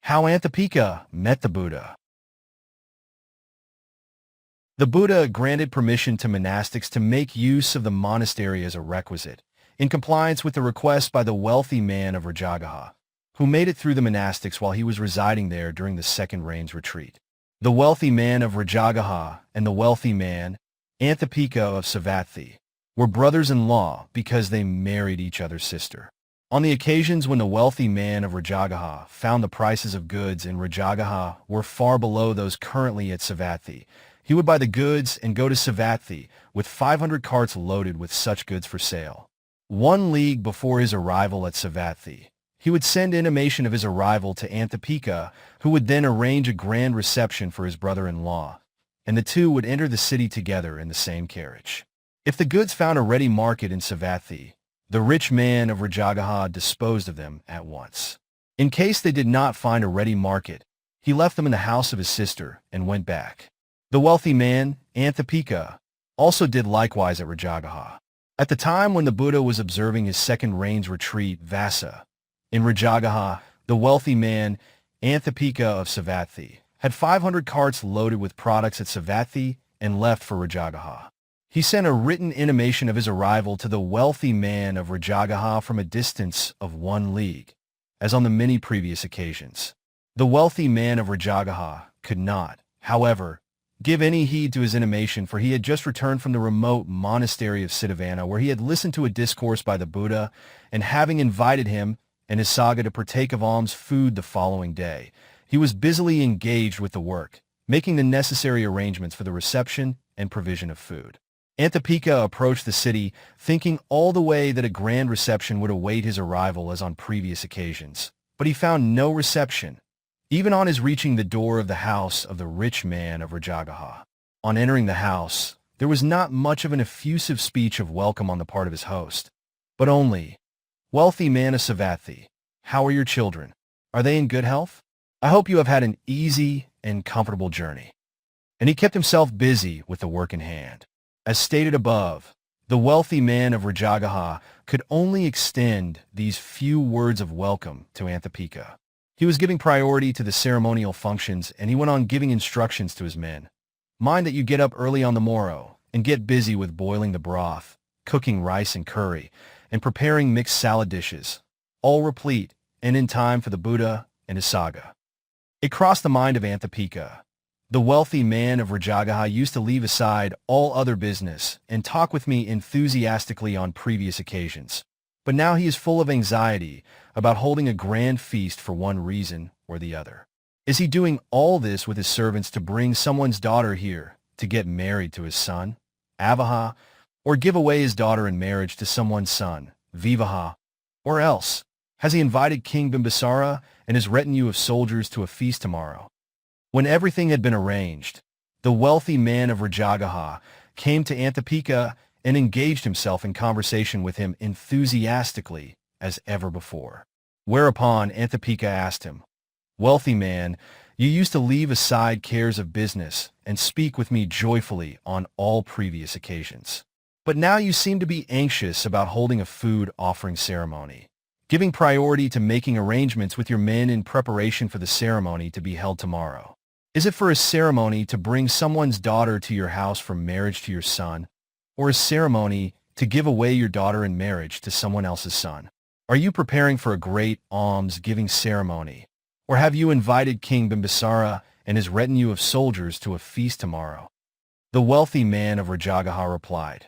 How Anāthapiṇḍika met the Buddha. The Buddha granted permission to monastics to make use of the monastery as a requisite, in compliance with the request by the wealthy man of Rajagaha, who made it through the monastics while he was residing there during the second rains retreat. The wealthy man of Rajagaha and the wealthy man, Anāthapiṇḍika of Savatthi, were brothers-in-law because they married each other's sister. On the occasions when the wealthy man of Rajagaha found the prices of goods in Rajagaha were far below those currently at Savatthi, he would buy the goods and go to Savatthi with 500 carts loaded with such goods for sale. 1 league before his arrival at Savatthi, he would send intimation of his arrival to Anāthapiṇḍika, who would then arrange a grand reception for his brother-in-law, and the two would enter the city together in the same carriage. If the goods found a ready market in Savatthi, the rich man of Rajagaha disposed of them at once. In case they did not find a ready market, he left them in the house of his sister and went back. The wealthy man, Anāthapiṇḍika, also did likewise at Rajagaha. At the time when the Buddha was observing his second rains retreat, Vassa, in Rajagaha, the wealthy man, Anāthapiṇḍika of Savatthi, had 500 carts loaded with products at Savatthi and left for Rajagaha. He sent a written intimation of his arrival to the wealthy man of Rajagaha from a distance of 1 league, as on the many previous occasions. The wealthy man of Rajagaha could not, however, give any heed to his intimation, for he had just returned from the remote monastery of Siddhavana, where he had listened to a discourse by the Buddha, and having invited him and his Saccaka to partake of alms food the following day, he was busily engaged with the work, making the necessary arrangements for the reception and provision of food. Anāthapiṇḍika approached the city, thinking all the way that a grand reception would await his arrival as on previous occasions, but he found no reception, even on his reaching the door of the house of the rich man of Rajagaha. On entering the house, there was not much of an effusive speech of welcome on the part of his host, but only, "Wealthy man of Savatthi, how are your children? Are they in good health? I hope you have had an easy and comfortable journey." And he kept himself busy with the work in hand. As stated above, the wealthy man of Rajagaha could only extend these few words of welcome to Anāthapiṇḍika. He was giving priority to the ceremonial functions, and he went on giving instructions to his men. "Mind that you get up early on the morrow and get busy with boiling the broth, cooking rice and curry, and preparing mixed salad dishes, all replete and in time for the Buddha and his Saccaka." It crossed the mind of Anāthapiṇḍika. The wealthy man of Rajagaha used to leave aside all other business and talk with me enthusiastically on previous occasions. But now he is full of anxiety about holding a grand feast for one reason or the other. Is he doing all this with his servants to bring someone's daughter here to get married to his son, Avaha, or give away his daughter in marriage to someone's son, Vivaha? Or else, has he invited King Bimbisara and his retinue of soldiers to a feast tomorrow? When everything had been arranged, the wealthy man of Rajagaha came to Anāthapiṇḍika and engaged himself in conversation with him enthusiastically as ever before. Whereupon Anāthapiṇḍika asked him, "Wealthy man, you used to leave aside cares of business and speak with me joyfully on all previous occasions. But now you seem to be anxious about holding a food offering ceremony, giving priority to making arrangements with your men in preparation for the ceremony to be held tomorrow. Is it for a ceremony to bring someone's daughter to your house for marriage to your son, or a ceremony to give away your daughter in marriage to someone else's son? Are you preparing for a great alms-giving ceremony, or have you invited King Bimbisara and his retinue of soldiers to a feast tomorrow?" The wealthy man of Rajagaha replied,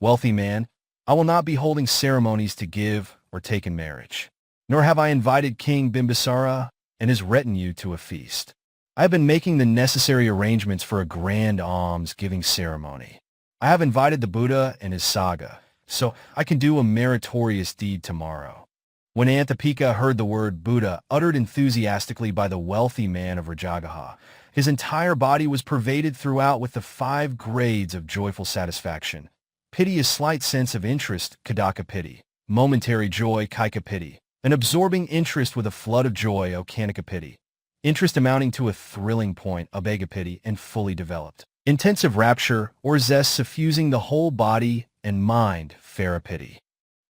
"Wealthy man, I will not be holding ceremonies to give or take in marriage, nor have I invited King Bimbisara and his retinue to a feast. I have been making the necessary arrangements for a grand alms-giving ceremony. I have invited the Buddha and his Saccaka, so I can do a meritorious deed tomorrow." When Anāthapiṇḍika heard the word Buddha uttered enthusiastically by the wealthy man of Rajagaha, his entire body was pervaded throughout with the 5 grades of joyful satisfaction. Pity, a slight sense of interest, Kadaka pity; momentary joy, Kaika pity; an absorbing interest with a flood of joy, O Kanika pity; interest amounting to a thrilling point, Abhega pity, and fully developed; intensive rapture or zest suffusing the whole body and mind, Phara pity.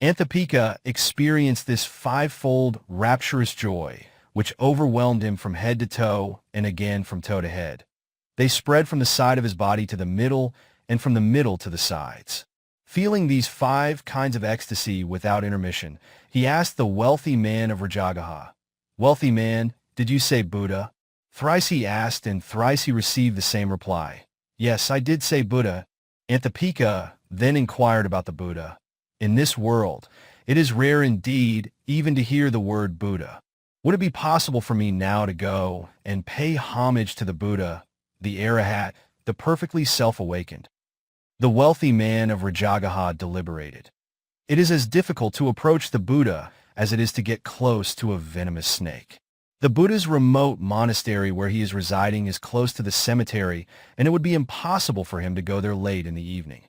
Anāthapiṇḍika experienced this 5-fold rapturous joy which overwhelmed him from head to toe and again from toe to head. They spread from the side of his body to the middle and from the middle to the sides. Feeling these 5 kinds of ecstasy without intermission, he asked the wealthy man of Rajagaha, "Wealthy man, did you say Buddha?" Thrice he asked, and thrice he received the same reply. "Yes, I did say Buddha." Anāthapiṇḍika then inquired about the Buddha. "In this world, it is rare indeed even to hear the word Buddha. Would it be possible for me now to go and pay homage to the Buddha, the Arahat, the perfectly self-awakened?" The wealthy man of Rajagaha deliberated. It is as difficult to approach the Buddha as it is to get close to a venomous snake. The Buddha's remote monastery where he is residing is close to the cemetery, and it would be impossible for him to go there late in the evening.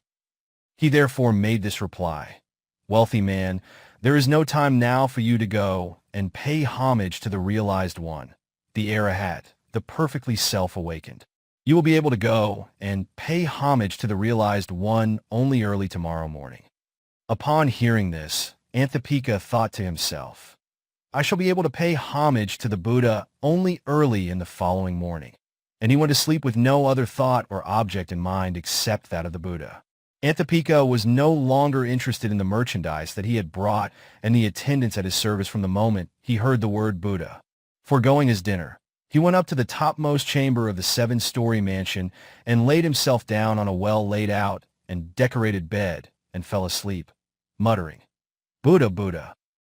He therefore made this reply: "Wealthy man, there is no time now for you to go and pay homage to the realized one, the Arahat, the perfectly self-awakened. You will be able to go and pay homage to the realized one only early tomorrow morning." Upon hearing this, Anāthapiṇḍika thought to himself, "I shall be able to pay homage to the Buddha only early in the following morning." And he went to sleep with no other thought or object in mind except that of the Buddha. Anāthapiṇḍika was no longer interested in the merchandise that he had brought and the attendants at his service from the moment he heard the word Buddha. Foregoing his dinner, he went up to the topmost chamber of the 7-story mansion and laid himself down on a well-laid-out and decorated bed and fell asleep, muttering, "Buddha, Buddha."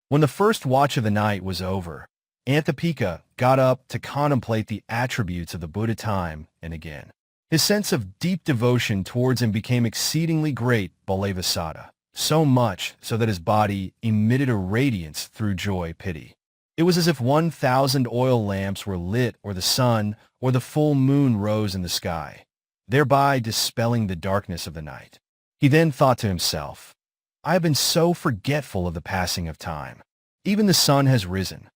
When the first watch of the night was over, Anāthapiṇḍika got up to contemplate the attributes of the Buddha time and again. His sense of deep devotion towards him became exceedingly great, Balavasada, so much so that his body emitted a radiance through joy pity. It was as if 1,000 oil lamps were lit, or the sun or the full moon rose in the sky, thereby dispelling the darkness of the night. He then thought to himself, "I have been so forgetful of the passing of time. Even the sun has risen."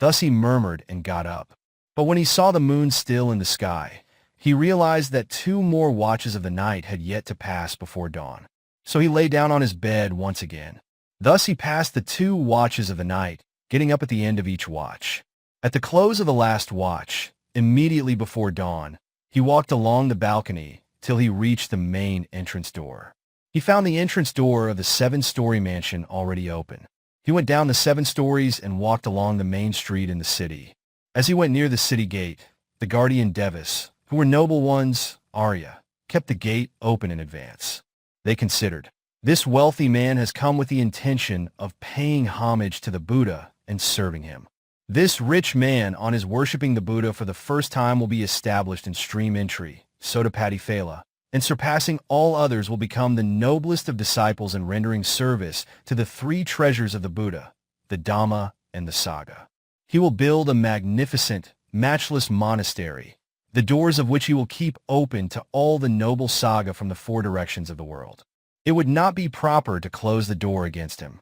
Thus he murmured and got up. But when he saw the moon still in the sky, he realized that 2 more watches of the night had yet to pass before dawn. So he lay down on his bed once again. Thus he passed the 2 watches of the night, getting up at the end of each watch. At the close of the last watch, immediately before dawn, he walked along the balcony till he reached the main entrance door. He found the entrance door of the 7-story mansion already open. He went down the 7 stories and walked along the main street in the city. As he went near the city gate, the guardian Devas, who were noble ones, Arya, kept the gate open in advance. They considered, "This wealthy man has come with the intention of paying homage to the Buddha and serving him. This rich man, on his worshipping the Buddha for the first time, will be established in stream entry, Sotapadiphala, and surpassing all others will become the noblest of disciples in rendering service to the 3 treasures of the Buddha, the Dhamma and the Sangha. He will build a magnificent, matchless monastery, the doors of which he will keep open to all the noble Sangha from the 4 directions of the world. It would not be proper to close the door against him."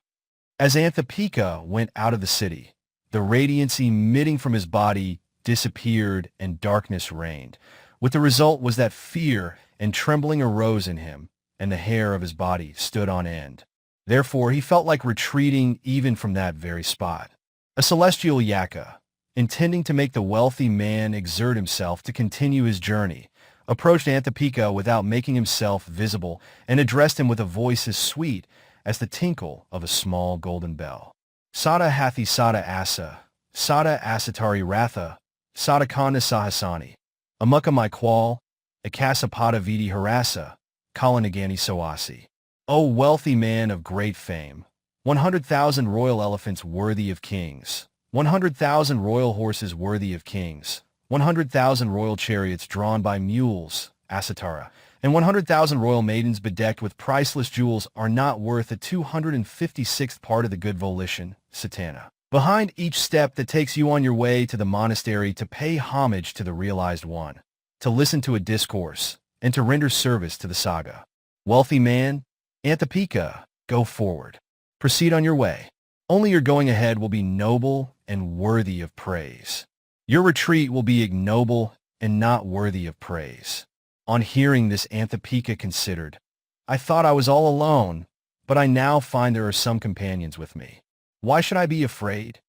As Anāthapiṇḍika went out of the city, the radiance emitting from his body disappeared and darkness reigned, with the result was that fear and trembling arose in him, and the hair of his body stood on end. Therefore he felt like retreating even from that very spot. A celestial yaka, intending to make the wealthy man exert himself to continue his journey, approached Anāthapiṇḍika without making himself visible and addressed him with a voice as sweet as the tinkle of a small golden bell. "Sada hathi sada asa, sada asatari ratha, sada kanda sahasani, amukha my qual, akasapada vidi harasa, kalanagani soasi." O wealthy man of great fame, 100,000 royal elephants worthy of kings, 100,000 royal horses worthy of kings, 100,000 royal chariots drawn by mules, asatara, and 100,000 royal maidens bedecked with priceless jewels are not worth a 256th part of the good volition, satana. Behind each step that takes you on your way to the monastery to pay homage to the realized one, to listen to a discourse, and to render service to the Sangha. Wealthy man, Anāthapiṇḍika, go forward. Proceed on your way. Only your going ahead will be noble and worthy of praise. Your retreat will be ignoble and not worthy of praise. On hearing this, Anāthapiṇḍika considered, "I thought I was all alone, but I now find there are some companions with me. Why should I be afraid?"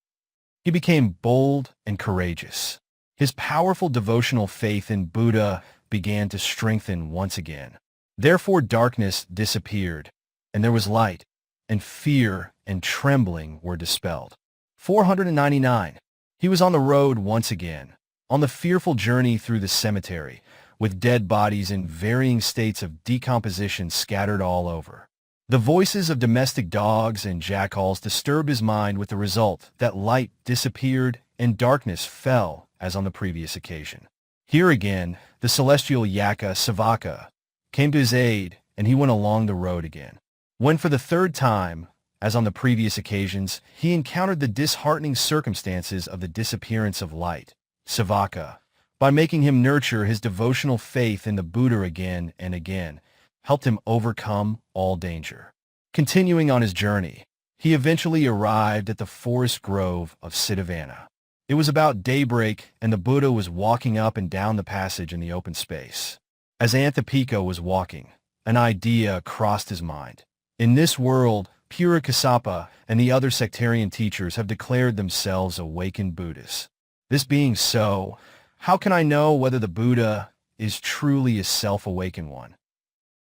He became bold and courageous. His powerful devotional faith in Buddha began to strengthen once again. Therefore darkness disappeared, and there was light, and fear and trembling were dispelled. 499. He was on the road once again, on the fearful journey through the cemetery, with dead bodies in varying states of decomposition scattered all over. The voices of domestic dogs and jackals disturbed his mind with the result that light disappeared and darkness fell as on the previous occasion. Here again, the celestial Yaka Saccaka came to his aid, and he went along the road again. When for the third time, as on the previous occasions, he encountered the disheartening circumstances of the disappearance of light, Saccaka, by making him nurture his devotional faith in the Buddha again and again, helped him overcome all danger. Continuing on his journey, he eventually arrived at the forest grove of Siddhavana. It was about daybreak, and the Buddha was walking up and down the passage in the open space. As Anāthapiṇḍika was walking, an idea crossed his mind. In this world, Pura Kassapa and the other sectarian teachers have declared themselves awakened Buddhists. This being so, how can I know whether the Buddha is truly a self-awakened one?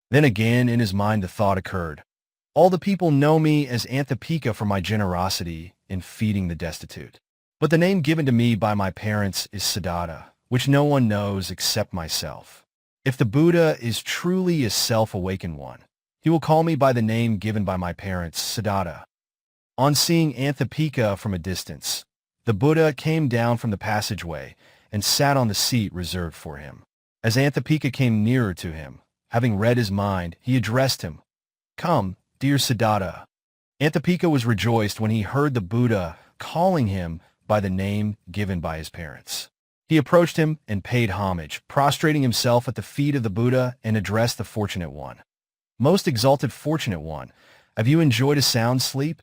Then again in his mind the thought occurred. All the people know me as Anāthapiṇḍika for my generosity in feeding the destitute. But the name given to me by my parents is Siddhartha, which no one knows except myself. If the Buddha is truly a self-awakened one, he will call me by the name given by my parents, Siddhartha. On seeing Anāthapiṇḍika from a distance, the Buddha came down from the passageway and sat on the seat reserved for him. As Anāthapiṇḍika came nearer to him, having read his mind, he addressed him, "Come, dear Siddhartha." Anāthapiṇḍika was rejoiced when he heard the Buddha calling him by the name given by his parents. He approached him and paid homage, prostrating himself at the feet of the Buddha and addressed the Fortunate One. "Most exalted Fortunate One, have you enjoyed a sound sleep?"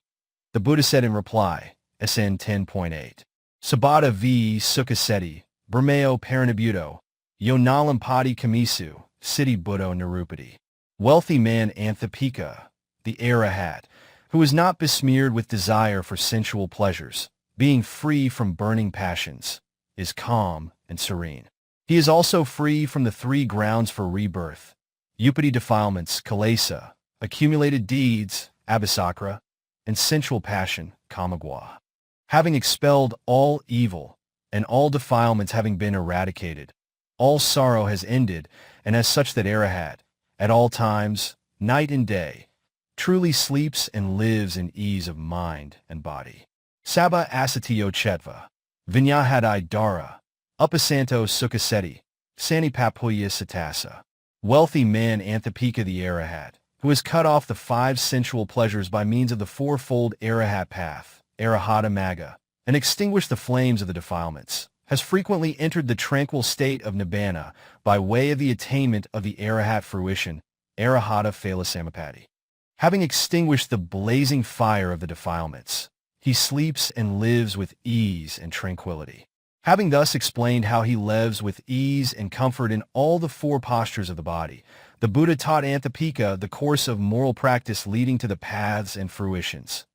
The Buddha said in reply, SN 10.8, "Sabata vi sukhaseti, Brahmeo paranibuto, yo nalampati kamisu, siddhi buddho nirupati." Wealthy man Anāthapiṇḍika, the Arahat, who is not besmeared with desire for sensual pleasures, being free from burning passions, is calm and serene. He is also free from the three grounds for rebirth: upati defilements, kilesa, accumulated deeds, abhisakra, and sensual passion, kamagwa. Having expelled all evil, and all defilements having been eradicated, all sorrow has ended, and as such that Arahat, at all times, night and day, truly sleeps and lives in ease of mind and body. Sabba asatiyo chetva, vinyahadai dara, upasanto sukhaseti, sanipapuya satasa. Wealthy man Anāthapiṇḍika the Arahat, who has cut off the five sensual pleasures by means of the fourfold Arahat path, Arahata Magga, and extinguished the flames of the defilements, has frequently entered the tranquil state of Nibbana by way of the attainment of the Arahat fruition, Arahata Phalasamapati. Having extinguished the blazing fire of the defilements, he sleeps and lives with ease and tranquility. Having thus explained how he lives with ease and comfort in all the four postures of the body, the Buddha taught Anāthapiṇḍika the course of moral practice leading to the paths and fruitions.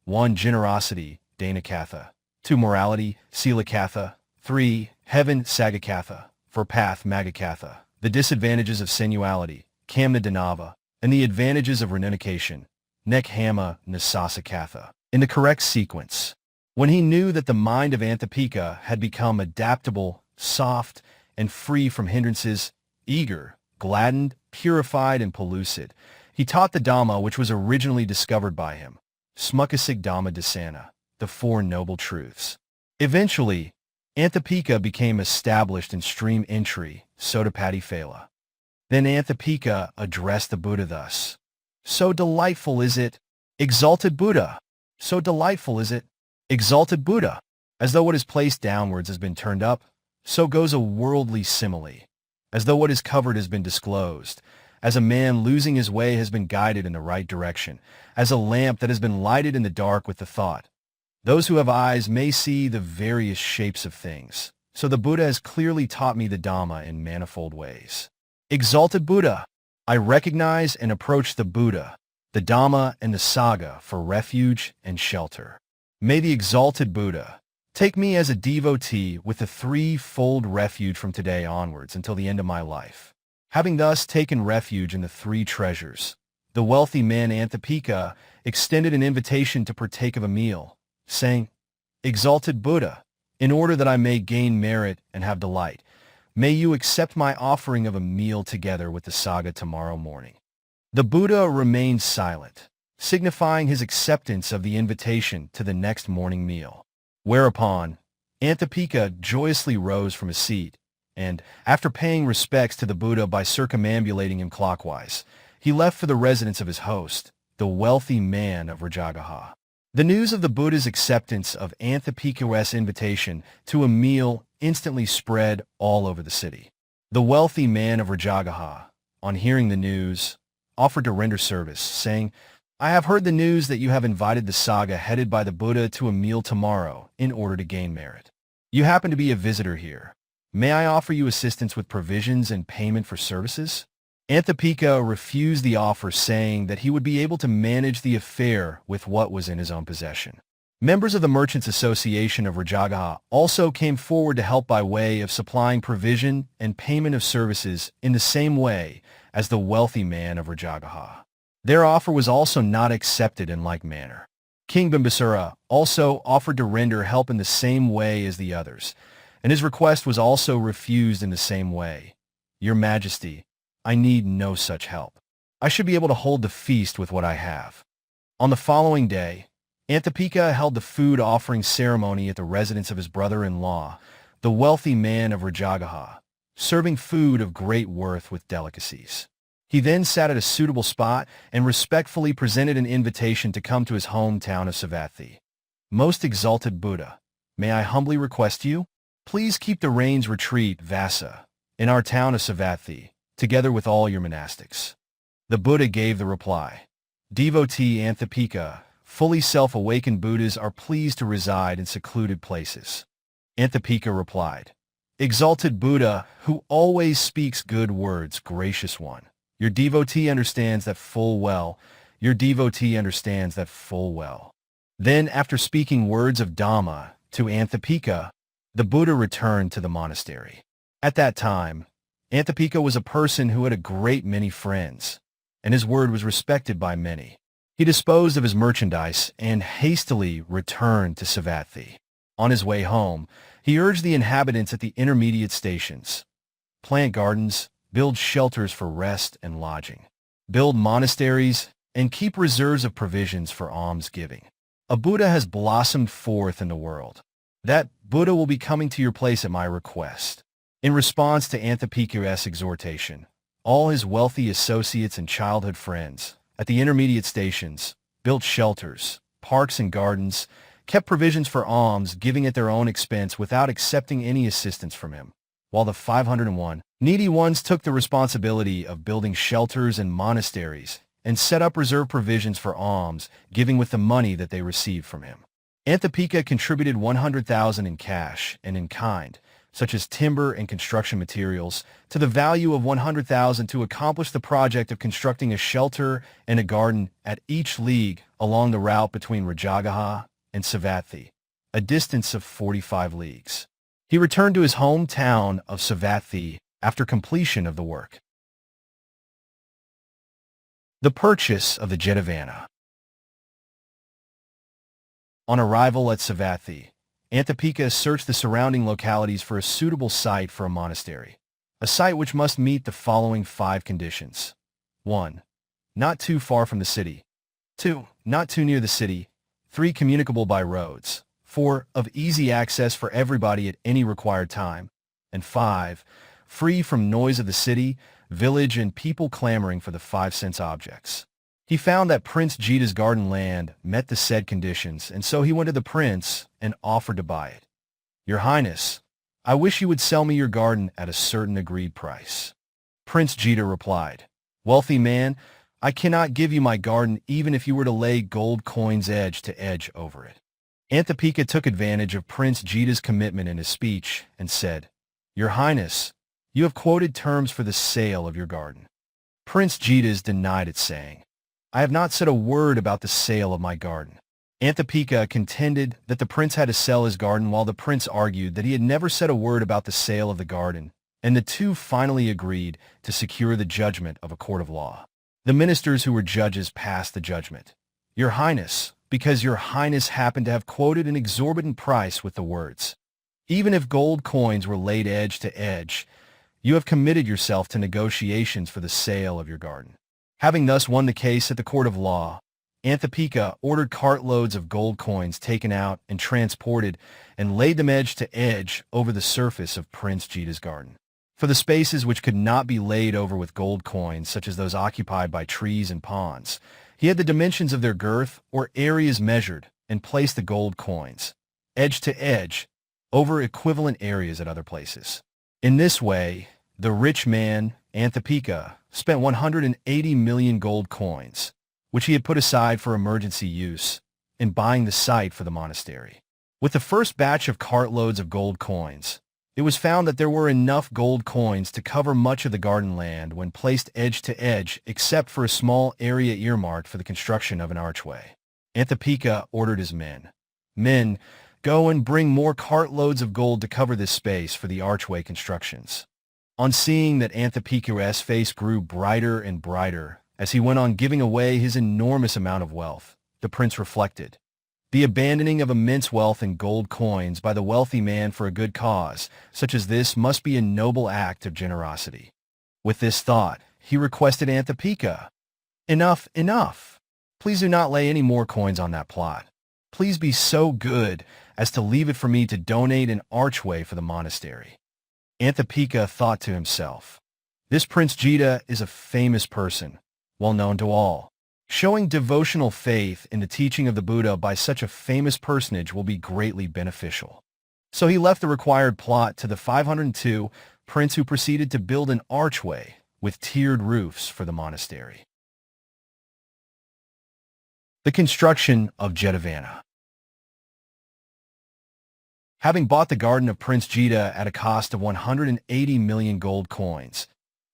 1. Generosity, Dhanakatha. 2. Morality, Silakatha. 3. Heaven, Saccaka. 4. Path, Maggakatha. The disadvantages of sensuality, Kamna, and the advantages of renunciation, Nekkhamma Nisasakatha, in the correct sequence. When he knew that the mind of Anāthapiṇḍika had become adaptable, soft, and free from hindrances, eager, gladdened, purified, and pellucid, he taught the Dhamma which was originally discovered by him, Smukasik Dhamma Dasana, the Four Noble Truths. Eventually, Anāthapiṇḍika became established in stream entry, Sotapati Phala. Then Anāthapiṇḍika addressed the Buddha thus: "So delightful is it, exalted Buddha! So delightful is it, exalted Buddha!" As though what is placed downwards has been turned up, so goes a worldly simile. As though what is covered has been disclosed, as a man losing his way has been guided in the right direction, as a lamp that has been lighted in the dark with the thought. Those who have eyes may see the various shapes of things. So the Buddha has clearly taught me the Dhamma in manifold ways. Exalted Buddha, I recognize and approach the Buddha, the Dhamma, and the Sangha for refuge and shelter. May the exalted Buddha, Take me as a devotee with a threefold refuge from today onwards until the end of my life. Having thus taken refuge in the three treasures, the wealthy man Anāthapiṇḍika extended an invitation to partake of a meal, saying, "Exalted Buddha, in order that I may gain merit and have delight, may you accept my offering of a meal together with the Sangha tomorrow morning." The Buddha remained silent, signifying his acceptance of the invitation to the next morning meal. Whereupon, Anāthapiṇḍika joyously rose from his seat, and, after paying respects to the Buddha by circumambulating him clockwise, he left for the residence of his host, the wealthy man of Rajagaha. The news of the Buddha's acceptance of Anāthapiṇḍika's invitation to a meal instantly spread all over the city. The wealthy man of Rajagaha, on hearing the news, offered to render service, saying, "I have heard the news that you have invited the Sangha headed by the Buddha to a meal tomorrow in order to gain merit. You happen to be a visitor here. May I offer you assistance with provisions and payment for services?" Anāthapiṇḍika refused the offer, saying that he would be able to manage the affair with what was in his own possession. Members of the Merchants' Association of Rajagaha also came forward to help by way of supplying provision and payment of services in the same way as the wealthy man of Rajagaha. Their offer was also not accepted in like manner. King Bimbisara also offered to render help in the same way as the others, and his request was also refused in the same way. "Your Majesty, I need no such help. I should be able to hold the feast with what I have." On the following day, Anāthapiṇḍika held the food offering ceremony at the residence of his brother-in-law, the wealthy man of Rajagaha, serving food of great worth with delicacies. He then sat at a suitable spot and respectfully presented an invitation to come to his hometown of Savatthi. "Most exalted Buddha, may I humbly request you? Please keep the rains retreat, Vasa, in our town of Savatthi, together with all your monastics." The Buddha gave the reply, "Devotee Anāthapiṇḍika, fully self-awakened Buddhas are pleased to reside in secluded places." Anāthapiṇḍika replied, "Exalted Buddha, who always speaks good words, gracious one, your devotee understands that full well. Your devotee understands that full well." Then, after speaking words of Dhamma to Anāthapiṇḍika, the Buddha returned to the monastery. At that time, Anāthapiṇḍika was a person who had a great many friends, and his word was respected by many. He disposed of his merchandise and hastily returned to Savatthi. On his way home, he urged the inhabitants at the intermediate stations: plant gardens, build shelters for rest and lodging, build monasteries, and keep reserves of provisions for almsgiving. A Buddha has blossomed forth in the world. That Buddha will be coming to your place at my request. In response to Anāthapiṇḍika's exhortation, all his wealthy associates and childhood friends at the intermediate stations built shelters, parks and gardens, kept provisions for alms, giving at their own expense without accepting any assistance from him, while the 501 needy ones took the responsibility of building shelters and monasteries and set up reserve provisions for alms, giving with the money that they received from him. Anāthapiṇḍika contributed 100,000 in cash and in kind, such as timber and construction materials, to the value of 100,000 to accomplish the project of constructing a shelter and a garden at each league along the route between Rajagaha and Savatthi, a distance of 45 leagues. He returned to his hometown of Savatthi after completion of the work. The purchase of the Jetavana. On arrival at Savatthi, Anāthapiṇḍika searched the surrounding localities for a suitable site for a monastery, a site which must meet the following 5 conditions. 1. Not too far from the city. 2. Not too near the city. 3. Communicable by roads. 4. Of easy access for everybody at any required time. And 5. Free from noise of the city, village, and people clamoring for the 5 sense objects. He found that Prince Jita's garden land met the said conditions, and so he went to the prince and offered to buy it. "Your Highness, I wish you would sell me your garden at a certain agreed price." Prince Jita replied, "Wealthy man, I cannot give you my garden even if you were to lay gold coins edge to edge over it." Anāthapiṇḍika took advantage of Prince Jita's commitment in his speech and said, "Your Highness, you have quoted terms for the sale of your garden." Prince Jita denied it, saying, "I have not said a word about the sale of my garden." Anāthapiṇḍika contended that the prince had to sell his garden, while the prince argued that he had never said a word about the sale of the garden, and the two finally agreed to secure the judgment of a court of law. The ministers who were judges passed the judgment. "Your Highness, because your Highness happened to have quoted an exorbitant price with the words, 'Even if gold coins were laid edge to edge, you have committed yourself to negotiations for the sale of your garden.'" Having thus won the case at the court of law, Anāthapiṇḍika ordered cartloads of gold coins taken out and transported and laid them edge to edge over the surface of Prince Jita's garden. For the spaces which could not be laid over with gold coins, such as those occupied by trees and ponds, he had the dimensions of their girth or areas measured and placed the gold coins, edge to edge, over equivalent areas at other places. In this way, the rich man, Anāthapiṇḍika, spent 180 million gold coins, which he had put aside for emergency use, in buying the site for the monastery. With the first batch of cartloads of gold coins, it was found that there were enough gold coins to cover much of the garden land when placed edge to edge, except for a small area earmarked for the construction of an archway. Anāthapiṇḍika ordered his men, "Men, go and bring more cartloads of gold to cover this space for the archway constructions." On seeing that Anāthapiṇḍika's face grew brighter and brighter as he went on giving away his enormous amount of wealth, the prince reflected, "The abandoning of immense wealth in gold coins by the wealthy man for a good cause, such as this, must be a noble act of generosity." With this thought, he requested Anāthapiṇḍika, "Enough, enough. Please do not lay any more coins on that plot. Please be so good as to leave it for me to donate an archway for the monastery." Anāthapiṇḍika thought to himself, "This Prince Jita is a famous person, well known to all. Showing devotional faith in the teaching of the Buddha by such a famous personage will be greatly beneficial." So he left the required plot to the 502 prince, who proceeded to build an archway with tiered roofs for the monastery. The construction of Jetavana. Having bought the garden of Prince Jita at a cost of 180 million gold coins,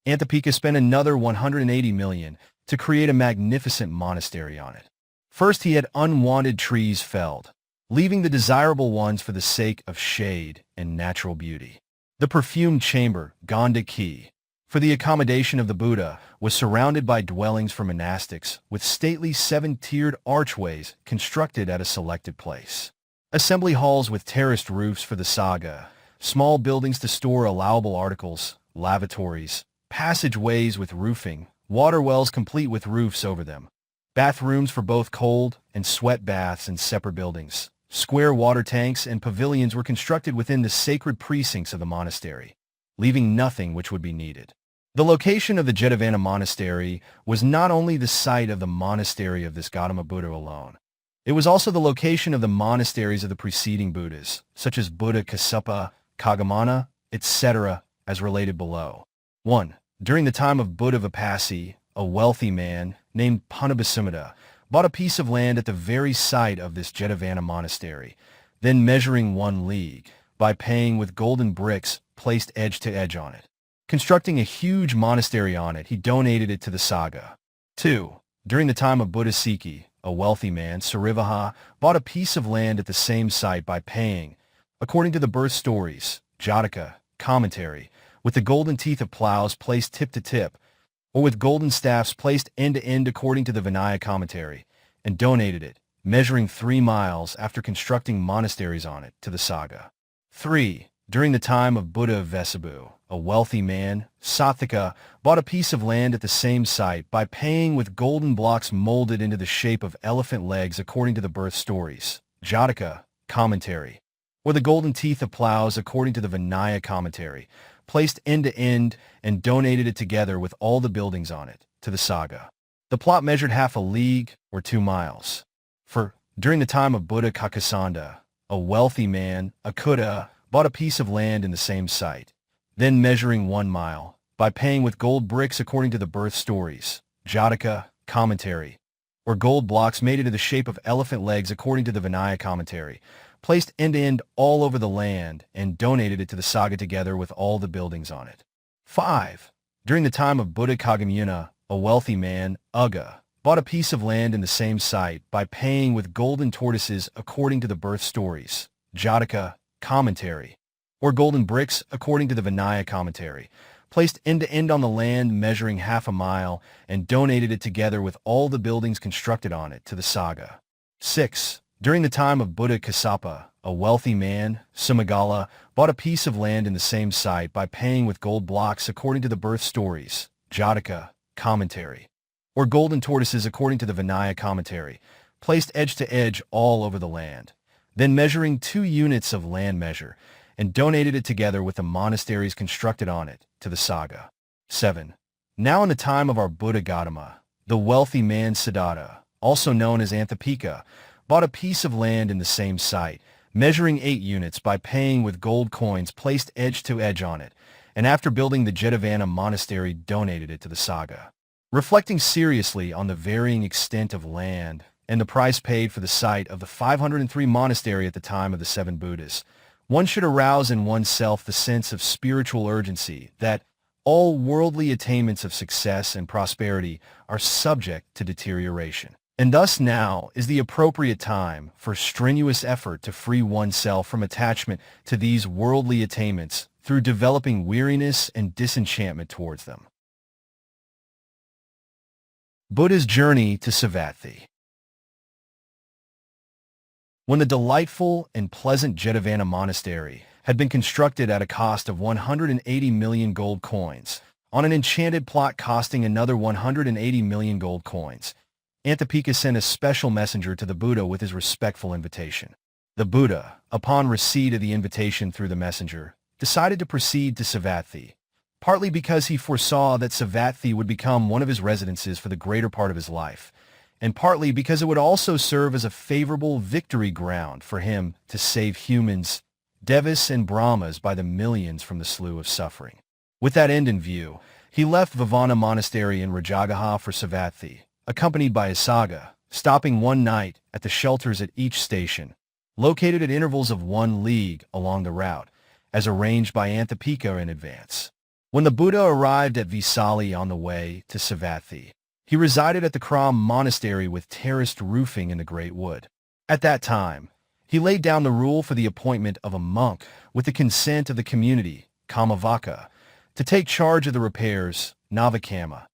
Anāthapiṇḍika spent another 180 million to create a magnificent monastery on it. First, he had unwanted trees felled, leaving the desirable ones for the sake of shade and natural beauty. The perfumed chamber, Gandhaki, for the accommodation of the Buddha, was surrounded by dwellings for monastics with stately 7-tiered archways constructed at a selected place. Assembly halls with terraced roofs for the Saccaka, small buildings to store allowable articles, lavatories, passageways with roofing, water wells complete with roofs over them, bathrooms for both cold and sweat baths in separate buildings, square water tanks and pavilions were constructed within the sacred precincts of the monastery, leaving nothing which would be needed. The location of the Jetavana monastery was not only the site of the monastery of this Gautama Buddha alone. It was also the location of the monasteries of the preceding Buddhas, such as Buddha Kassapa, Kagamana, etc., as related below. 1. During the time of Buddha Vipassi, a wealthy man named Panabhasamita bought a piece of land at the very site of this Jetavana monastery, then measuring 1 league, by paying with golden bricks placed edge to edge on it. Constructing a huge monastery on it, he donated it to the Saccaka. 2. During the time of Buddha Sikhi, a wealthy man, Sarivaha, bought a piece of land at the same site by paying, according to the birth stories, Jataka, commentary, with the golden teeth of plows placed tip to tip, or with golden staffs placed end to end according to the Vinaya commentary, and donated it, measuring 3 miles after constructing monasteries on it, to the Saccaka. 3. During the time of Buddha Vesabu, a wealthy man, Saccaka, bought a piece of land at the same site by paying with golden blocks molded into the shape of elephant legs according to the birth stories, Jataka, commentary, or the golden teeth of plows according to the Vinaya commentary, placed end to end and donated it together with all the buildings on it, to the Saccaka. The plot measured half a league or 2 miles. For, during the time of Buddha Kakasanda, a wealthy man, Aggidatta, bought a piece of land in the same site, then measuring 1 mile, by paying with gold bricks according to the birth stories, Jataka, commentary, or gold blocks made into the shape of elephant legs according to the Vinaya commentary, placed end to end all over the land and donated it to the Saccaka together with all the buildings on it. 5. During the time of Buddha Kagamuna, a wealthy man, Ugga, bought a piece of land in the same site by paying with golden tortoises according to the birth stories, Jataka, commentary, or golden bricks according to the Vinaya commentary, placed end to end on the land measuring half a mile, and donated it together with all the buildings constructed on it to the Sangha. 6. During the time of Buddha Kassapa, a wealthy man, Sumana, bought a piece of land in the same site by paying with gold blocks according to the birth stories, Jataka, commentary, or golden tortoises according to the Vinaya commentary, placed edge to edge all over the land, then measuring 2 units of land measure, and donated it together with the monasteries constructed on it to the Sangha. 7. Now in the time of our Buddha Gautama, the wealthy man Siddhartha, also known as Anāthapiṇḍika, bought a piece of land in the same site, measuring 8 units by paying with gold coins placed edge to edge on it, and after building the Jetavana monastery donated it to the Sangha. Reflecting seriously on the varying extent of land and the price paid for the site of the 503 monastery at the time of the 7 Buddhas, one should arouse in oneself the sense of spiritual urgency that all worldly attainments of success and prosperity are subject to deterioration. And thus now is the appropriate time for strenuous effort to free oneself from attachment to these worldly attainments through developing weariness and disenchantment towards them. Buddha's journey to Savatthi. When the delightful and pleasant Jetavana monastery had been constructed at a cost of 180 million gold coins, on an enchanted plot costing another 180 million gold coins, Anāthapiṇḍika sent a special messenger to the Buddha with his respectful invitation. The Buddha, upon receipt of the invitation through the messenger, decided to proceed to Savatthi, partly because he foresaw that Savatthi would become one of his residences for the greater part of his life, and partly because it would also serve as a favorable victory ground for him to save humans, devas and brahmas by the millions from the slough of suffering. With that end in view, he left Vivana Monastery in Rajagaha for Savatthi, accompanied by his Sangha, stopping one night at the shelters at each station, located at intervals of 1 league along the route, as arranged by Anāthapiṇḍika in advance. When the Buddha arrived at Vesali on the way to Savatthi, he resided at the Kram monastery with terraced roofing in the great wood. At that time, he laid down the rule for the appointment of a monk with the consent of the community, Kamavaka, to take charge of the repairs, Navakama,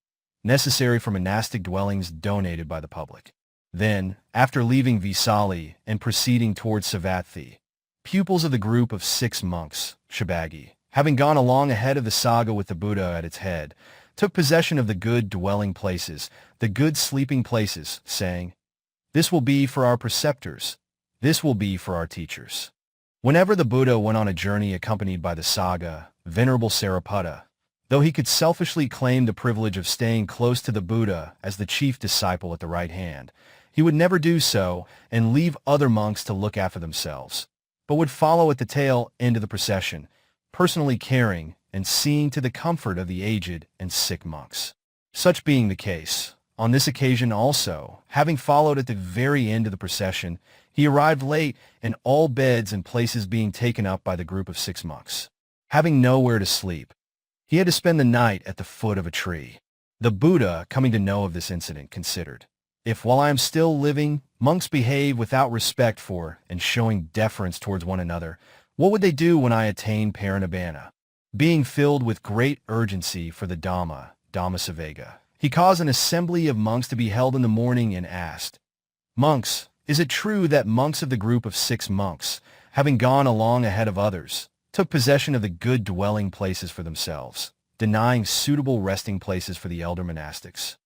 necessary for monastic dwellings donated by the public. Then, after leaving Vesali and proceeding towards Savatthi, pupils of the group of 6 monks, Shabagi, having gone along ahead of the Sangha with the Buddha at its head, took possession of the good dwelling places, the good sleeping places, saying, "This will be for our preceptors, this will be for our teachers." Whenever the Buddha went on a journey accompanied by the Sangha, Venerable Sariputta, though he could selfishly claim the privilege of staying close to the Buddha as the chief disciple at the right hand, he would never do so and leave other monks to look after themselves, but would follow at the tail end of the procession, personally caring and seeing to the comfort of the aged and sick monks. Such being the case, on this occasion also, having followed at the very end of the procession, he arrived late and all beds and places being taken up by the group of 6 monks. Having nowhere to sleep, he had to spend the night at the foot of a tree. The Buddha, coming to know of this incident, considered, "If while I am still living, monks behave without respect for and showing deference towards one another, what would they do when I attain parinibbana?" Being filled with great urgency for the Dhammasavega, he caused an assembly of monks to be held in the morning and asked, "Monks, is it true that monks of the group of 6 monks, having gone along ahead of others, took possession of the good dwelling places for themselves, denying suitable resting places for the elder monastics?"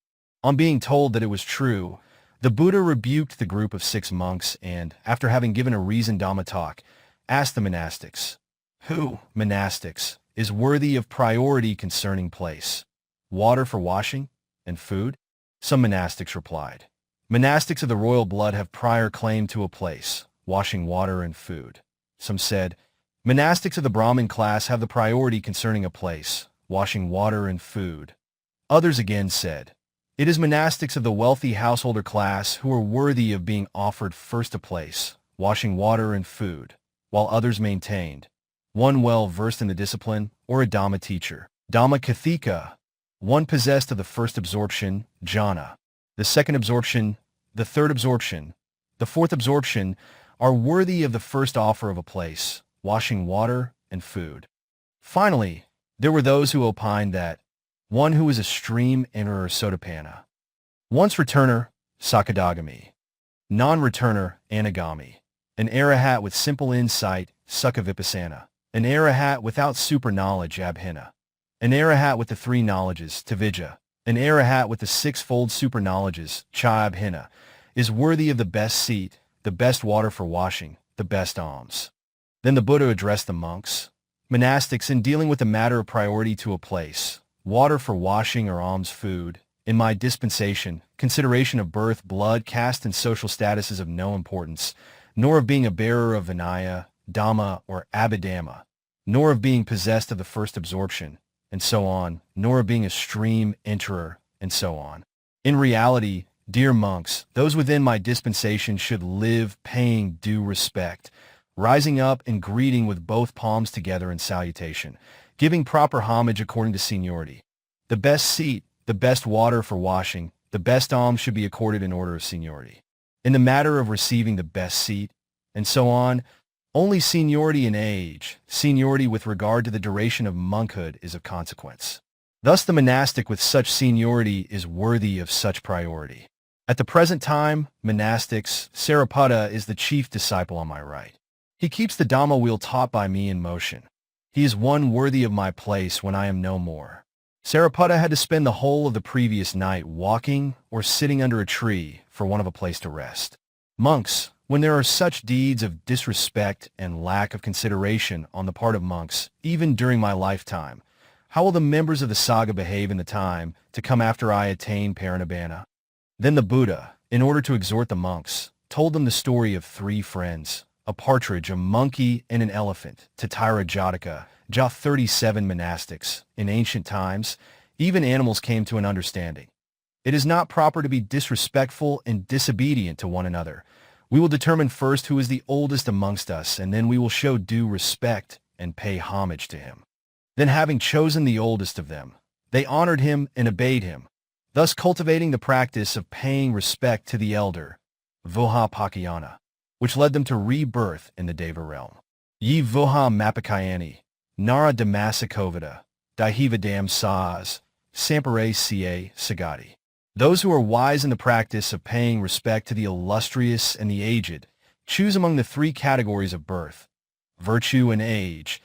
On being told that it was true, the Buddha rebuked the group of 6 monks and, after having given a reasoned Dhamma talk, asked the monastics, "Who, monastics, is worthy of priority concerning place, water for washing, and food?" Some monastics replied, "Monastics of the royal blood have prior claim to a place, washing water and food." Some said, "Monastics of the Brahmin class have the priority concerning a place, washing water and food." Others again said, "It is monastics of the wealthy householder class who are worthy of being offered first a place, washing water and food," while others maintained, one well versed in the discipline, or a Dhamma teacher, Dhamma Kathika, one possessed of the first absorption, jhana. the second absorption, the third absorption, the fourth absorption are worthy of the first offer of a place, washing water and food. Finally, there were those who opined that one who is a stream enterer Sotapanna, once returner, Saccaka, non-returner, Anagami, an Arahat with simple insight, Sukkha, an Arahat without super knowledge, Abhidhamma, an Arahat with the three knowledges, Tavijja, an Arahat with the six-fold super knowledges, Cha Abhidhamma, is worthy of the best seat, the best water for washing, the best alms. Then the Buddha addressed the monks, monastics in dealing with the matter of priority to a place, water for washing or alms food. In my dispensation, consideration of birth, blood, caste, and social status is of no importance, nor of being a bearer of Vinaya, Dhamma, or Abhidhamma, nor of being possessed of the first absorption, and so on, nor of being a stream enterer, and so on. In reality, dear monks, those within my dispensation should live paying due respect, rising up and greeting with both palms together in salutation, giving proper homage according to seniority. The best seat, the best water for washing, the best alms should be accorded in order of seniority. In the matter of receiving the best seat, and so on, only seniority in age, seniority with regard to the duration of monkhood is of consequence. Thus the monastic with such seniority is worthy of such priority. At the present time, monastics, Sariputta is the chief disciple on my right. He keeps the Dhamma wheel taught by me in motion. He is one worthy of my place when I am no more. Sariputta had to spend the whole of the previous night walking or sitting under a tree for want of a place to rest. Monks, when there are such deeds of disrespect and lack of consideration on the part of monks, even during my lifetime, how will the members of the Sangha behave in the time to come after I attain Parinibbana? Then the Buddha, in order to exhort the monks, told them the story of three friends, a partridge, a monkey, and an elephant, Tatira Jataka, 37 monastics. In ancient times, even animals came to an understanding. It is not proper to be disrespectful and disobedient to one another. We will determine first who is the oldest amongst us, and then we will show due respect and pay homage to him. Then having chosen the oldest of them, they honored him and obeyed him, thus cultivating the practice of paying respect to the elder, Vuha, which led them to rebirth in the Deva realm. Ye Vuha Mapakayani, Nara Damasakovita, Dihivadam Saas, Sampare Ca Sagati. Those who are wise in the practice of paying respect to the illustrious and the aged choose among the three categories of birth, virtue and age.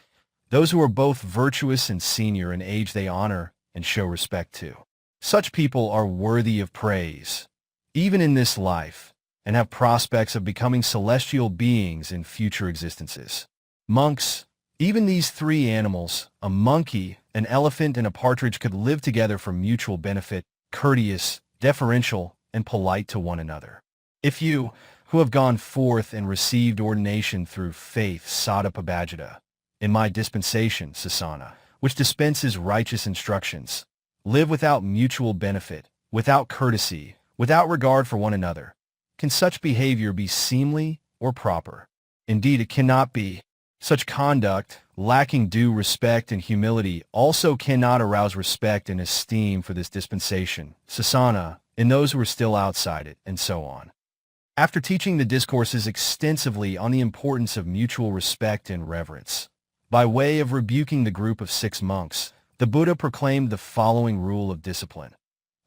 Those who are both virtuous and senior in age they honor and show respect to. Such people are worthy of praise, even in this life, and have prospects of becoming celestial beings in future existences. Monks, even these three animals, a monkey, an elephant, and a partridge could live together for mutual benefit, courteous, deferential, and polite to one another. If you, who have gone forth and received ordination through faith, Sadapabhajita, in my dispensation, Sasana, which dispenses righteous instructions, live without mutual benefit, without courtesy, without regard for one another, can such behavior be seemly or proper? Indeed, it cannot be. Such conduct, lacking due respect and humility, also cannot arouse respect and esteem for this dispensation, Sasana, in those who are still outside it, and so on. After teaching the discourses extensively on the importance of mutual respect and reverence, by way of rebuking the group of 6 monks, the Buddha proclaimed the following rule of discipline.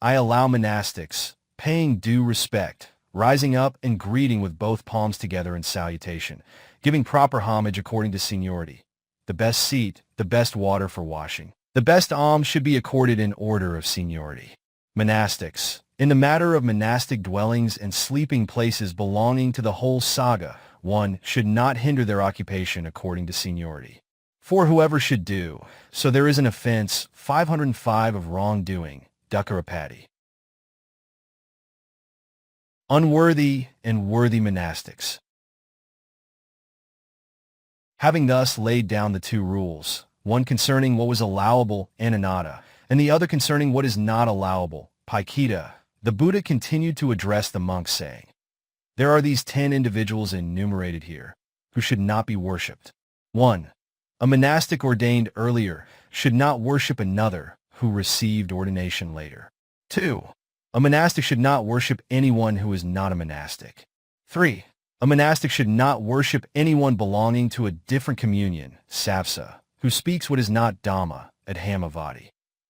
I allow monastics, paying due respect, rising up and greeting with both palms together in salutation, giving proper homage according to seniority, the best seat, the best water for washing. The best alms should be accorded in order of seniority. Monastics, in the matter of monastic dwellings and sleeping places belonging to the whole Sangha, one should not hinder their occupation according to seniority. For whoever should do, so there is an offense, 505 of wrongdoing, Dukkarapati. Unworthy and worthy monastics. Having thus laid down the 2 rules, one concerning what was allowable, Anānatta, and the other concerning what is not allowable, Paikita, the Buddha continued to address the monks, saying, there are these 10 individuals enumerated here, who should not be worshipped. 1. A monastic ordained earlier should not worship another who received ordination later. 2. A monastic should not worship anyone who is not a monastic. 3. A monastic should not worship anyone belonging to a different communion, sapsa, who speaks what is not Dhamma, Abhidhamma,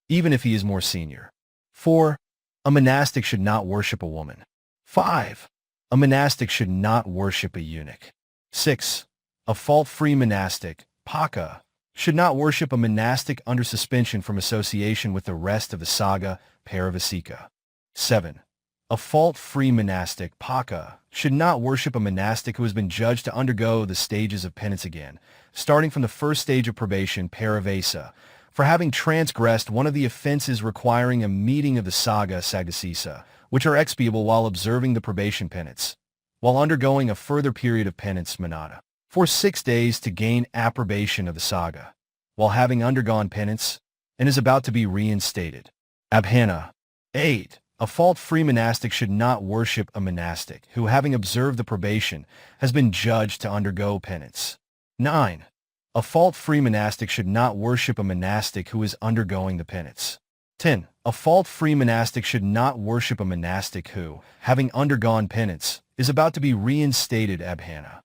even if he is more senior. 4. A monastic should not worship a woman. 5. A monastic should not worship a eunuch. 6. A fault-free monastic, Paka, should not worship a monastic under suspension from association with the rest of the Sangha, Paravasika. 7. A fault-free monastic, Paka, should not worship a monastic who has been judged to undergo the stages of penance again, starting from the first stage of probation, Paravasa, for having transgressed one of the offenses requiring a meeting of the Sangha, Saccaka, which are expiable while observing the probation penance, while undergoing a further period of penance, Manada, for 6 days to gain approbation of the Sangha, while having undergone penance, and is about to be reinstated. Abhidhamma. 8. A fault-free monastic should not worship a monastic who, having observed the probation, has been judged to undergo penance. 9. A fault-free monastic should not worship a monastic who is undergoing the penance. 10. A fault-free monastic should not worship a monastic who, having undergone penance, is about to be reinstated. Abhidhamma.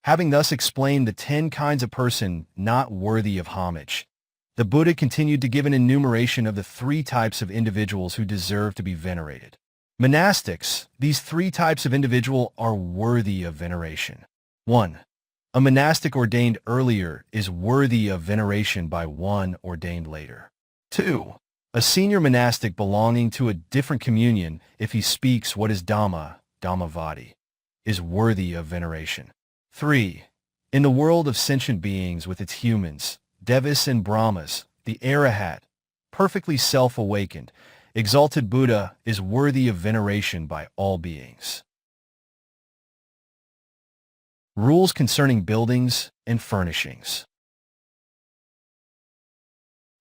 Having thus explained the 10 kinds of person not worthy of homage, the Buddha continued to give an enumeration of the 3 types of individuals who deserve to be venerated. Monastics, these 3 types of individual are worthy of veneration. 1. A monastic ordained earlier is worthy of veneration by one ordained later. 2. A senior monastic belonging to a different communion, if he speaks what is Dhamma, Dhammavadi, is worthy of veneration. 3. In the world of sentient beings with its humans, Devas and Brahmas, the Arahat, perfectly self-awakened, exalted Buddha is worthy of veneration by all beings. Rules concerning buildings and furnishings.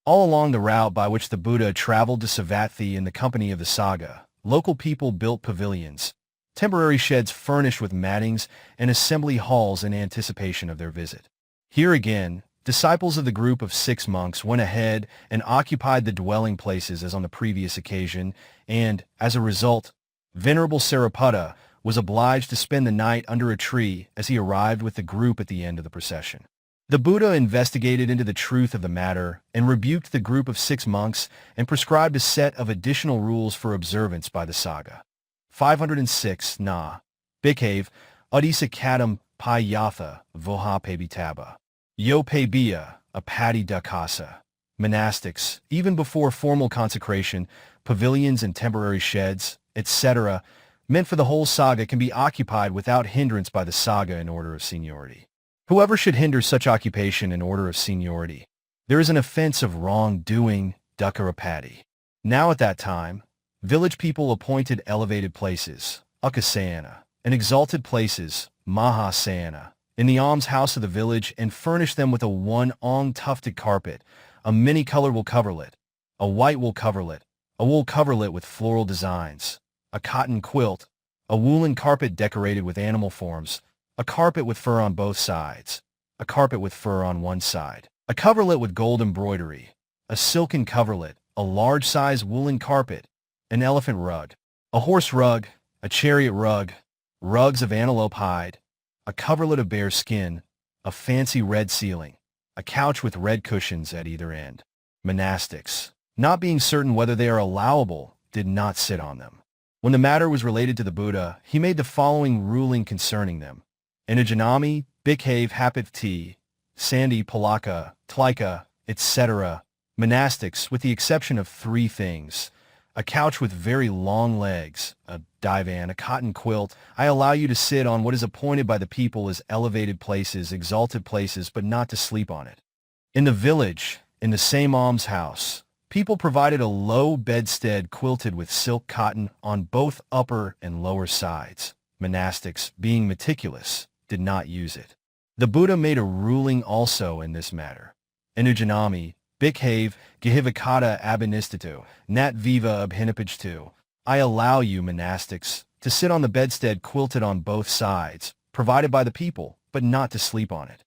All along the route by which the Buddha traveled to Savatthi in the company of the Sangha, local people built pavilions, temporary sheds furnished with mattings, and assembly halls in anticipation of their visit. Here again, disciples of the group of 6 monks went ahead and occupied the dwelling places as on the previous occasion, and, as a result, Venerable Sariputta was obliged to spend the night under a tree as he arrived with the group at the end of the procession. The Buddha investigated into the truth of the matter and rebuked the group of 6 monks and prescribed a set of additional rules for observance by the Sangha. 506 Na. Bhikkhave, Adisa Kadam Pi Yatha Voha Pebitaba. Yo Pebia, Apati Dakasa. Monastics, even before formal consecration, pavilions and temporary sheds, etc., meant for the whole Sangha can be occupied without hindrance by the Sangha in order of seniority. Whoever should hinder such occupation in order of seniority, there is an offense of wrongdoing, Dukkarapati. Now at that time, village people appointed elevated places, Ukasayana, and exalted places, Mahasayana, in the almshouse of the village and furnished them with a 1-ong tufted carpet, a many-color wool coverlet, a white wool coverlet, a wool coverlet with floral designs, a cotton quilt, a woolen carpet decorated with animal forms, a carpet with fur on both sides, a carpet with fur on one side, a coverlet with gold embroidery, a silken coverlet, a large-size woolen carpet, an elephant rug, a horse rug, a chariot rug, rugs of antelope hide, a coverlet of bear skin, a fancy red ceiling, a couch with red cushions at either end. Monastics, not being certain whether they are allowable, did not sit on them. When the matter was related to the Buddha, he made the following ruling concerning them. Anajanami, Bhikkhave Hapithti, Sandi Palaka, Tlika, etc. Monastics, with the exception of 3 things, a couch with very long legs, a divan, a cotton quilt, I allow you to sit on what is appointed by the people as elevated places, exalted places, but not to sleep on it. In the village, in the same almshouse, people provided a low bedstead quilted with silk cotton on both upper and lower sides. Monastics, being meticulous, did not use it. The Buddha made a ruling also in this matter. Anujanami, Bhikkhave, Gehivikata Abhinistitu, Nat Viva Abhinapijtu. I allow you, monastics, to sit on the bedstead quilted on both sides, provided by the people, but not to sleep on it.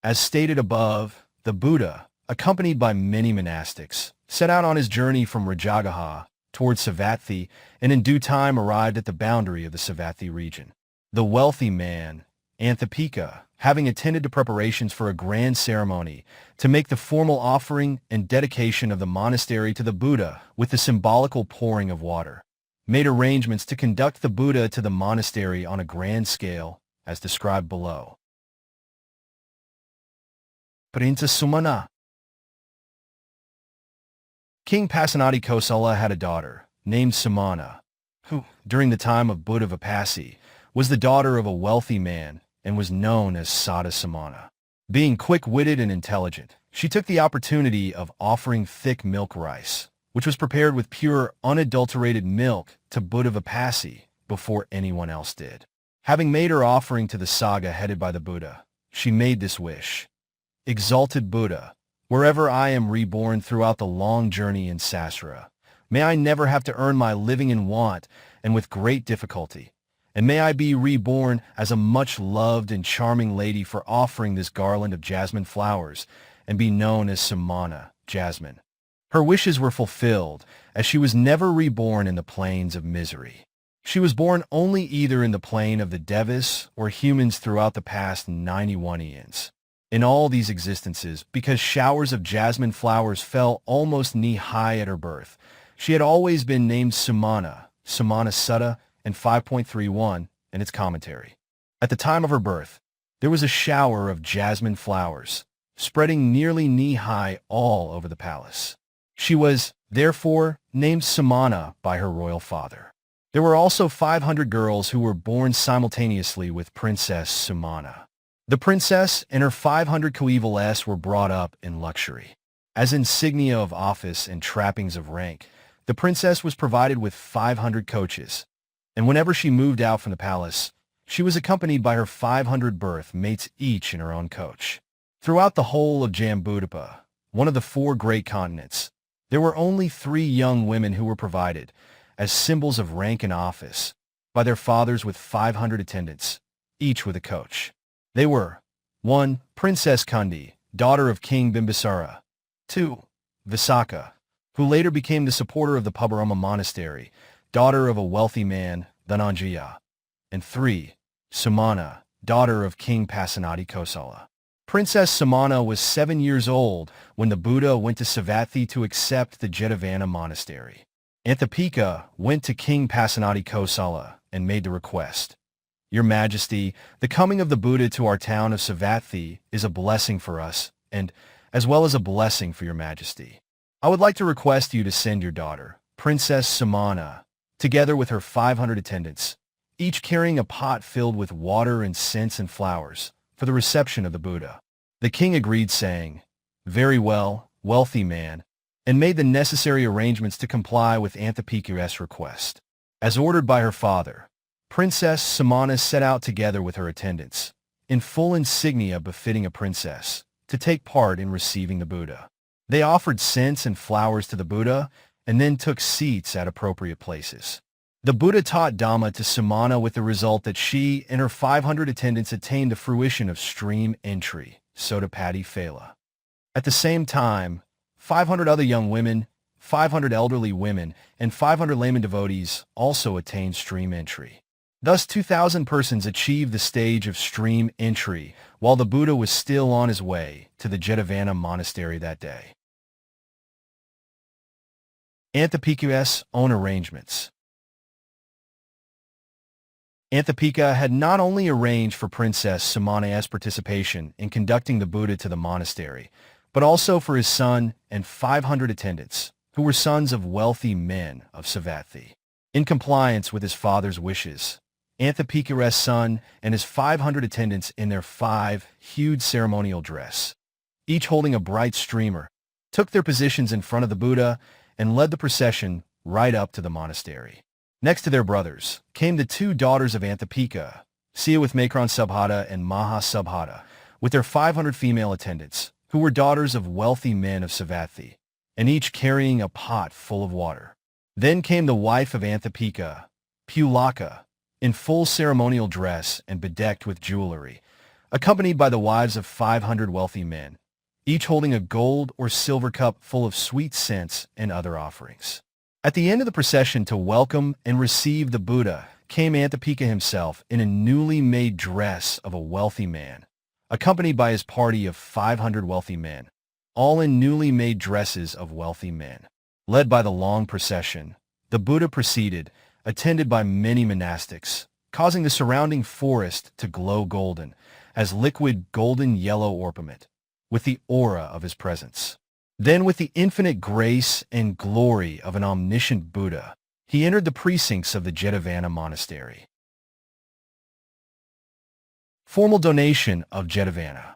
As stated above, the Buddha, accompanied by many monastics, set out on his journey from Rajagaha, towards Savatthi, and in due time arrived at the boundary of the Savatthi region. The wealthy man, Anāthapiṇḍika, having attended to preparations for a grand ceremony to make the formal offering and dedication of the monastery to the Buddha with the symbolical pouring of water, made arrangements to conduct the Buddha to the monastery on a grand scale, as described below. Prince Sumana. King Pasenadi had a daughter, named Sumana, who, during the time of Buddha Vipassi, was the daughter of a wealthy man and was known as Sada Sumana. Being quick-witted and intelligent, she took the opportunity of offering thick milk rice, which was prepared with pure, unadulterated milk, to Buddha Vipassi before anyone else did. Having made her offering to the Sangha headed by the Buddha, she made this wish: "Exalted Buddha, wherever I am reborn throughout the long journey in Sasra, may I never have to earn my living in want and with great difficulty, and may I be reborn as a much-loved and charming lady for offering this garland of jasmine flowers, and be known as Sumana, Jasmine." Her wishes were fulfilled, as she was never reborn in the plains of misery. She was born only either in the plane of the Devas or humans throughout the past 91 eons. In all these existences, because showers of jasmine flowers fell almost knee-high at her birth, she had always been named Sumana, Sumana Sutta, and 5.31 in its commentary. At the time of her birth, there was a shower of jasmine flowers, spreading nearly knee-high all over the palace. She was, therefore, named Sumana by her royal father. There were also 500 girls who were born simultaneously with Princess Sumana. The princess and her 500 coevals were brought up in luxury. As insignia of office and trappings of rank, the princess was provided with 500 coaches, and whenever she moved out from the palace, she was accompanied by her 500 birth mates, each in her own coach. Throughout the whole of Jambuka, one of the 4 great continents, there were only 3 young women who were provided, as symbols of rank and office, by their fathers with 500 attendants, each with a coach. They were 1. Princess Kundi, daughter of King Bimbisara; 2. Saccaka, who later became the supporter of the Abhidhamma monastery, daughter of a wealthy man, Dhananjaya; and 3. Sumana, daughter of King Pasenadi. Princess Sumana was 7 years old when the Buddha went to Savatthi to accept the Jetavana monastery. Anāthapiṇḍika went to King Pasenadi and made the request: "Your Majesty, the coming of the Buddha to our town of Savatthi is a blessing for us, and as well as a blessing for your Majesty. I would like to request you to send your daughter, Princess Sumana, together with her 500 attendants, each carrying a pot filled with water and scents and flowers, for the reception of the Buddha." The king agreed, saying, "Very well, wealthy man," and made the necessary arrangements to comply with Anāthapiṇḍika's request. As ordered by her father, Princess Sumana set out together with her attendants, in full insignia befitting a princess, to take part in receiving the Buddha. They offered scents and flowers to the Buddha, and then took seats at appropriate places. The Buddha taught Dhamma to Sumana, with the result that she and her 500 attendants attained the fruition of stream entry, Sotapatti Phala. At the same time, 500 other young women, 500 elderly women, and 500 layman devotees also attained stream entry. Thus 2,000 persons achieved the stage of stream entry while the Buddha was still on his way to the Jetavana monastery that day. Anāthapiṇḍika's own arrangements. Anāthapiṇḍika had not only arranged for Princess Sumana's participation in conducting the Buddha to the monastery, but also for his son and 500 attendants, who were sons of wealthy men of Savatthi. In compliance with his father's wishes, Anāthapiṇḍika's son and his 500 attendants in their 5-hued ceremonial dress, each holding a bright streamer, took their positions in front of the Buddha and led the procession right up to the monastery. Next to their brothers came the 2 daughters of Anāthapiṇḍika, Siya with Makron Subhata and Maha Subhata, with their 500 female attendants, who were daughters of wealthy men of Savatthi, and each carrying a pot full of water. Then came the wife of Anāthapiṇḍika, Pulaka, in full ceremonial dress and bedecked with jewelry, accompanied by the wives of 500 wealthy men, each holding a gold or silver cup full of sweet scents and other offerings. At the end of the procession to welcome and receive the Buddha came Anāthapiṇḍika himself in a newly made dress of a wealthy man, accompanied by his party of 500 wealthy men, all in newly made dresses of wealthy men. Led by the long procession, the Buddha proceeded, attended by many monastics, causing the surrounding forest to glow golden, as liquid golden yellow orpiment, with the aura of his presence. Then with the infinite grace and glory of an omniscient Buddha, he entered the precincts of the Jetavana monastery. Formal donation of Jetavana.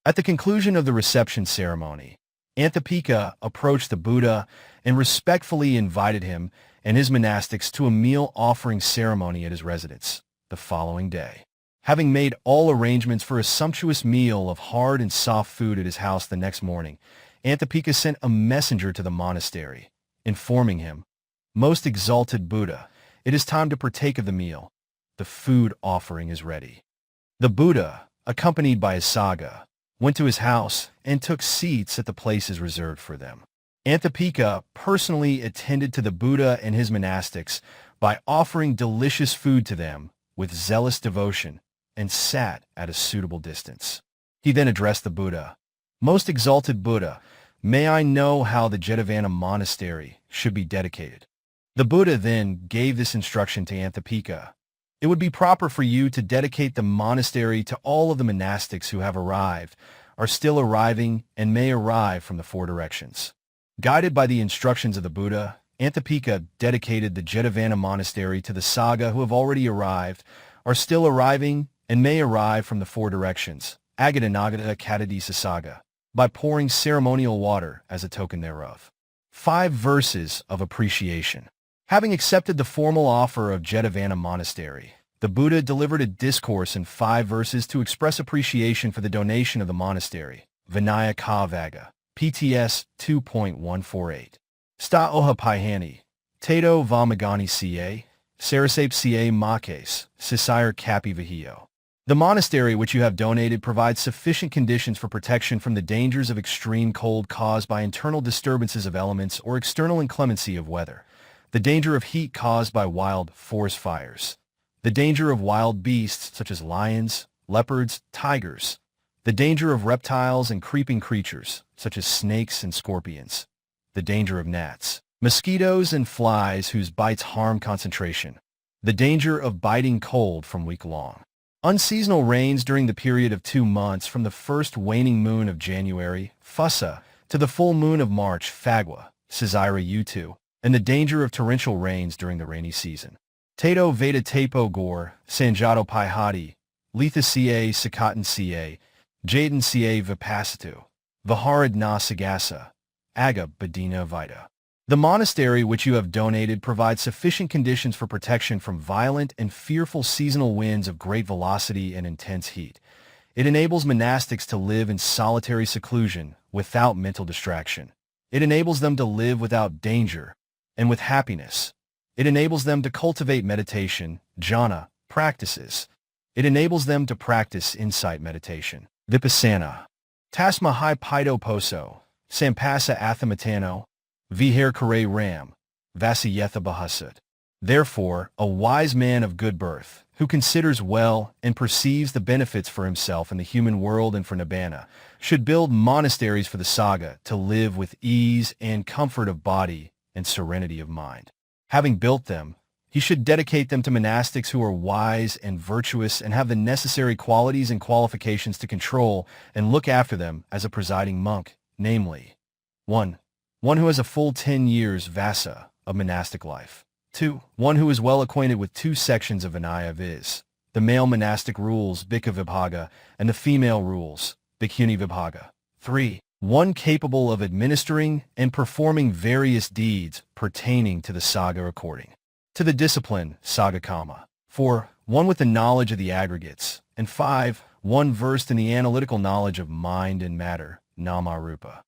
At the conclusion of the reception ceremony, Anāthapiṇḍika approached the Buddha and respectfully invited him and his monastics to a meal offering ceremony at his residence the following day. Having made all arrangements for a sumptuous meal of hard and soft food at his house the next morning, Anāthapiṇḍika sent a messenger to the monastery, informing him, "Most exalted Buddha, it is time to partake of the meal. The food offering is ready." The Buddha, accompanied by his Saccaka, went to his house and took seats at the places reserved for them. Anāthapiṇḍika personally attended to the Buddha and his monastics by offering delicious food to them with zealous devotion and sat at a suitable distance. He then addressed the Buddha, "Most exalted Buddha, may I know how the Jetavana monastery should be dedicated?" The Buddha then gave this instruction to Anāthapiṇḍika. "It would be proper for you to dedicate the monastery to all of the monastics who have arrived, are still arriving, and may arrive from the four directions." Guided by the instructions of the Buddha, Anāthapiṇḍika dedicated the Jetavana monastery to the Saccaka who have already arrived, are still arriving, and may arrive from the four directions, Aggidatta, by pouring ceremonial water as a token thereof. 5 verses of appreciation. Having accepted the formal offer of Jetavana monastery, the Buddha delivered a discourse in 5 verses to express appreciation for the donation of the monastery. Vinaya Kavaga, PTS 2.148. Sta oha paihani, Tato vamagani ca, Sarasape ca makes, Sisire capi vihio. The monastery which you have donated provides sufficient conditions for protection from the dangers of extreme cold caused by internal disturbances of elements or external inclemency of weather, the danger of heat caused by wild forest fires, the danger of wild beasts such as lions, leopards, tigers, the danger of reptiles and creeping creatures such as snakes and scorpions, the danger of gnats, mosquitoes and flies whose bites harm concentration, the danger of biting cold from week long. Unseasonal rains during the period of 2 months from the first waning moon of January, Fusa, to the full moon of March, Phagwa, Sizira U2, and the danger of torrential rains during the rainy season. Tato Veda Tapo Gor, Sanjato Paihati, Letha Ca Sakatan Ca, Jaden Ca Vipassatu, Viharad Na Sagasa, Aga Badina Vita. The monastery which you have donated provides sufficient conditions for protection from violent and fearful seasonal winds of great velocity and intense heat. It enables monastics to live in solitary seclusion without mental distraction. It enables them to live without danger and with happiness. It enables them to cultivate meditation, jhana, practices. It enables them to practice insight meditation, vipassana. Tasma hai paido poso, sampasa athamatano, Vihar Kare Ram, Vasiyetha Bahasut. Therefore, a wise man of good birth, who considers well and perceives the benefits for himself in the human world and for Nibbana, should build monasteries for the Saccaka to live with ease and comfort of body and serenity of mind. Having built them, he should dedicate them to monastics who are wise and virtuous and have the necessary qualities and qualifications to control and look after them as a presiding monk, namely, 1. One who has a full 10 years vasa of monastic life. 2. One who is well acquainted with 2 sections of Vinaya, viz., the male monastic rules, Bhikkha Vibhaga, and the female rules, Bhikkhuni Vibhaga. 3. One capable of administering and performing various deeds pertaining to the Saccaka according to the discipline, Saggakama. 4. One with the knowledge of the aggregates. And 5. One versed in the analytical knowledge of mind and matter, Namarupa.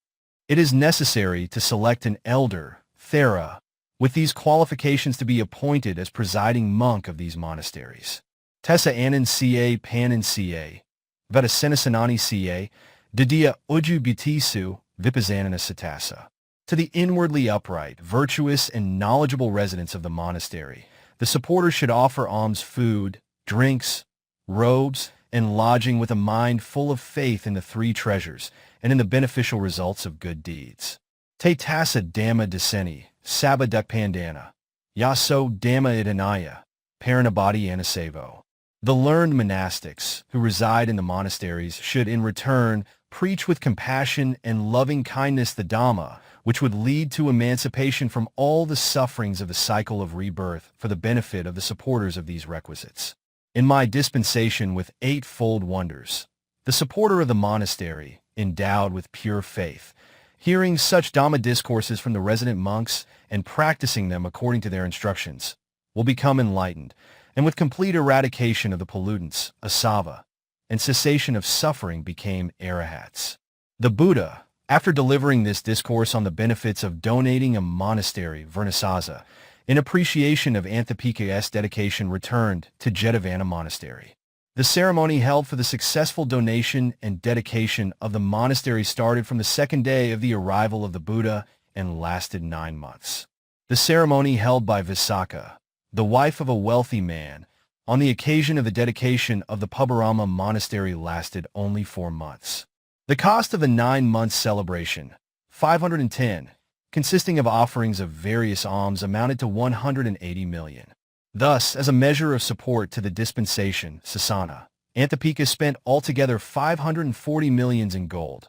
It is necessary to select an elder, Thera, with these qualifications to be appointed as presiding monk of these monasteries. Tessa Anan Ca Panan Ca, Vedasenasanani Ca, Didia Uju Butisu, Vipazanana Satasa. To the inwardly upright, virtuous, and knowledgeable residents of the monastery, the supporters should offer alms food, drinks, robes, and lodging with a mind full of faith in the three treasures and in the beneficial results of good deeds. Te tassa dhamma deseni, sabadukpandana, yaso dhamma idanaya, parinabhati anasevo. The learned monastics who reside in the monasteries should in return preach with compassion and loving kindness the Dhamma, which would lead to emancipation from all the sufferings of the cycle of rebirth for the benefit of the supporters of these requisites. In my dispensation with eightfold wonders, the supporter of the monastery, endowed with pure faith, hearing such Dhamma discourses from the resident monks and practicing them according to their instructions, will become enlightened, and with complete eradication of the pollutants, asava, and cessation of suffering became Arahats. The Buddha, after delivering this discourse on the benefits of donating a monastery, Varnasasa, in appreciation of Anāthapiṇḍika's dedication, returned to Jetavana Monastery. The ceremony held for the successful donation and dedication of the monastery started from the second day of the arrival of the Buddha and lasted 9 months. The ceremony held by Saccaka, the wife of a wealthy man, on the occasion of the dedication of the Abhidhamma monastery lasted only 4 months. The cost of the 9-month celebration, 510, consisting of offerings of various alms, amounted to 180 million. Thus, as a measure of support to the dispensation, Sumana, Anāthapiṇḍika spent altogether 540 million in gold,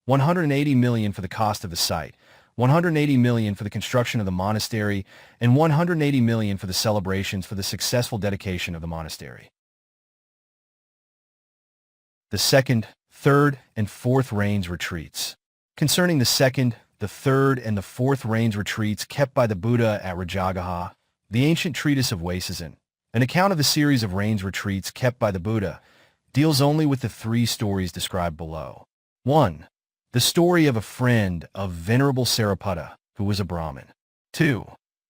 180 million for the cost of the site, 180 million for the construction of the monastery, and 180 million for the celebrations for the successful dedication of the monastery. The second, third, and fourth rains retreats. Concerning the second, the third, and the fourth rains retreats kept by the Buddha at Rajagaha, the ancient treatise of Waisazan, an account of the series of rains retreats kept by the Buddha, deals only with the 3 stories described below. 1. The story of a friend of Venerable Sariputta, who was a Brahmin. 2.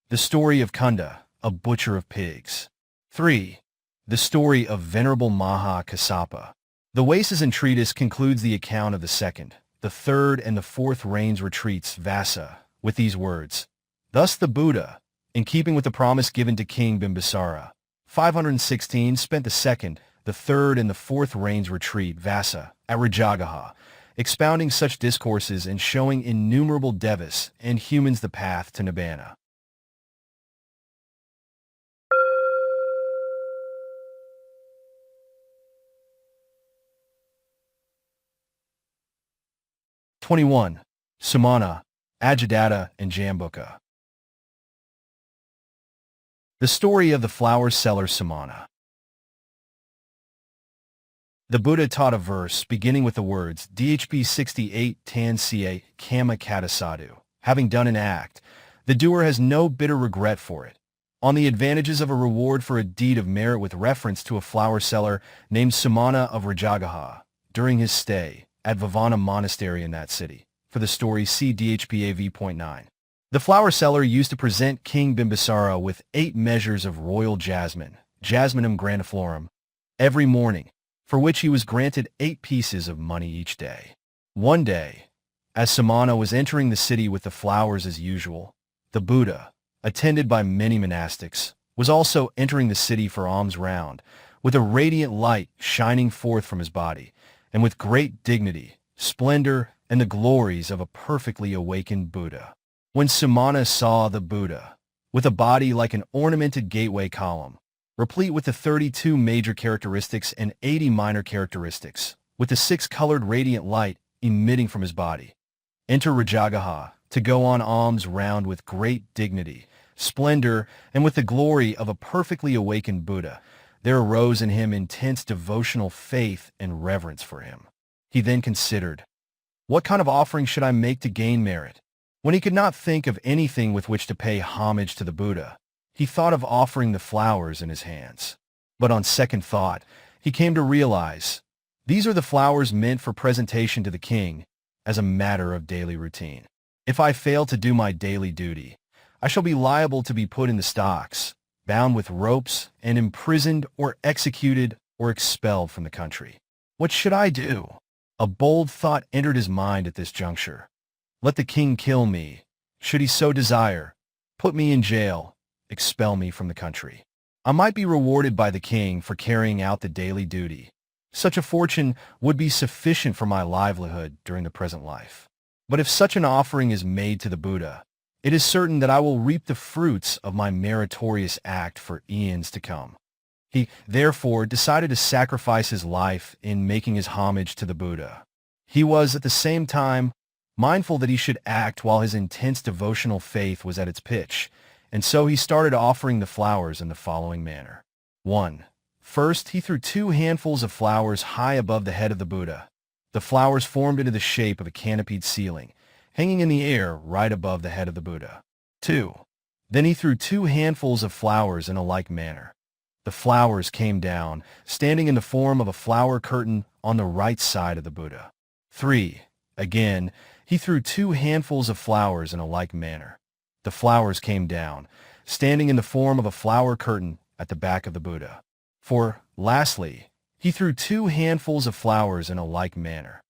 The story of Kunda, a butcher of pigs. 3. The story of Venerable Maha Kassapa. The Waisazan treatise concludes the account of the second, the third, and the fourth rains retreats, Vasa, with these words: Thus the Buddha, in keeping with the promise given to King Bimbisara, 516, spent the second, the third, and the fourth rains retreat, Vasa, at Rajagaha, expounding such discourses and showing innumerable devas and humans the path to Nibbana. (21) Sumana, Aggidatta, and Jambuka. The story of the flower seller Sumana. The Buddha taught a verse beginning with the words Dhp 68 Tan Ca Kama Kata Sadhu. Having done an act, the doer has no bitter regret for it. On the advantages of a reward for a deed of merit with reference to a flower seller named Sumana of Rajagaha during his stay at Vivana Monastery in that city. For the story, see Dhpa v.9. The flower seller used to present King Bimbisara with 8 measures of royal jasmine, Jasminum grandiflorum, every morning, for which he was granted 8 pieces of money each day. One day, as Sumana was entering the city with the flowers as usual, the Buddha, attended by many monastics, was also entering the city for alms round, with a radiant light shining forth from his body, and with great dignity, splendor, and the glories of a perfectly awakened Buddha. When Sumana saw the Buddha, with a body like an ornamented gateway column, replete with the 32 major characteristics and 80 minor characteristics, with the 6-colored radiant light emitting from his body, enter Rajagaha to go on alms round with great dignity, splendor, and with the glory of a perfectly awakened Buddha, there arose in him intense devotional faith and reverence for him. He then considered, what kind of offering should I make to gain merit? When he could not think of anything with which to pay homage to the Buddha, he thought of offering the flowers in his hands. But on second thought, he came to realize, these are the flowers meant for presentation to the king as a matter of daily routine. If I fail to do my daily duty, I shall be liable to be put in the stocks, bound with ropes, and imprisoned or executed or expelled from the country. What should I do? A bold thought entered his mind at this juncture. Let the king kill me, should he so desire, put me in jail, expel me from the country. I might be rewarded by the king for carrying out the daily duty. Such a fortune would be sufficient for my livelihood during the present life. But if such an offering is made to the Buddha, it is certain that I will reap the fruits of my meritorious act for eons to come. He, therefore, decided to sacrifice his life in making his homage to the Buddha. He was, at the same time, mindful that he should act while his intense devotional faith was at its pitch, and so he started offering the flowers in the following manner. 1. First, he threw 2 handfuls of flowers high above the head of the Buddha. The flowers formed into the shape of a canopied ceiling, hanging in the air right above the head of the Buddha. 2. Then he threw 2 handfuls of flowers in a like manner. The flowers came down, standing in the form of a flower curtain on the right side of the Buddha. 3. Again, he threw 2 handfuls of flowers in a like manner. The flowers came down, standing in the form of a flower curtain at the back of the Buddha. 4. Lastly, he threw 2 handfuls of flowers in a like manner.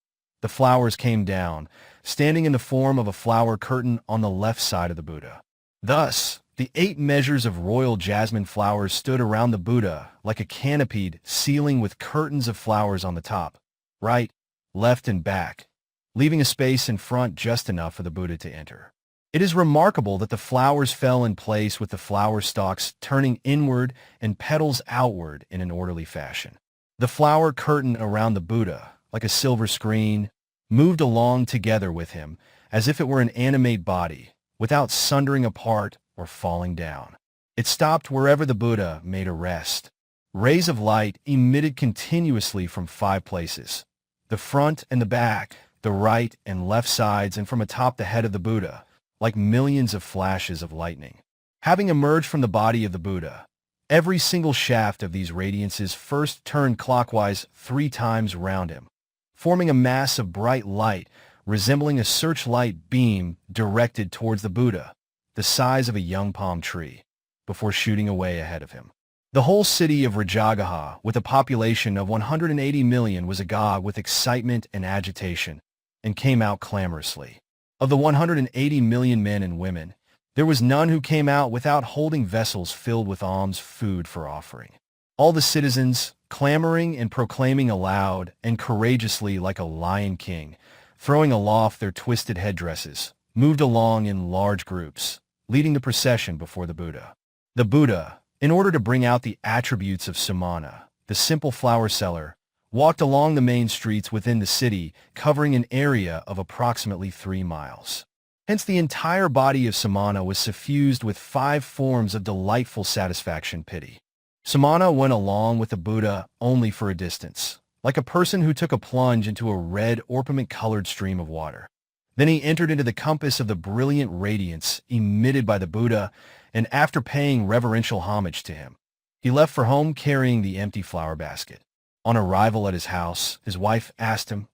The flowers came down, standing in the form of a flower curtain on the left side of the Buddha. Thus, the 8 measures of royal jasmine flowers stood around the Buddha like a canopied ceiling with curtains of flowers on the top, right, left, and back, leaving a space in front just enough for the Buddha to enter. It is remarkable that the flowers fell in place with the flower stalks turning inward and petals outward in an orderly fashion. The flower curtain around the Buddha, like a silver screen, moved along together with him as if it were an animate body, without sundering apart or falling down. It stopped wherever the Buddha made a rest. Rays of light emitted continuously from 5 places: the front and the back, the right and left sides, and from atop the head of the Buddha, like millions of flashes of lightning. Having emerged from the body of the Buddha, every single shaft of these radiances first turned clockwise 3 times round him, forming a mass of bright light resembling a searchlight beam directed towards the Buddha, the size of a young palm tree, before shooting away ahead of him. The whole city of Rajagaha, with a population of 180 million, was agog with excitement and agitation, and came out clamorously. Of the 180 million men and women, there was none who came out without holding vessels filled with alms food for offering. All the citizens, clamoring and proclaiming aloud and courageously like a lion king, throwing aloft their twisted headdresses, moved along in large groups, leading the procession before the Buddha. The Buddha, in order to bring out the attributes of Sumana, the simple flower seller, walked along the main streets within the city, covering an area of approximately 3 miles. Hence the entire body of Sumana was suffused with 5 forms of delightful satisfaction pity. Sumana went along with the Buddha only for a distance, like a person who took a plunge into a red orpiment-colored stream of water. Then he entered into the compass of the brilliant radiance emitted by the Buddha, and after paying reverential homage to him, he left for home carrying the empty flower basket. On arrival at his house, his wife asked him,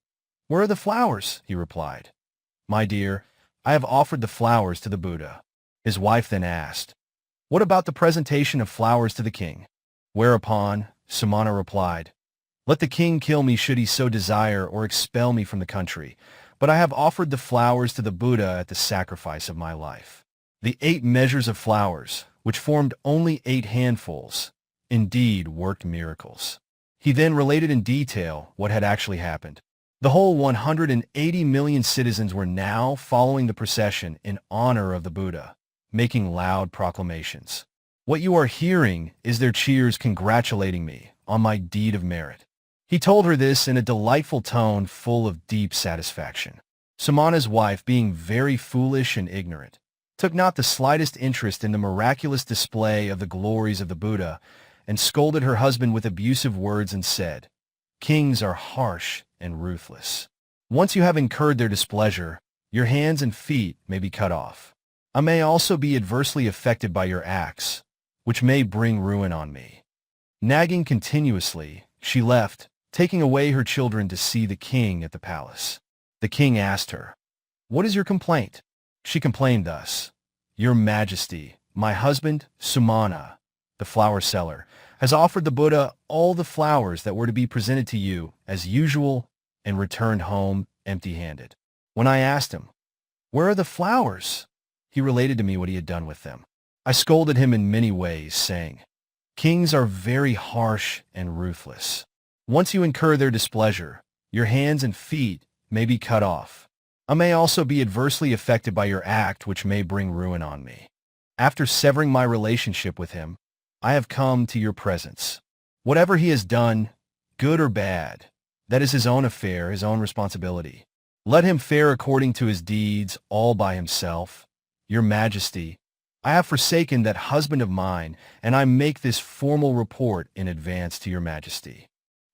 "Where are the flowers?" He replied, "My dear, I have offered the flowers to the Buddha." His wife then asked, "What about the presentation of flowers to the king?" Whereupon, Sumana replied, "Let the king kill me should he so desire or expel me from the country, but I have offered the flowers to the Buddha at the sacrifice of my life." The 8 measures of flowers, which formed only 8 handfuls, indeed worked miracles. He then related in detail what had actually happened. The whole 180 million citizens were now following the procession in honor of the Buddha, making loud proclamations. What you are hearing is their cheers congratulating me on my deed of merit. He told her this in a delightful tone full of deep satisfaction. Sumana's wife, being very foolish and ignorant, took not the slightest interest in the miraculous display of the glories of the Buddha, and scolded her husband with abusive words and said, "Kings are harsh and ruthless. Once you have incurred their displeasure, your hands and feet may be cut off. I may also be adversely affected by your acts, which may bring ruin on me." Nagging continuously, she left, taking away her children to see the king at the palace. The king asked her, "What is your complaint?" She complained thus, "Your Majesty, my husband, Sumana, the flower seller, has offered the Buddha all the flowers that were to be presented to you, as usual, and returned home empty-handed. When I asked him, 'Where are the flowers?' he related to me what he had done with them. I scolded him in many ways, saying, "Kings are very harsh and ruthless. Once you incur their displeasure, your hands and feet may be cut off. I may also be adversely affected by your act, which may bring ruin on me. After severing my relationship with him, I have come to your presence. Whatever he has done, good or bad, that is his own affair, his own responsibility. Let him fare according to his deeds all by himself. Your Majesty, I have forsaken that husband of mine, and I make this formal report in advance to your Majesty."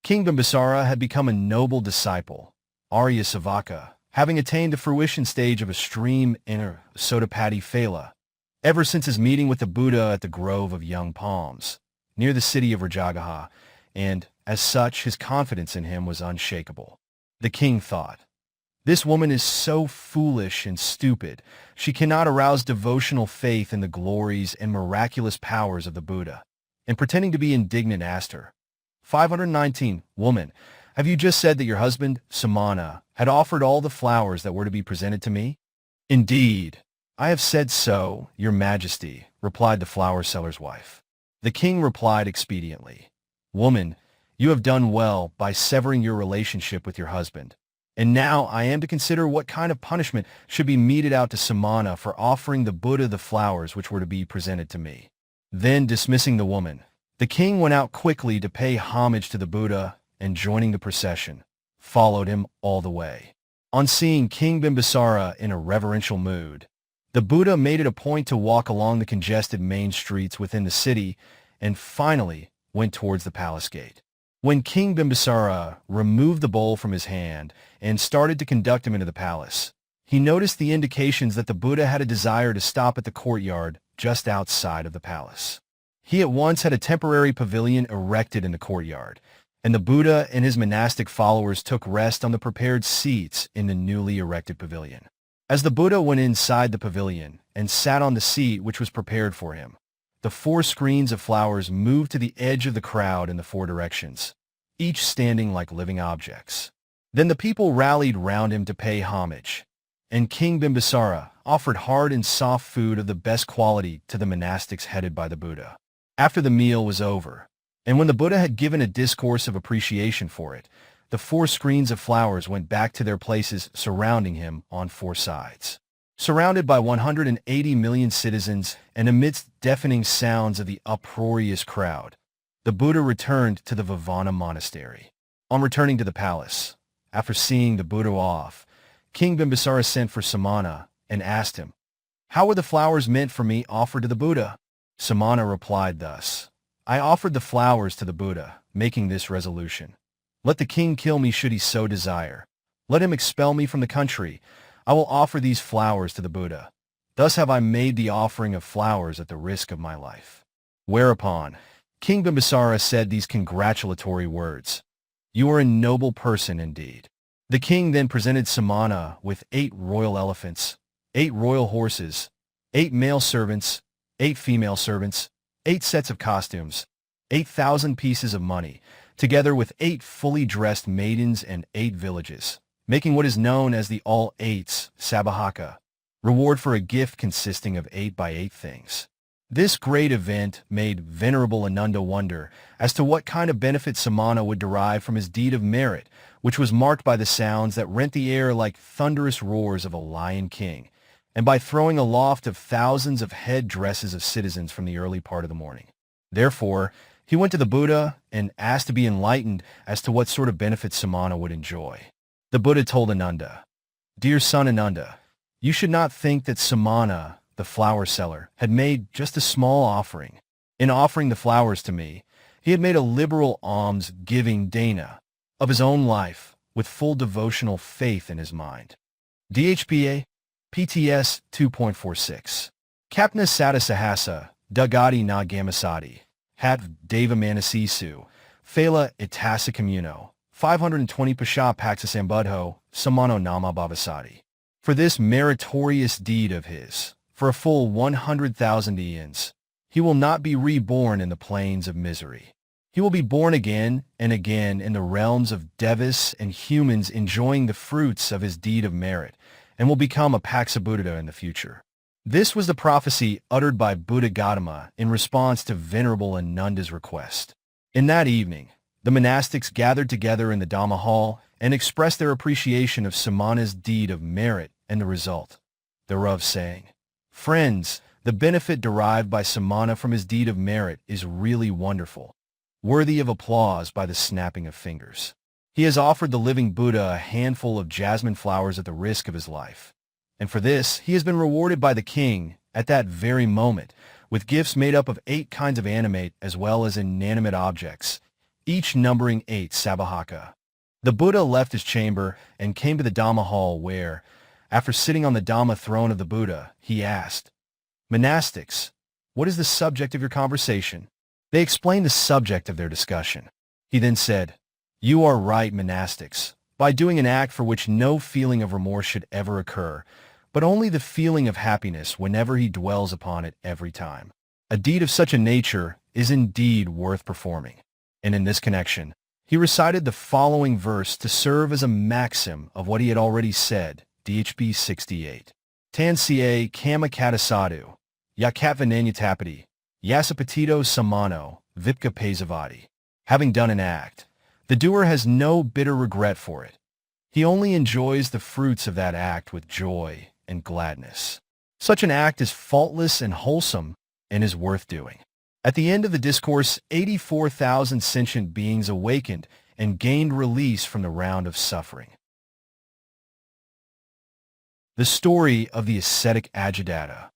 King Bimbisara had become a noble disciple, Arya Saccaka, having attained the fruition stage of a stream inner Sotapati Phala, ever since his meeting with the Buddha at the Grove of Young Palms, near the city of Rajagaha, and, as such, his confidence in him was unshakable. The king thought, "This woman is so foolish and stupid, she cannot arouse devotional faith in the glories and miraculous powers of the Buddha." And pretending to be indignant, asked her, 519, "Woman, have you just said that your husband, Sumana, had offered all the flowers that were to be presented to me?" "Indeed, I have said so, your Majesty," replied the flower seller's wife. The king replied expediently, "Woman, you have done well by severing your relationship with your husband. And now I am to consider what kind of punishment should be meted out to Sumana for offering the Buddha the flowers which were to be presented to me." Then, dismissing the woman, the king went out quickly to pay homage to the Buddha, and joining the procession, followed him all the way. On seeing King Bimbisara in a reverential mood, the Buddha made it a point to walk along the congested main streets within the city, and finally went towards the palace gate. When King Bimbisara removed the bowl from his hand and started to conduct him into the palace, he noticed the indications that the Buddha had a desire to stop at the courtyard just outside of the palace. He at once had a temporary pavilion erected in the courtyard, and the Buddha and his monastic followers took rest on the prepared seats in the newly erected pavilion. As the Buddha went inside the pavilion and sat on the seat which was prepared for him, the 4 screens of flowers moved to the edge of the crowd in the 4 directions, each standing like living objects. Then the people rallied round him to pay homage, and King Bimbisara offered hard and soft food of the best quality to the monastics headed by the Buddha. After the meal was over, and when the Buddha had given a discourse of appreciation for it, the 4 screens of flowers went back to their places surrounding him on 4 sides. Surrounded by 180 million citizens and amidst deafening sounds of the uproarious crowd, the Buddha returned to the Vivana monastery. On returning to the palace, after seeing the Buddha off, King Bimbisara sent for Sumana and asked him, "How were the flowers meant for me offered to the Buddha?" Sumana replied thus, "I offered the flowers to the Buddha, making this resolution. Let the king kill me should he so desire. Let him expel me from the country. I will offer these flowers to the Buddha. Thus have I made the offering of flowers at the risk of my life." Whereupon, King Bimbisara said these congratulatory words, "You are a noble person indeed." The king then presented Sumana with 8 royal elephants, 8 royal horses, 8 male servants, 8 female servants, 8 sets of costumes, 8,000 pieces of money, together with 8 fully dressed maidens and 8 villages, making what is known as the all-eights, Saccaka, reward for a gift consisting of 8 by 8 things. This great event made Venerable Ananda wonder as to what kind of benefit Sumana would derive from his deed of merit, which was marked by the sounds that rent the air like thunderous roars of a lion king, and by throwing aloft of thousands of head dresses of citizens from the early part of the morning. Therefore, he went to the Buddha and asked to be enlightened as to what sort of benefit Sumana would enjoy. The Buddha told Ananda, "Dear son Ananda, you should not think that Sumana, the flower seller, had made just a small offering. In offering the flowers to me, he had made a liberal alms-giving dana of his own life with full devotional faith in his mind." DHPA PTS 2.46 Kapna Satasahasa Dugati na Gamasati Hat Deva Manasisu Phala Itasa Communo 520 Pasha Paxasambudho Samano Nama Bhavasati. For this meritorious deed of his, for a full 100,000 eons, he will not be reborn in the plains of misery. He will be born again and again in the realms of devas and humans enjoying the fruits of his deed of merit, and will become a Paksabuddha in the future. This was the prophecy uttered by Buddha Gautama in response to Venerable Ananda's request. In that evening, the monastics gathered together in the Dhamma hall and expressed their appreciation of Sumana's deed of merit and the result thereof, saying, "Friends, the benefit derived by Sumana from his deed of merit is really wonderful, worthy of applause by the snapping of fingers. He has offered the living Buddha a handful of jasmine flowers at the risk of his life, and for this he has been rewarded by the king at that very moment with gifts made up of 8 kinds of animate as well as inanimate objects, each numbering 8 Saccaka." The Buddha left his chamber and came to the Dhamma hall where, after sitting on the Dhamma throne of the Buddha, he asked, "Monastics, what is the subject of your conversation?" They explained the subject of their discussion. He then said, "You are right, monastics, by doing an act for which no feeling of remorse should ever occur, but only the feeling of happiness whenever he dwells upon it every time. A deed of such a nature is indeed worth performing." And in this connection, he recited the following verse to serve as a maxim of what he had already said, DHB 68. Tan ca kama katasadu, yakatvananyatapati, yasapatito samano, vipka pesavati. Having done an act, the doer has no bitter regret for it. He only enjoys the fruits of that act with joy and gladness. Such an act is faultless and wholesome and is worth doing. At the end of the discourse, 84,000 sentient beings awakened and gained release from the round of suffering. The story of the ascetic Aggidatta.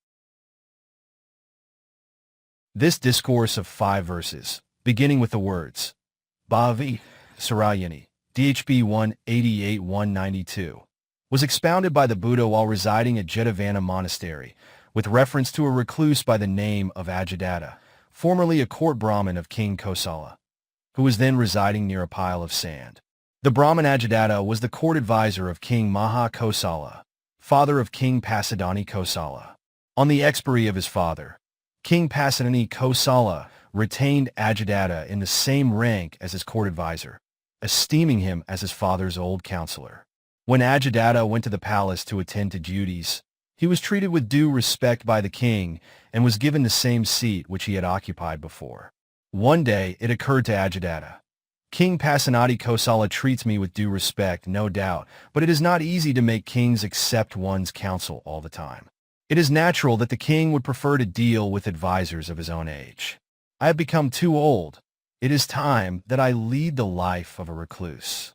This discourse of 5 verses, beginning with the words, Bhavi Sarayani, DHB 188-192, was expounded by the Buddha while residing at Jetavana Monastery, with reference to a recluse by the name of Aggidatta, formerly a court Brahmin of King Kosala, who was then residing near a pile of sand. The Brahmin Aggidatta was the court advisor of King Maha Kosala, father of King Pasadani Kosala. On the expiry of his father, King Pasadani Kosala retained Aggidatta in the same rank as his court advisor, esteeming him as his father's old counselor. When Aggidatta went to the palace to attend to duties, he was treated with due respect by the king and was given the same seat which he had occupied before. One day it occurred to Aggidatta, "King Pasanati Kosala treats me with due respect, no doubt, but it is not easy to make kings accept one's counsel all the time. It is natural that the king would prefer to deal with advisors of his own age. I have become too old. It is time that I lead the life of a recluse."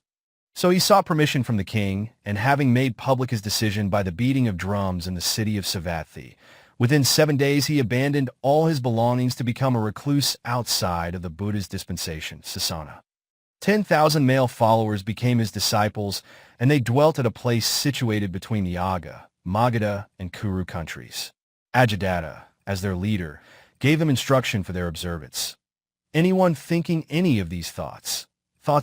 So he sought permission from the king, and having made public his decision by the beating of drums in the city of Savatthi, within 7 days he abandoned all his belongings to become a recluse outside of the Buddha's dispensation, Sasana. 10,000 male followers became his disciples, and they dwelt at a place situated between the Agga, Magadha, and Kuru countries. Aggidatta, as their leader, gave them instruction for their observance. Anyone thinking any of these thoughts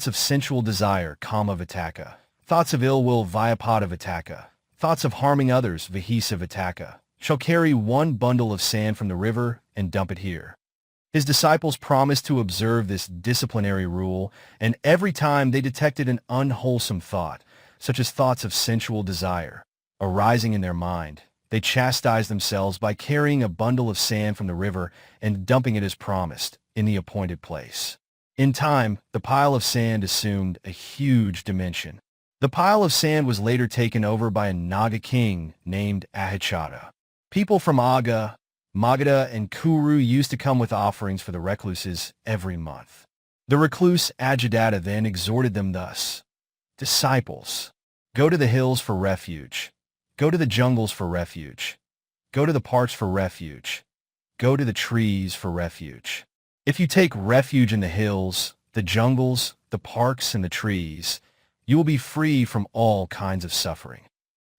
of sensual desire, kama vitakka, thoughts of ill will, vyapada vitakka, thoughts of harming others, vihisa vitakka, shall carry 1 bundle of sand from the river and dump it here. His disciples promised to observe this disciplinary rule, and every time they detected an unwholesome thought, such as thoughts of sensual desire, arising in their mind, they chastised themselves by carrying a bundle of sand from the river and dumping it as promised, in the appointed place. In time, the pile of sand assumed a huge dimension. The pile of sand was later taken over by a Naga king named Arahats. People from Agga, Magadha, and Kuru used to come with offerings for the recluses every month. The recluse Aggidatta then exhorted them thus, "Disciples, go to the hills for refuge. Go to the jungles for refuge. Go to the parks for refuge. Go to the trees for refuge. If you take refuge in the hills, the jungles, the parks, and the trees, you will be free from all kinds of suffering."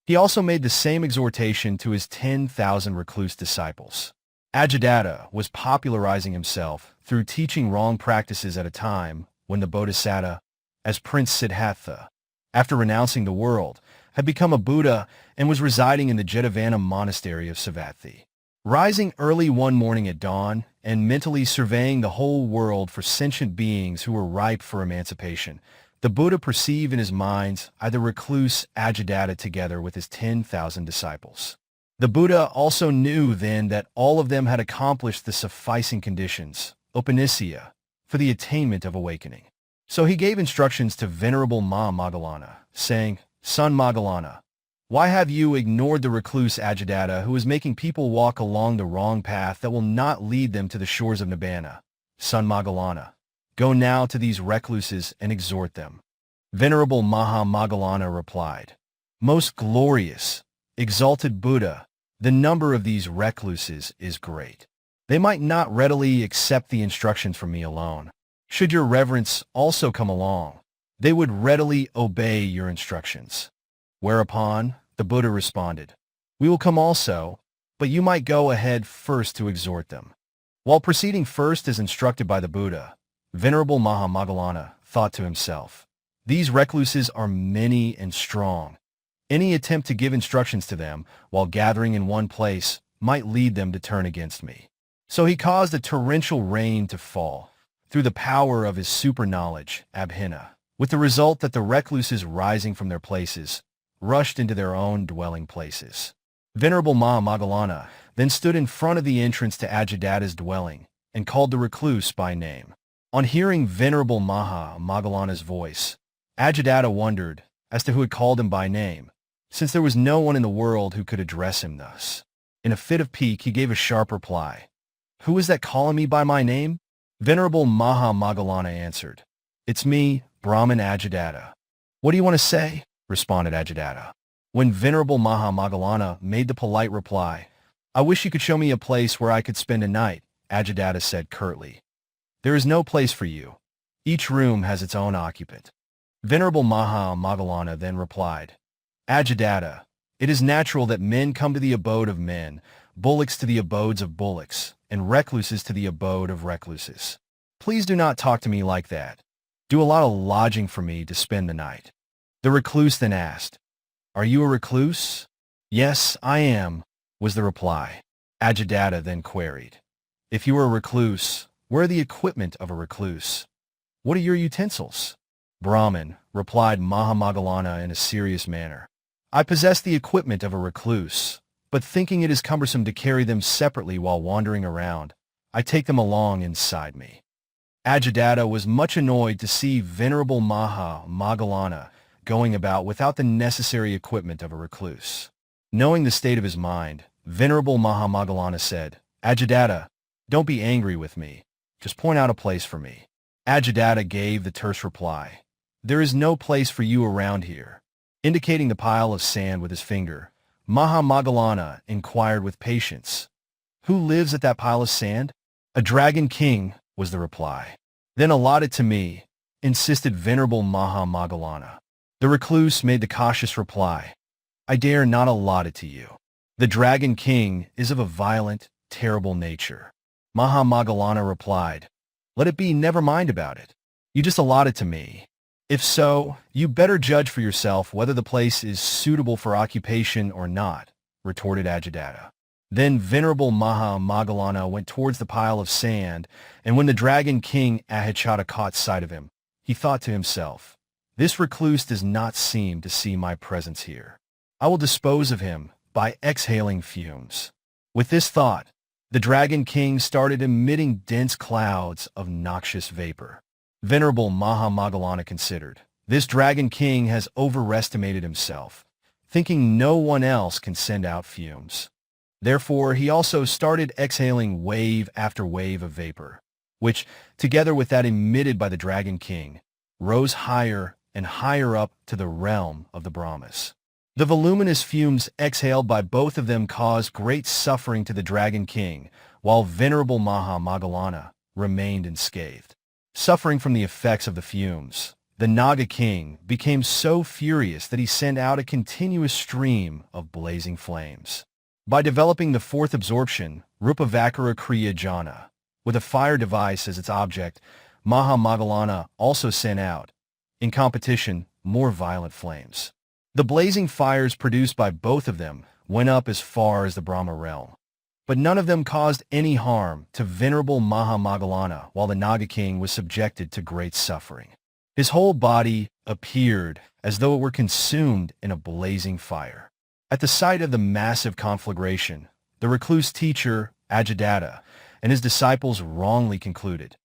He also made the same exhortation to his 10,000 recluse disciples. Aggidatta was popularizing himself through teaching wrong practices at a time when the Bodhisattva, as Prince Siddhartha, after renouncing the world, had become a Buddha and was residing in the Jetavana monastery of Savatthi. Rising early one morning at dawn and mentally surveying the whole world for sentient beings who were ripe for emancipation, the Buddha perceived in his mind either recluse Aggidatta together with his 10,000 disciples. The Buddha also knew then that all of them had accomplished the sufficing conditions, Upanishya, for the attainment of awakening. So he gave instructions to Venerable Moggallana, saying, "Son Moggallana, why have you ignored the recluse Aggidatta who is making people walk along the wrong path that will not lead them to the shores of Nibbana? Son Moggallana, go now to these recluses and exhort them." Venerable Moggallana replied, "Most glorious, exalted Buddha, the number of these recluses is great. They might not readily accept the instructions from me alone. Should your reverence also come along, they would readily obey your instructions." Whereupon the Buddha responded, "We will come also, but you might go ahead first to exhort them." While proceeding first as instructed by the Buddha, Venerable Moggallana thought to himself, "These recluses are many and strong. Any attempt to give instructions to them while gathering in one place might lead them to turn against me." So he caused a torrential rain to fall through the power of his super knowledge, Abhidhamma, with the result that the recluses rising from their places rushed into their own dwelling places. Venerable Moggallana then stood in front of the entrance to Aggidatta's dwelling and called the recluse by name. On hearing Venerable Moggallana's voice, Aggidatta wondered as to who had called him by name, since there was no one in the world who could address him thus. In a fit of pique, he gave a sharp reply, "Who is that calling me by my name?" Venerable Moggallana answered, "It's me, Brahmin Aggidatta." "What do you want to say?" responded Aggidatta. When Venerable Moggallana made the polite reply, "I wish you could show me a place where I could spend a night," Aggidatta said curtly, "There is no place for you. Each room has its own occupant." Venerable Moggallana then replied, "Aggidatta, it is natural that men come to the abode of men, bullocks to the abodes of bullocks, and recluses to the abode of recluses. Please do not talk to me like that. Do a lot of lodging for me to spend the night." The recluse then asked, "Are you a recluse?" "Yes, I am," was the reply. Aggidatta then queried, "If you are a recluse, where are the equipment of a recluse? What are your utensils?" "Brahmin," replied Moggallana in a serious manner, "I possess the equipment of a recluse, but thinking it is cumbersome to carry them separately while wandering around, I take them along inside me." Aggidatta was much annoyed to see Venerable Moggallana going about without the necessary equipment of a recluse. Knowing the state of his mind, Venerable Moggallana said, "Aggidatta, don't be angry with me. Just point out a place for me." Aggidatta gave the terse reply, "There is no place for you around here." Indicating the pile of sand with his finger, Moggallana inquired with patience, "Who lives at that pile of sand?" "A dragon king," was the reply. "Then allot it to me," insisted Venerable Moggallana. The recluse made the cautious reply, "I dare not allot it to you. The dragon king is of a violent, terrible nature." Moggallana replied, "Let it be, never mind about it. You just allot it to me. If so, you better judge for yourself whether the place is suitable for occupation or not," retorted Aggidatta. Then Venerable Moggallana went towards the pile of sand, and when the Dragon King Aggidatta caught sight of him, he thought to himself, "This recluse does not seem to see my presence here. I will dispose of him by exhaling fumes." With this thought, the Dragon King started emitting dense clouds of noxious vapor. Venerable Moggallana considered, "This Dragon King has overestimated himself, thinking no one else can send out fumes." Therefore, he also started exhaling wave after wave of vapor, which, together with that emitted by the Dragon King, rose higher and higher up to the realm of the Brahmas. The voluminous fumes exhaled by both of them caused great suffering to the Dragon King, while Venerable Moggallana remained unscathed. Suffering from the effects of the fumes, the Naga King became so furious that he sent out a continuous stream of blazing flames. By developing the fourth absorption, Rupavakara Kriya Jhana, with a fire device as its object, Moggallana also sent out, in competition, more violent flames. The blazing fires produced by both of them went up as far as the Brahma realm, but none of them caused any harm to Venerable Moggallana, while the Naga King was subjected to great suffering. His whole body appeared as though it were consumed in a blazing fire. At the sight of the massive conflagration, the recluse teacher, Aggidatta, and his disciples wrongly concluded.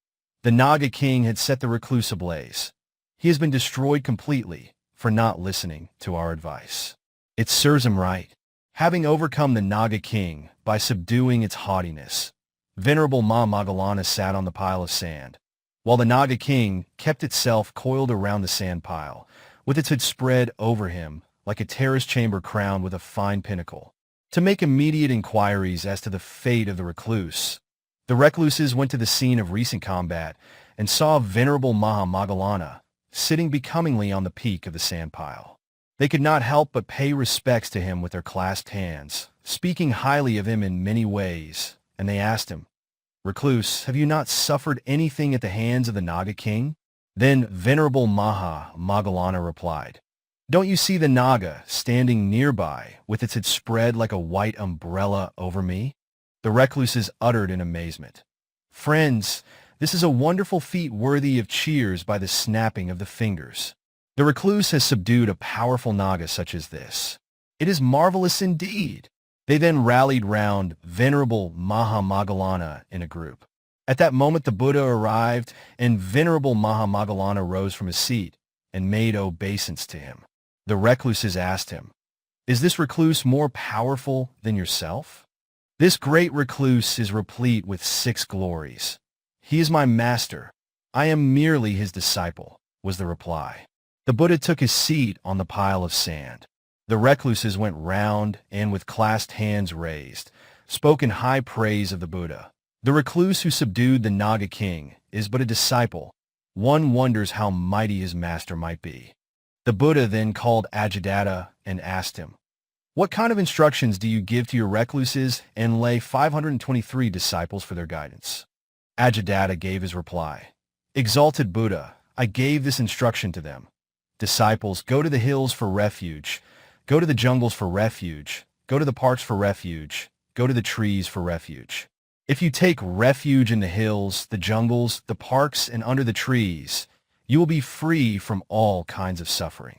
The Naga king had set the recluse ablaze. He has been destroyed completely for not listening to our advice. It serves him right. Having overcome the Naga king by subduing its haughtiness, Venerable Moggallana sat on the pile of sand, while the Naga king kept itself coiled around the sand pile, with its head spread over him like a terrace chamber crowned with a fine pinnacle. To make immediate inquiries as to the fate of the recluse, the recluses went to the scene of recent combat and saw Venerable Moggallana sitting becomingly on the peak of the sand pile. They could not help but pay respects to him with their clasped hands, speaking highly of him in many ways, and they asked him, "Recluse, have you not suffered anything at the hands of the Naga king?" Then Venerable Moggallana replied, "Don't you see the Naga standing nearby with its head spread like a white umbrella over me?" The recluses uttered in amazement, "Friends, this is a wonderful feat worthy of cheers by the snapping of the fingers. The recluse has subdued a powerful Naga such as this. It is marvelous indeed." They then rallied round Venerable Moggallana in a group. At that moment the Buddha arrived, and Venerable Moggallana rose from his seat and made obeisance to him. The recluses asked him, "Is this recluse more powerful than yourself?" "This great recluse is replete with 6 glories. He is my master. I am merely his disciple," was the reply. The Buddha took his seat on the pile of sand. The recluses went round and, with clasped hands raised, spoke in high praise of the Buddha. The recluse who subdued the Naga king is but a disciple. One wonders how mighty his master might be. The Buddha then called Aggidatta and asked him, "What kind of instructions do you give to your recluses and lay 523 disciples for their guidance?" Aggidatta gave his reply, "Exalted Buddha, I gave this instruction to them. Disciples, go to the hills for refuge. Go to the jungles for refuge. Go to the parks for refuge. Go to the trees for refuge. If you take refuge in the hills, the jungles, the parks, and under the trees, you will be free from all kinds of suffering."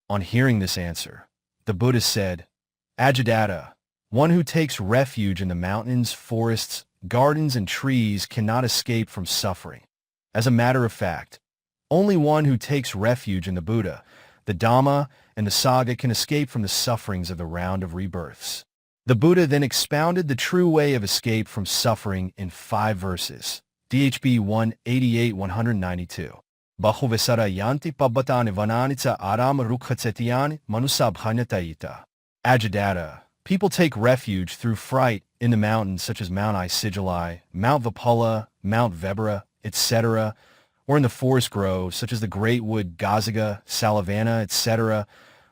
On hearing this answer, the Buddha said, "Aggidatta, one who takes refuge in the mountains, forests, gardens, and trees cannot escape from suffering. As a matter of fact, only one who takes refuge in the Buddha, the Dhamma, and the Sangha can escape from the sufferings of the round of rebirths." The Buddha then expounded the true way of escape from suffering in 5 verses. DHB 188-192. Bahuvisara yanti pabbatani vananitsa aram rukhatsetiani manusabhanyataita. Aggidatta, people take refuge through fright in the mountains such as Mount Isigilai, Mount Vipula, Mount Vebra, etc., or in the forest groves such as the great wood Gazaga, Salavana, etc.,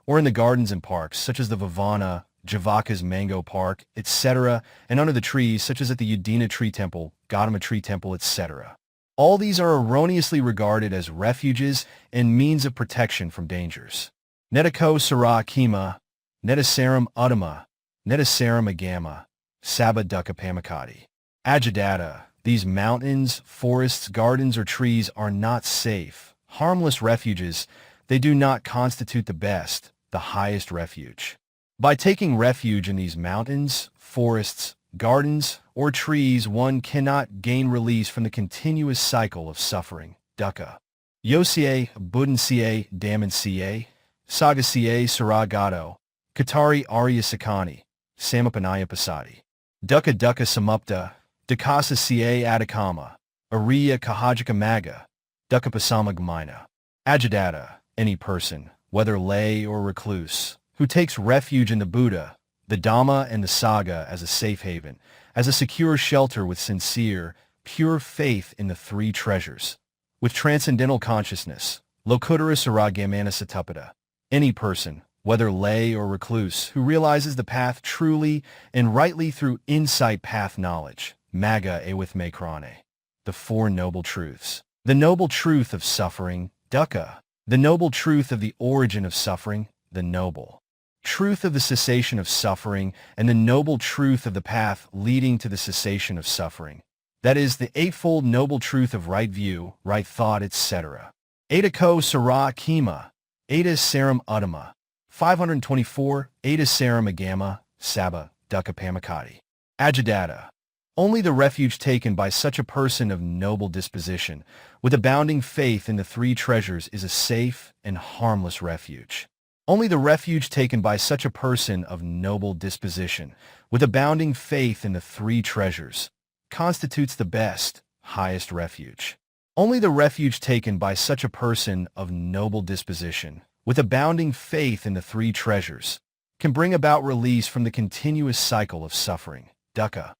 or in the gardens and parks such as the Vivana, Javaka's Mango Park, etc., and under the trees such as at the Udina Tree Temple, Gautama Tree Temple, etc. All these are erroneously regarded as refuges and means of protection from dangers. Netako Sara Kima, Netasaram Uttama, Netasaram Agama, Sabba Dukkha Pamakati. Aggidatta, these mountains, forests, gardens, or trees are not safe, harmless refuges. They do not constitute the best, the highest refuge. By taking refuge in these mountains, forests, gardens, or trees, one cannot gain release from the continuous cycle of suffering, dukkha. Yosie, Buddhansie, Damansie, Sagasie, Saragato, Katari Arya Sakani, Samapanaya Pasadi. Dukkha Dukkha Samupta, Dakasa Sie Adhikama, Ariya Kahajika Maga, Dukkha Pasamagmina. Aggidatta, any person, whether lay or recluse, who takes refuge in the Buddha, the Dhamma, and the Sangha as a safe haven, as a secure shelter with sincere, pure faith in the 3 treasures, with transcendental consciousness, Lokuttara Saragamana Satapata. Any person, whether lay or recluse, who realizes the path truly and rightly through insight path knowledge, Magga Awithme Krane, the 4 noble truths. The noble truth of suffering, dukkha. The noble truth of the origin of suffering, the noble truth of the cessation of suffering, and the noble truth of the path leading to the cessation of suffering. That is, the 8-fold noble truth of right view, right thought, etc. Adako Sara Kima, Ada Saram Uttama. 524, Eta Saram Agama, Sabba, Dukkha Pamakati. Aggidatta. Only the refuge taken by such a person of noble disposition, with abounding faith in the three treasures, is a safe and harmless refuge. Only the refuge taken by such a person of noble disposition, with abounding faith in the three treasures, constitutes the best, highest refuge. Only the refuge taken by such a person of noble disposition, with abounding faith in the three treasures, can bring about release from the continuous cycle of suffering, dukkha.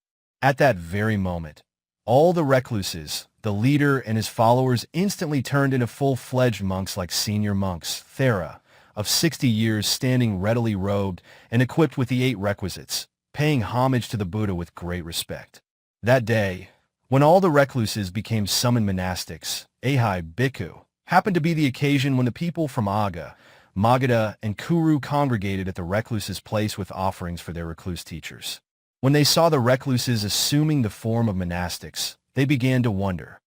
At that very moment, all the recluses, the leader and his followers instantly turned into full-fledged monks like senior monks, Thera, of 60 years, standing readily robed and equipped with the 8 requisites, paying homage to the Buddha with great respect. That day, when all the recluses became summoned monastics, Ahai Bhikkhu, happened to be the occasion when the people from Agga, Magadha, and Kuru congregated at the recluses' place with offerings for their recluse teachers. When they saw the recluses assuming the form of monastics, they began to wonder,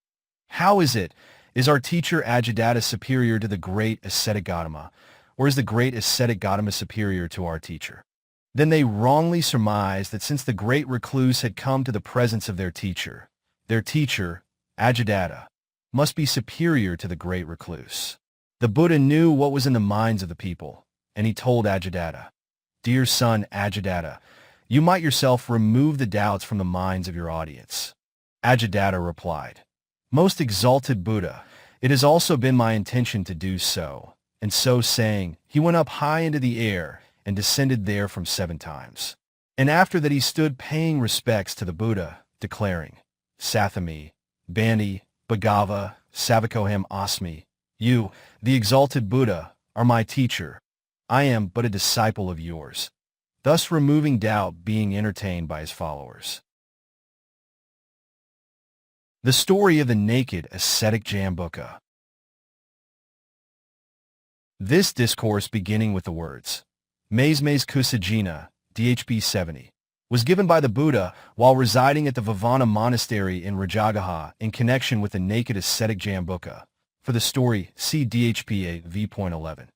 how is our teacher Aggidatta superior to the great ascetic Gautama, or is the great ascetic Gautama superior to our teacher? Then they wrongly surmised that since the great recluse had come to the presence of their teacher, Aggidatta, must be superior to the great recluse. The Buddha knew what was in the minds of the people, and he told Aggidatta, "Dear son Aggidatta, you might yourself remove the doubts from the minds of your audience." Aggidatta replied, "Most exalted Buddha, it has also been my intention to do so." And so saying, he went up high into the air and descended there from 7 times. And after that he stood paying respects to the Buddha, declaring, "Sathami, Bandi, Bhagava, Savakoham Asmi, you, the exalted Buddha, are my teacher. I am but a disciple of yours," thus removing doubt being entertained by his followers. The story of the naked ascetic Jambuka. This discourse, beginning with the words, Mes Kusajina, DHB 70, was given by the Buddha while residing at the Vivana Monastery in Rajagaha in connection with the naked ascetic Jambuka. For the story, see DHPA v.11.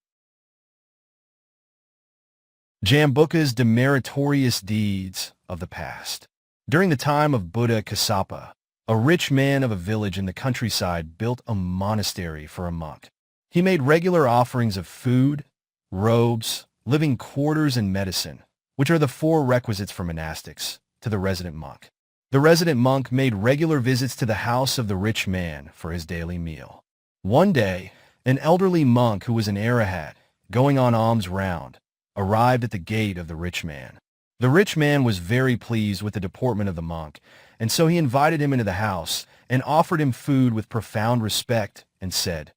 Jambuka's demeritorious deeds of the past. During the time of Buddha Kassapa, a rich man of a village in the countryside built a monastery for a monk. He made regular offerings of food, robes, living quarters, and medicine, which are the 4 requisites for monastics, to the resident monk. The resident monk made regular visits to the house of the rich man for his daily meal. One day, an elderly monk who was an Arahat, going on alms round, arrived at the gate of the rich man. The rich man was very pleased with the deportment of the monk, and so he invited him into the house and offered him food with profound respect and said,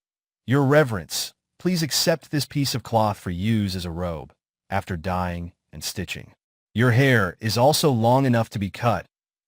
"Your Reverence, please accept this piece of cloth for use as a robe, after dyeing and stitching. Your hair is also long enough to be cut.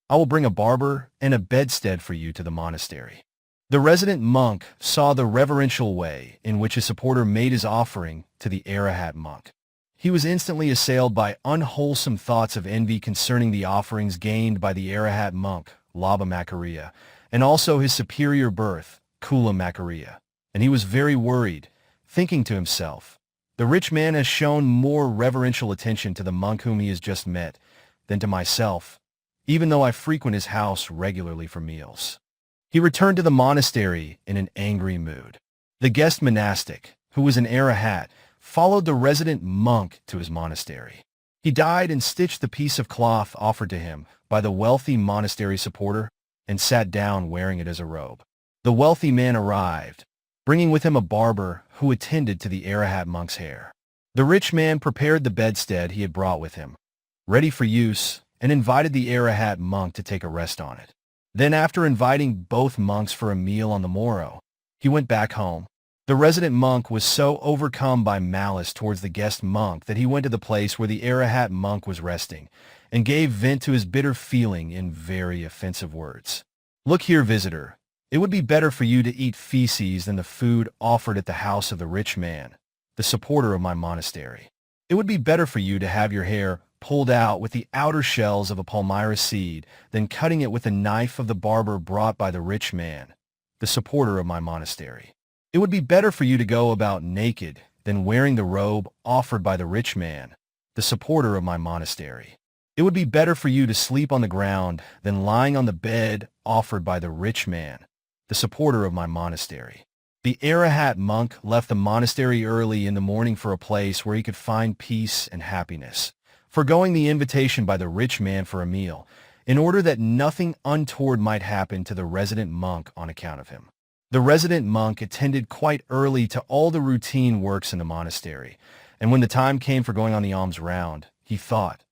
I will bring a barber and a bedstead for you to the monastery." The resident monk saw the reverential way in which his supporter made his offering to the Arahat monk. He was instantly assailed by unwholesome thoughts of envy concerning the offerings gained by the Arahat monk, Labha Makariya, and also his superior birth, Kula Makariya. And he was very worried, thinking to himself, "The rich man has shown more reverential attention to the monk whom he has just met than to myself, even though I frequent his house regularly for meals." He returned to the monastery in an angry mood. The guest monastic, who was an Arahat, followed the resident monk to his monastery. He dyed and stitched the piece of cloth offered to him by the wealthy monastery supporter and sat down wearing it as a robe. The wealthy man arrived, bringing with him a barber who attended to the Arahat monk's hair. The rich man prepared the bedstead he had brought with him, ready for use, and invited the Arahat monk to take a rest on it. Then, after inviting both monks for a meal on the morrow, he went back home. The resident monk was so overcome by malice towards the guest monk that he went to the place where the Arahat monk was resting and gave vent to his bitter feeling in very offensive words. "Look here, visitor. It would be better for you to eat feces than the food offered at the house of the rich man, the supporter of my monastery. It would be better for you to have your hair pulled out with the outer shells of a palmyra seed than cutting it with the knife of the barber brought by the rich man, the supporter of my monastery. It would be better for you to go about naked than wearing the robe offered by the rich man, the supporter of my monastery. It would be better for you to sleep on the ground than lying on the bed offered by the rich man, the supporter of my monastery. The Arahat monk left the monastery early in the morning for a place where he could find peace and happiness, forgoing the invitation by the rich man for a meal, in order that nothing untoward might happen to the resident monk on account of him. The resident monk attended quite early to all the routine works in the monastery, and when the time came for going on the alms round, he thought,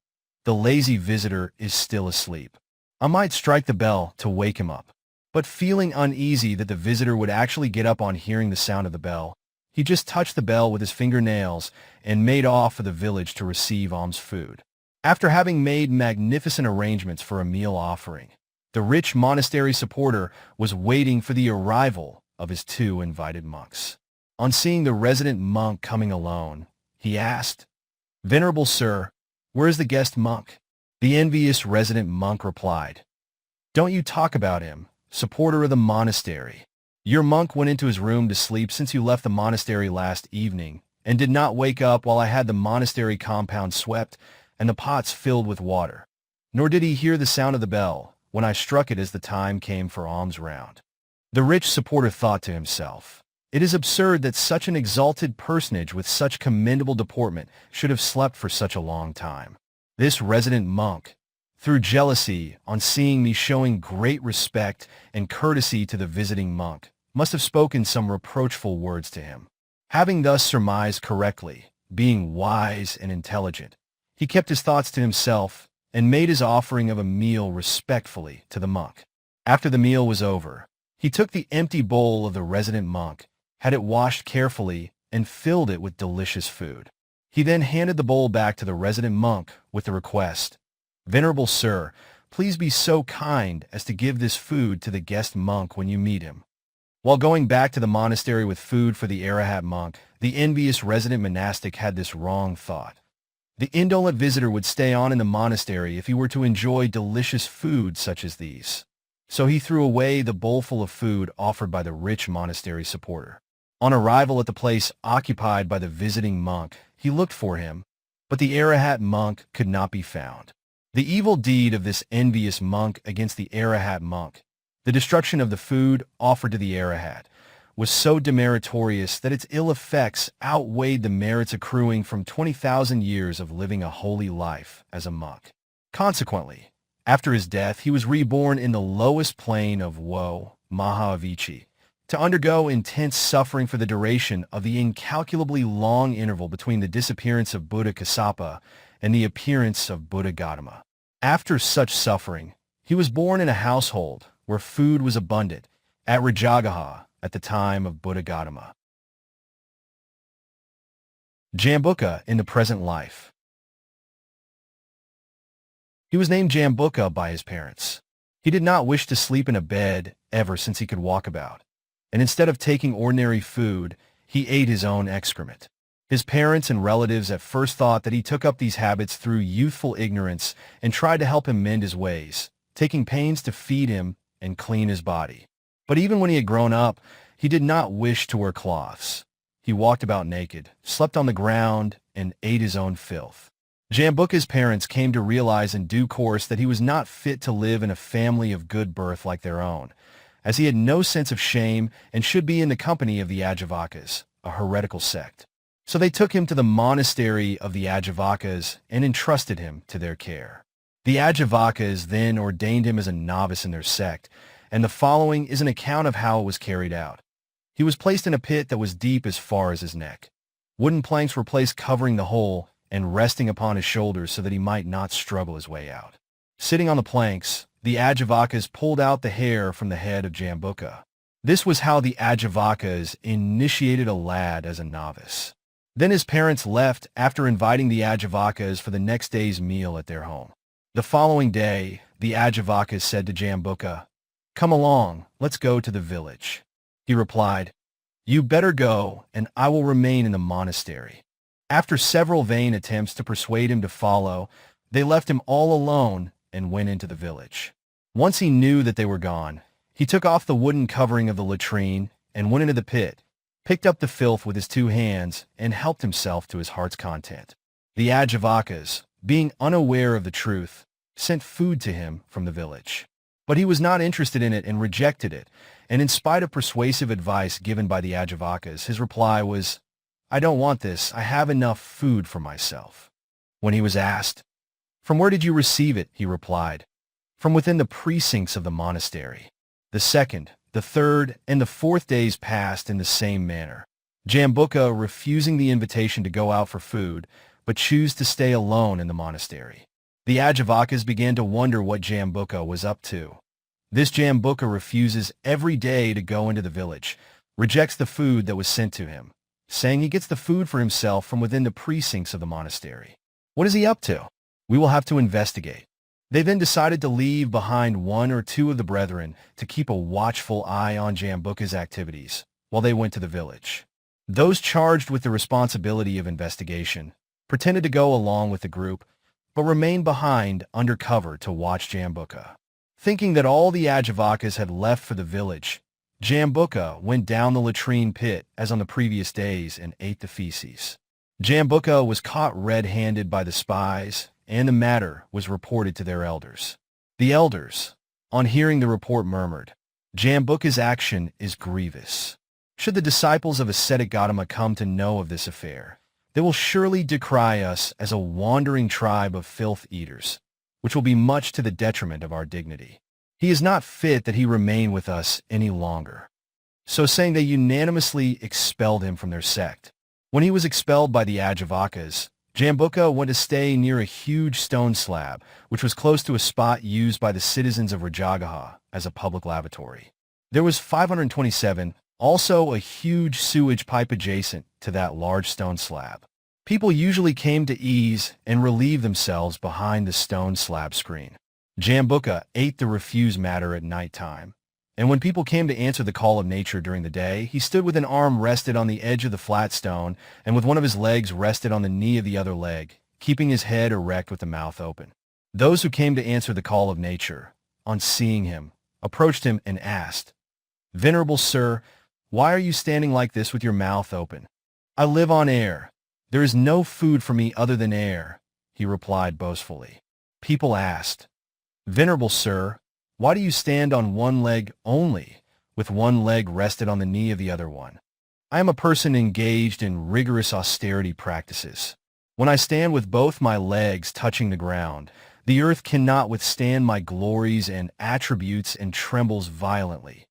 "The lazy visitor is still asleep. I might strike the bell to wake him up." But feeling uneasy that the visitor would actually get up on hearing the sound of the bell, he just touched the bell with his fingernails and made off for the village to receive alms food. After having made magnificent arrangements for a meal offering, the rich monastery supporter was waiting for the arrival of his 2 invited monks. On seeing the resident monk coming alone, he asked, "Venerable sir, where is the guest monk?" The envious resident monk replied, "Don't you talk about him, supporter of the monastery. Your monk went into his room to sleep since you left the monastery last evening, and did not wake up while I had the monastery compound swept and the pots filled with water. Nor did he hear the sound of the bell when I struck it as the time came for alms round." The rich supporter thought to himself, "It is absurd that such an exalted personage with such commendable deportment should have slept for such a long time. This resident monk, through jealousy on seeing me showing great respect and courtesy to the visiting monk, must have spoken some reproachful words to him." Having thus surmised correctly, being wise and intelligent, he kept his thoughts to himself and made his offering of a meal respectfully to the monk. After the meal was over, he took the empty bowl of the resident monk, had it washed carefully, and filled it with delicious food. He then handed the bowl back to the resident monk with the request, "Venerable sir, please be so kind as to give this food to the guest monk when you meet him." While going back to the monastery with food for the Arahat monk, the envious resident monastic had this wrong thought. The indolent visitor would stay on in the monastery if he were to enjoy delicious food such as these. So he threw away the bowlful of food offered by the rich monastery supporter. On arrival at the place occupied by the visiting monk, he looked for him, but the Arahat monk could not be found. The evil deed of this envious monk against the Arahat monk, the destruction of the food offered to the Arahat, was so demeritorious that its ill effects outweighed the merits accruing from 20,000 years of living a holy life as a monk. Consequently, after his death, he was reborn in the lowest plane of woe, Mahavici, to undergo intense suffering for the duration of the incalculably long interval between the disappearance of Buddha Kassapa and the appearance of Buddha Gautama. After such suffering, he was born in a household where food was abundant, at Rajagaha, at the time of Buddha Gautama. Jambuka in the present life. He was named Jambuka by his parents. He did not wish to sleep in a bed ever since he could walk about, and instead of taking ordinary food, he ate his own excrement. His parents and relatives at first thought that he took up these habits through youthful ignorance and tried to help him mend his ways, taking pains to feed him and clean his body. But even when he had grown up, he did not wish to wear cloths. He walked about naked, slept on the ground, and ate his own filth. Jambuka's parents came to realize in due course that he was not fit to live in a family of good birth like their own, as he had no sense of shame and should be in the company of the Aggidattas, a heretical sect. So they took him to the monastery of the Aggidattas and entrusted him to their care. The Aggidattas then ordained him as a novice in their sect, and the following is an account of how it was carried out. He was placed in a pit that was deep as far as his neck. Wooden planks were placed covering the hole and resting upon his shoulders so that he might not struggle his way out. Sitting on the planks, the Aggidattas pulled out the hair from the head of Jambuka. This was how the Aggidattas initiated a lad as a novice. Then his parents left after inviting the Aggidattas for the next day's meal at their home. The following day, the Aggidattas said to Jambuka, "Come along, let's go to the village." He replied, "You better go, and I will remain in the monastery." After several vain attempts to persuade him to follow, they left him all alone and went into the village. Once he knew that they were gone, he took off the wooden covering of the latrine and went into the pit, picked up the filth with his 2 hands, and helped himself to his heart's content. The Aggivattas, being unaware of the truth, sent food to him from the village. But he was not interested in it and rejected it, and in spite of persuasive advice given by the Aggivattas, his reply was, "I don't want this, I have enough food for myself." When he was asked, "From where did you receive it?" he replied, "From within the precincts of the monastery." The second, the third, and the fourth days passed in the same manner, Jambuka refusing the invitation to go out for food, but choose to stay alone in the monastery. The Aggivattas began to wonder what Jambuka was up to. This Jambuka refuses every day to go into the village, rejects the food that was sent to him, saying he gets the food for himself from within the precincts of the monastery. What is he up to? We will have to investigate. They then decided to leave behind 1 or 2 of the brethren to keep a watchful eye on Jambuka's activities while they went to the village. Those charged with the responsibility of investigation pretended to go along with the group, but remained behind under cover to watch Jambuka. Thinking that all the Aggivattas had left for the village, Jambuka went down the latrine pit as on the previous days and ate the feces. Jambuka was caught red-handed by the spies, and the matter was reported to their elders. The elders, on hearing the report, murmured, "Jambuka's action is grievous. Should the disciples of ascetic Gautama come to know of this affair, they will surely decry us as a wandering tribe of filth eaters, which will be much to the detriment of our dignity. He is not fit that he remain with us any longer." So saying, they unanimously expelled him from their sect. When he was expelled by the Aggivattas, Jambuka went to stay near a huge stone slab, which was close to a spot used by the citizens of Rajagaha as a public lavatory. There was 527, also a huge sewage pipe adjacent to that large stone slab. People usually came to ease and relieve themselves behind the stone slab screen. Jambuka ate the refuse matter at night time, and when people came to answer the call of nature during the day, he stood with an arm rested on the edge of the flat stone and with one of his legs rested on the knee of the other leg, keeping his head erect with the mouth open. Those who came to answer the call of nature, on seeing him, approached him and asked, "Venerable sir, why are you standing like this with your mouth open?" "I live on air. There is no food for me other than air," he replied boastfully. People asked, "Venerable sir, why do you stand on one leg only, with one leg rested on the knee of the other one?" "I am a person engaged in rigorous austerity practices. When I stand with both my legs touching the ground, the earth cannot withstand my glories and attributes and trembles violently.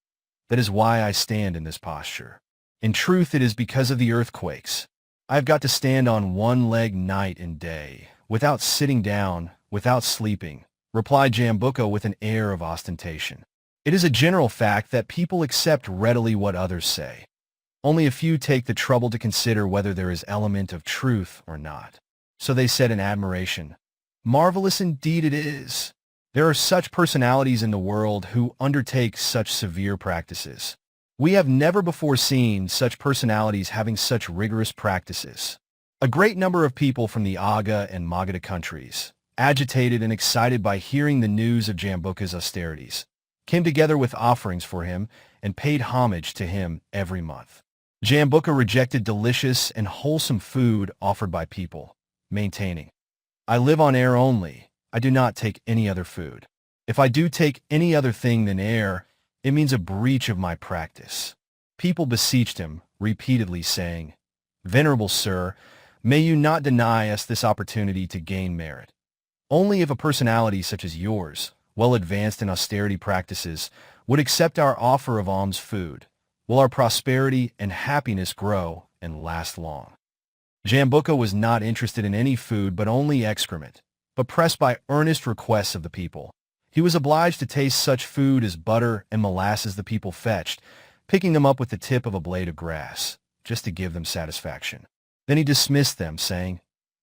That is why I stand in this posture. In truth, it is because of the earthquakes. I have got to stand on one leg night and day, without sitting down, without sleeping," replied Jambuka with an air of ostentation. It is a general fact that people accept readily what others say. Only a few take the trouble to consider whether there is element of truth or not. So they said in admiration, "Marvelous indeed it is. There are such personalities in the world who undertake such severe practices. We have never before seen such personalities having such rigorous practices." A great number of people from the Aga and Magadha countries, agitated and excited by hearing the news of Jambuka's austerities, came together with offerings for him and paid homage to him every month. Jambuka rejected delicious and wholesome food offered by people, maintaining, "I live on air only. I do not take any other food. If I do take any other thing than air, it means a breach of my practice." People beseeched him, repeatedly saying, "Venerable sir, may you not deny us this opportunity to gain merit. Only if a personality such as yours, well advanced in austerity practices, would accept our offer of alms food, will our prosperity and happiness grow and last long." Jambuka was not interested in any food but only excrement, but pressed by earnest requests of the people, he was obliged to taste such food as butter and molasses the people fetched, picking them up with the tip of a blade of grass, just to give them satisfaction. Then he dismissed them, saying,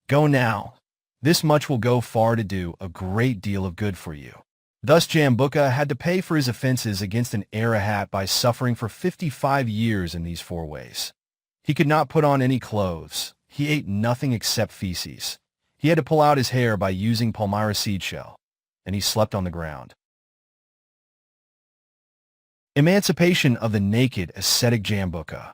"Go now. This much will go far to do a great deal of good for you." Thus Jambuka had to pay for his offenses against an Arahat by suffering for 55 years in these 4 ways. He could not put on any clothes. He ate nothing except feces. He had to pull out his hair by using palmyra seed shell, and he slept on the ground. Emancipation of the naked ascetic Jambuka.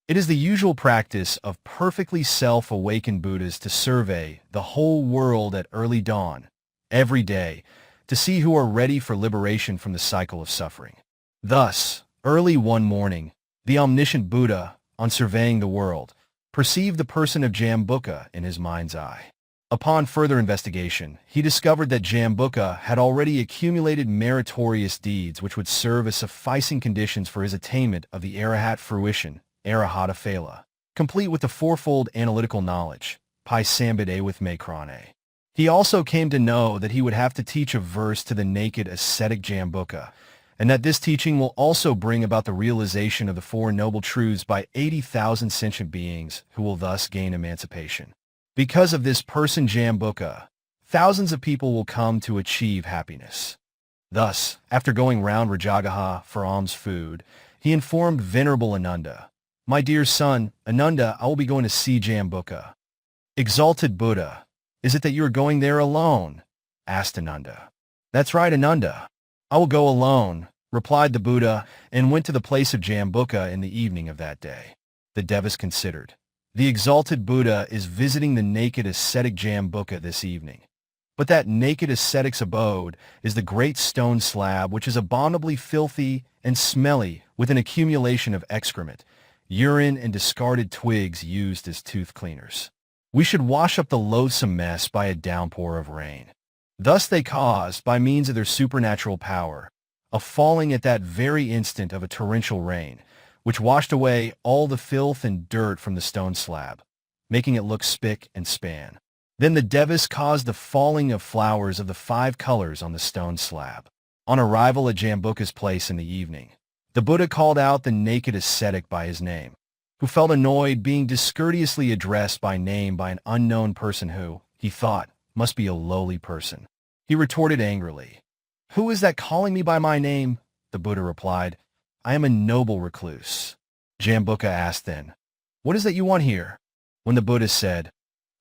It is the usual practice of perfectly self-awakened Buddhas to survey the whole world at early dawn, every day, to see who are ready for liberation from the cycle of suffering. Thus, early one morning, the omniscient Buddha, on surveying the world, perceived the person of Jambuka in his mind's eye. Upon further investigation, he discovered that Jambuka had already accumulated meritorious deeds which would serve as sufficing conditions for his attainment of the Arahat fruition, Anāthapiṇḍika, complete with the fourfold analytical knowledge, Pai Sambide with Makrane. He also came to know that he would have to teach a verse to the naked ascetic Jambuka, and that this teaching will also bring about the realization of the Four Noble Truths by 80,000 sentient beings who will thus gain emancipation. Because of this person Jambuka, thousands of people will come to achieve happiness. Thus, after going round Rajagaha for alms food, he informed Venerable Ananda, "My dear son, Ananda, I will be going to see Jambuka." "Exalted Buddha, is it that you are going there alone?" asked Ananda. "That's right, Ananda. I will go alone," replied the Buddha, and went to the place of Jambuka in the evening of that day. The Devas considered, "The exalted Buddha is visiting the naked ascetic Jambuka this evening. But that naked ascetic's abode is the great stone slab which is abominably filthy and smelly with an accumulation of excrement, urine and discarded twigs used as tooth cleaners. We should wash up the loathsome mess by a downpour of rain." Thus they caused, by means of their supernatural power, a falling at that very instant of a torrential rain, which washed away all the filth and dirt from the stone slab, making it look spick and span. Then the Devas caused the falling of flowers of the 5 colors on the stone slab. On arrival at Jambuka's place in the evening, the Buddha called out the naked ascetic by his name, who felt annoyed being discourteously addressed by name by an unknown person who, he thought, must be a lowly person. He retorted angrily, "Who is that calling me by my name?" The Buddha replied, "I am a noble recluse." Jambuka asked then, "What is that you want here?" When the Buddha said,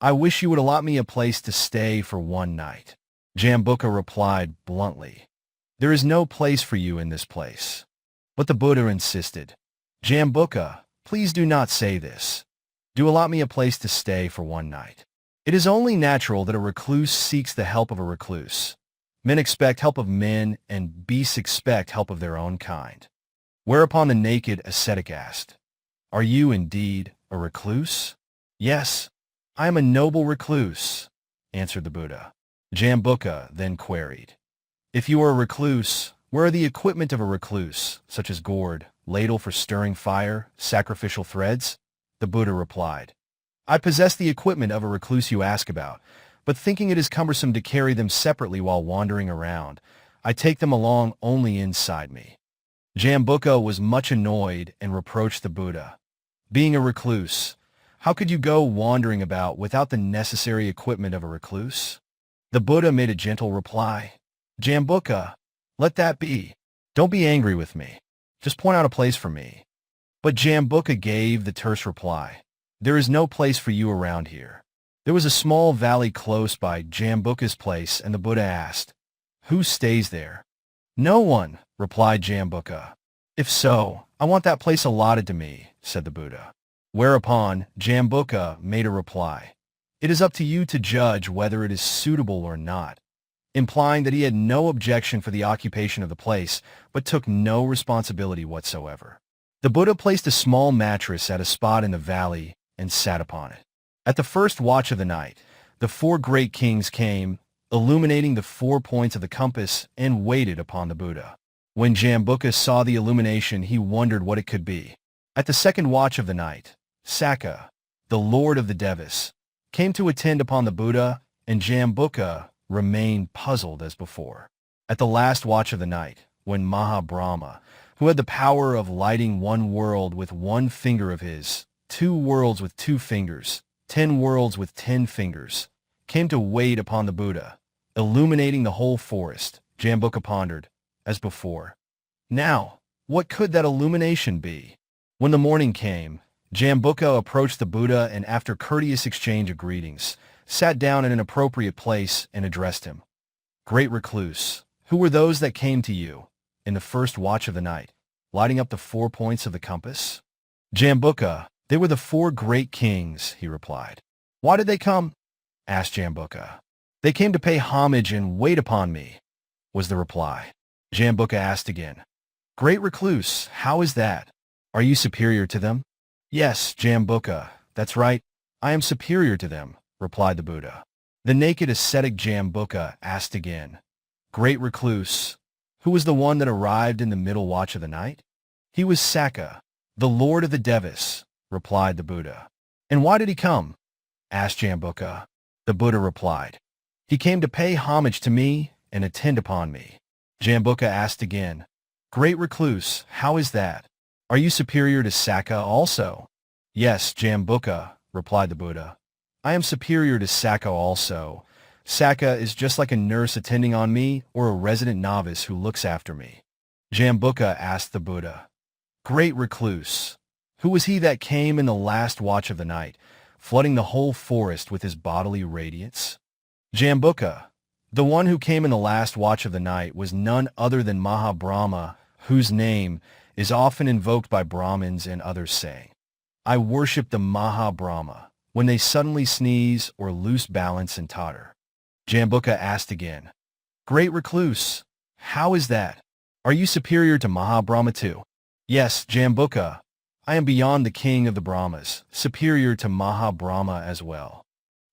"I wish you would allot me a place to stay for one night." Jambuka replied bluntly, "There is no place for you in this place." But the Buddha insisted, "Jambuka, please do not say this. Do allot me a place to stay for one night. It is only natural that a recluse seeks the help of a recluse. Men expect help of men, and beasts expect help of their own kind." Whereupon the naked ascetic asked, "Are you indeed a recluse?" "Yes, I am a noble recluse," answered the Buddha. Jambuka then queried, "If you are a recluse, where are the equipment of a recluse, such as gourd, ladle for stirring fire, sacrificial threads?" The Buddha replied, "I possess the equipment of a recluse you ask about, but thinking it is cumbersome to carry them separately while wandering around, I take them along only inside me." Jambuka was much annoyed and reproached the Buddha. "Being a recluse, how could you go wandering about without the necessary equipment of a recluse?" The Buddha made a gentle reply, "Jambuka, let that be. Don't be angry with me. Just point out a place for me." But Jambuka gave the terse reply, "There is no place for you around here." There was a small valley close by Jambuka's place, and the Buddha asked, "Who stays there?" "No one," replied Jambuka. "If so, I want that place allotted to me," said the Buddha. Whereupon Jambuka made a reply, "It is up to you to judge whether it is suitable or not," implying that he had no objection for the occupation of the place, but took no responsibility whatsoever. The Buddha placed a small mattress at a spot in the valley and sat upon it. At the first watch of the night, the 4 great kings came, illuminating the 4 points of the compass, and waited upon the Buddha. When Jambuka saw the illumination, he wondered what it could be. At the second watch of the night, Saccaka, the lord of the Devas, came to attend upon the Buddha, and Jambuka remained puzzled as before. At the last watch of the night, when Mahabrahma, who had the power of lighting 1 world with 1 finger of his, 2 worlds with 2 fingers, 10 worlds with 10 fingers, came to wait upon the Buddha, illuminating the whole forest, Jambuka pondered, as before, "Now, what could that illumination be?" When the morning came, Jambuka approached the Buddha and, after courteous exchange of greetings, sat down in an appropriate place and addressed him. "Great recluse, who were those that came to you, in the first watch of the night, lighting up the 4 points of the compass?" Jambuka, They were the 4 great kings, he replied. Why did they come? Asked Jambuka. They came to pay homage and wait upon me, was the reply. Jambuka asked again. Great recluse, how is that? Are you superior to them? Yes, Jambuka, that's right. I am superior to them, replied the Buddha. The naked ascetic Jambuka asked again. Great recluse, who was the one that arrived in the middle watch of the night? He was Saccaka, the lord of the Devas, replied the Buddha. And why did he come? Asked Jambuka. The Buddha replied. He came to pay homage to me and attend upon me. Jambuka asked again. Great recluse, how is that? Are you superior to Saccaka also? Yes, Jambuka, replied the Buddha. I am superior to Saccaka also. Saccaka is just like a nurse attending on me or a resident novice who looks after me. Jambuka asked the Buddha. Great recluse, who was he that came in the last watch of the night, flooding the whole forest with his bodily radiance? Jambuka, the one who came in the last watch of the night was none other than Mahabrahma, whose name is often invoked by Brahmins and others saying, I worship the Mahabrahma, when they suddenly sneeze or lose balance and totter. Jambuka asked again, Great recluse, how is that? Are you superior to Mahabrahma too? Yes, Jambuka, I am beyond the king of the Brahmas, superior to Mahabrahma as well.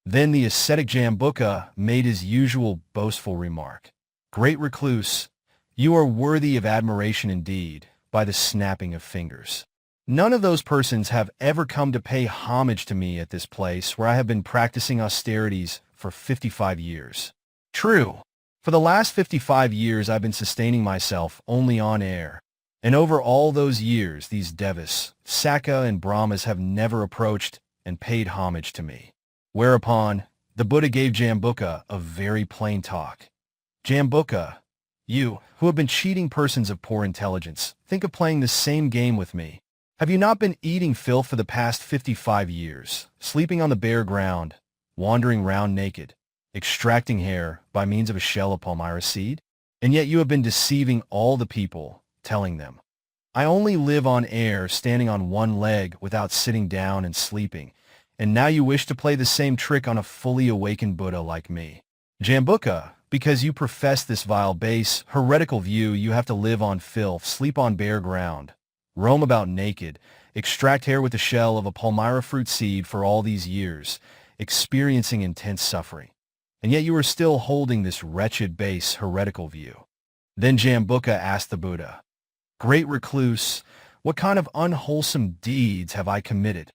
Then the ascetic Jambuka made his usual boastful remark. Great recluse, you are worthy of admiration indeed, by the snapping of fingers. None of those persons have ever come to pay homage to me at this place where I have been practicing austerities for 55 years. True, for the last 55 years I've been sustaining myself only on air. And over all those years, these Devas, Saccaka and Brahmas have never approached and paid homage to me. Whereupon, the Buddha gave Jambuka a very plain talk. Jambuka, you, who have been cheating persons of poor intelligence, think of playing the same game with me. Have you not been eating filth for the past 55 years, sleeping on the bare ground, wandering round naked, extracting hair by means of a shell of palmyra seed? And yet you have been deceiving all the people, telling them, I only live on air standing on one leg without sitting down and sleeping, and now you wish to play the same trick on a fully awakened Buddha like me. Jambuka, because you profess this vile base, heretical view, you have to live on filth, sleep on bare ground, roam about naked, extract hair with the shell of a palmyra fruit seed for all these years, experiencing intense suffering. And yet you are still holding this wretched base heretical view. Then Jambuka asked the Buddha, Great recluse, what kind of unwholesome deeds have I committed?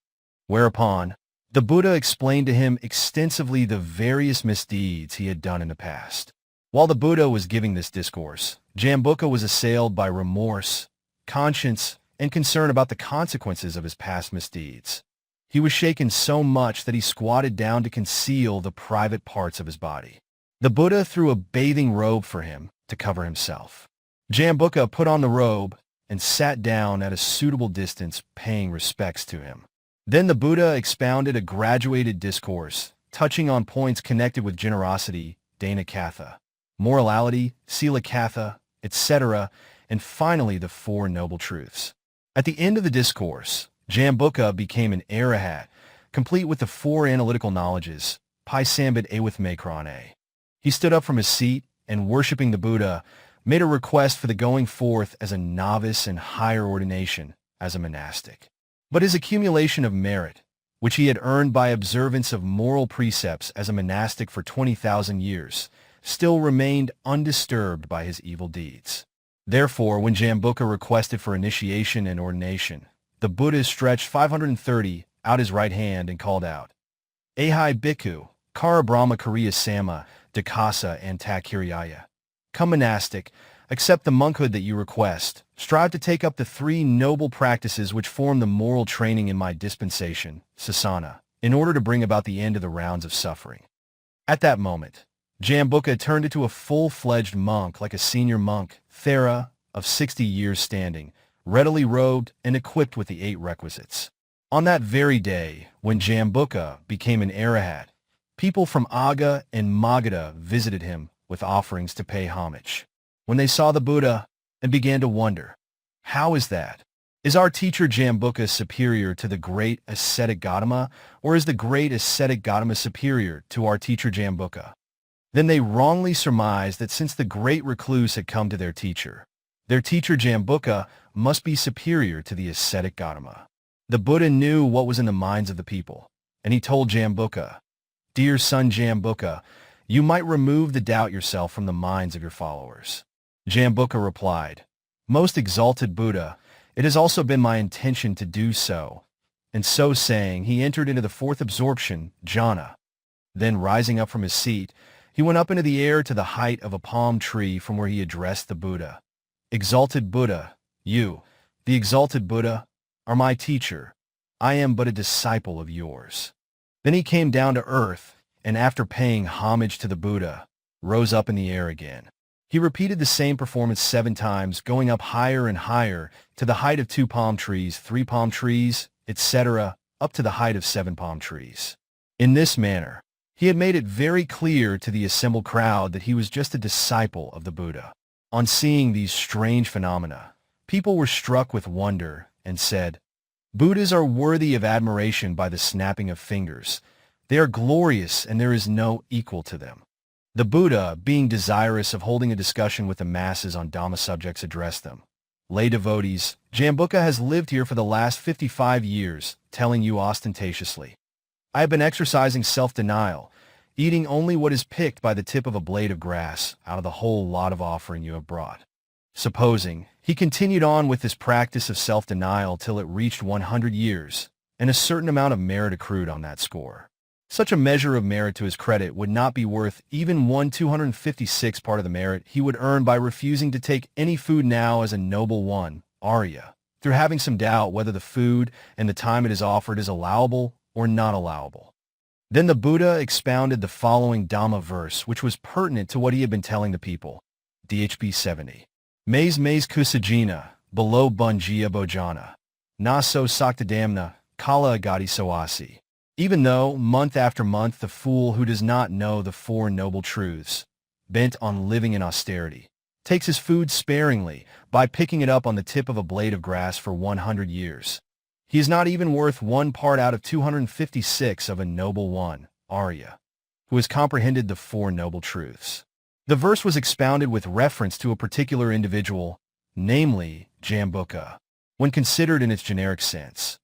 Whereupon, the Buddha explained to him extensively the various misdeeds he had done in the past. While the Buddha was giving this discourse, Jambuka was assailed by remorse, conscience, and concern about the consequences of his past misdeeds. He was shaken so much that he squatted down to conceal the private parts of his body. The Buddha threw a bathing robe for him to cover himself. Jambuka put on the robe and sat down at a suitable distance, paying respects to him. Then the Buddha expounded a graduated discourse, touching on points connected with generosity, Dana-katha, morality, Sila-katha, etc., and finally the 4 noble truths. At the end of the discourse, Jambuka became an Arahat, complete with the 4 analytical knowledges, Paisambit Awithmakrane. He stood up from his seat and, worshipping the Buddha, made a request for the going forth as a novice and higher ordination as a monastic. But his accumulation of merit, which he had earned by observance of moral precepts as a monastic for 20,000 years, still remained undisturbed by his evil deeds. Therefore, when Jambuka requested for initiation and ordination, the Buddha stretched 530 out his right hand and called out, Ahai Bhikkhu, Kara Brahma Kariya Sama, Dakasa and Takiriyaya. Come monastic, accept the monkhood that you request. Strive to take up the 3 noble practices which form the moral training in my dispensation, Sasana, in order to bring about the end of the rounds of suffering. At that moment, Jambuka turned into a full-fledged monk like a senior monk, Thera, of 60 years standing, readily robed and equipped with the 8 requisites. On that very day, when Jambuka became an Arahat, people from Agga and Magadha visited him with offerings to pay homage. When they saw the Buddha and began to wonder, how is that? Is our teacher Jambuka superior to the great ascetic Gautama, or is the great ascetic Gautama superior to our teacher Jambuka? Then they wrongly surmised that since the great recluse had come to their teacher Jambuka must be superior to the ascetic Gautama. The Buddha knew what was in the minds of the people, and he told Jambuka, "Dear son Jambuka, you might remove the doubt yourself from the minds of your followers." Jambuka replied, "Most exalted Buddha, it has also been my intention to do so." And so saying, he entered into the fourth absorption, jhana. Then rising up from his seat, he went up into the air to the height of a palm tree, from where he addressed the Buddha. "Exalted Buddha, you, the exalted Buddha, are my teacher. I am but a disciple of yours." Then he came down to earth, and after paying homage to the Buddha, rose up in the air again. He repeated the same performance 7 times, going up higher and higher to the height of 2 palm trees, 3 palm trees, etc., up to the height of 7 palm trees. In this manner, he had made it very clear to the assembled crowd that he was just a disciple of the Buddha. On seeing these strange phenomena, people were struck with wonder and said, "Buddhas are worthy of admiration by the snapping of fingers. They are glorious, and there is no equal to them." The Buddha, being desirous of holding a discussion with the masses on Dhamma subjects, addressed them. "Lay devotees, Jambuka has lived here for the last 55 years, telling you ostentatiously, 'I have been exercising self-denial, eating only what is picked by the tip of a blade of grass out of the whole lot of offering you have brought.' Supposing he continued on with this practice of self-denial till it reached 100 years, and a certain amount of merit accrued on that score. Such a measure of merit to his credit would not be worth even 1/256 part of the merit he would earn by refusing to take any food now as a noble one, Arya, through having some doubt whether the food and the time it is offered is allowable or not allowable." Then the Buddha expounded the following Dhamma verse, which was pertinent to what he had been telling the people. DHB 70. "Mais kusajina, below bunjia bojana. Na so saktadamna, kala agati soasi." Even though, month after month, the fool who does not know the 4 noble truths, bent on living in austerity, takes his food sparingly by picking it up on the tip of a blade of grass for 100 years, he is not even worth 1 part out of 256 of a noble one, Arya, who has comprehended the 4 noble truths. The verse was expounded with reference to a particular individual, namely Jambuka. When considered in its generic sense,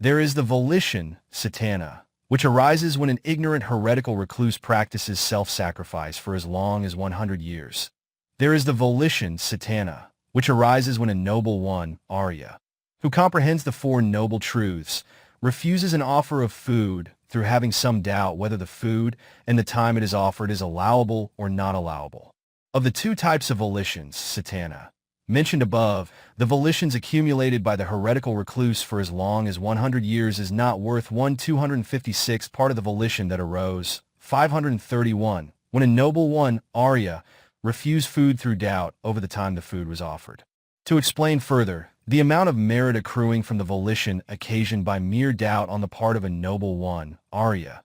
there is the volition, satana, which arises when an ignorant heretical recluse practices self-sacrifice for as long as 100 years. There is the volition, satana, which arises when a noble one, Arya, who comprehends the 4 noble truths, refuses an offer of food through having some doubt whether the food and the time it is offered is allowable or not allowable. Of the 2 types of volitions, satana, mentioned above, the volitions accumulated by the heretical recluse for as long as 100 years is not worth 1/256 part of the volition that arose, 531, when a noble one, Arya, refused food through doubt over the time the food was offered. To explain further, the amount of merit accruing from the volition occasioned by mere doubt on the part of a noble one, Arya,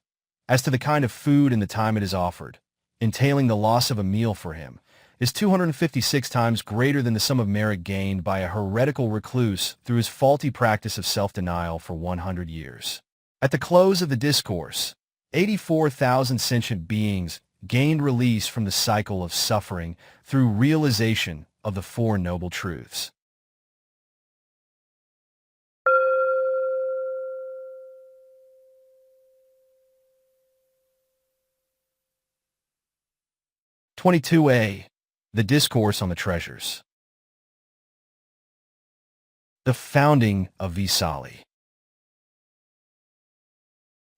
as to the kind of food and the time it is offered, entailing the loss of a meal for him, is 256 times greater than the sum of merit gained by a heretical recluse through his faulty practice of self-denial for 100 years. At the close of the Discourse, 84,000 sentient beings gained release from the cycle of suffering through realization of the 4 noble truths. (22a) The Discourse on the Treasures. The founding of Vesali.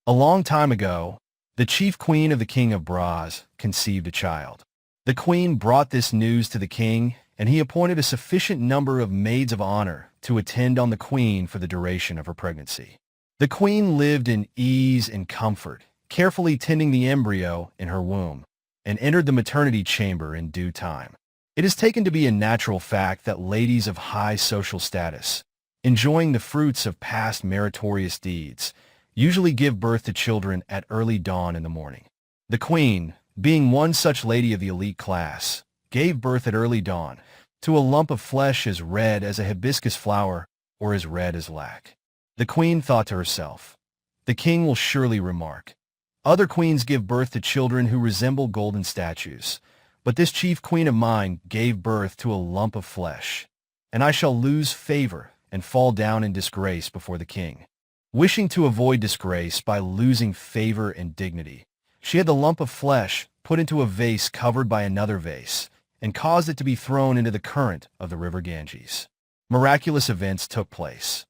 A long time ago, the chief queen of the king of Braz conceived a child. The queen brought this news to the king, and he appointed a sufficient number of maids of honor to attend on the queen for the duration of her pregnancy. The queen lived in ease and comfort, carefully tending the embryo in her womb, and entered the maternity chamber in due time. It is taken to be a natural fact that ladies of high social status, enjoying the fruits of past meritorious deeds, usually give birth to children at early dawn in the morning. The queen, being one such lady of the elite class, gave birth at early dawn to a lump of flesh as red as a hibiscus flower, or as red as lac. The queen thought to herself, "The king will surely remark, 'Other queens give birth to children who resemble golden statues, but this chief queen of mine gave birth to a lump of flesh, and I shall lose favor and fall down in disgrace before the king.' Wishing to avoid disgrace by losing favor and dignity, she had the lump of flesh put into a vase covered by another vase and caused it to be thrown into the current of the river Ganges. Miraculous events took place.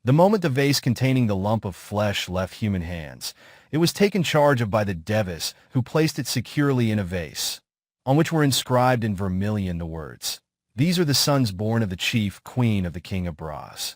The moment the vase containing the lump of flesh left human hands, it was taken charge of by the Devis, who placed it securely in a vase, on which were inscribed in vermilion the words, 'These are the sons born of the chief queen of the king of Bras.'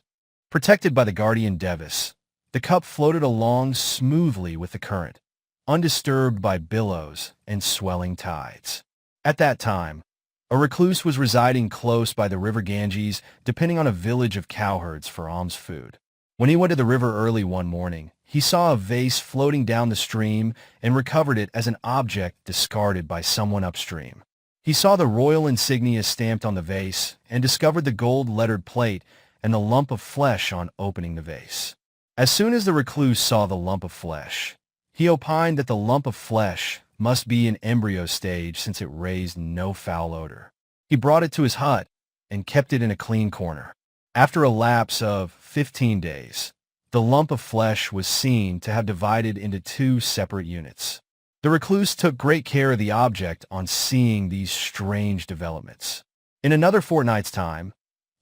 Protected by the guardian Devis, the cup floated along smoothly with the current, undisturbed by billows and swelling tides. At that time, a recluse was residing close by the river Ganges, depending on a village of cowherds for alms food. When he went to the river early one morning, he saw a vase floating down the stream and recovered it as an object discarded by someone upstream. He saw the royal insignia stamped on the vase and discovered the gold-lettered plate and the lump of flesh on opening the vase. As soon as the recluse saw the lump of flesh, he opined that the lump of flesh must be in embryo stage since it raised no foul odor. He brought it to his hut and kept it in a clean corner. After a lapse of 15 days, the lump of flesh was seen to have divided into 2 separate units. The recluse took great care of the object on seeing these strange developments. In another fortnight's time,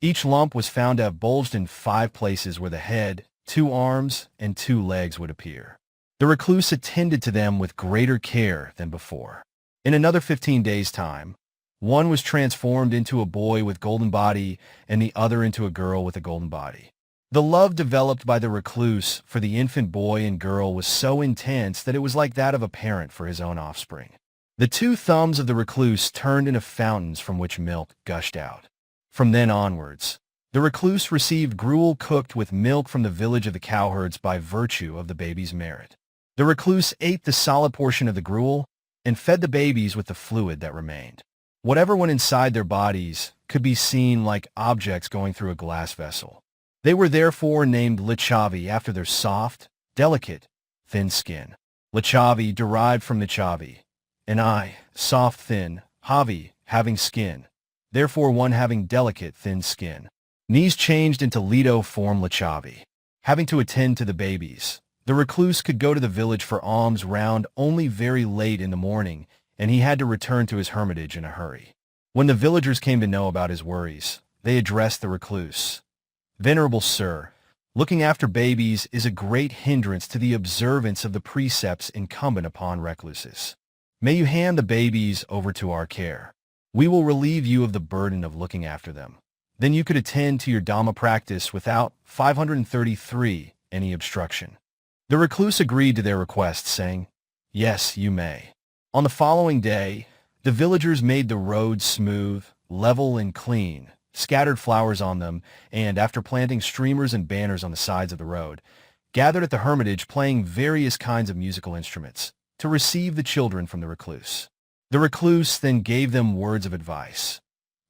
each lump was found to have bulged in 5 places where the head, 2 arms, and 2 legs would appear. The recluse attended to them with greater care than before. In another 15 days' time, one was transformed into a boy with golden body and the other into a girl with a golden body. The love developed by the recluse for the infant boy and girl was so intense that it was like that of a parent for his own offspring. The 2 thumbs of the recluse turned into fountains from which milk gushed out. From then onwards, the recluse received gruel cooked with milk from the village of the cowherds by virtue of the baby's merit. The recluse ate the solid portion of the gruel and fed the babies with the fluid that remained. Whatever went inside their bodies could be seen like objects going through a glass vessel. They were therefore named lichavi after their soft, delicate, thin skin. Lichavi derived from nichavi, and soft, thin, havi, having skin, therefore one having delicate, thin skin. Knees changed into Lido form lichavi. Having to attend to the babies, the recluse could go to the village for alms round only very late in the morning, and he had to return to his hermitage in a hurry. When the villagers came to know about his worries, they addressed the recluse. "Venerable sir, looking after babies is a great hindrance to the observance of the precepts incumbent upon recluses. May you hand the babies over to our care. We will relieve you of the burden of looking after them. Then you could attend to your Dhamma practice without 533 any obstruction." The recluse agreed to their request, saying, "Yes, you may." On the following day, the villagers made the roads smooth, level, and clean, scattered flowers on them, and after planting streamers and banners on the sides of the road, gathered at the hermitage playing various kinds of musical instruments to receive the children from the recluse. The recluse then gave them words of advice.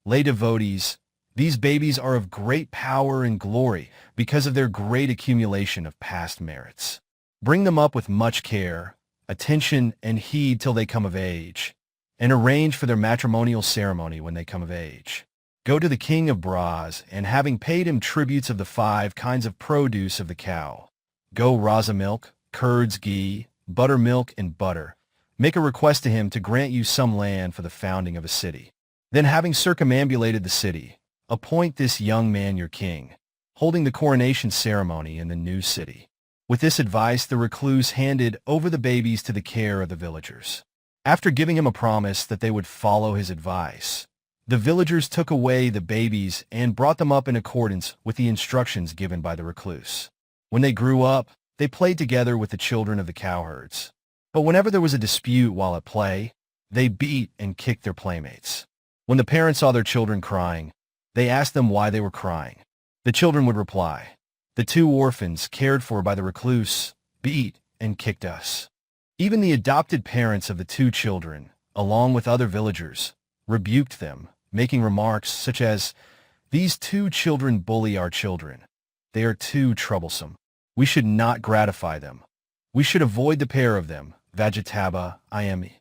"Lay devotees, these babies are of great power and glory because of their great accumulation of past merits. Bring them up with much care, attention, and heed till they come of age, and arrange for their matrimonial ceremony when they come of age. Go to the king of Bras, and having paid him tributes of the 5 kinds of produce of the cow, go rasa milk, curds, ghee, buttermilk, and butter, make a request to him to grant you some land for the founding of a city. Then having circumambulated the city, appoint this young man your king, holding the coronation ceremony in the new city." With this advice, the recluse handed over the babies to the care of the villagers. After giving him a promise that they would follow his advice, the villagers took away the babies and brought them up in accordance with the instructions given by the recluse. When they grew up, they played together with the children of the cowherds. But whenever there was a dispute while at play, they beat and kicked their playmates. When the parents saw their children crying, they asked them why they were crying. The children would reply, "The 2 orphans cared for by the recluse beat and kicked us." Even the adopted parents of the 2 children, along with other villagers, rebuked them, making remarks such as, "These 2 children bully our children. They are too troublesome. We should not gratify them. We should avoid the pair of them, Vajitaba, Iami,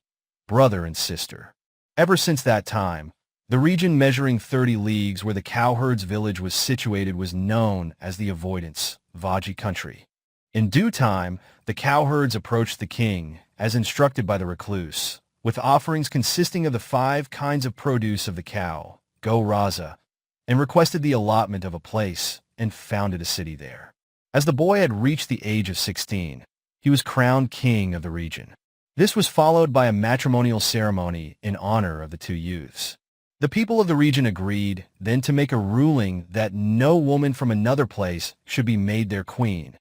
brother and sister. Ever since that time, the region measuring 30 leagues where the cowherds' village was situated was known as the avoidance, Vaji country. In due time, the cowherds approached the king, as instructed by the recluse, with offerings consisting of the 5 kinds of produce of the cow, Go Raza, and requested the allotment of a place and founded a city there. As the boy had reached the age of 16, he was crowned king of the region. This was followed by a matrimonial ceremony in honor of the 2 youths. The people of the region agreed then to make a ruling that no woman from another place should be made their queen,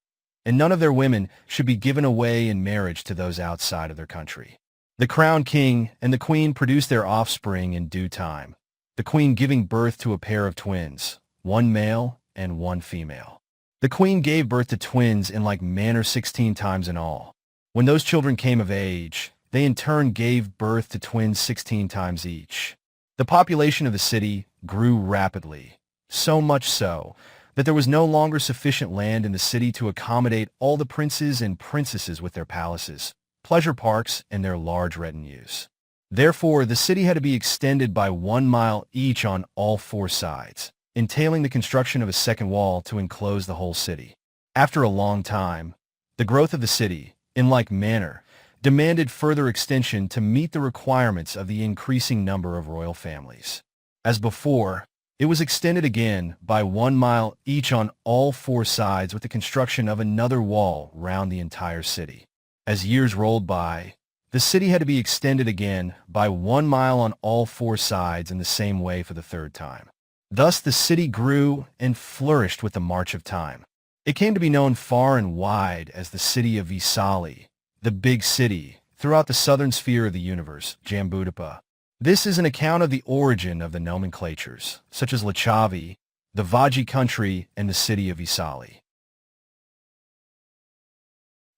and none of their women should be given away in marriage to those outside of their country. The crowned king and the queen produced their offspring in due time, the queen giving birth to a pair of twins, 1 male and 1 female. The queen gave birth to twins in like manner 16 times in all. When those children came of age, they in turn gave birth to twins 16 times each. The population of the city grew rapidly, so much so that there was no longer sufficient land in the city to accommodate all the princes and princesses with their palaces, pleasure parks, and their large retinues. Therefore, the city had to be extended by 1 mile each on all 4 sides, entailing the construction of a second wall to enclose the whole city. After a long time, the growth of the city, in like manner, demanded further extension to meet the requirements of the increasing number of royal families. As before, it was extended again by 1 mile each on all 4 sides with the construction of another wall round the entire city. As years rolled by, the city had to be extended again by 1 mile on all 4 sides in the same way for the 3rd time. Thus the city grew and flourished with the march of time. It came to be known far and wide as the city of Visali, the big city, throughout the southern sphere of the universe, Jambuka. This is an account of the origin of the nomenclatures, such as Lichavi, the Vaji country, and the city of Visali.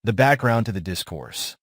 The background to the discourse.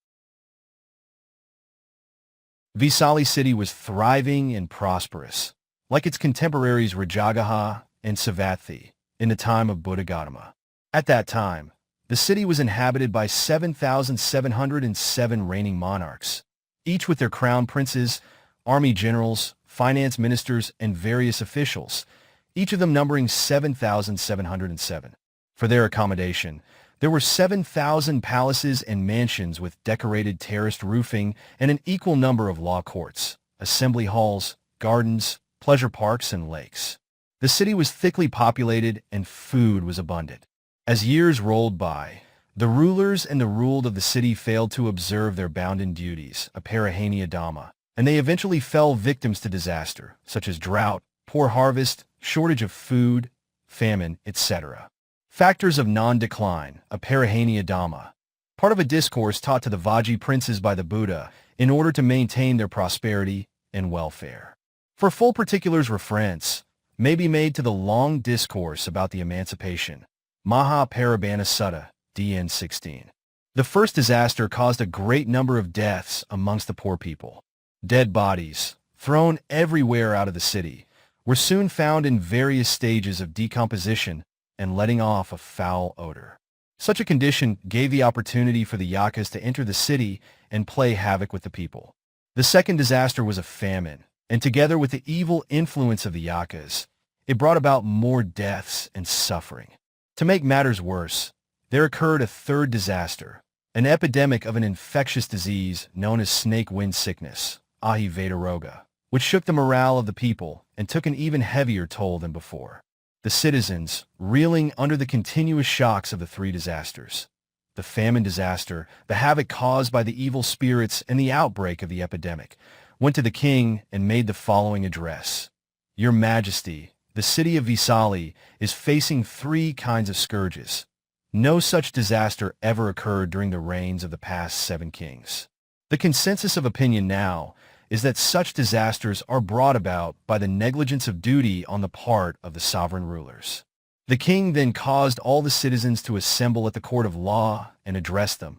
Visali city was thriving and prosperous, like its contemporaries Rajagaha and Savatthi, in the time of Buddha Gautama. At that time, the city was inhabited by 7,707 reigning monarchs, each with their crown princes, army generals, finance ministers, and various officials, each of them numbering 7,707. For their accommodation, there were 7,000 palaces and mansions with decorated terraced roofing and an equal number of law courts, assembly halls, gardens, pleasure parks, and lakes. The city was thickly populated and food was abundant. As years rolled by, the rulers and the ruled of the city failed to observe their bounden duties, Abhidhamma, and they eventually fell victims to disaster, such as drought, poor harvest, shortage of food, famine, etc. Factors of non-decline, Abhidhamma, part of a discourse taught to the Vaji princes by the Buddha in order to maintain their prosperity and welfare. For full particulars, reference may be made to the long discourse about the emancipation, Mahaparabana Sutta, DN 16. The first disaster caused a great number of deaths amongst the poor people. Dead bodies, thrown everywhere out of the city, were soon found in various stages of decomposition and letting off a foul odor. Such a condition gave the opportunity for the yakas to enter the city and play havoc with the people. The second disaster was a famine, and together with the evil influence of the yakas, it brought about more deaths and suffering. To make matters worse, there occurred a third disaster, an epidemic of an infectious disease known as snake wind sickness, Ahivadaroga, which shook the morale of the people and took an even heavier toll than before. The citizens, reeling under the continuous shocks of the 3 disasters, the famine disaster, the havoc caused by the evil spirits, and the outbreak of the epidemic, went to the king and made the following address. Your Majesty, the city of Visali is facing 3 kinds of scourges. No such disaster ever occurred during the reigns of the past 7 kings. The consensus of opinion now is that such disasters are brought about by the negligence of duty on the part of the sovereign rulers. The king then caused all the citizens to assemble at the court of law and address them.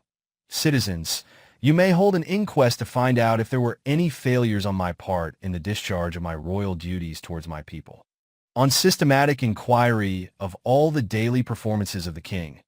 Citizens, you may hold an inquest to find out if there were any failures on my part in the discharge of my royal duties towards my people. On systematic inquiry of all the daily performances of the king,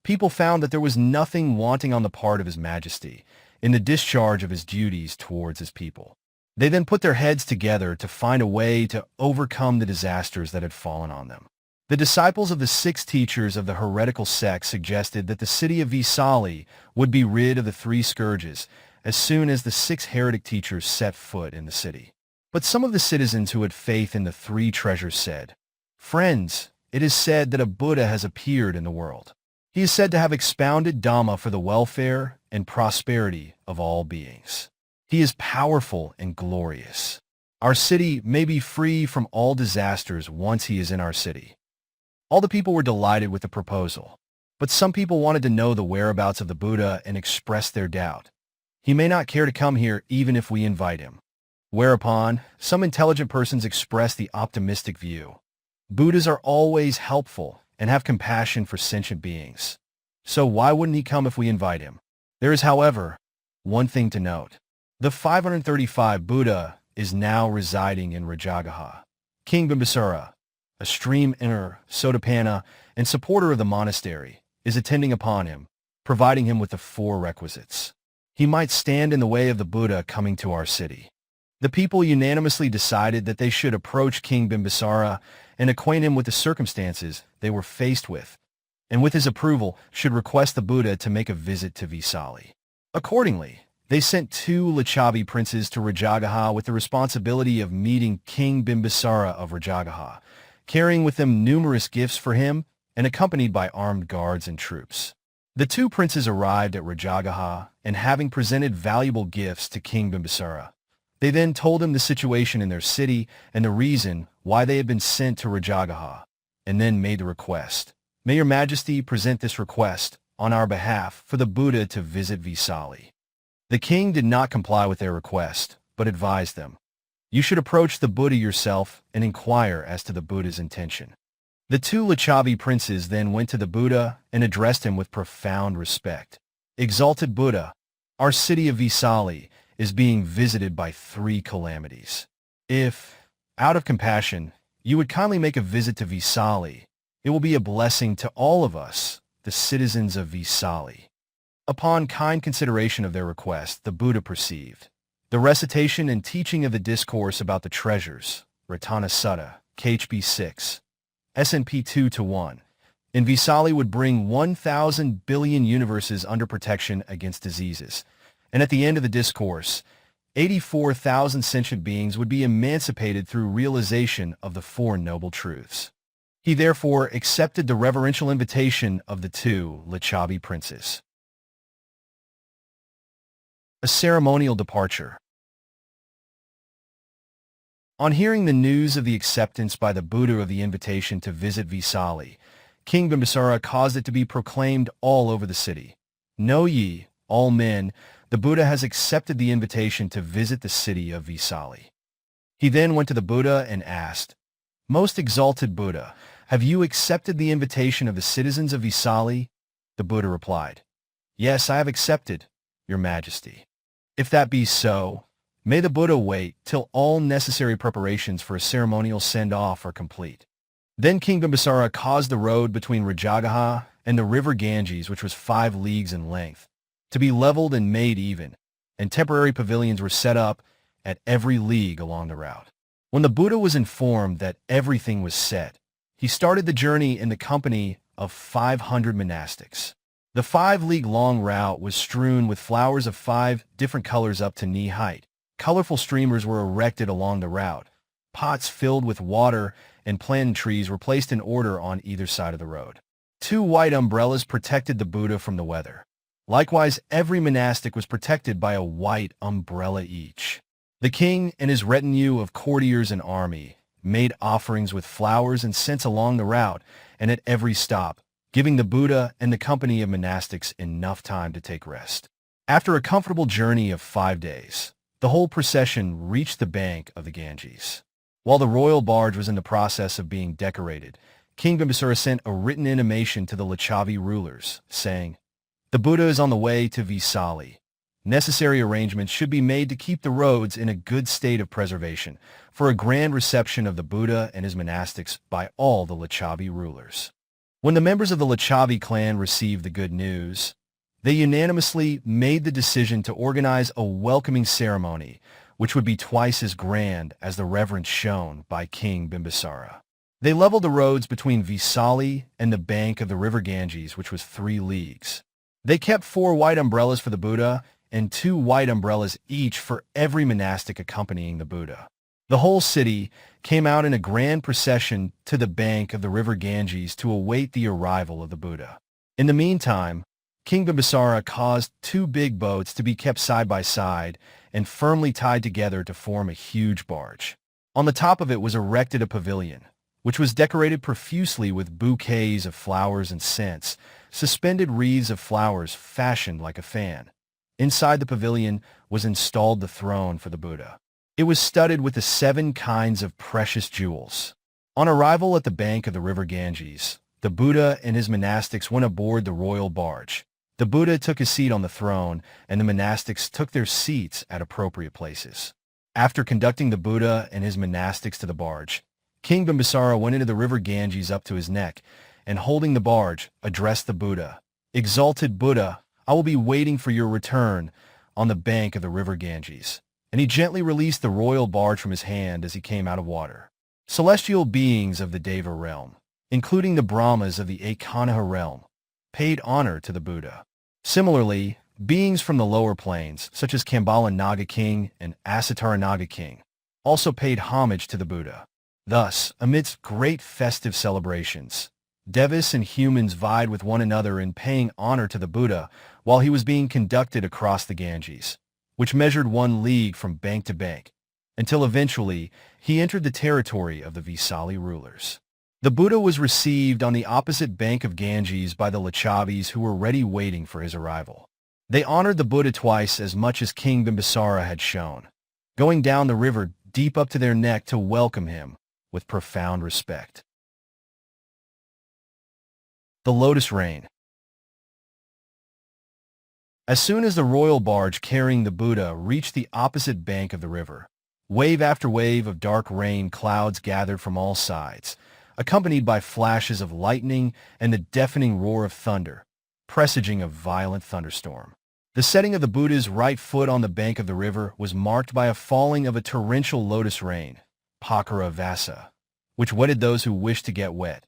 people found that there was nothing wanting on the part of His Majesty in the discharge of his duties towards his people. They then put their heads together to find a way to overcome the disasters that had fallen on them. The disciples of the 6 teachers of the heretical sect suggested that the city of Vesali would be rid of the 3 scourges as soon as the 6 heretic teachers set foot in the city. But some of the citizens who had faith in the 3 treasures said, "Friends, it is said that a Buddha has appeared in the world. He is said to have expounded Dhamma for the welfare and prosperity of all beings. He is powerful and glorious. Our city may be free from all disasters once he is in our city." All the people were delighted with the proposal, but some people wanted to know the whereabouts of the Buddha and expressed their doubt. "He may not care to come here even if we invite him." Whereupon, some intelligent persons expressed the optimistic view. Buddhas are always helpful and have compassion for sentient beings. So why wouldn't he come if we invite him? There is, however, one thing to note. The 535 Buddha is now residing in Rajagaha. King Bimbisara, a stream inner Sotapanna and supporter of the monastery, is attending upon him, providing him with the 4 requisites. He might stand in the way of the Buddha coming to our city. The people unanimously decided that they should approach King Bimbisara and acquaint him with the circumstances they were faced with, and with his approval should request the Buddha to make a visit to Vesali. Accordingly, they sent 2 Lichavi princes to Rajagaha with the responsibility of meeting King Bimbisara of Rajagaha, carrying with them numerous gifts for him and accompanied by armed guards and troops. The 2 princes arrived at Rajagaha, and having presented valuable gifts to King Bimbisara, they then told him the situation in their city and the reason why they had been sent to Rajagaha, and then made the request. "May your Majesty present this request on our behalf for the Buddha to visit Vesali." The king did not comply with their request, but advised them, "You should approach the Buddha yourself and inquire as to the Buddha's intention." The 2 Lichavi princes then went to the Buddha and addressed him with profound respect. "Exalted Buddha, our city of Vesali is being visited by 3 calamities. If, out of compassion, you would kindly make a visit to Vesali, it will be a blessing to all of us, the citizens of Vesali." Upon kind consideration of their request, the Buddha perceived. The recitation and teaching of the discourse about the treasures, Ratana Sutta, KHB 6, SNP 2-1, in Vesali would bring 1,000 billion universes under protection against diseases, and at the end of the discourse, 84,000 sentient beings would be emancipated through realization of the 4 noble truths. He therefore accepted the reverential invitation of the 2 Lichavi princes. A ceremonial departure. On hearing the news of the acceptance by the Buddha of the invitation to visit Vesali, King Bimbisara caused it to be proclaimed all over the city. "Know ye, all men, the Buddha has accepted the invitation to visit the city of Vesali." He then went to the Buddha and asked, "Most exalted Buddha, have you accepted the invitation of the citizens of Vesali?" The Buddha replied, "Yes, I have accepted, Your Majesty." "If that be so, may the Buddha wait till all necessary preparations for a ceremonial send-off are complete." Then King Bimbisara caused the road between Rajagaha and the river Ganges, which was 5 leagues in length, to be leveled and made even, and temporary pavilions were set up at every league along the route. When the Buddha was informed that everything was set, he started the journey in the company of 500 monastics. The 5-league-long route was strewn with flowers of 5 different colors up to knee height. Colorful streamers were erected along the route. Pots filled with water and plantain trees were placed in order on either side of the road. 2 white umbrellas protected the Buddha from the weather. Likewise, every monastic was protected by a white umbrella each. The king and his retinue of courtiers and army made offerings with flowers and scents along the route and at every stop, giving the Buddha and the company of monastics enough time to take rest. After a comfortable journey of 5 days, the whole procession reached the bank of the Ganges. While the royal barge was in the process of being decorated, King Bimbisara sent a written intimation to the Lichavi rulers, saying, "The Buddha is on the way to Vesali. necessary arrangements should be made to keep the roads in a good state of preservation for a grand reception of the Buddha and his monastics by all the Licchavi rulers. When the members of the Licchavi clan received the good news, they unanimously made the decision to organize a welcoming ceremony which would be twice as grand as the reverence shown by King Bimbisara. They leveled the roads between Vesali and the bank of the river Ganges, which was 3 leagues. They kept 4 white umbrellas for the Buddha and 2 white umbrellas each for every monastic accompanying the Buddha. The whole city came out in a grand procession to the bank of the river Ganges to await the arrival of the Buddha. In the meantime, King Bimbisara caused 2 big boats to be kept side by side and firmly tied together to form a huge barge. On the top of it was erected a pavilion, which was decorated profusely with bouquets of flowers and scents, suspended wreaths of flowers fashioned like a fan. Inside the pavilion was installed the throne for the Buddha. It was studded with the 7 kinds of precious jewels. On arrival at the bank of the river Ganges, the Buddha and his monastics went aboard the royal barge. The Buddha took his seat on the throne, and the monastics took their seats at appropriate places. After conducting the Buddha and his monastics to the barge, King Bimbisara went into the river Ganges up to his neck, and holding the barge, addressed the Buddha. "Exalted Buddha, I will be waiting for your return on the bank of the river Ganges." And he gently released the royal barge from his hand as he came out of water. Celestial beings of the Deva realm, including the Brahmas of the Ekanaha realm, paid honor to the Buddha. Similarly, beings from the lower planes, such as Kambala Naga King and Asatara Naga King, also paid homage to the Buddha. Thus, amidst great festive celebrations, Devas and humans vied with one another in paying honor to the Buddha while he was being conducted across the Ganges, which measured 1 league from bank to bank, until eventually he entered the territory of the Vesali rulers. The Buddha was received on the opposite bank of Ganges by the Licchavis who were ready waiting for his arrival. They honored the Buddha twice as much as King Bimbisara had shown, going down the river deep up to their neck to welcome him with profound respect. The Lotus Rain. As soon as the royal barge carrying the Buddha reached the opposite bank of the river, wave after wave of dark rain clouds gathered from all sides, accompanied by flashes of lightning and the deafening roar of thunder, presaging a violent thunderstorm. The setting of the Buddha's right foot on the bank of the river was marked by a falling of a torrential lotus rain, Pakara Vasa, which wetted those who wished to get wet,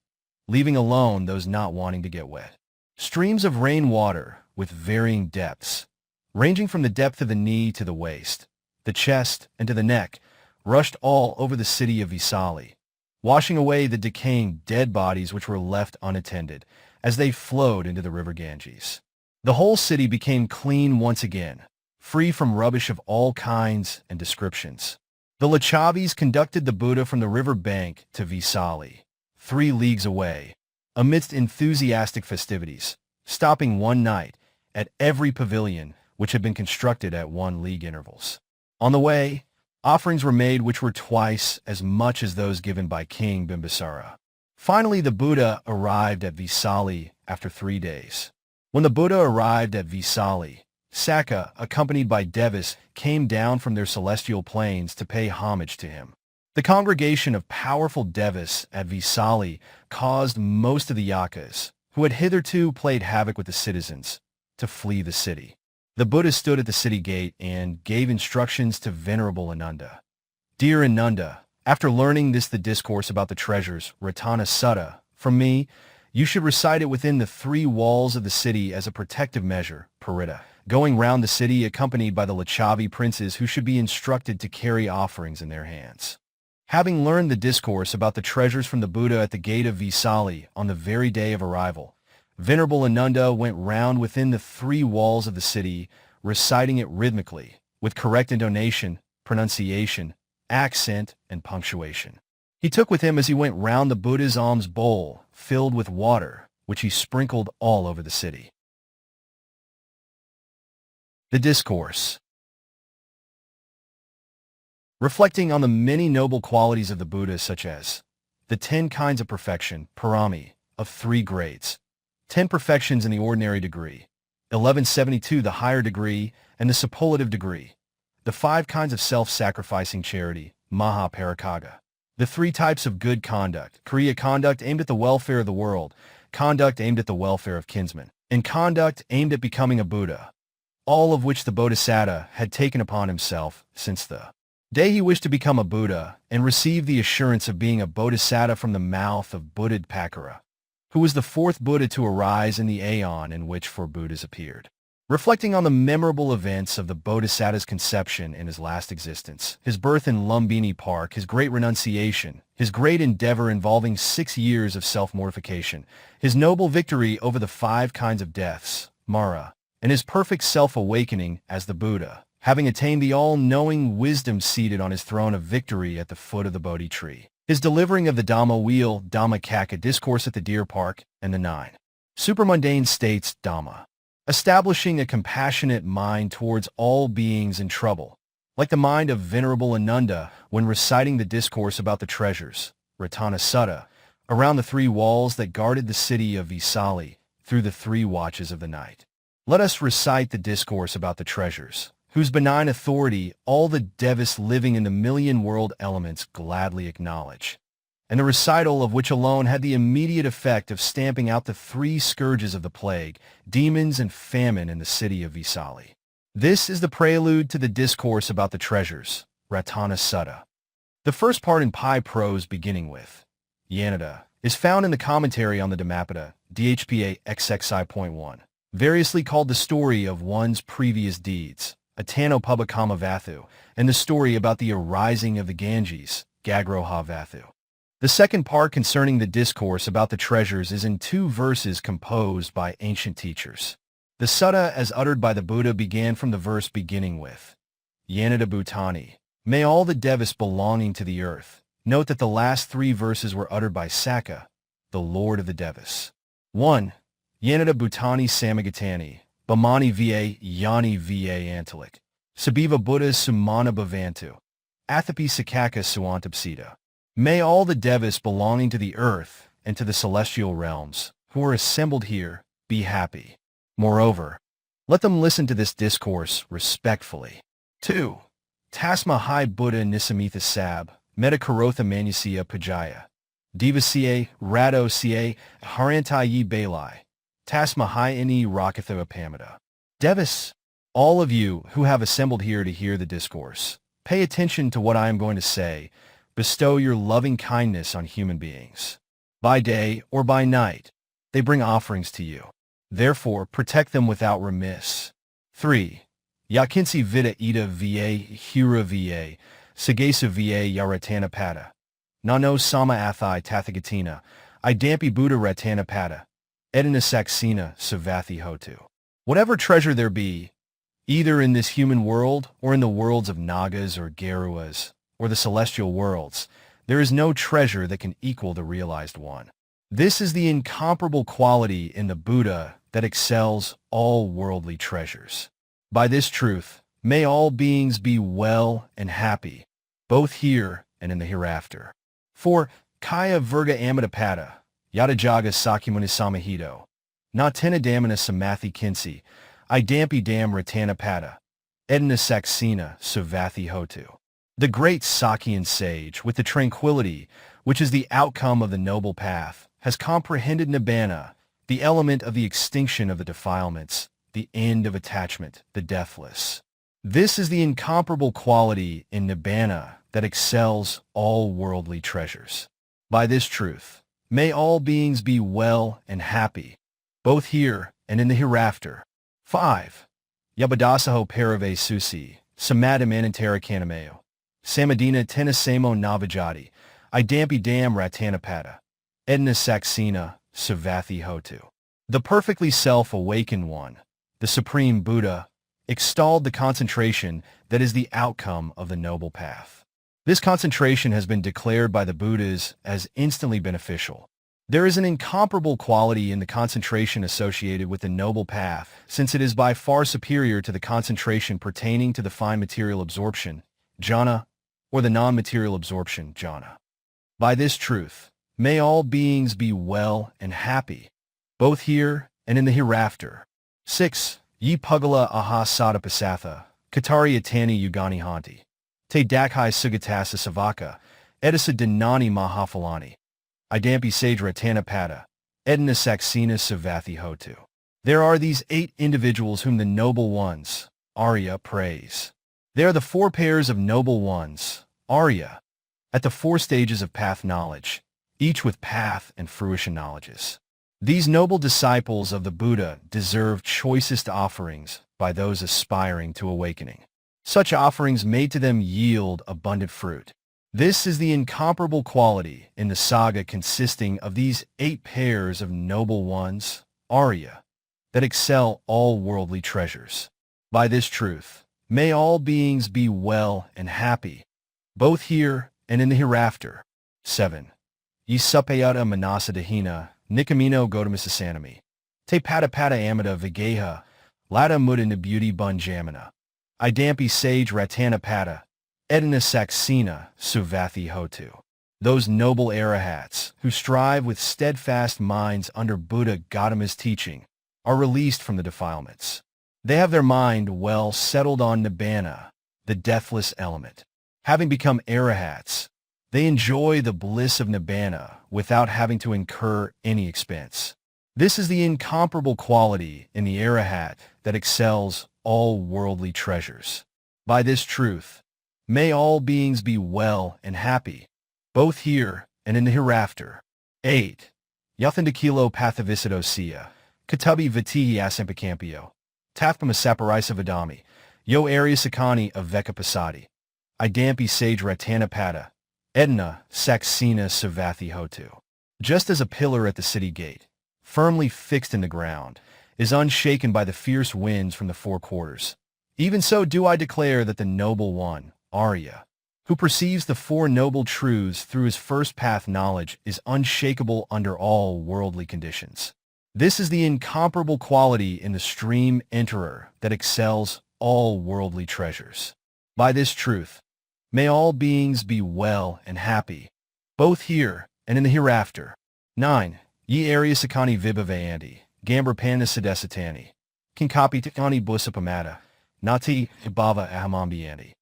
leaving alone those not wanting to get wet. Streams of rainwater, with varying depths, ranging from the depth of the knee to the waist, the chest, and to the neck, rushed all over the city of Vesali, washing away the decaying dead bodies which were left unattended as they flowed into the river Ganges. The whole city became clean once again, free from rubbish of all kinds and descriptions. The Licchavis conducted the Buddha from the river bank to Vesali, 3 leagues away, amidst enthusiastic festivities, stopping one night at every pavilion which had been constructed at 1 league intervals. On the way, offerings were made which were twice as much as those given by King Bimbisara. Finally, the Buddha arrived at Vesali after 3 days. When the Buddha arrived at Vesali, Saccaka, accompanied by Devas, came down from their celestial planes to pay homage to him. The congregation of powerful Devas at Vesali caused most of the Yakas, who had hitherto played havoc with the citizens, to flee the city. The Buddha stood at the city gate and gave instructions to Venerable Ananda. "Dear Ananda, after learning the discourse about the treasures, Ratana Sutta, from me, you should recite it within the 3 walls of the city as a protective measure, Paritta, going round the city accompanied by the Licchavi princes who should be instructed to carry offerings in their hands." Having learned the discourse about the treasures from the Buddha at the gate of Vesali on the very day of arrival, Venerable Ananda went round within the 3 walls of the city, reciting it rhythmically, with correct intonation, pronunciation, accent, and punctuation. He took with him as he went round the Buddha's alms bowl, filled with water, which he sprinkled all over the city. The Discourse. Reflecting on the many noble qualities of the Buddha, such as the 10 kinds of perfection, parami, of 3 grades, 10 perfections in the ordinary degree, 1172 the higher degree and the superlative degree. The 5 kinds of self-sacrificing charity, Mahaparikaga. The 3 types of good conduct, Kriya conduct aimed at the welfare of the world, conduct aimed at the welfare of kinsmen, and conduct aimed at becoming a Buddha, all of which the Bodhisattva had taken upon himself since the day he wished to become a Buddha and received the assurance of being a Bodhisattva from the mouth of Buddhadpakara, who was the 4th Buddha to arise in the aeon in which 4 Buddhas appeared. Reflecting on the memorable events of the Bodhisattva's conception in his last existence, his birth in Lumbini Park, his great renunciation, his great endeavor involving 6 years of self-mortification, his noble victory over the 5 kinds of deaths, Mara, and his perfect self-awakening as the Buddha, having attained the all-knowing wisdom seated on his throne of victory at the foot of the Bodhi tree, his delivering of the Dhamma wheel, Dhammacakka discourse at the Deer Park, and the 9 supermundane states, Dhamma. Establishing a compassionate mind towards all beings in trouble, like the mind of Venerable Ananda when reciting the discourse about the treasures, Ratana Sutta, around the 3 walls that guarded the city of Vesali through the 3 watches of the night. Let us recite the discourse about the treasures, whose benign authority all the devas living in the million world elements gladly acknowledge, and the recital of which alone had the immediate effect of stamping out the 3 scourges of the plague, demons and famine in the city of Vesali. This is the prelude to the discourse about the treasures, Ratana Sutta. The first part in Pi prose beginning with Anāthapiṇḍika is found in the commentary on the Dhammapada, DHPA XXI.1, variously called the story of one's previous deeds, Atano Publikama Vathu, and the story about the arising of the Ganges, Gagroha Vathu. The second part concerning the discourse about the treasures is in 2 verses composed by ancient teachers. The sutta as uttered by the Buddha began from the verse beginning with Yanada Bhutani, may all the devas belonging to the earth. Note that the last 3 verses were uttered by Saccaka, the Lord of the devas. 1. Yanada Bhutani Samagatani, Bhamani Va Yani Va Antalik, Sabiva Buddhas Sumana Bhavantu, Athapi Saccaka Suantapsita. May all the devas belonging to the earth and to the celestial realms, who are assembled here, be happy. Moreover, let them listen to this discourse respectfully. 2. Tasma Hai Buddha Nisamitha Sab, Metakarotha Manusya Pajaya, Devasiye, Rado Siye, Harantayi Balai, Tasma Hai Ini Rakatha Apamada. Devas, all of you who have assembled here to hear the discourse, pay attention to what I am going to say. Bestow your loving kindness on human beings. By day or by night, they bring offerings to you. Therefore, protect them without remiss. 3. Yakinsi Vida Ida Va Hira Va, Sagesa Va Yaratana Pada. Nano Sama Athai Tathagatina, Idampi Buddha Ratana Pada, Edina Saksina Savathi Hotu. Whatever treasure there be, either in this human world or in the worlds of Nagas or Garuas, or the celestial worlds, there is no treasure that can equal the realized one. This is the incomparable quality in the Buddha that excels all worldly treasures. By this truth, may all beings be well and happy, both here and in the hereafter. 4. Kaya Virga Amadapada, Yadajaga Sakyamuni Samahito, Natena Damana Samathi Kinsi, Idampi Dam Ratana Pada, Edina Saksina Savathi Hotu. The great Sakyan sage, with the tranquility which is the outcome of the noble path, has comprehended Nibbana, the element of the extinction of the defilements, the end of attachment, the deathless. This is the incomparable quality in Nibbana that excels all worldly treasures. By this truth, may all beings be well and happy, both here and in the hereafter. 5. Yabadasaho Parave Susi, Samadim Anantara Kanamayo, Samadina Tenasamo Navajati, Idampi Dam Ratanapada, Edna Saksina Savathi Hotu. The perfectly self-awakened one, the Supreme Buddha, extolled the concentration that is the outcome of the noble path. This concentration has been declared by the Buddhas as instantly beneficial. There is an incomparable quality in the concentration associated with the noble path, since it is by far superior to the concentration pertaining to the fine material absorption, jhana, or the non-material absorption, jhana. By this truth, may all beings be well and happy, both here and in the hereafter. 6. Ye Pugala Aha Sada Pasatha, Katari Atani Yugani Hanti. Te Dakhai Sugatasa Savaka, Edisa Dinani Mahafalani. Idampi Sage Ratanapada, Edina Saxena Savathi Hotu. There are these 8 individuals whom the noble ones, Arya, praise. They are the 4 pairs of noble ones, Arya, at the 4 stages of path knowledge, each with path and fruition knowledges. These noble disciples of the Buddha deserve choicest offerings by those aspiring to awakening. Such offerings made to them yield abundant fruit. This is the incomparable quality in the saga consisting of these 8 pairs of noble ones, Arya, that excel all worldly treasures. By this truth, may all beings be well and happy, both here and in the hereafter. 7. Ye Supayata Manasadahina, Nikamino Godamisasanami. Te Padapada Amada Vigeha, Lada Muda Nibuti Bunjamana. Idampi Sage Ratanapada, Edina Saxena Suvathi Hotu. Those noble Arahats, who strive with steadfast minds under Buddha Gautama's teaching, are released from the defilements. They have their mind well settled on Nibbana, the deathless element. Having become Arahats, they enjoy the bliss of Nibbana without having to incur any expense. This is the incomparable quality in the Arahat that excels all worldly treasures. By this truth, may all beings be well and happy, both here and in the hereafter. 8. Yathandakilo Pathavisidosia, Katabi Viti Yasampakampio, Tafpama Saparisa Vidami, Yo Ariasakani of Vekapasadi. Idampi Sage Ratanapada, Edna Saxena Savathi Hotu. Just as a pillar at the city gate, firmly fixed in the ground, is unshaken by the fierce winds from the 4 quarters, even so do I declare that the noble one, Arya, who perceives the 4 noble truths through his first path knowledge, is unshakable under all worldly conditions. This is the incomparable quality in the stream enterer that excels all worldly treasures. By this truth, may all beings be well and happy, both here and in the hereafter. 9. Ye Ariasakani Vibhavayanti, Gambra Pandasadesatani, Kinkapi Tikani Busapamata, Nati Ibava Ahamambiyanti.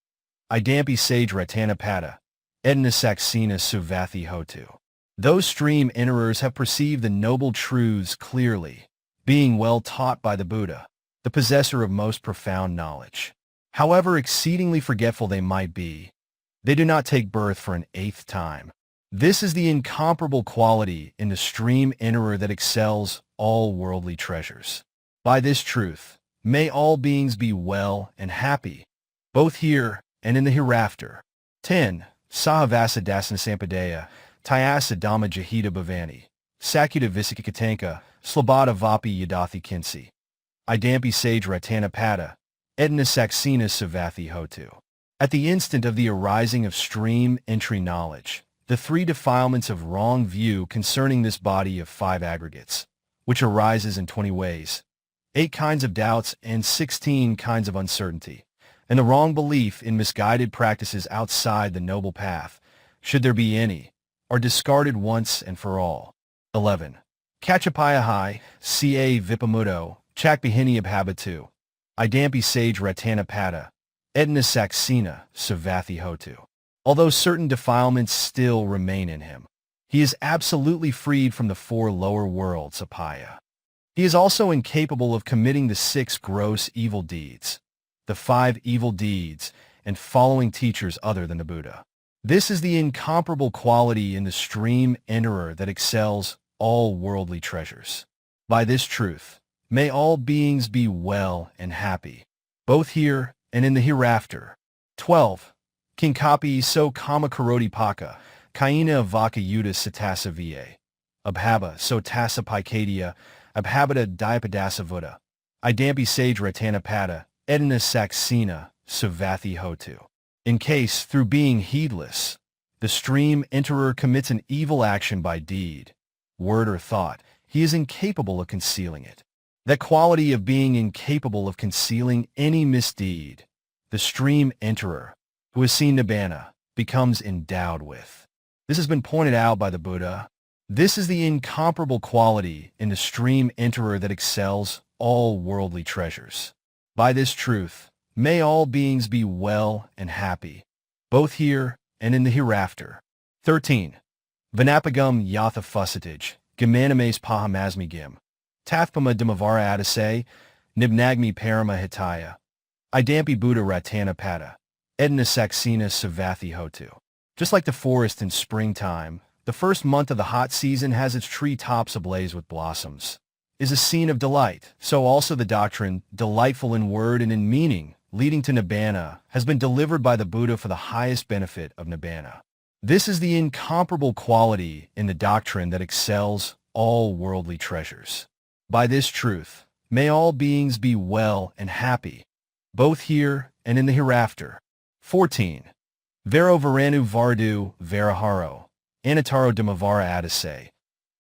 Idampi Sage Ratanapada, Edna Saxena Suvathi Hotu. Those stream enterers have perceived the noble truths clearly, being well taught by the Buddha, the possessor of most profound knowledge. However exceedingly forgetful they might be, they do not take birth for an 8th time. This is the incomparable quality in the stream enterer that excels all worldly treasures. By this truth, may all beings be well and happy, both here and in the hereafter. 10. Sahavasa Dasana Sampadaya, Tyasa Dhamma Jahita Bhavani, Sakuta Visikatanka, Slabada Vapi Yadathi Kinsi. Idampi Sage Ratanapada, Edna Saxena Savathi Hotu. At the instant of the arising of stream entry knowledge, the 3 defilements of wrong view concerning this body of 5 aggregates, which arises in 20 ways, 8 kinds of doubts and 16 kinds of uncertainty, and the wrong belief in misguided practices outside the noble path, should there be any, are discarded once and for all. 11. Kachapayahai, Ca Vipamudo, Chakbihini Abhabatu. Idampi Sage Ratanapada, Edna Saxena Savathi Hotu. Although certain defilements still remain in him, he is absolutely freed from the 4 lower worlds, apaya. He is also incapable of committing the 6 gross evil deeds, the 5 evil deeds, and following teachers other than the Buddha. This is the incomparable quality in the stream enterer that excels all worldly treasures. By this truth, may all beings be well and happy, both here and in the hereafter. 12. Kinkapi so kama karoti paka, kaina vaka yuda satasa va. Abhaba so tasa pikadia, abhabata diapadasa vuda. Idampi Sage Ratanapada, Edina Saxena Savathi Hotu. In case, through being heedless, the stream enterer commits an evil action by deed, word or thought, he is incapable of concealing it. That quality of being incapable of concealing any misdeed, the stream enterer, who has seen Nibbana, becomes endowed with. This has been pointed out by the Buddha. This is the incomparable quality in the stream enterer that excels all worldly treasures. By this truth, may all beings be well and happy, both here and in the hereafter. 13. Vinapagam yatha fusitage, Gimanimes pahamasmigim. Tathpama dimavara adase, Nibnagmi parama hitaya. Idampi Buddha ratana pada. Edna saxena savathi hotu. Just like the forest in springtime, the first month of the hot season has its tree tops ablaze with blossoms, is a scene of delight. So also the doctrine, delightful in word and in meaning, leading to Nibbana, has been delivered by the Buddha for the highest benefit of Nibbana. This is the incomparable quality in the doctrine that excels all worldly treasures. By this truth, may all beings be well and happy, both here and in the hereafter. 14. Vero Varanu Vardu Varaharo, Anataro Dimavara Adase,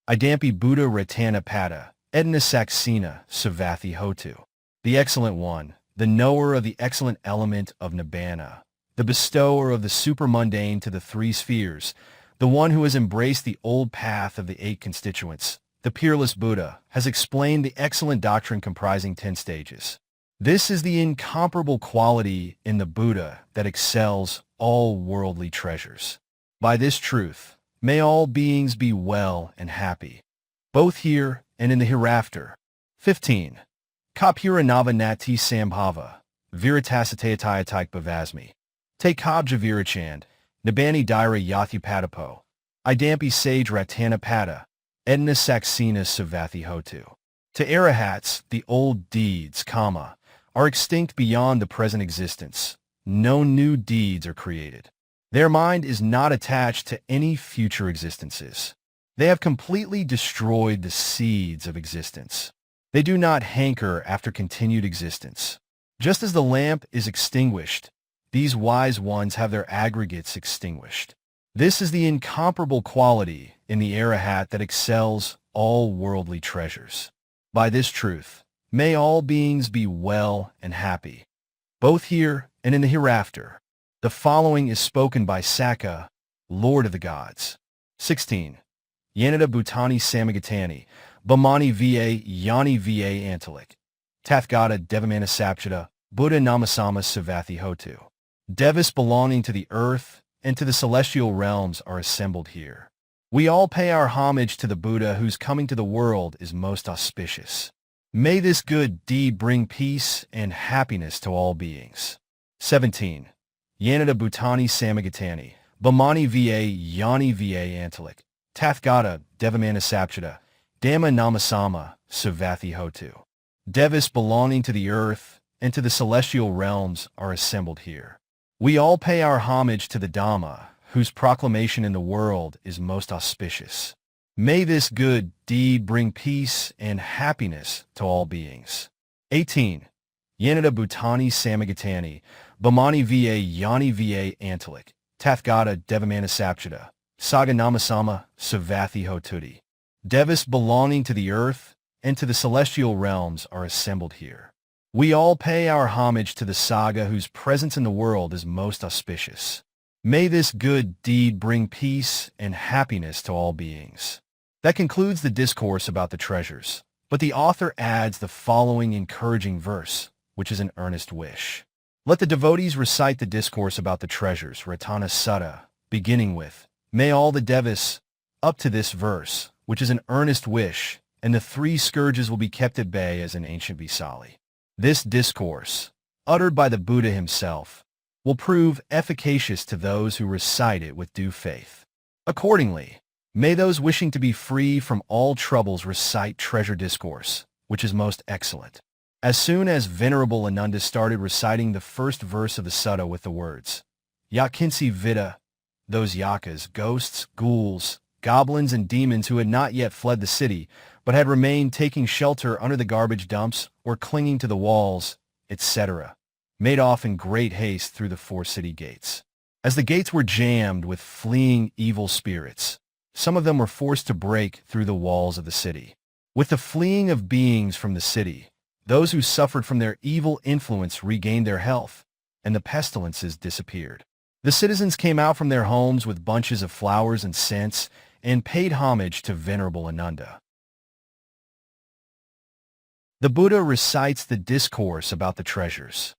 Idampi Buddha Ratana Pada, Edna Saxena Savathi Hotu. The Excellent One, the knower of the excellent element of Nibbana, the bestower of the supermundane to the three spheres, the one who has embraced the old path of the eight constituents, the peerless Buddha, has explained the excellent doctrine comprising 10 stages. This is the incomparable quality in the Buddha that excels all worldly treasures. By this truth, may all beings be well and happy, both here and in the hereafter. 15. Kapura Nava Nati Sambhava, Viratasatayatai Bhavasmi. Te Kabja Virachand, Nibbani Daira Yathi Padapo, Idampi Sage Ratana Pada, Edna Saxena Savathi Hotu. To Arahats, the old deeds, are extinct beyond the present existence. No new deeds are created. Their mind is not attached to any future existences. They have completely destroyed the seeds of existence. They do not hanker after continued existence. Just as the lamp is extinguished, these wise ones have their aggregates extinguished. This is the incomparable quality in the Arahat that excels all worldly treasures. By this truth, may all beings be well and happy, both here and in the hereafter. The following is spoken by Saccaka, Lord of the Gods. 16. Yanada Bhutani Samagatani, Bhamani Va Yani Va Antalik. Tathgata Devamana Sapchita, Buddha Namasama Savathi Hotu. Devas belonging to the earth and to the celestial realms are assembled here. We all pay our homage to the Buddha whose coming to the world is most auspicious. May this good deed bring peace and happiness to all beings. 17. Yanada Bhutani Samagatani, Bhamani Va Yani Va Antalik. Tathgata Devamana Sapchita, Dhamma Namasama Savathi Hotu. Devas belonging to the earth and to the celestial realms are assembled here. We all pay our homage to the Dhamma, whose proclamation in the world is most auspicious. May this good deed bring peace and happiness to all beings. 18. Yanada Bhutani Samagatani, Bhamani Va Yani Va Antalik. Tathgata Devamana Sapchita, Saga Namasama Savathi Hotuti. Devas belonging to the earth and to the celestial realms are assembled here. We all pay our homage to the Saga whose presence in the world is most auspicious. May this good deed bring peace and happiness to all beings. That concludes the discourse about the treasures, but the author adds the following encouraging verse, which is an earnest wish. Let the devotees recite the discourse about the treasures, Ratana Sutta, beginning with, may all the devas, up to this verse, which is an earnest wish, and the three scourges will be kept at bay as in ancient Visali. This discourse, uttered by the Buddha himself, will prove efficacious to those who recite it with due faith. Accordingly, may those wishing to be free from all troubles recite Treasure Discourse, which is most excellent. As soon as Venerable Ananda started reciting the first verse of the sutta with the words, Yakinsi Vida, those yakas, ghosts, ghouls, goblins, and demons who had not yet fled the city, but had remained taking shelter under the garbage dumps or clinging to the walls, etc., made off in great haste through the 4 city gates. As the gates were jammed with fleeing evil spirits, some of them were forced to break through the walls of the city. With the fleeing of beings from the city, those who suffered from their evil influence regained their health, and the pestilences disappeared. The citizens came out from their homes with bunches of flowers and scents and paid homage to Venerable Ananda. The Buddha recites the discourse about the treasures.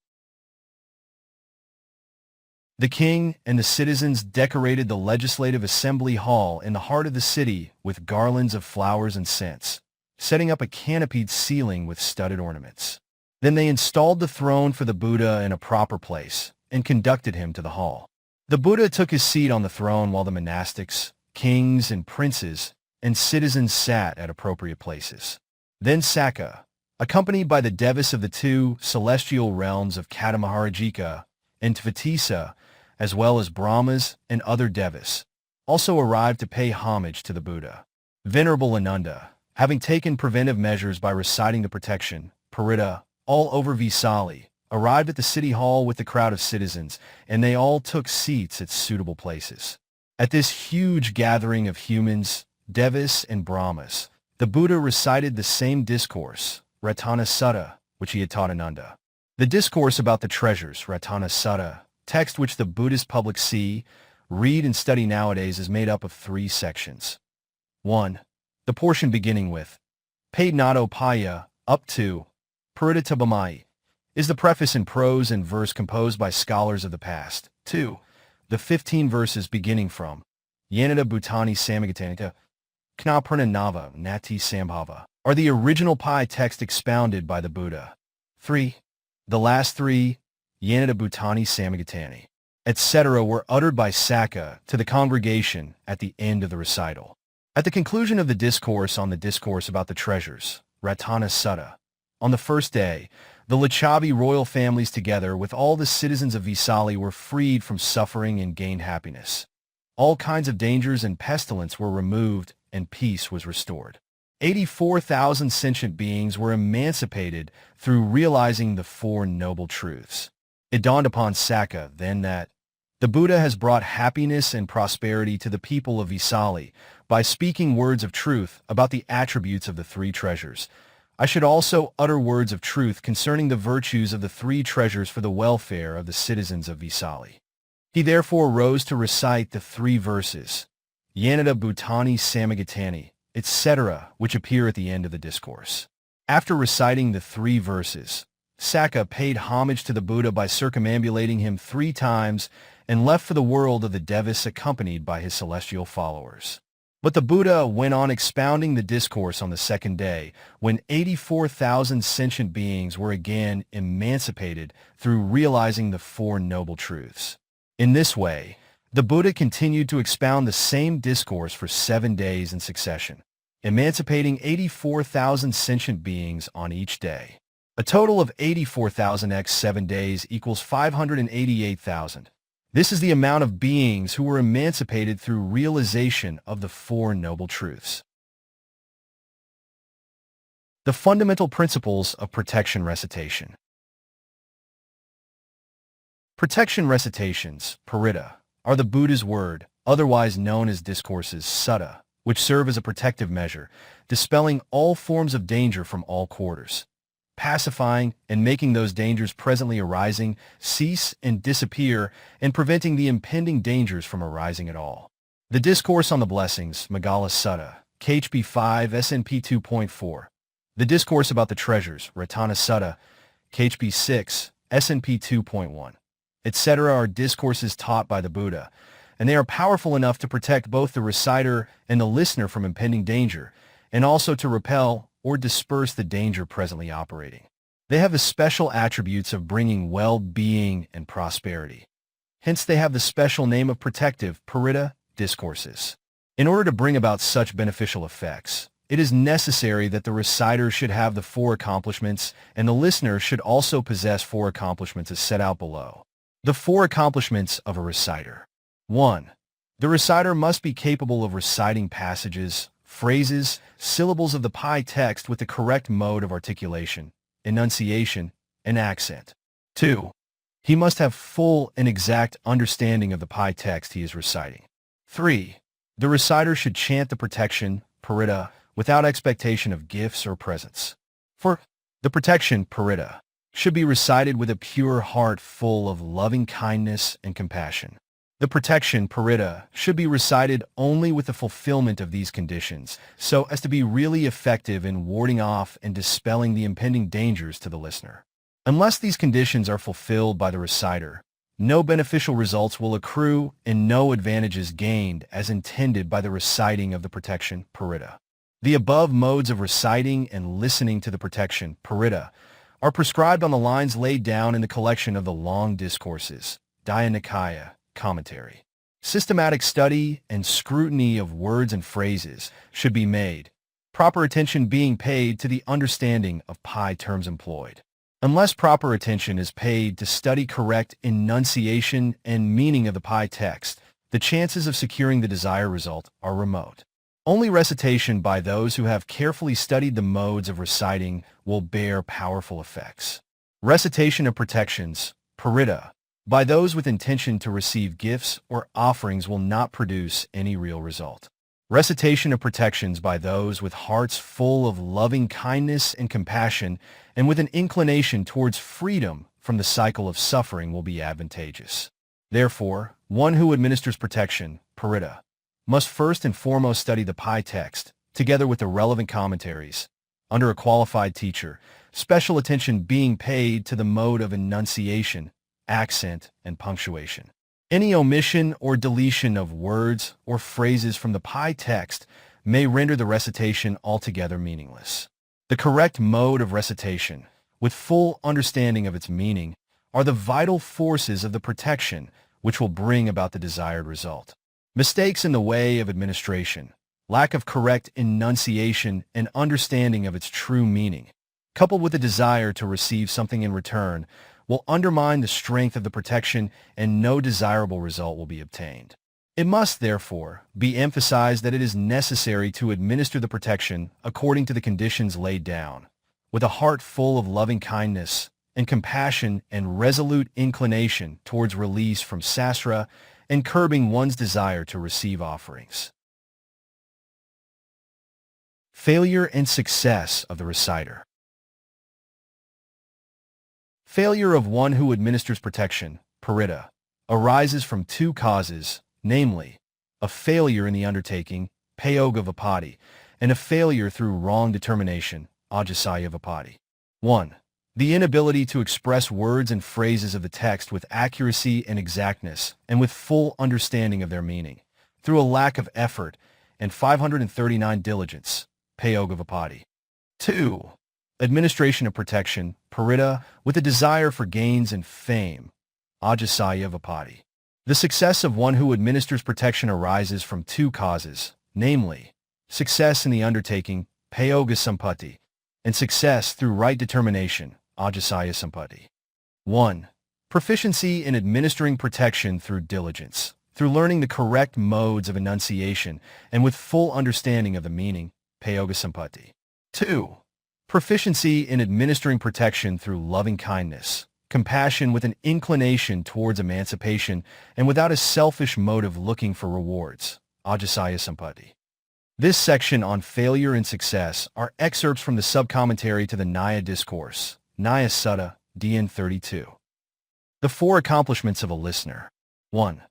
The king and the citizens decorated the legislative assembly hall in the heart of the city with garlands of flowers and scents, setting up a canopied ceiling with studded ornaments. Then they installed the throne for the Buddha in a proper place and conducted him to the hall. The Buddha took his seat on the throne while the monastics, kings and princes, and citizens sat at appropriate places. Then Saccaka, accompanied by the devas of the two celestial realms of Anāthapiṇḍika and Tvetisa, as well as Brahmas and other devas, also arrived to pay homage to the Buddha. Venerable Ananda, having taken preventive measures by reciting the protection, Paritta, all over Vesali, arrived at the city hall with the crowd of citizens, and they all took seats at suitable places. At this huge gathering of humans, devas, and Brahmas, the Buddha recited the same discourse, Ratana Sutta, which he had taught Ananda. The discourse about the treasures, Ratana Sutta, text which the Buddhist public see, read, and study nowadays, is made up of 3 sections. 1. The portion beginning with Paidnato Paya, up to Parittatabhamai, is the preface in prose and verse composed by scholars of the past. 2. The 15 verses beginning from Yanada Bhutani Samagatanita, Kna Prananava Nati Sambhava are the original Pi text expounded by the Buddha. 3. The last 3, Yanada Bhutani Samagatani, etc., were uttered by Saccaka to the congregation at the end of the recital. At the conclusion of the discourse on the discourse about the treasures, Ratana Sutta, on the first day, the Lichavi royal families together with all the citizens of Vesali were freed from suffering and gained happiness. All kinds of dangers and pestilence were removed and peace was restored. 84,000 sentient beings were emancipated through realizing the 4 noble truths. It dawned upon Saccaka then that the Buddha has brought happiness and prosperity to the people of Vesali by speaking words of truth about the attributes of the 3 treasures. I should also utter words of truth concerning the virtues of the 3 treasures for the welfare of the citizens of Vesali. He therefore rose to recite the 3 verses, Yanada Bhutani Samagatani, etc., which appear at the end of the discourse. After reciting the 3 verses, Saccaka paid homage to the Buddha by circumambulating him 3 times and left for the world of the devas accompanied by his celestial followers. But the Buddha went on expounding the discourse on the second day, when 84,000 sentient beings were again emancipated through realizing the 4 noble truths. In this way, the Buddha continued to expound the same discourse for 7 days in succession, emancipating 84,000 sentient beings on each day. A total of 84,000 x 7 days equals 588,000. This is the amount of beings who were emancipated through realization of the 4 noble truths. The fundamental principles of protection recitation. Protection recitations, Paritta, are the Buddha's word, otherwise known as discourses, Sutta, which serve as a protective measure, dispelling all forms of danger from all quarters, pacifying and making those dangers presently arising cease and disappear, and preventing the impending dangers from arising at all. The Discourse on the Blessings, Magala Sutta, KHP 5 SNP 2.4. The Discourse about the Treasures, Ratana Sutta, KHP 6 SNP 2.1, etc. are discourses taught by the Buddha, and they are powerful enough to protect both the reciter and the listener from impending danger, and also to repel or disperse the danger presently operating. They have the special attributes of bringing well-being and prosperity. Hence they have the special name of protective, Paritta, discourses. In order to bring about such beneficial effects, it is necessary that the reciter should have the 4 accomplishments, and the listener should also possess 4 accomplishments as set out below. The 4 accomplishments of a reciter. 1. The reciter must be capable of reciting passages, phrases, syllables of the Pi text with the correct mode of articulation, enunciation, and accent. 2. He must have full and exact understanding of the Pi text he is reciting. 3. The reciter should chant the protection, Paritta, without expectation of gifts or presents. 4. The protection, Paritta, should be recited with a pure heart full of loving kindness and compassion. The protection, Paritta, should be recited only with the fulfillment of these conditions, so as to be really effective in warding off and dispelling the impending dangers to the listener. Unless these conditions are fulfilled by the reciter, no beneficial results will accrue and no advantages gained as intended by the reciting of the protection, Paritta. The above modes of reciting and listening to the protection, Paritta, are prescribed on the lines laid down in the collection of the long discourses, Nikaya, commentary. Systematic study and scrutiny of words and phrases should be made, proper attention being paid to the understanding of pi terms employed. Unless proper attention is paid to study correct enunciation and meaning of the pi text, the chances of securing the desired result are remote. Only recitation by those who have carefully studied the modes of reciting will bear powerful effects. Recitation of protections, Paritta, by those with intention to receive gifts or offerings will not produce any real result. Recitation of protections by those with hearts full of loving kindness and compassion and with an inclination towards freedom from the cycle of suffering will be advantageous. Therefore, one who administers protection, Paritta, must first and foremost study the pi text, together with the relevant commentaries, under a qualified teacher, special attention being paid to the mode of enunciation, accent, and punctuation. Any omission or deletion of words or phrases from the pi text may render the recitation altogether meaningless. The correct mode of recitation, with full understanding of its meaning, are the vital forces of the protection which will bring about the desired result. Mistakes in the way of administration, lack of correct enunciation and understanding of its true meaning, coupled with a desire to receive something in return, will undermine the strength of the protection and no desirable result will be obtained. It must, therefore, be emphasized that it is necessary to administer the protection according to the conditions laid down, with a heart full of loving kindness and compassion and resolute inclination towards release from sasra and curbing one's desire to receive offerings. Failure and success of the reciter. Failure of one who administers protection, Paritta, arises from two causes, namely, a failure in the undertaking, Payoga Vipatti, and a failure through wrong determination, Ajasaya Vipatti. 1. The inability to express words and phrases of the text with accuracy and exactness, and with full understanding of their meaning, through a lack of effort and 539 diligence, Payoga Vipatti. 2. Administration of protection, Paritta, with a desire for gains and fame, Ajasaya Vipatti. The success of one who administers protection arises from two causes, namely, success in the undertaking, Payoga Sampatti, and success through right determination, Ajasaya Sampatti. 1. Proficiency in administering protection through diligence, through learning the correct modes of enunciation and with full understanding of the meaning, Payoga Sampatti. 2. Proficiency in administering protection through loving kindness, compassion with an inclination towards emancipation and without a selfish motive looking for rewards, Ajasaya Sampatti. This section on failure and success are excerpts from the subcommentary to the Nyaya Discourse, Nyaya Sutta, DN 32. The four accomplishments of a listener. 1.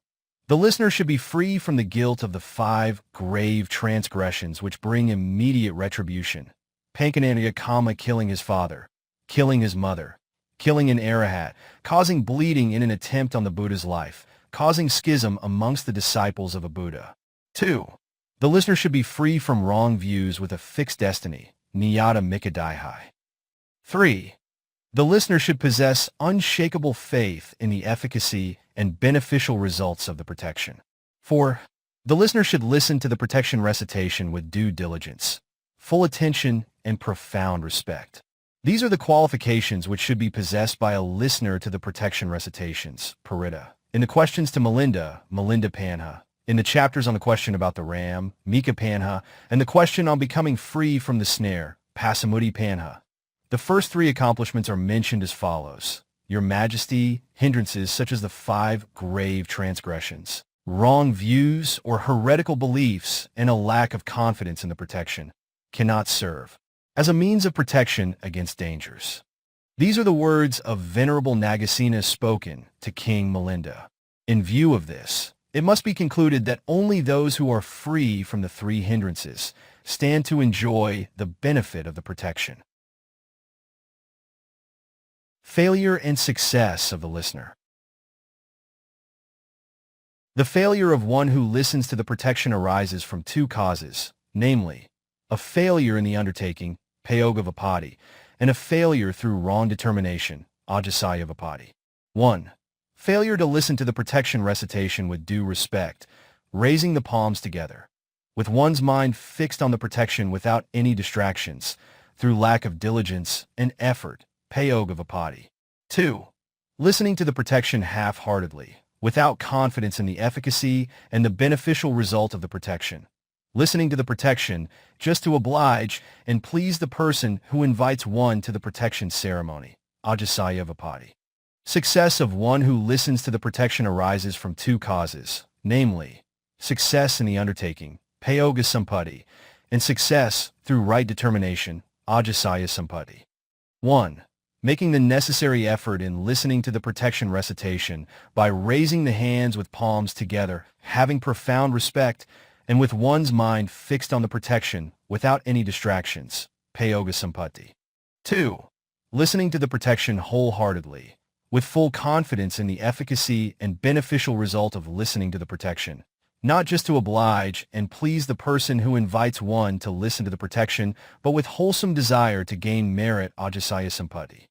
The listener should be free from the guilt of the 5 grave transgressions which bring immediate retribution. Pankananagakama, killing his father, killing his mother, killing an Arahat, causing bleeding in an attempt on the Buddha's life, causing schism amongst the disciples of a Buddha. 2. The listener should be free from wrong views with a fixed destiny, Niyata Mikadaihai. 3. The listener should possess unshakable faith in the efficacy and beneficial results of the protection. 4. The listener should listen to the protection recitation with due diligence, full attention, and profound respect. These are the qualifications which should be possessed by a listener to the protection recitations, Paritta. In the questions to Milinda, Milinda Panha. In the chapters on the question about the ram, Mika Panha, and the question on becoming free from the snare, Pasamudi Panha. The first 3 accomplishments are mentioned as follows. Your Majesty, hindrances such as the 5 grave transgressions, wrong views or heretical beliefs, and a lack of confidence in the protection cannot serve as a means of protection against dangers. These are the words of Venerable Nagasena spoken to King Milinda. In view of this, It must be concluded that only those who are free from the three hindrances stand to enjoy the benefit of the protection. Failure and success of the listener. The failure of one who listens to the protection arises from two causes, namely, a failure in the undertaking, payogavapati, and a failure through wrong determination, ajasayavapati. 1. Failure to listen to the protection recitation with due respect, raising the palms together, with one's mind fixed on the protection without any distractions, through lack of diligence and effort, payogavapati. 2. Listening to the protection half-heartedly, without confidence in the efficacy and the beneficial result of the protection. Listening to the protection just to oblige and please the person who invites one to the protection ceremony, ajasayavapati. Success of one who listens to the protection arises from two causes, namely, success in the undertaking, payoga sampati, and success through right determination, ajasaya sampati. 1. Making the necessary effort in listening to the protection recitation by raising the hands with palms together, having profound respect, and with one's mind fixed on the protection without any distractions, payoga sampati. 2. Listening to the protection wholeheartedly, with full confidence in the efficacy and beneficial result of listening to the protection, not just to oblige and please the person who invites one to listen to the protection, but with wholesome desire to gain merit, ajasaya sampati.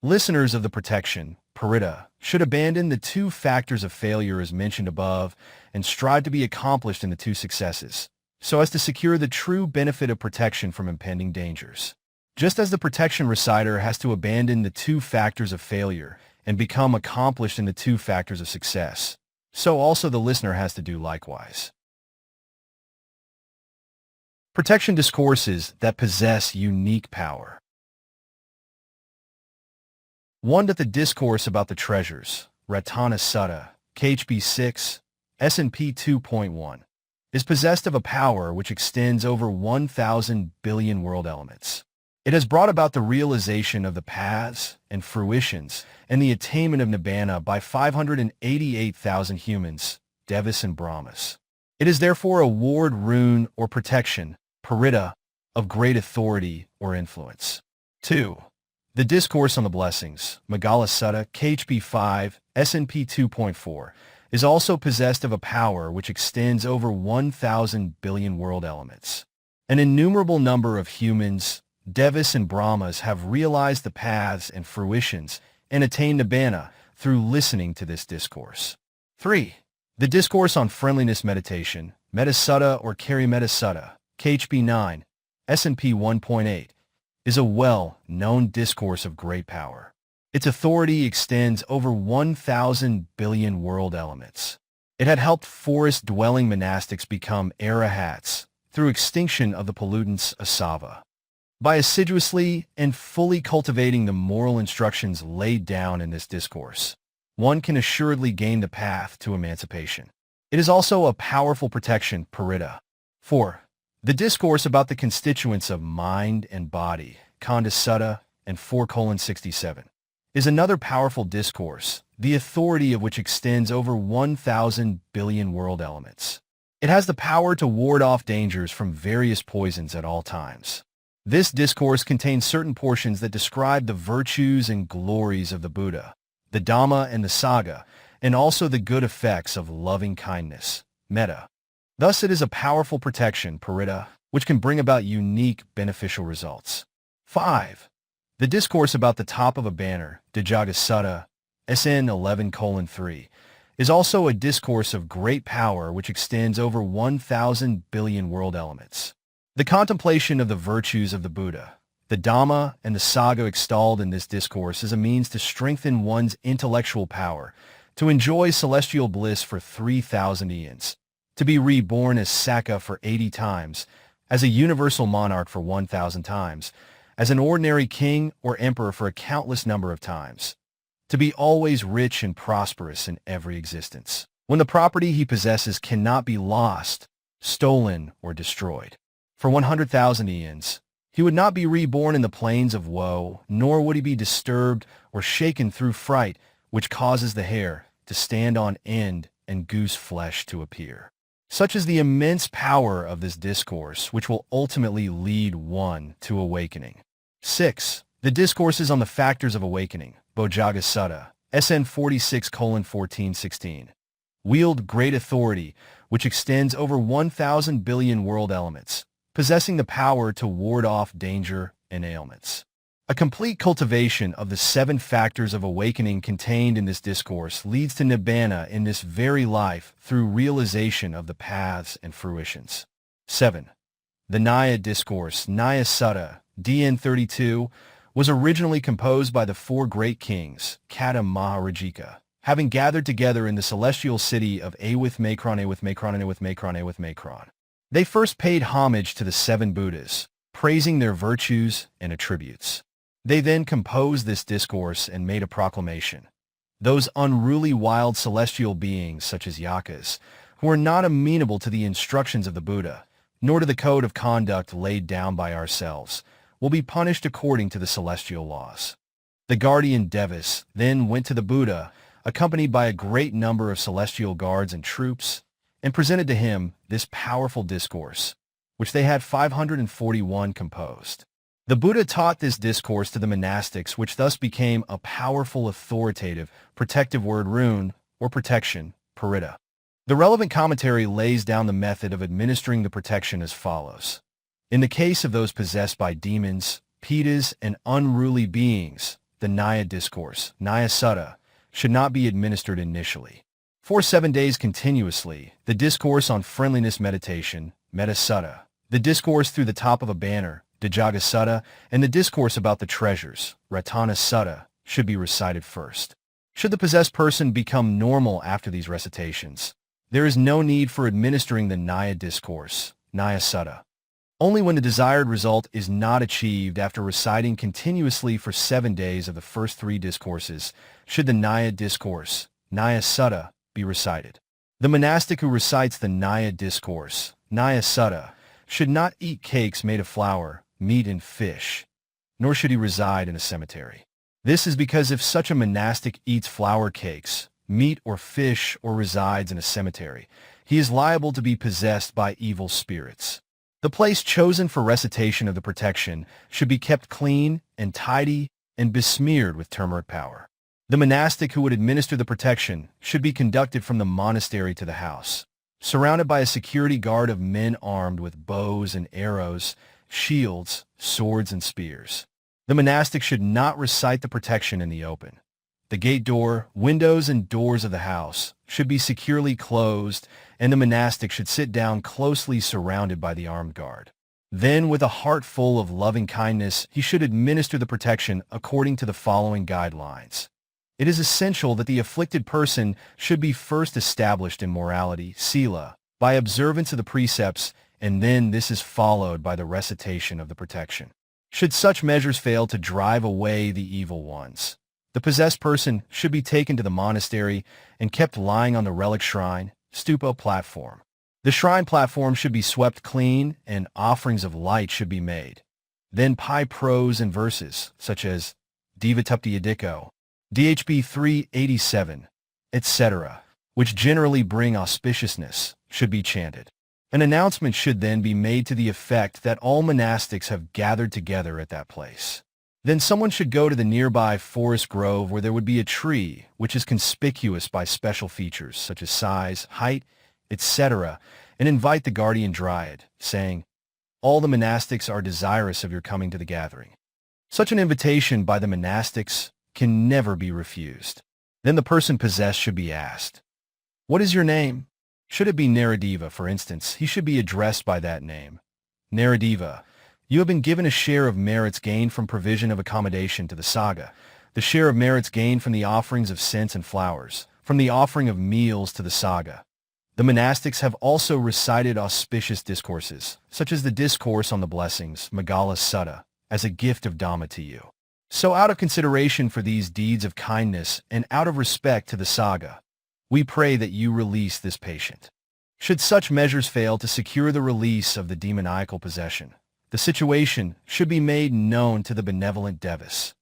Listeners of the protection, parita, should abandon the two factors of failure as mentioned above and strive to be accomplished in the two successes, so as to secure the true benefit of protection from impending dangers. Just as the protection reciter has to abandon the two factors of failure and become accomplished in the two factors of success, so also the listener has to do likewise. Protection discourses that possess unique power. 1. That the discourse about the treasures, Ratana Sutta, KHB 6, S&P 2.1, is possessed of a power which extends over 1,000 billion world elements. It has brought about the realization of the paths and fruitions and the attainment of Nibbana by 588,000 humans, Devas and Brahmas. It is therefore a ward, rune, or protection, parita, of great authority or influence. 2. The Discourse on the Blessings, Magala Sutta, KHB 5, S&P 2.4, is also possessed of a power which extends over 1,000 billion world elements. An innumerable number of humans, Devas and Brahmas have realized the paths and fruitions and attained Nibbana through listening to this discourse. 3. The Discourse on Friendliness Meditation, Metta Sutta or Kari Metta Sutta, KHB 9, S&P 1.8, is a well-known discourse of great power. Its authority extends over 1,000 billion world elements. It had helped forest-dwelling monastics become Arahats through extinction of the pollutants asava. By assiduously and fully cultivating the moral instructions laid down in this discourse, one can assuredly gain the path to emancipation. It is also a powerful protection, parita. 4. The discourse about the constituents of mind and body, Khanda Sutta and 4:67, is another powerful discourse, the authority of which extends over 1,000 billion world elements. It has the power to ward off dangers from various poisons at all times. This discourse contains certain portions that describe the virtues and glories of the Buddha, the Dhamma and the Sangha, and also the good effects of loving kindness, metta. Thus it is a powerful protection, parita, which can bring about unique beneficial results. 5. The discourse about the top of a banner, Dijagga Sutta, SN 11:3, is also a discourse of great power which extends over 1,000 billion world elements. The contemplation of the virtues of the Buddha, the Dhamma, and the Sangha extolled in this discourse is a means to strengthen one's intellectual power, to enjoy celestial bliss for 3,000 eons, to be reborn as Saccaka for 80 times, as a universal monarch for 1,000 times, as an ordinary king or emperor for a countless number of times, to be always rich and prosperous in every existence, when the property he possesses cannot be lost, stolen, or destroyed. For 100,000 eons, he would not be reborn in the plains of woe, nor would he be disturbed or shaken through fright, which causes the hair to stand on end and goose flesh to appear. Such is the immense power of this discourse, which will ultimately lead one to awakening. 6. The Discourses on the Factors of Awakening, Bojjhanga Sutta, SN 46:14-16. Wield great authority, which extends over 1,000 billion world elements, possessing the power to ward off danger and ailments. A complete cultivation of the 7 factors of awakening contained in this discourse leads to nibbana in this very life through realization of the paths and fruitions. 7. The Nyaya Discourse, Nyaya Sutta, DN 32, was originally composed by the 4 great kings, Kata Maharajika, having gathered together in the celestial city of Awithmakron. They first paid homage to the 7 Buddhas, praising their virtues and attributes. They then composed this discourse and made a proclamation. Those unruly wild celestial beings, such as yakas, who are not amenable to the instructions of the Buddha, nor to the code of conduct laid down by ourselves, will be punished according to the celestial laws. The guardian devas then went to the Buddha, accompanied by a great number of celestial guards and troops, and presented to him this powerful discourse, which they had 541 composed. The Buddha taught this discourse to the monastics, which thus became a powerful, authoritative, protective word rune, or protection, paritta. The relevant commentary lays down the method of administering the protection as follows. In the case of those possessed by demons, pitas, and unruly beings, the Nyaya Discourse, Nyaya Sutta, should not be administered initially. For 7 days continuously, the Discourse on Friendliness Meditation, Metta Sutta, the Discourse through the top of a banner, Dhajjhaga Sutta, and the Discourse about the treasures, Ratana Sutta, should be recited first. Should the possessed person become normal after these recitations, there is no need for administering the Nyaya Discourse, Nyaya Sutta. Only when the desired result is not achieved after reciting continuously for 7 days of the first 3 discourses should the Nyaya Discourse, Nyaya Sutta, be recited. The monastic who recites the Nyaya Discourse, Nyaya Sutta, should not eat cakes made of flour, meat, and fish, nor should he reside in a cemetery. This is because if such a monastic eats flour cakes, meat, or fish, or resides in a cemetery, he is liable to be possessed by evil spirits. The place chosen for recitation of the protection should be kept clean and tidy and besmeared with turmeric powder. The monastic who would administer the protection should be conducted from the monastery to the house, surrounded by a security guard of men armed with bows and arrows, shields, swords, and spears. The monastic should not recite the protection in the open. The gate door, windows, and doors of the house should be securely closed, and the monastic should sit down closely surrounded by the armed guard. Then, with a heart full of loving kindness, he should administer the protection according to the following guidelines. It is essential that the afflicted person should be first established in morality, sila, by observance of the precepts, and then this is followed by the recitation of the protection. Should such measures fail to drive away the evil ones, the possessed person should be taken to the monastery and kept lying on the relic shrine, stupa platform. The shrine platform should be swept clean and offerings of light should be made. Then pi prose and verses, such as Anāthapiṇḍika, DHB 387, etc., which generally bring auspiciousness, should be chanted. An announcement should then be made to the effect that all monastics have gathered together at that place. Then someone should go to the nearby forest grove where there would be a tree which is conspicuous by special features such as size, height, etc., and invite the guardian dryad, saying, "All the monastics are desirous of your coming to the gathering." Such an invitation by the monastics can never be refused. Then the person possessed should be asked, "What is your name?" Should it be Naradeva, for instance, he should be addressed by that name. Naradeva, you have been given a share of merits gained from provision of accommodation to the Sangha, the share of merits gained from the offerings of scents and flowers, from the offering of meals to the Sangha. The monastics have also recited auspicious discourses, such as the Discourse on the Blessings, Magala Sutta, as a gift of Dhamma to you. So out of consideration for these deeds of kindness and out of respect to the Sangha, we pray that you release this patient. Should such measures fail to secure the release of the demoniacal possession, the situation should be made known to the benevolent devas.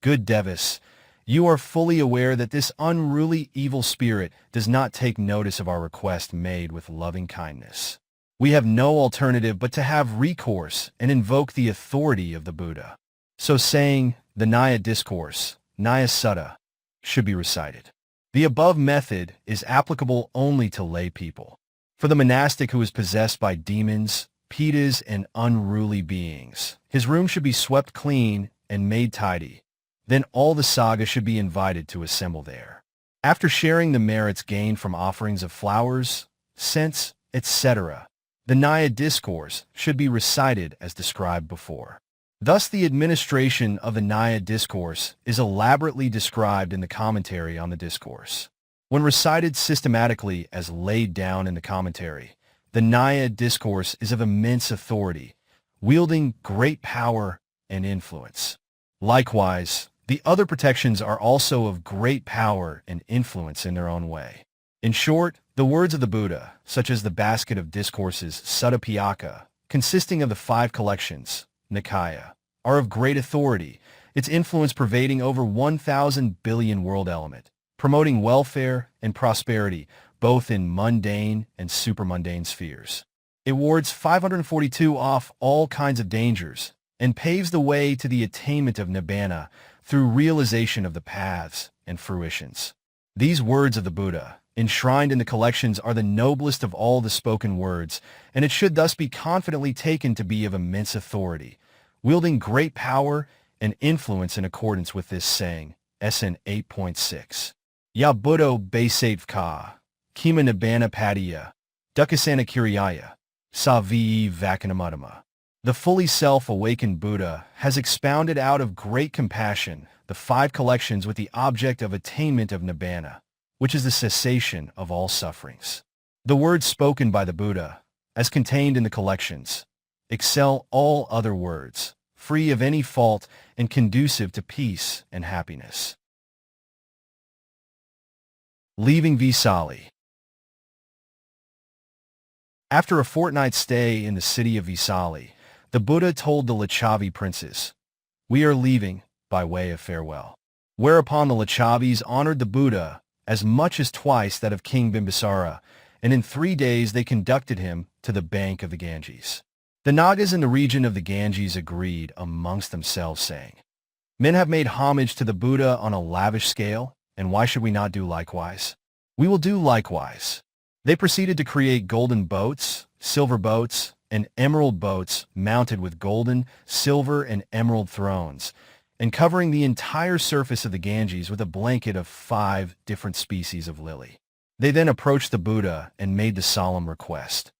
Good devas, You are fully aware that this unruly evil spirit does not take notice of our request made with loving kindness. We have no alternative but to have recourse and invoke the authority of the Buddha. So saying the Nyaya Discourse, Nyaya Sutta, should be recited. The above method is applicable only to lay people. For the monastic who is possessed by demons, pitas, and unruly beings, his room should be swept clean and made tidy. Then all the Sangha should be invited to assemble there. After sharing the merits gained from offerings of flowers, scents, etc., the Nyaya Discourse should be recited as described before. Thus, the administration of the Nyaya Discourse is elaborately described in the commentary on the Discourse. When recited systematically as laid down in the commentary, the Nyaya Discourse is of immense authority, wielding great power and influence. Likewise, the other protections are also of great power and influence in their own way. In short, the words of the Buddha, such as the basket of discourses Sutta Piyaka, consisting of the 5 collections, Nikaya, are of great authority, its influence pervading over 1,000 billion world element, promoting welfare and prosperity both in mundane and supermundane spheres. It wards 542 off all kinds of dangers and paves the way to the attainment of Nibbana through realization of the paths and fruitions. These words of the Buddha, enshrined in the collections, are the noblest of all the spoken words, and it should thus be confidently taken to be of immense authority, wielding great power and influence in accordance with this saying, SN 8.6. Ya Buddho Basatvka, Kima Nibbana Patiya, Dukkasana Kiryaya, Sa Vi Vakanamudama. The fully self-awakened Buddha has expounded out of great compassion the 5 collections with the object of attainment of Nibbana, which is the cessation of all sufferings. The words spoken by the Buddha, as contained in the collections, excel all other words, free of any fault and conducive to peace and happiness. Leaving Vesali. After a fortnight's stay in the city of Vesali, the Buddha told the Lichavi princes, "We are leaving by way of farewell." Whereupon the Lichavis honored the Buddha as much as twice that of King Bimbisara, and in 3 days they conducted him to the bank of the Ganges. The Nagas in the region of the Ganges agreed amongst themselves, saying, "Men have made homage to the Buddha on a lavish scale, and why should we not do likewise? We will do likewise." They proceeded to create golden boats, silver boats, and emerald boats mounted with golden, silver, and emerald thrones, and covering the entire surface of the Ganges with a blanket of 5 different species of lily. They then approached the Buddha and made the solemn request,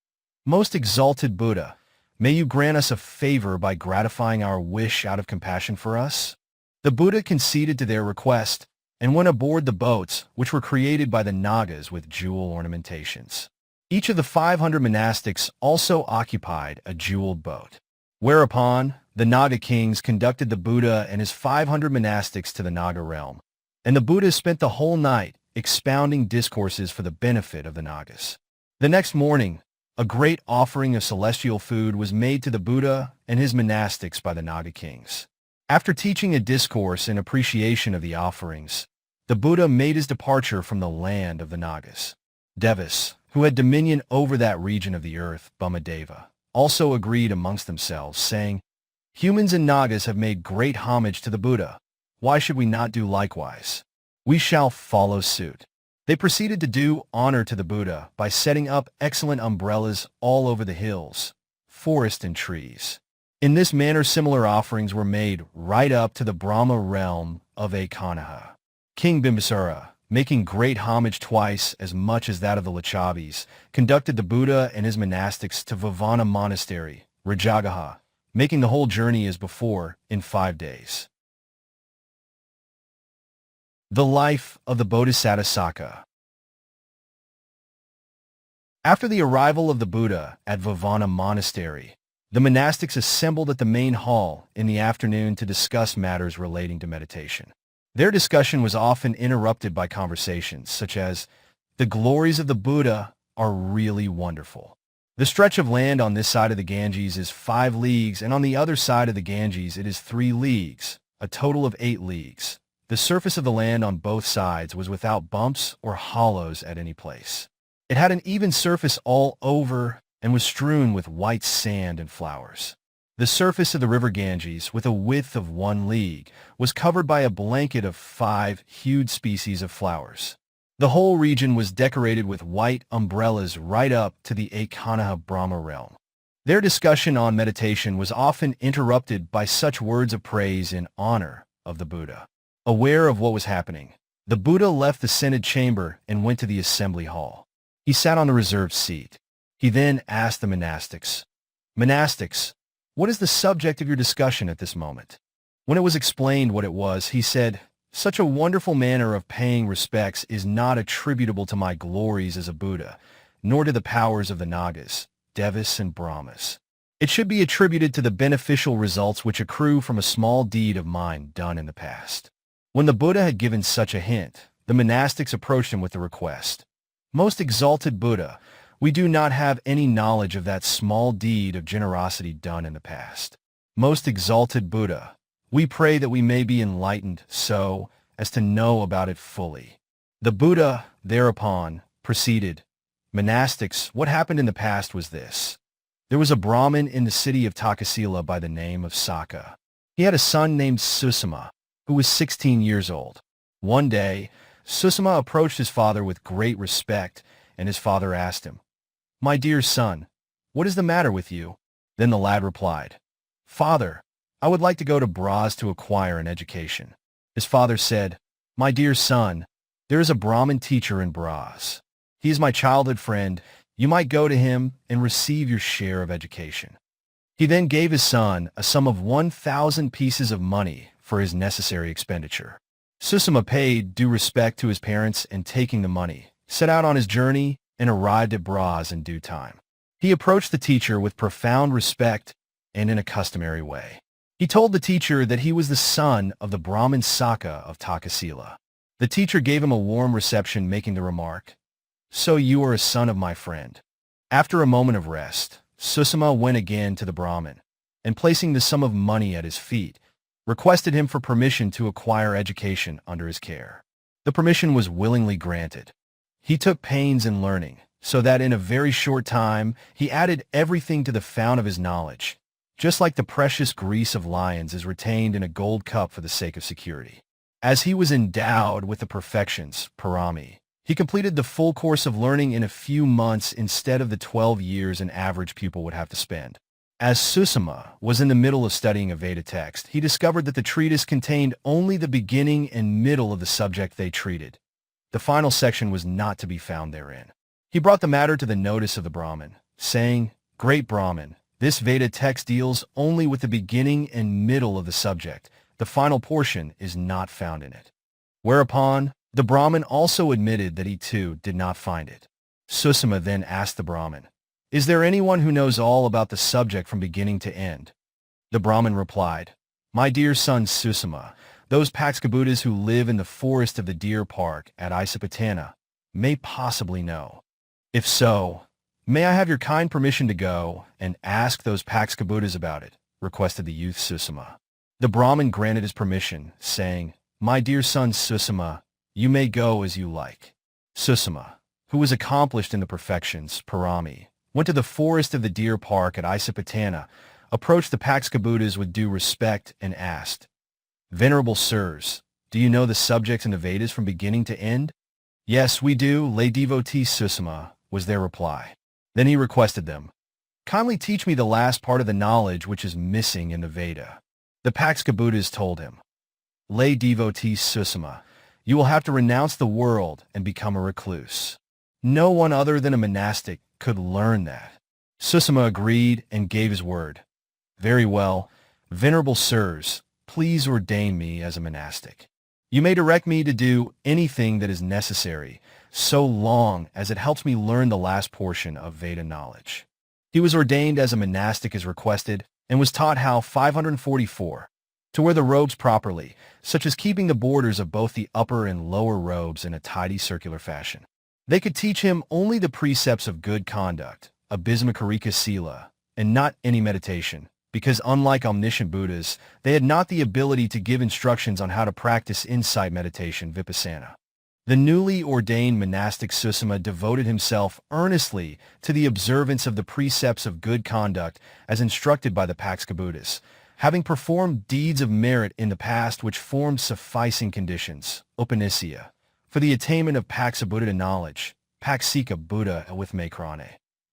"Most exalted Buddha, may you grant us a favor by gratifying our wish out of compassion for us?" The Buddha conceded to their request and went aboard the boats, which were created by the Nagas with jewel ornamentations. Each of the 500 monastics also occupied a jeweled boat. Whereupon, the Naga kings conducted the Buddha and his 500 monastics to the Naga realm, and the Buddha spent the whole night expounding discourses for the benefit of the Nagas. The next morning, a great offering of celestial food was made to the Buddha and his monastics by the Naga kings. After teaching a discourse in appreciation of the offerings, the Buddha made his departure from the land of the Nagas. Devas, who had dominion over that region of the earth, Bhumadeva, also agreed amongst themselves, saying, "Humans and Nagas have made great homage to the Buddha. Why should we not do likewise? We shall follow suit." They proceeded to do honor to the Buddha by setting up excellent umbrellas all over the hills, forest, and trees. In this manner, similar offerings were made right up to the Brahma realm of Akanaha. King Bimbisara, making great homage twice as much as that of the Lichavis, conducted the Buddha and his monastics to Vivana Monastery, Rajagaha, making the whole journey as before in 5 days. The life of the Bodhisattva Saccaka. After the arrival of the Buddha at Vivana Monastery, the monastics assembled at the main hall in the afternoon to discuss matters relating to meditation. Their discussion was often interrupted by conversations such as, "The glories of the Buddha are really wonderful. The stretch of land on this side of the Ganges is 5 leagues, and on the other side of the Ganges it is 3 leagues, a total of 8 leagues. The surface of the land on both sides was without bumps or hollows at any place. It had an even surface all over and was strewn with white sand and flowers. The surface of the river Ganges, with a width of 1 league, was covered by a blanket of 5 hued species of flowers. The whole region was decorated with white umbrellas right up to the Abhidhamma realm. Their discussion on meditation was often interrupted by such words of praise in honor of the Buddha. Aware of what was happening, the Buddha left the Synod chamber and went to the assembly hall. He sat on the reserved seat. He then asked the monastics, "Monastics, what is the subject of your discussion at this moment?" When it was explained what it was, he said, "Such a wonderful manner of paying respects is not attributable to my glories as a Buddha, nor to the powers of the Nagas, Devas, and Brahmas. It should be attributed to the beneficial results which accrue from a small deed of mine done in the past." When the Buddha had given such a hint, the monastics approached him with the request, "Most exalted Buddha, we do not have any knowledge of that small deed of generosity done in the past. Most exalted Buddha, we pray that we may be enlightened so as to know about it fully." The Buddha, thereupon, proceeded, "Monastics, what happened in the past was this. There was a Brahmin in the city of Takasila by the name of Saccaka. He had a son named Susama, who was 16 years old. One day, Susama approached his father with great respect, and his father asked him, 'My dear son, what is the matter with you?' Then the lad replied, 'Father, I would like to go to Braz to acquire an education.' His father said, 'My dear son, there is a Brahmin teacher in Braz. He is my childhood friend. You might go to him and receive your share of education.' He then gave his son a sum of 1,000 pieces of money for his necessary expenditure. Susama paid due respect to his parents and, taking the money, set out on his journey and arrived at Braz in due time. He approached the teacher with profound respect and in a customary way. He told the teacher that he was the son of the Brahmin Saccaka of Takasila. The teacher gave him a warm reception, making the remark, 'So you are a son of my friend.' After a moment of rest, Susama went again to the Brahmin, and placing the sum of money at his feet, requested him for permission to acquire education under his care. The permission was willingly granted. He took pains in learning, so that in a very short time he added everything to the fount of his knowledge, just like the precious grease of lions is retained in a gold cup for the sake of security. As he was endowed with the perfections, parami, he completed the full course of learning in a few months instead of the 12 years an average pupil would have to spend. As Susama was in the middle of studying a Veda text, he discovered that the treatise contained only the beginning and middle of the subject they treated. The final section was not to be found therein. He brought the matter to the notice of the Brahmin, saying, "Great Brahmin, this Veda text deals only with the beginning and middle of the subject. The final portion is not found in it." Whereupon, the Brahmin also admitted that he too did not find it. Susama then asked the Brahmin, "Is there anyone who knows all about the subject from beginning to end?" The Brahmin replied, "My dear son Susama, those Paxka who live in the forest of the deer park at Isapatana may possibly know. If so, may I have your kind permission to go and ask those Paxka about it?" requested the youth Susama. The Brahmin granted his permission, saying, "My dear son Susama, you may go as you like." Susama, who was accomplished in the perfections, parami, went to the forest of the deer park at Isapatana, approached the Paxka with due respect, and asked, "Venerable sirs, do you know the subjects in the Vedas from beginning to end?" "Yes, we do, lay devotee Susama," was their reply. Then he requested them, "Kindly teach me the last part of the knowledge which is missing in the Veda." The Paxka told him, "Lay devotee Susama, you will have to renounce the world and become a recluse. No one other than a monastic could learn that." Susama agreed and gave his word. "Very well, venerable sirs, please ordain me as a monastic. You may direct me to do anything that is necessary, so long as it helps me learn the last portion of Veda knowledge." He was ordained as a monastic as requested, and was taught how 544 to wear the robes properly, such as keeping the borders of both the upper and lower robes in a tidy circular fashion. They could teach him only the precepts of good conduct, abhismakarika sila, and not any meditation, because unlike omniscient Buddhas, they had not the ability to give instructions on how to practice insight meditation, vipassana. The newly ordained monastic Susama devoted himself earnestly to the observance of the precepts of good conduct as instructed by the Pacceka Buddhas, having performed deeds of merit in the past which formed sufficing conditions, upanisya, for the attainment of Buddha knowledge, Pacceka Buddha with Mekrane.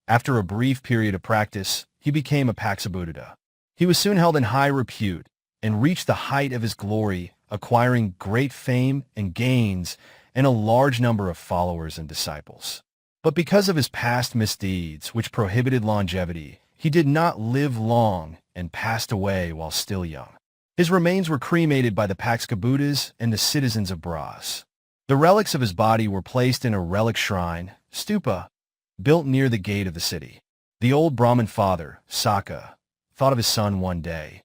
After a brief period of practice, he became a Buddha. He was soon held in high repute and reached the height of his glory, acquiring great fame and gains and a large number of followers and disciples. But because of his past misdeeds, which prohibited longevity, he did not live long and passed away while still young. His remains were cremated by the Pacceka Buddhas and the citizens of Bras. The relics of his body were placed in a relic shrine, stupa, built near the gate of the city. The old Brahmin father, Saccaka, thought of his son one day.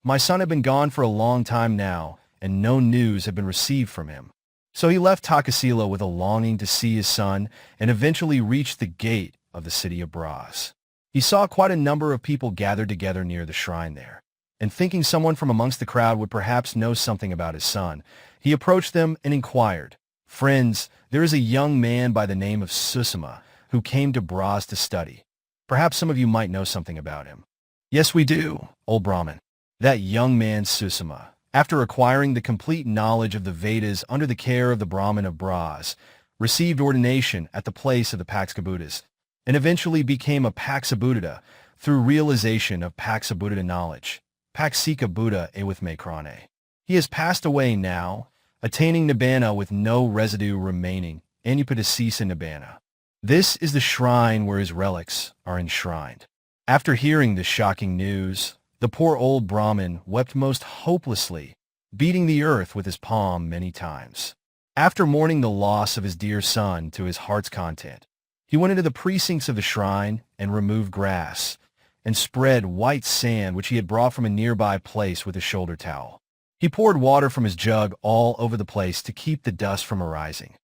My son had been gone for a long time now, and no news had been received from him. So he left Takasila with a longing to see his son and eventually reached the gate of the city of Bras. He saw quite a number of people gathered together near the shrine there, and thinking someone from amongst the crowd would perhaps know something about his son, he approached them and inquired, "Friends, there is a young man by the name of Susama who came to Bras to study. Perhaps some of you might know something about him." "Yes, we do, old Brahmin." That young man Susama, after acquiring the complete knowledge of the Vedas under the care of the Brahmin of Bras, received ordination at the place of the Pacceka Buddhas, and eventually became a Pacceka Buddha through realization of Pacceka Buddha knowledge, Pacceka Buddha with Mekrane. He has passed away now, attaining Nibbana with no residue remaining, Anupadasisa Nibbana. This is the shrine where his relics are enshrined. After hearing this shocking news, the poor old Brahmin wept most hopelessly, beating the earth with his palm many times. After mourning the loss of his dear son to his heart's content, he went into the precincts of the shrine and removed grass, and spread white sand which he had brought from a nearby place with his shoulder towel. He poured water from his jug all over the place to keep the dust from arising.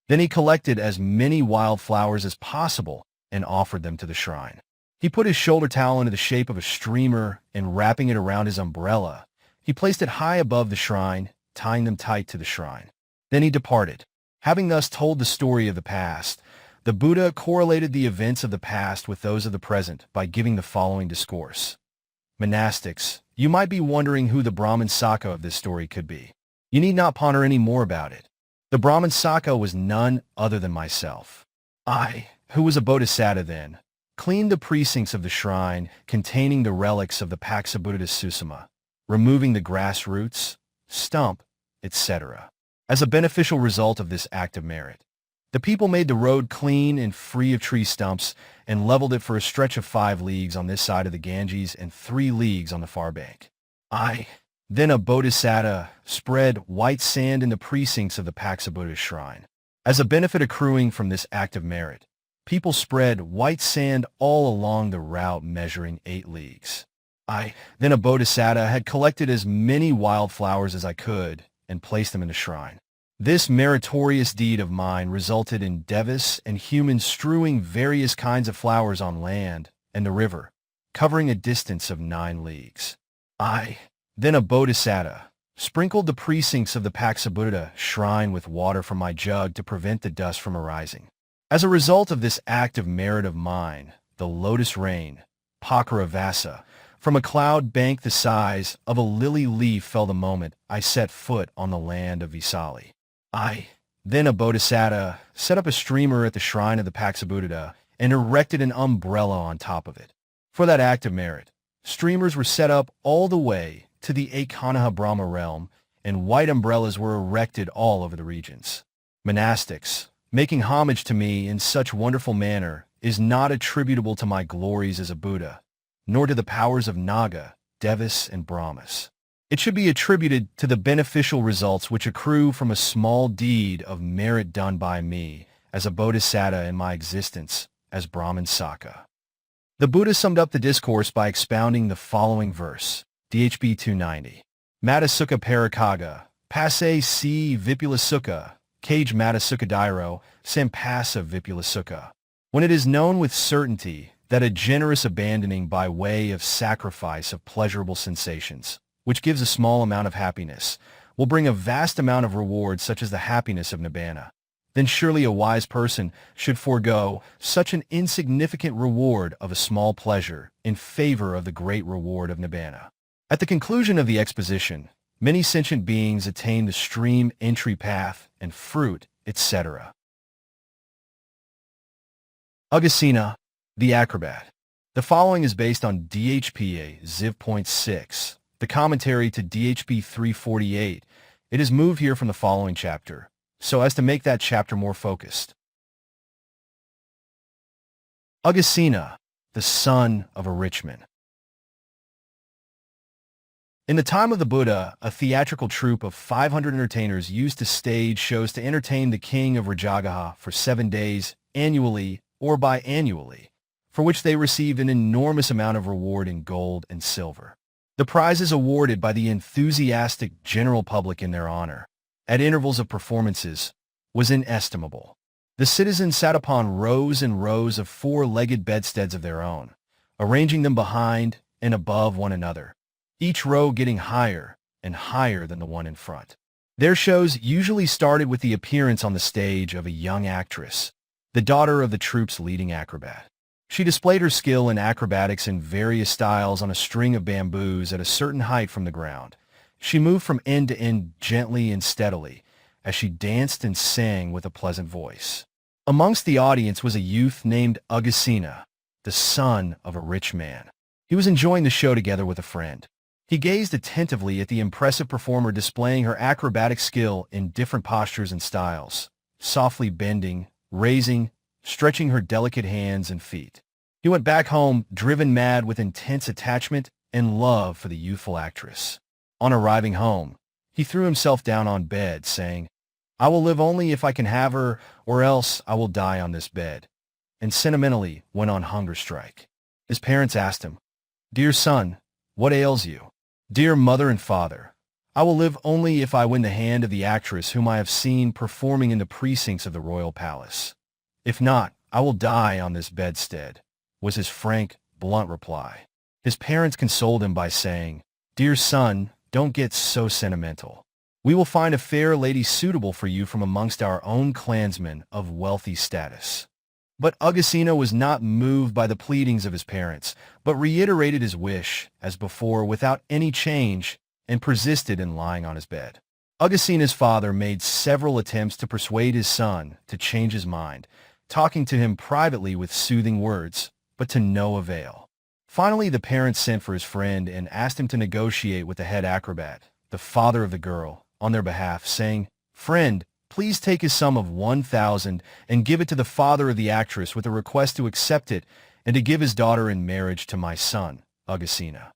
Then he collected as many wild flowers as possible and offered them to the shrine. He put his shoulder towel into the shape of a streamer and wrapping it around his umbrella, he placed it high above the shrine, tying them tight to the shrine. Then he departed. Having thus told the story of the past, the Buddha correlated the events of the past with those of the present by giving the following discourse. Monastics, you might be wondering who the Brahmin Saccaka of this story could be. You need not ponder any more about it. The Brahmin Saccaka was none other than myself. I, who was a bodhisattva then, cleaned the precincts of the shrine containing the relics of the Pacceka Buddha Susama, removing the grass roots, stump, etc. As a beneficial result of this act of merit, the people made the road clean and free of tree stumps and leveled it for a stretch of 5 leagues on this side of the Ganges and 3 leagues on the far bank. I, then a bodhisattva, spread white sand in the precincts of the Pacceka Buddha shrine. As a benefit accruing from this act of merit, people spread white sand all along the route measuring 8 leagues. I, then a bodhisattva, had collected as many wild flowers as I could and placed them in the shrine. This meritorious deed of mine resulted in devas and humans strewing various kinds of flowers on land and the river, covering a distance of 9 leagues. I, then a bodhisattva, sprinkled the precincts of the Pacceka Buddha shrine with water from my jug to prevent the dust from arising. As a result of this act of merit of mine, the lotus rain, Vasa, from a cloud bank the size of a lily leaf fell the moment I set foot on the land of Visali. I, then a bodhisattva, set up a streamer at the shrine of the Pacceka Buddha and erected an umbrella on top of it. For that act of merit, streamers were set up all the way to the Ekanaha Brahma realm, and white umbrellas were erected all over the regions. Monastics, making homage to me in such wonderful manner is not attributable to my glories as a Buddha, nor to the powers of Naga, Devas, and Brahmas. It should be attributed to the beneficial results which accrue from a small deed of merit done by me as a bodhisattva in my existence as Brahmin Saccaka. The Buddha summed up the discourse by expounding the following verse, DHB 290. Mata Sukha Parakaga, Passe si Vipula Sukha, Cage Mata Sukha Dairo, Sampasa Vipula Sukha. When it is known with certainty that a generous abandoning by way of sacrifice of pleasurable sensations, which gives a small amount of happiness, will bring a vast amount of reward such as the happiness of nibbana, then surely a wise person should forego such an insignificant reward of a small pleasure in favor of the great reward of nibbana. At the conclusion of the exposition, many sentient beings attain the stream entry path and fruit, etc. Aggidatta, the acrobat. The following is based on DHPA Ziv.6, the commentary to DHP 348. It is moved here from the following chapter, so as to make that chapter more focused. Aggidatta, the son of a rich man. In the time of the Buddha, a theatrical troupe of 500 entertainers used to stage shows to entertain the king of Rajagaha for 7 days, annually or biannually, for which they received an enormous amount of reward in gold and silver. The prizes awarded by the enthusiastic general public in their honor, at intervals of performances, was inestimable. The citizens sat upon rows and rows of 4-legged bedsteads of their own, arranging them behind and above one another, each row getting higher and higher than the one in front. Their shows usually started with the appearance on the stage of a young actress, the daughter of the troupe's leading acrobat. She displayed her skill in acrobatics in various styles on a string of bamboos at a certain height from the ground. She moved from end to end gently and steadily, as she danced and sang with a pleasant voice. Amongst the audience was a youth named Aggidatta, the son of a rich man. He was enjoying the show together with a friend. He gazed attentively at the impressive performer displaying her acrobatic skill in different postures and styles, softly bending, raising, stretching her delicate hands and feet. He went back home, driven mad with intense attachment and love for the youthful actress. On arriving home, he threw himself down on bed, saying, "I will live only if I can have her, or else I will die on this bed," and sentimentally went on hunger strike. His parents asked him, "Dear son, what ails you?" "Dear mother and father, I will live only if I win the hand of the actress whom I have seen performing in the precincts of the royal palace. If not, I will die on this bedstead," was his frank, blunt reply. His parents consoled him by saying, "Dear son, don't get so sentimental. We will find a fair lady suitable for you from amongst our own clansmen of wealthy status." But Aggidatta was not moved by the pleadings of his parents, but reiterated his wish, as before, without any change, and persisted in lying on his bed. Aggidatta's father made several attempts to persuade his son to change his mind, talking to him privately with soothing words, but to no avail. Finally, the parents sent for his friend and asked him to negotiate with the head acrobat, the father of the girl, on their behalf, saying, "Friend, please take his sum of 1,000 and give it to the father of the actress with a request to accept it and to give his daughter in marriage to my son, Aggidatta."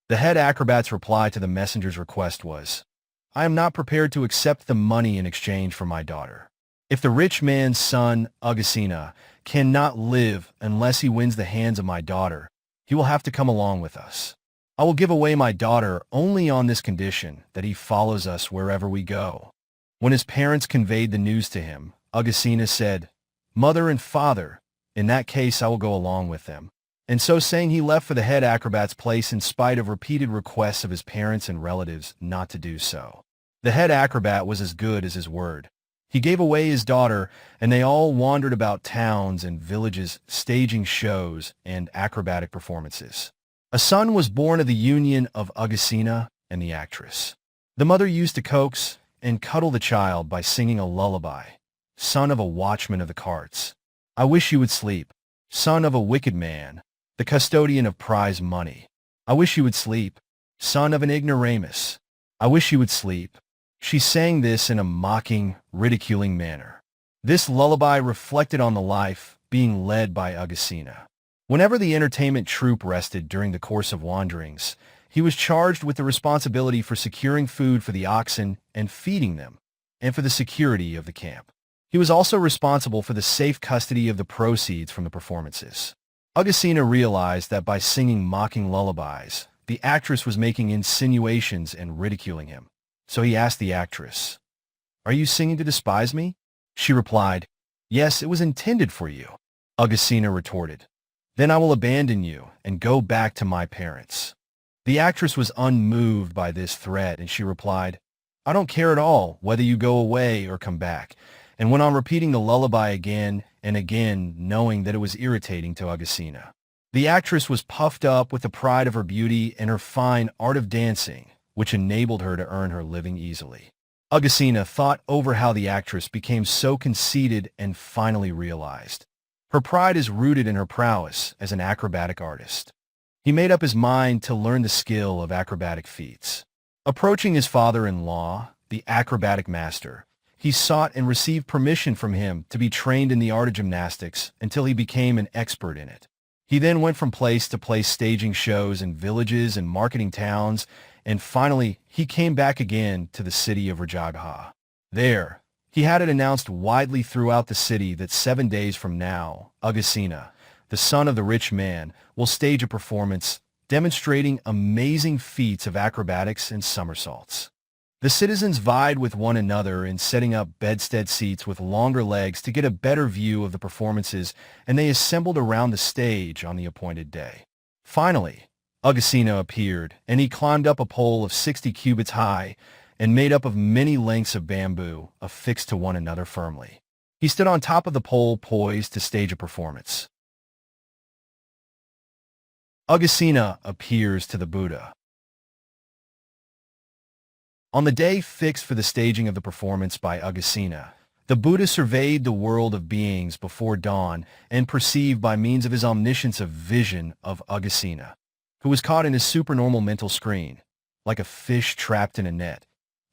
The head acrobat's reply to the messenger's request was, "I am not prepared to accept the money in exchange for my daughter. If the rich man's son, Aggidatta, cannot live unless he wins the hands of my daughter, he will have to come along with us. I will give away my daughter only on this condition, that he follows us wherever we go." When his parents conveyed the news to him, Aggidatta said, "Mother and father, in that case I will go along with them." And so saying, he left for the head acrobat's place in spite of repeated requests of his parents and relatives not to do so. The head acrobat was as good as his word. He gave away his daughter, and they all wandered about towns and villages staging shows and acrobatic performances. A son was born of the union of Aggidatta and the actress. The mother used to coax and cuddle the child by singing a lullaby. "Son of a watchman of the carts, I wish you would sleep. Son of a wicked man, the custodian of prize money, I wish you would sleep. Son of an ignoramus, I wish you would sleep." She sang this in a mocking, ridiculing manner. This lullaby reflected on the life being led by Aggidatta. Whenever the entertainment troupe rested during the course of wanderings, he was charged with the responsibility for securing food for the oxen and feeding them, and for the security of the camp. He was also responsible for the safe custody of the proceeds from the performances. Aggidatta realized that by singing mocking lullabies, the actress was making insinuations and ridiculing him. So he asked the actress, "Are you singing to despise me?" She replied, "Yes, it was intended for you." Aggidatta retorted, Then I will abandon you and go back to my parents." The actress was unmoved by this threat, and she replied, "I don't care at all whether you go away or come back," and went on repeating the lullaby again and again, knowing that it was irritating to Aggidatta. The actress was puffed up with the pride of her beauty and her fine art of dancing, which enabled her to earn her living easily. Aggidatta thought over how the actress became so conceited and finally realized her pride is rooted in her prowess as an acrobatic artist. He made up his mind to learn the skill of acrobatic feats. Approaching his father-in-law, the acrobatic master, he sought and received permission from him to be trained in the art of gymnastics until he became an expert in it. He then went from place to place staging shows in villages and marketing towns, and finally he came back again to the city of Rajagaha. There, he had it announced widely throughout the city that 7 days from now, Aggidatta, the son of the rich man, will stage a performance demonstrating amazing feats of acrobatics and somersaults. The citizens vied with one another in setting up bedstead seats with longer legs to get a better view of the performances, and they assembled around the stage on the appointed day. Finally, Aggidatta appeared, and he climbed up a pole of 60 cubits high and made up of many lengths of bamboo affixed to one another firmly. He stood on top of the pole poised to stage a performance. Aggidatta appears to the Buddha. On the day fixed for the staging of the performance by Aggidatta, the Buddha surveyed the world of beings before dawn and perceived by means of his omniscience a vision of Aggidatta, who was caught in his supernormal mental screen, like a fish trapped in a net,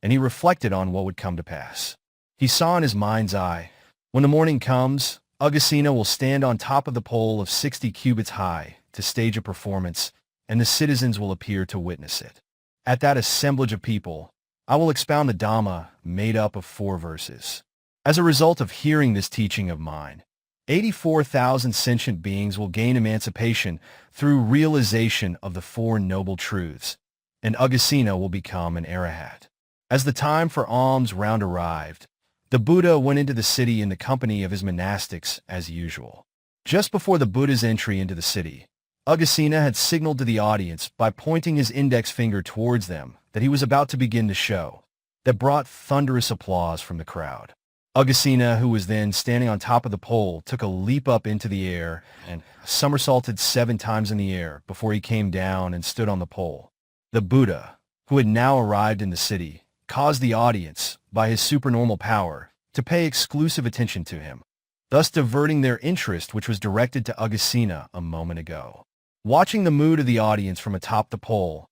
and he reflected on what would come to pass. He saw in his mind's eye, when the morning comes, Aggidatta will stand on top of the pole of 60 cubits high to stage a performance, and the citizens will appear to witness it. At that assemblage of people, I will expound the Dhamma made up of 4 verses. As a result of hearing this teaching of mine, 84,000 sentient beings will gain emancipation through realization of the 4 noble truths, and Aggidatta will become an Arahat. As the time for alms round arrived, the Buddha went into the city in the company of his monastics as usual. Just before the Buddha's entry into the city, Aggidatta had signaled to the audience by pointing his index finger towards them that he was about to begin the show. That brought thunderous applause from the crowd. Aggidatta, who was then standing on top of the pole, took a leap up into the air and somersaulted 7 times in the air before he came down and stood on the pole. The Buddha, who had now arrived in the city, caused the audience, by his supernormal power, to pay exclusive attention to him, thus diverting their interest, which was directed to Aggidatta a moment ago. Watching the mood of the audience from atop the pole,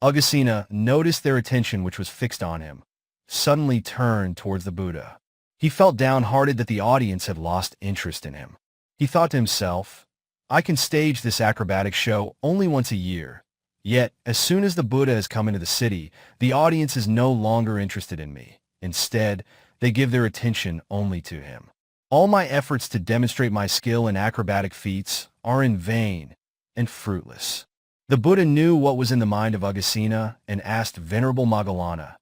Aggidatta noticed their attention, which was fixed on him, suddenly turned towards the Buddha. He felt downhearted that the audience had lost interest in him. He thought to himself, "I can stage this acrobatic show only once a year. Yet, as soon as the Buddha has come into the city, the audience is no longer interested in me. Instead, they give their attention only to him. All my efforts to demonstrate my skill in acrobatic feats are in vain and fruitless." The Buddha knew what was in the mind of Aggidatta and asked Venerable Moggallana,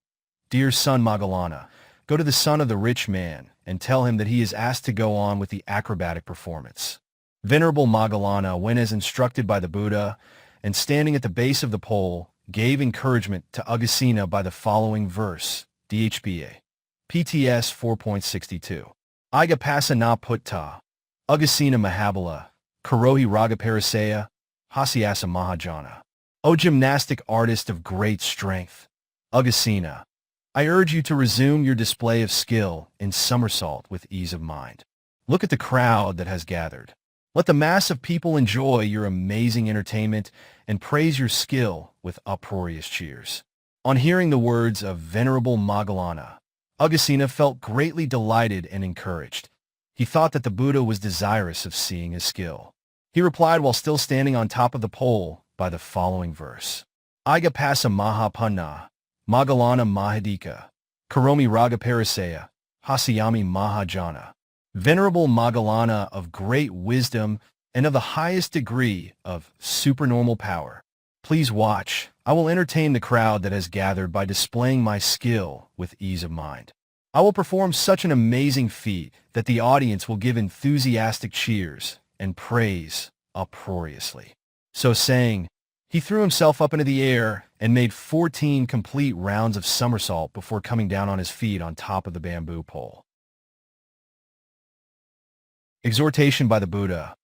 "Dear son Moggallana, go to the son of the rich man and tell him that he is asked to go on with the acrobatic performance." Venerable Moggallana went as instructed by the Buddha, and standing at the base of the pole, gave encouragement to Aggidatta by the following verse, DHBA. PTS 4.62. Iga pasana putta, Aggidatta Mahabala, Karohi Ragaparasaya, Hasyasa Mahajana. O gymnastic artist of great strength, Aggidatta, I urge you to resume your display of skill in somersault with ease of mind. Look at the crowd that has gathered. Let the mass of people enjoy your amazing entertainment and praise your skill with uproarious cheers. On hearing the words of Venerable Moggallana, Aggidatta felt greatly delighted and encouraged. He thought that the Buddha was desirous of seeing his skill. He replied while still standing on top of the pole by the following verse. Iga pasa mahapunna, Moggallana mahadika, Karomi ragaparasaya, Hasyami mahajana. Venerable Moggallana of great wisdom and of the highest degree of supernormal power, please watch. I will entertain the crowd that has gathered by displaying my skill with ease of mind. I will perform such an amazing feat that the audience will give enthusiastic cheers and praise uproariously. So saying, he threw himself up into the air and made 14 complete rounds of somersault before coming down on his feet on top of the bamboo pole. Exhortation by the Buddha.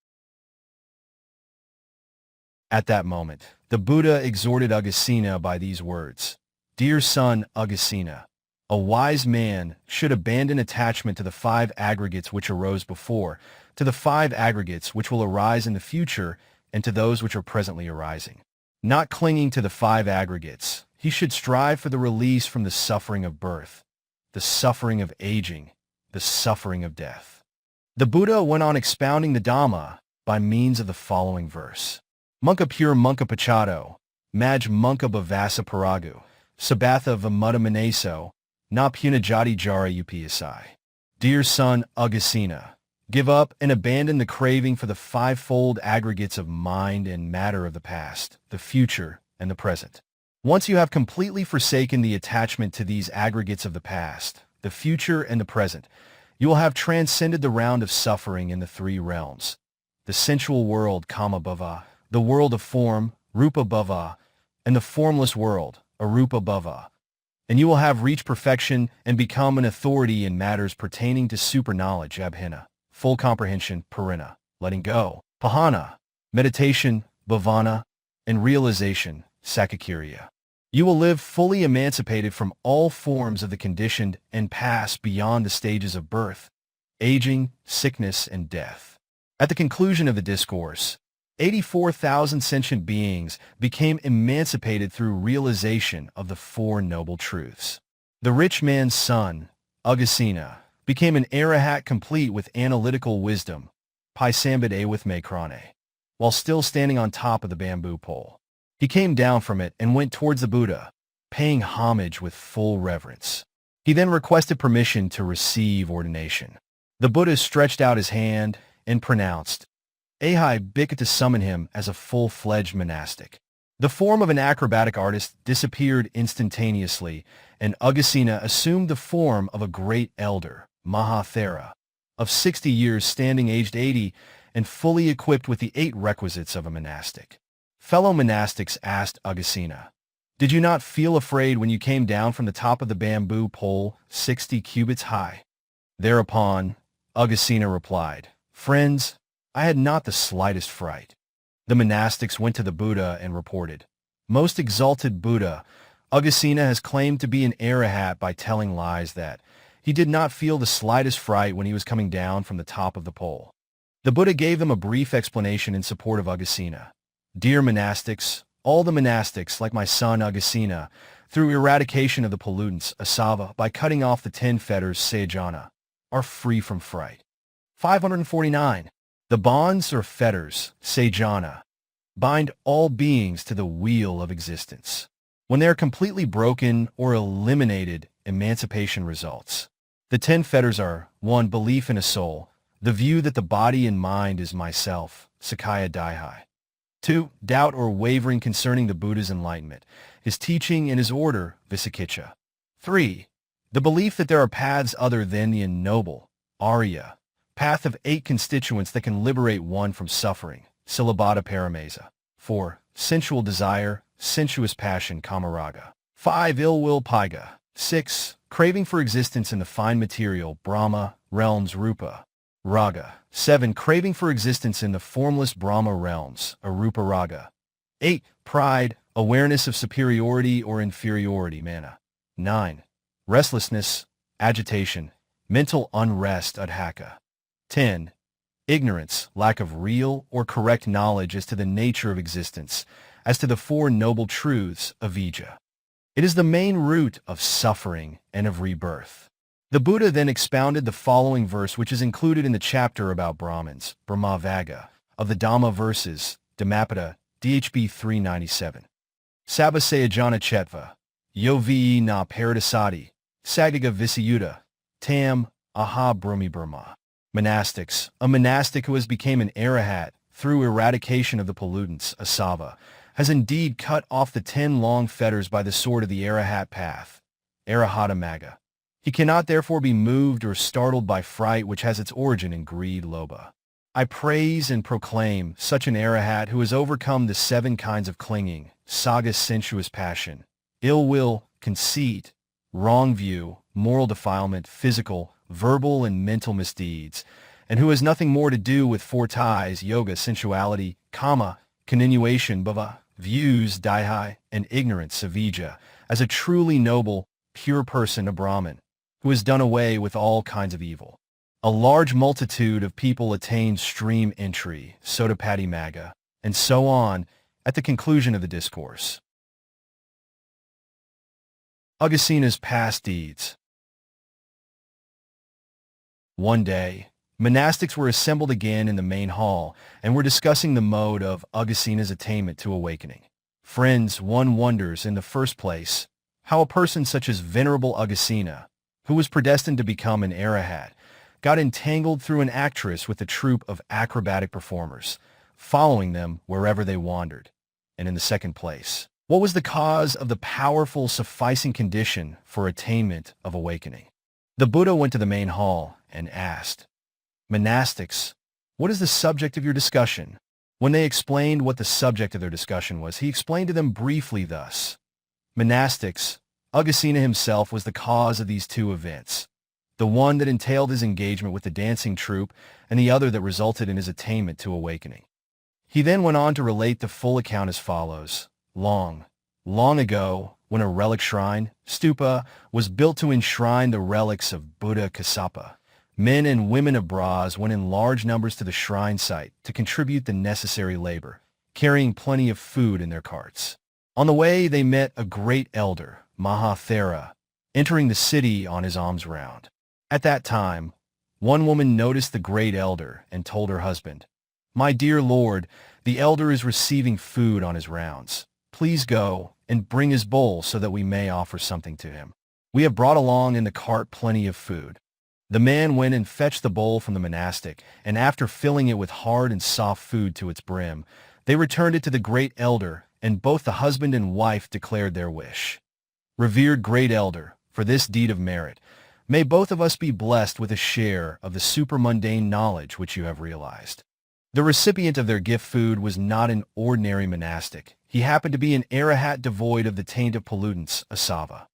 At that moment, the Buddha exhorted Aggidatta by these words, "Dear son Aggidatta, a wise man should abandon attachment to the 5 aggregates which arose before, to the 5 aggregates which will arise in the future, and to those which are presently arising. Not clinging to the 5 aggregates, he should strive for the release from the suffering of birth, the suffering of aging, the suffering of death." The Buddha went on expounding the Dhamma by means of the following verse. Munka pure munka pachado, maj munka bhavasa paragu, sabatha vamutta manaso, na punajati jara upasai. Dear son Aggidatta, give up and abandon the craving for the 5-fold aggregates of mind and matter of the past, the future, and the present. Once you have completely forsaken the attachment to these aggregates of the past, the future, and the present, you will have transcended the round of suffering in the 3 realms, the sensual world, kama bhava, the world of form, rupa bhava, and the formless world, arupa bhava, and you will have reached perfection and become an authority in matters pertaining to super-knowledge, abhina, full comprehension, parina, letting go, pahana, meditation, bhavana, and realization, saccaka. You will live fully emancipated from all forms of the conditioned and pass beyond the stages of birth, aging, sickness, and death. At the conclusion of the discourse, 84,000 sentient beings became emancipated through realization of the 4 noble truths. The rich man's son, Aggidatta, became an Arahat complete with analytical wisdom, Paisambit with Makrane, while still standing on top of the bamboo pole. He came down from it and went towards the Buddha, paying homage with full reverence. He then requested permission to receive ordination. The Buddha stretched out his hand and pronounced, Ahai to summon him as a full-fledged monastic. The form of an acrobatic artist disappeared instantaneously, and Aggidatta assumed the form of a great elder, Mahathera, of 60 years standing aged 80 and fully equipped with the 8 requisites of a monastic. Fellow monastics asked Aggidatta, "Did you not feel afraid when you came down from the top of the bamboo pole 60 cubits high?" Thereupon, Aggidatta replied, "Friends, I had not the slightest fright." The monastics went to the Buddha and reported, "Most exalted Buddha, Aggidatta has claimed to be an Arahat by telling lies that he did not feel the slightest fright when he was coming down from the top of the pole." The Buddha gave them a brief explanation in support of Aggidatta. "Dear monastics, all the monastics, like my son Aggidatta, through eradication of the pollutants, asava, by cutting off the 10 fetters, sayajana, are free from fright." 549. The bonds or fetters, sayajana, bind all beings to the wheel of existence. When they are completely broken or eliminated, emancipation results. The 10 fetters are 1. Belief in a soul, the view that the body and mind is myself, Saccaka. 2. Doubt or wavering concerning the Buddha's enlightenment, his teaching and his order, Vicikiccha. 3. The belief that there are paths other than the ignoble, Arya, path of 8 constituents that can liberate one from suffering, Silabhata Paramesa. 4. Sensual desire, sensuous passion, Kamaraga. 5. Ill will, Paiga. 6. Craving for existence in the fine material, Brahma, realms, Rupa, Raga. 7. Craving for existence in the formless Brahma realms, Arupa Raga. 8. Pride, awareness of superiority or inferiority, Mana. 9. Restlessness, agitation, mental unrest, Adhaka. 10. Ignorance, lack of real or correct knowledge as to the nature of existence, as to the 4 noble truths, Avijja. It is the main root of suffering and of rebirth. The Buddha then expounded the following verse, which is included in the chapter about Brahmins, Brahmavagga, of the Dhamma verses, Dhammapada, DHB 397. Sabasayajana Chetva, Yo ve na paradisati, Saggaka Visayuta, Tam, Aha Brahmi Brahma. Monastics, a monastic who has become an Arahat through eradication of the pollutants, asava, has indeed cut off the 10 long fetters by the sword of the Arahat path, Arahata Magga. He cannot therefore be moved or startled by fright which has its origin in greed, lobha. I praise and proclaim such an Arahat who has overcome the 7 kinds of clinging, saga sensuous passion, ill will, conceit, wrong view, moral defilement, physical, verbal, and mental misdeeds, and who has nothing more to do with 4 ties, yoga, sensuality, kama, continuation, bhava, views, daiha, and ignorance, savija, as a truly noble, pure person, a Brahmin, who has done away with all kinds of evil. A large multitude of people attained stream entry, Sotapati Magga, and so on, at the conclusion of the discourse. Aggasena's past deeds. One day, monastics were assembled again in the main hall and were discussing the mode of Aggasena's attainment to awakening. Friends, one wonders, in the first place, how a person such as Venerable Aggasena, who was predestined to become an Arahat, got entangled through an actress with a troupe of acrobatic performers, following them wherever they wandered. And in the second place, what was the cause of the powerful sufficing condition for attainment of awakening? The Buddha went to the main hall and asked, "Monastics, what is the subject of your discussion?" When they explained what the subject of their discussion was, he explained to them briefly thus: "Monastics, Aggasena himself was the cause of these 2 events, the one that entailed his engagement with the dancing troupe and the other that resulted in his attainment to awakening." He then went on to relate the full account as follows. Long, long ago, when a relic shrine, stupa, was built to enshrine the relics of Buddha Kassapa, men and women of Braj went in large numbers to the shrine site to contribute the necessary labor, carrying plenty of food in their carts. On the way, they met a great elder, Mahathera, entering the city on his alms round. At that time, one woman noticed the great elder and told her husband, "My dear lord, the elder is receiving food on his rounds. Please go and bring his bowl so that we may offer something to him. We have brought along in the cart plenty of food." The man went and fetched the bowl from the monastic, and after filling it with hard and soft food to its brim, they returned it to the great elder, and both the husband and wife declared their wish. "Revered great elder, for this deed of merit, may both of us be blessed with a share of the supermundane knowledge which you have realized." The recipient of their gift food was not an ordinary monastic. He happened to be an Arahat devoid of the taint of pollutants, asava.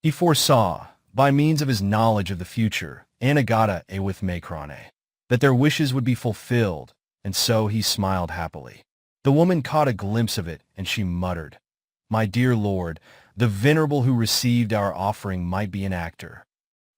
He foresaw, by means of his knowledge of the future, Anāthapiṇḍika with Makrane, that their wishes would be fulfilled, and so he smiled happily. The woman caught a glimpse of it, and she muttered, "My dear lord, the venerable who received our offering might be an actor."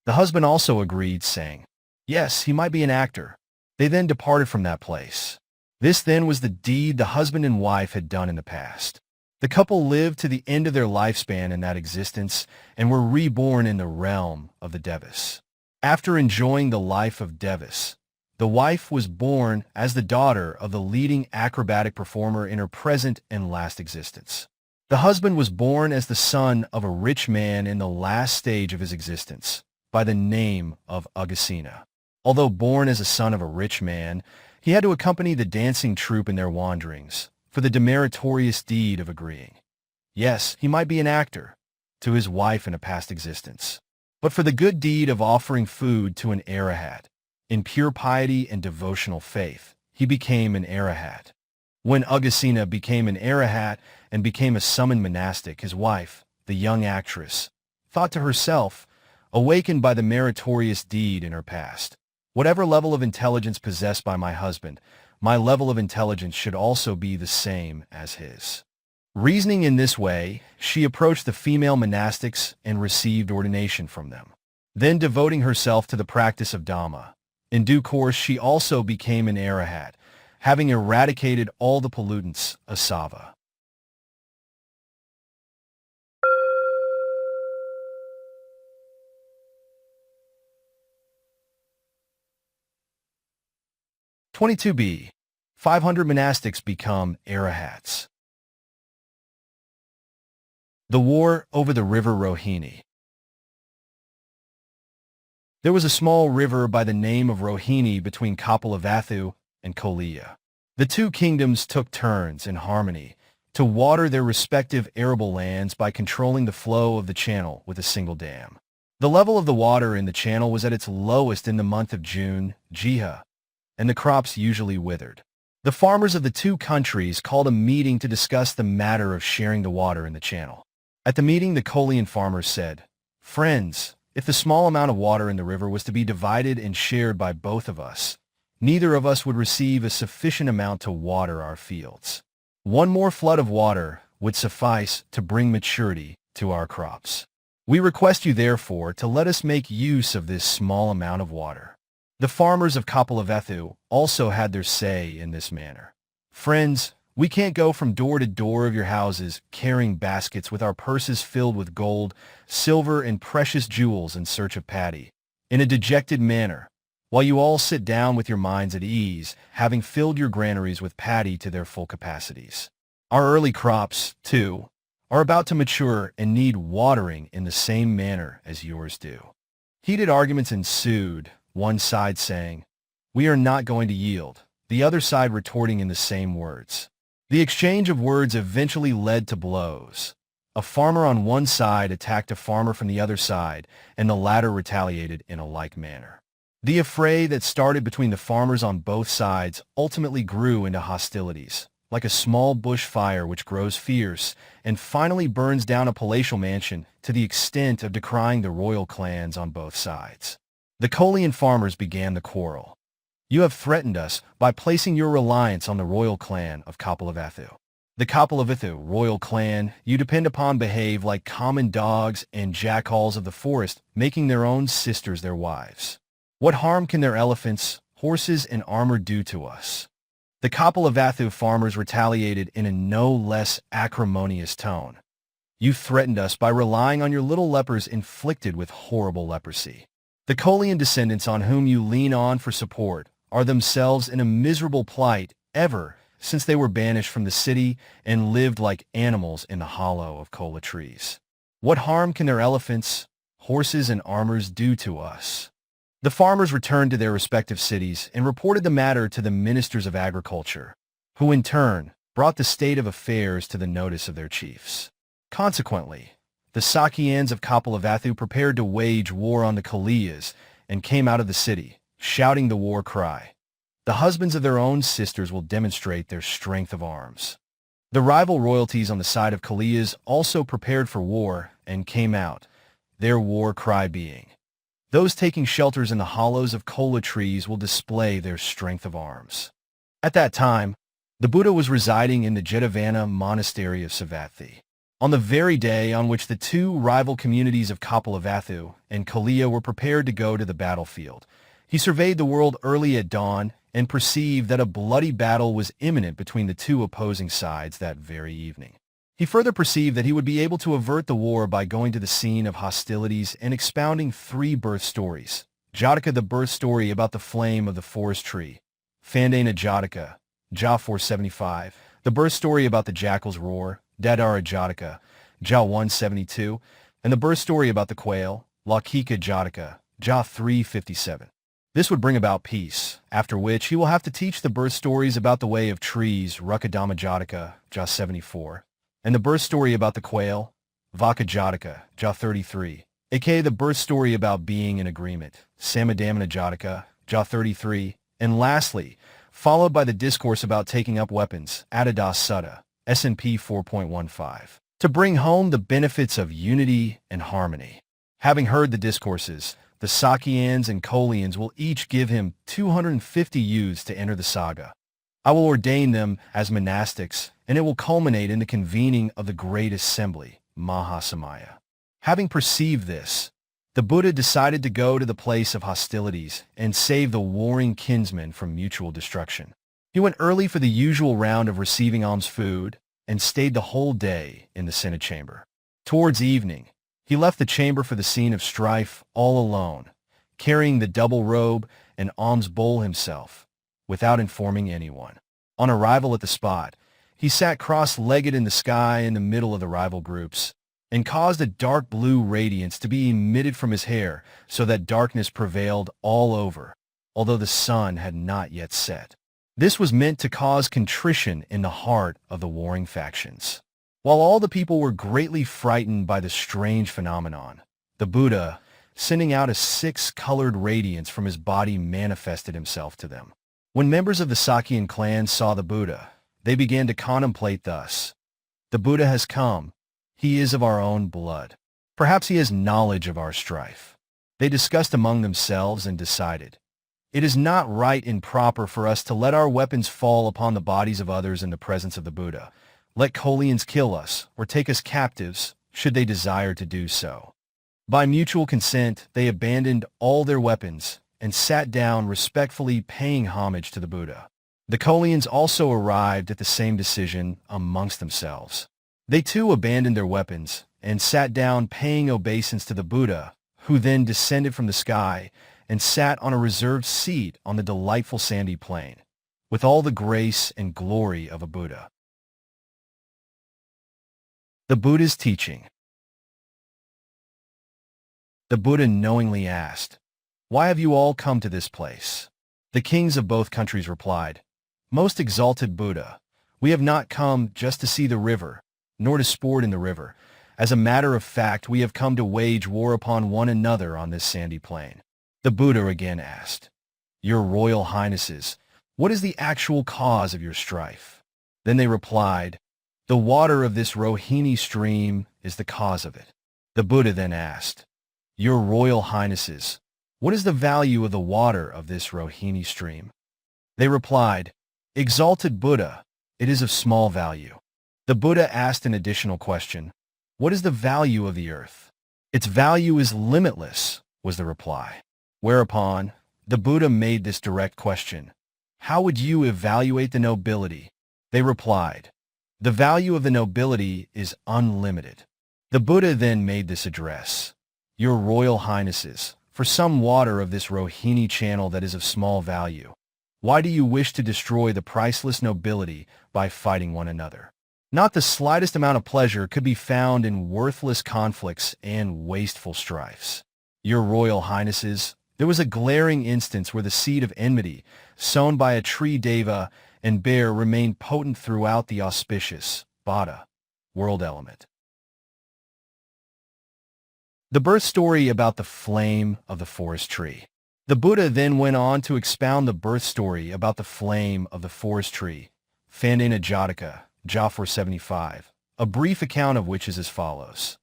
The husband also agreed, saying, "Yes, he might be an actor." They then departed from that place. This then was the deed the husband and wife had done in the past. The couple lived to the end of their lifespan in that existence and were reborn in the realm of the Devas. After enjoying the life of Devas, the wife was born as the daughter of the leading acrobatic performer in her present and last existence. The husband was born as the son of a rich man in the last stage of his existence, by the name of Aggasena. Although born as a son of a rich man, he had to accompany the dancing troupe in their wanderings, for the demeritorious deed of agreeing. Yes, he might be an actor, to his wife in a past existence, but for the good deed of offering food to an Arahat, in pure piety and devotional faith, he became an Arahat. When Aggasena became an Arahat and became a summoned monastic, his wife, the young actress, thought to herself, awakened by the meritorious deed in her past, "Whatever level of intelligence possessed by my husband, my level of intelligence should also be the same as his." Reasoning in this way, she approached the female monastics and received ordination from them. Then devoting herself to the practice of Dhamma, in due course she also became an Arahat, having eradicated all the pollutants, asava. (22b) 500 monastics become Arahats. The war over the river Rohini. There was a small river by the name of Rohini between Kapilavatthu and Koliya. The 2 kingdoms took turns in harmony to water their respective arable lands by controlling the flow of the channel with a single dam. The level of the water in the channel was at its lowest in the month of June, Jiha, and the crops usually withered. The farmers of the two countries called a meeting to discuss the matter of sharing the water in the channel. At the meeting, the Kolean farmers said, "Friends, if the small amount of water in the river was to be divided and shared by both of us, neither of us would receive a sufficient amount to water our fields. One more flood of water would suffice to bring maturity to our crops. We request you, therefore, to let us make use of this small amount of water." The farmers of Kapilavatthu also had their say in this manner. "Friends, we can't go from door to door of your houses carrying baskets with our purses filled with gold, silver, and precious jewels in search of paddy, in a dejected manner, while you all sit down with your minds at ease, having filled your granaries with paddy to their full capacities. Our early crops, too, are about to mature and need watering in the same manner as yours do." Heated arguments ensued, one side saying, "We are not going to yield," the other side retorting in the same words. The exchange of words eventually led to blows. A farmer on one side attacked a farmer from the other side, and the latter retaliated in a like manner. The affray that started between the farmers on both sides ultimately grew into hostilities, like a small bush fire which grows fierce and finally burns down a palatial mansion to the extent of decrying the royal clans on both sides. The Kolean farmers began the quarrel. "You have threatened us by placing your reliance on the royal clan of Kapilavatthu. The Kapilavatthu royal clan you depend upon behave like common dogs and jackals of the forest, making their own sisters their wives. What harm can their elephants, horses, and armor do to us?" The Kapilavatthu farmers retaliated in a no less acrimonious tone. "You threatened us by relying on your little lepers inflicted with horrible leprosy. The Kolean descendants on whom you lean on for support are themselves in a miserable plight ever since they were banished from the city and lived like animals in the hollow of kola trees. What harm can their elephants, horses, and armors do to us?" The farmers returned to their respective cities and reported the matter to the ministers of agriculture, who in turn brought the state of affairs to the notice of their chiefs. Consequently, the Saccayans of Kapilavatthu prepared to wage war on the Kaliyas and came out of the city, shouting the war cry, "The husbands of their own sisters will demonstrate their strength of arms." The rival royalties on the side of Kaliyas also prepared for war and came out, their war cry being, "Those taking shelters in the hollows of kola trees will display their strength of arms." At that time, the Buddha was residing in the Jetavana monastery of Savatthi. On the very day on which the two rival communities of Kapilavatthu and Kaliya were prepared to go to the battlefield, he surveyed the world early at dawn and perceived that a bloody battle was imminent between the two opposing sides that very evening. He further perceived that he would be able to avert the war by going to the scene of hostilities and expounding 3 birth stories. Jataka, the birth story about the flame of the forest tree. Fandana Jataka, Ja 475, the birth story about the jackal's roar. Dadara Jataka, Ja 172, and the birth story about the quail, Laukika Jataka, Ja 357. This would bring about peace, after which he will have to teach the birth stories about the way of trees, Rukadama Jataka, Ja 74, and the birth story about the quail, Vaka Jataka, Ja 33, aka the birth story about being in agreement, Samadamana Jataka, Ja 33, and lastly, followed by the discourse about taking up weapons, Adidas Sutta, S&P 4.15, to bring home the benefits of unity and harmony. Having heard the discourses, the Saccayans and Koleans will each give him 250 youths to enter the saga. I will ordain them as monastics, and it will culminate in the convening of the great assembly, Mahasamaya. Having perceived this, the Buddha decided to go to the place of hostilities and save the warring kinsmen from mutual destruction. He went early for the usual round of receiving alms food and stayed the whole day in the Senate chamber. Towards evening, he left the chamber for the scene of strife all alone, carrying the double robe and alms bowl himself, without informing anyone. On arrival at the spot, he sat cross-legged in the sky in the middle of the rival groups and caused a dark blue radiance to be emitted from his hair so that darkness prevailed all over, although the sun had not yet set. This was meant to cause contrition in the heart of the warring factions. While all the people were greatly frightened by the strange phenomenon, the Buddha, sending out a 6-colored radiance from his body, manifested himself to them. When members of the Sakyan clan saw the Buddha, they began to contemplate thus: "The Buddha has come. He is of our own blood. Perhaps he has knowledge of our strife." They discussed among themselves and decided, "It is not right and proper for us to let our weapons fall upon the bodies of others in the presence of the Buddha. Let Kolians kill us or take us captives, should they desire to do so." By mutual consent, they abandoned all their weapons and sat down respectfully paying homage to the Buddha. The Kolians also arrived at the same decision amongst themselves. They too abandoned their weapons and sat down paying obeisance to the Buddha, who then descended from the sky and sat on a reserved seat on the delightful sandy plain, with all the grace and glory of a Buddha. The Buddha's teaching. The Buddha knowingly asked, "Why have you all come to this place?" The kings of both countries replied, "Most exalted Buddha, we have not come just to see the river, nor to sport in the river. As a matter of fact, we have come to wage war upon one another on this sandy plain." The Buddha again asked, "Your Royal Highnesses, what is the actual cause of your strife?" Then they replied, "The water of this Rohini stream is the cause of it." The Buddha then asked, "Your Royal Highnesses, what is the value of the water of this Rohini stream?" They replied, "Exalted Buddha, it is of small value." The Buddha asked an additional question, "What is the value of the earth?" "Its value is limitless," was the reply. Whereupon, the Buddha made this direct question, "How would you evaluate the nobility?" They replied, "The value of the nobility is unlimited." The Buddha then made this address, "Your Royal Highnesses, for some water of this Rohini channel that is of small value, why do you wish to destroy the priceless nobility by fighting one another? Not the slightest amount of pleasure could be found in worthless conflicts and wasteful strifes. Your Royal Highnesses, there was a glaring instance where the seed of enmity, sown by a tree deva and bear, remained potent throughout the auspicious Bada world element." The birth story about the flame of the forest tree. The Buddha then went on to expound the birth story about the flame of the forest tree, Anāthapiṇḍika, J 475, a brief account of which is as follows.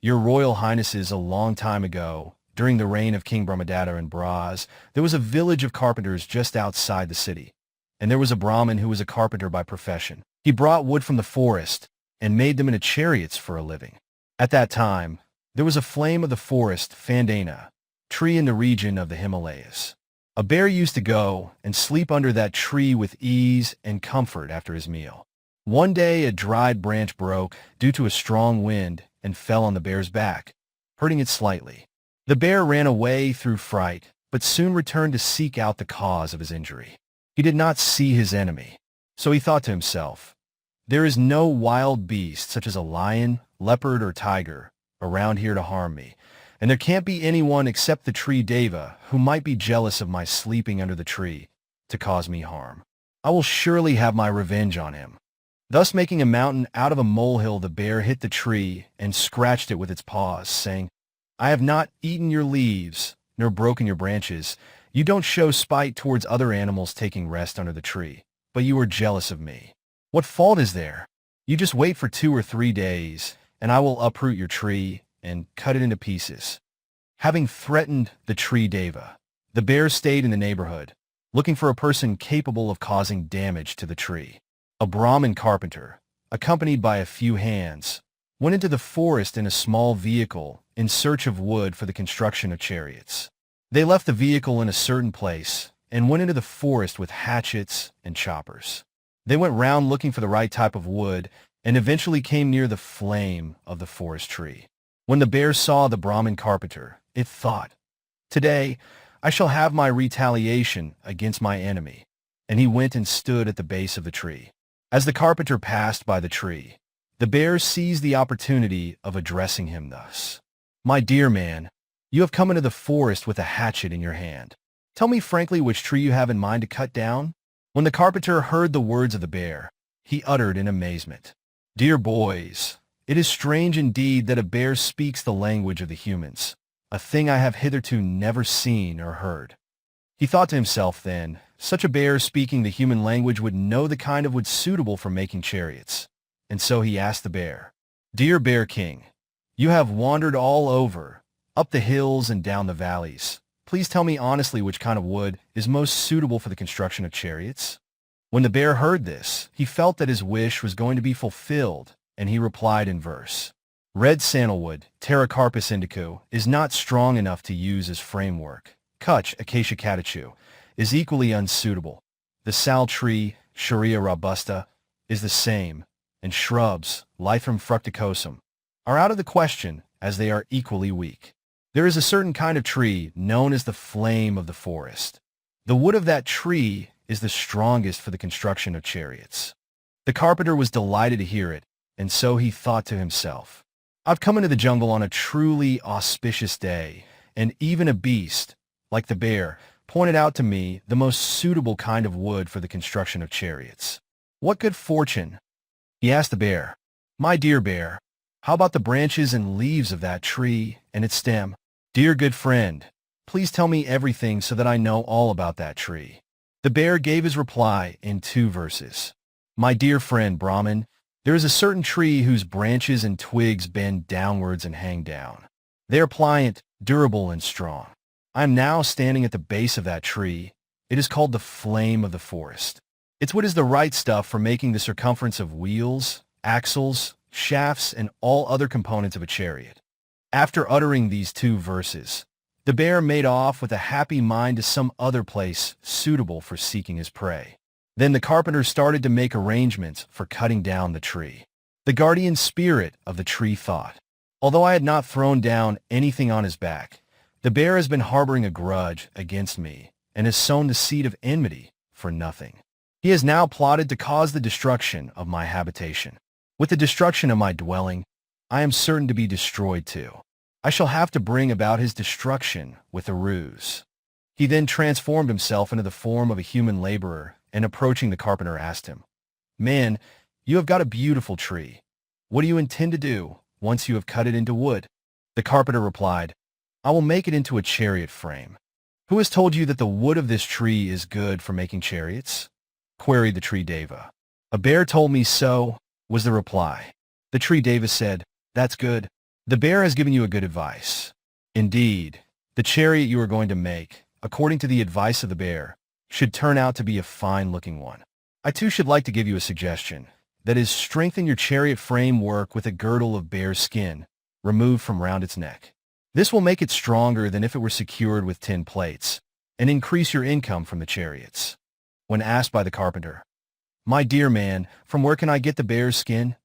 Your Royal Highnesses, a long time ago, during the reign of King Brahmadatta and Braz, there was a village of carpenters just outside the city, and there was a Brahmin who was a carpenter by profession. He brought wood from the forest and made them into chariots for a living. At that time, there was a flame of the forest, Anāthapiṇḍika, tree in the region of the Himalayas. A bear used to go and sleep under that tree with ease and comfort after his meal. One day a dried branch broke due to a strong wind and fell on the bear's back, hurting it slightly. The bear ran away through fright, but soon returned to seek out the cause of his injury. He did not see his enemy, so he thought to himself, "There is no wild beast such as a lion, leopard, or tiger around here to harm me, and there can't be anyone except the tree deva who might be jealous of my sleeping under the tree to cause me harm. I will surely have my revenge on him." Thus making a mountain out of a molehill, the bear hit the tree and scratched it with its paws, saying, "I have not eaten your leaves, nor broken your branches. You don't show spite towards other animals taking rest under the tree, but you are jealous of me. What fault is there? You just wait for 2 or 3 days, and I will uproot your tree and cut it into pieces." Having threatened the tree deva, the bear stayed in the neighborhood, looking for a person capable of causing damage to the tree. A Brahmin carpenter, accompanied by a few hands, went into the forest in a small vehicle in search of wood for the construction of chariots. They left the vehicle in a certain place and went into the forest with hatchets and choppers. They went round looking for the right type of wood and eventually came near the flame of the forest tree. When the bear saw the Brahmin carpenter, it thought, "Today I shall have my retaliation against my enemy," and he went and stood at the base of the tree. As the carpenter passed by the tree, the bear seized the opportunity of addressing him thus: "My dear man, you have come into the forest with a hatchet in your hand. Tell me frankly which tree you have in mind to cut down." When the carpenter heard the words of the bear, he uttered in amazement, "Dear boys, it is strange indeed that a bear speaks the language of the humans, a thing I have hitherto never seen or heard. He thought to himself then, such a bear speaking the human language would know the kind of wood suitable for making chariots. And so he asked the bear, "Dear Bear King, you have wandered all over, up the hills and down the valleys. Please tell me honestly which kind of wood is most suitable for the construction of chariots?" When the bear heard this, he felt that his wish was going to be fulfilled, and he replied in verse, "Red sandalwood, Pterocarpus indica, is not strong enough to use as framework. Kutch, Acacia catechu, is equally unsuitable. The sal tree, Sharia robusta, is the same, and shrubs, Lythrum fructicosum, are out of the question as they are equally weak. There is a certain kind of tree known as the flame of the forest. The wood of that tree is the strongest for the construction of chariots." The carpenter was delighted to hear it, and so he thought to himself, "I've come into the jungle on a truly auspicious day, and even a beast, like the bear, pointed out to me the most suitable kind of wood for the construction of chariots. What good fortune!" He asked the bear, "My dear bear, how about the branches and leaves of that tree and its stem? Dear good friend, please tell me everything so that I know all about that tree." The bear gave his reply in 2 verses. "My dear friend Brahmin, there is a certain tree whose branches and twigs bend downwards and hang down. They are pliant, durable, and strong. I am now standing at the base of that tree. It is called the flame of the forest. Its wood is the right stuff for making the circumference of wheels, axles, shafts, and all other components of a chariot." After uttering these 2 verses, the bear made off with a happy mind to some other place suitable for seeking his prey. Then the carpenter started to make arrangements for cutting down the tree. The guardian spirit of the tree thought, "Although I had not thrown down anything on his back, the bear has been harboring a grudge against me and has sown the seed of enmity for nothing. He has now plotted to cause the destruction of my habitation. With the destruction of my dwelling, I am certain to be destroyed too. I shall have to bring about his destruction with a ruse." He then transformed himself into the form of a human laborer, and approaching the carpenter asked him, "Man, you have got a beautiful tree. What do you intend to do once you have cut it into wood?" The carpenter replied, "I will make it into a chariot frame." "Who has told you that the wood of this tree is good for making chariots?" queried the tree deva. "A bear told me so," was the reply. The tree deva said, "That's good. The bear has given you a good advice. Indeed, the chariot you are going to make, according to the advice of the bear, should turn out to be a fine-looking one. I too should like to give you a suggestion. That is, strengthen your chariot framework with a girdle of bear's skin, removed from round its neck. This will make it stronger than if it were secured with tin plates, and increase your income from the chariots." When asked by the carpenter, "My dear man, from where can I get the bear's skin?"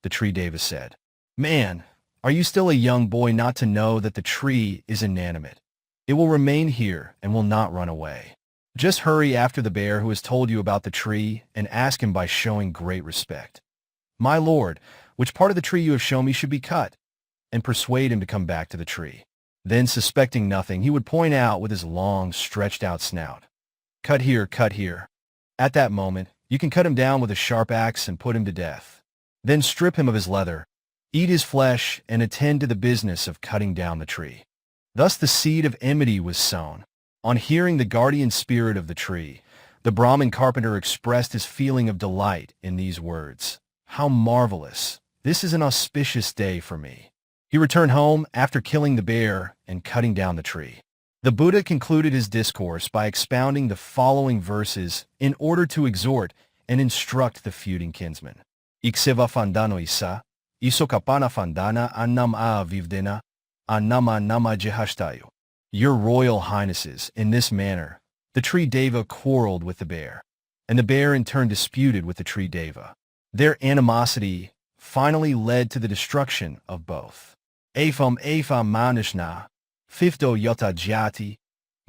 the tree deva said, "Man, are you still a young boy not to know that the tree is inanimate? It will remain here and will not run away. Just hurry after the bear who has told you about the tree and ask him by showing great respect, 'My lord, which part of the tree you have shown me should be cut?' and persuade him to come back to the tree. Then, suspecting nothing, he would point out with his long, stretched-out snout, 'Cut here, cut here.' At that moment, you can cut him down with a sharp axe and put him to death. Then strip him of his leather, eat his flesh, and attend to the business of cutting down the tree." Thus the seed of enmity was sown. On hearing the guardian spirit of the tree, the Brahmin carpenter expressed his feeling of delight in these words, "How marvelous! This is an auspicious day for me." He returned home after killing the bear and cutting down the tree. The Buddha concluded his discourse by expounding the following verses in order to exhort and instruct the feuding kinsman. "Ikseva fandano isa, isokapana fandana annam a vivdena, annama nama jihashtayu." Your Royal Highnesses, in this manner, the tree deva quarreled with the bear, and the bear in turn disputed with the tree deva. Their animosity finally led to the destruction of both. Afam manishna, fifto yota jati,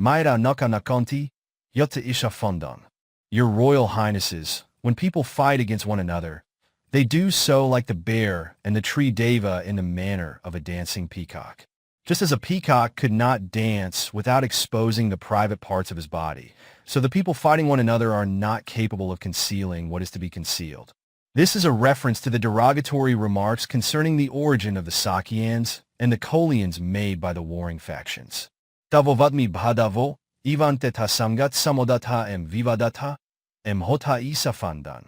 maira naka nakonti, yota isha fondon. Your Royal Highnesses, when people fight against one another, they do so like the bear and the tree deva in the manner of a dancing peacock. Just as a peacock could not dance without exposing the private parts of his body, so the people fighting one another are not capable of concealing what is to be concealed. This is a reference to the derogatory remarks concerning the origin of the Sakyans and the Kolians made by the warring factions. Davovatmi bhadavo, Ivanteta samgat samodata vivadatta hota isafandan.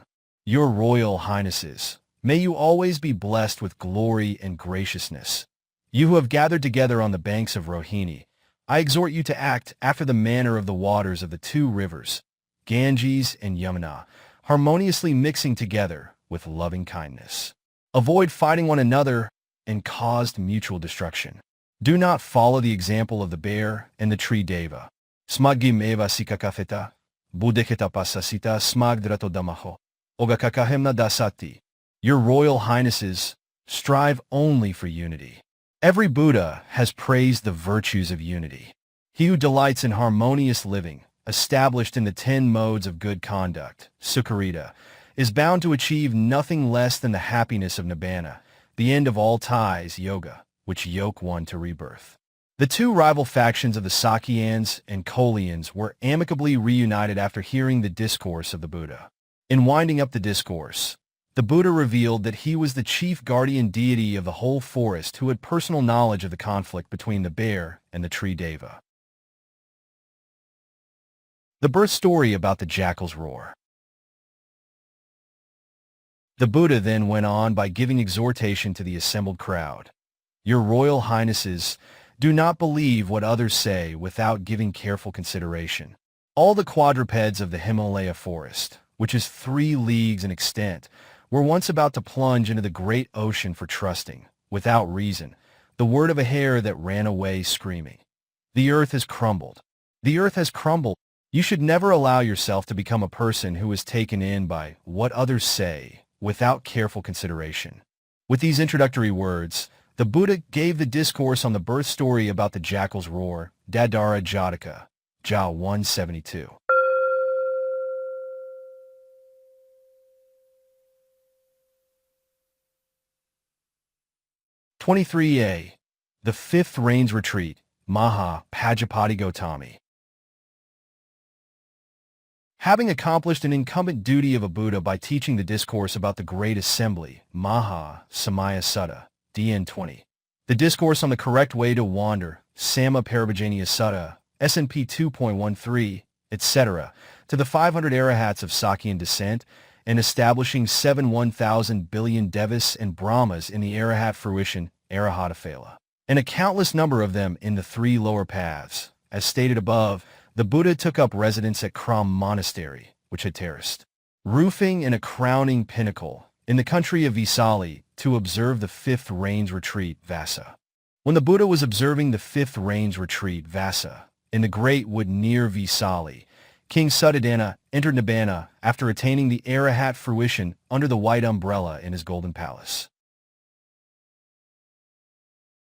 Your Royal Highnesses, may you always be blessed with glory and graciousness. You who have gathered together on the banks of Rohini, I exhort you to act after the manner of the waters of the two rivers, Ganges and Yamuna, harmoniously mixing together with loving kindness. Avoid fighting one another and caused mutual destruction. Do not follow the example of the bear and the tree deva. Smagim eva sikakafeta, budeketa pasasita smagdrato damaho, ogakakahemna dasati. Your Royal Highnesses, strive only for unity. Every Buddha has praised the virtues of unity. He who delights in harmonious living, established in the 10 modes of good conduct, Sukharita, is bound to achieve nothing less than the happiness of Nibbana, the end of all ties, yoga, which yoke one to rebirth. The two rival factions of the Sakyans and Kolians were amicably reunited after hearing the discourse of the Buddha. In winding up the discourse, the Buddha revealed that he was the chief guardian deity of the whole forest who had personal knowledge of the conflict between the bear and the tree deva. The birth story about the jackal's roar. The Buddha then went on by giving exhortation to the assembled crowd. Your Royal Highnesses, do not believe what others say without giving careful consideration. All the quadrupeds of the Himalaya forest, which is 3 leagues in extent, were once about to plunge into the great ocean for trusting, without reason, the word of a hare that ran away screaming. The earth has crumbled. The earth has crumbled. You should never allow yourself to become a person who is taken in by what others say without careful consideration. With these introductory words, the Buddha gave the discourse on the birth story about the jackal's roar, Dadara Jataka, Ja 172. (23a). The Fifth Rains Retreat, Maha Pajapati Gautami. Having accomplished an incumbent duty of a Buddha by teaching the discourse about the Great Assembly, Maha Samaya Sutta, DN 20. The discourse on the correct way to wander, Samma Paribhajaniya Sutta, SNP 2.13, etc., to the 500 Arahats of Sakyan descent, and establishing 1,000 billion Devas and Brahmas in the Arahat fruition, Arahata, and a countless number of them in the 3 lower paths. As stated above, the Buddha took up residence at Kram Monastery, which had terraced roofing and a crowning pinnacle, in the country of Vesali, to observe the Fifth Rains Retreat, Vassa. When the Buddha was observing the Fifth Rains Retreat, Vassa, in the great wood near Vesali, King Suddhodana entered Nibbana after attaining the Arahat fruition under the white umbrella in his golden palace.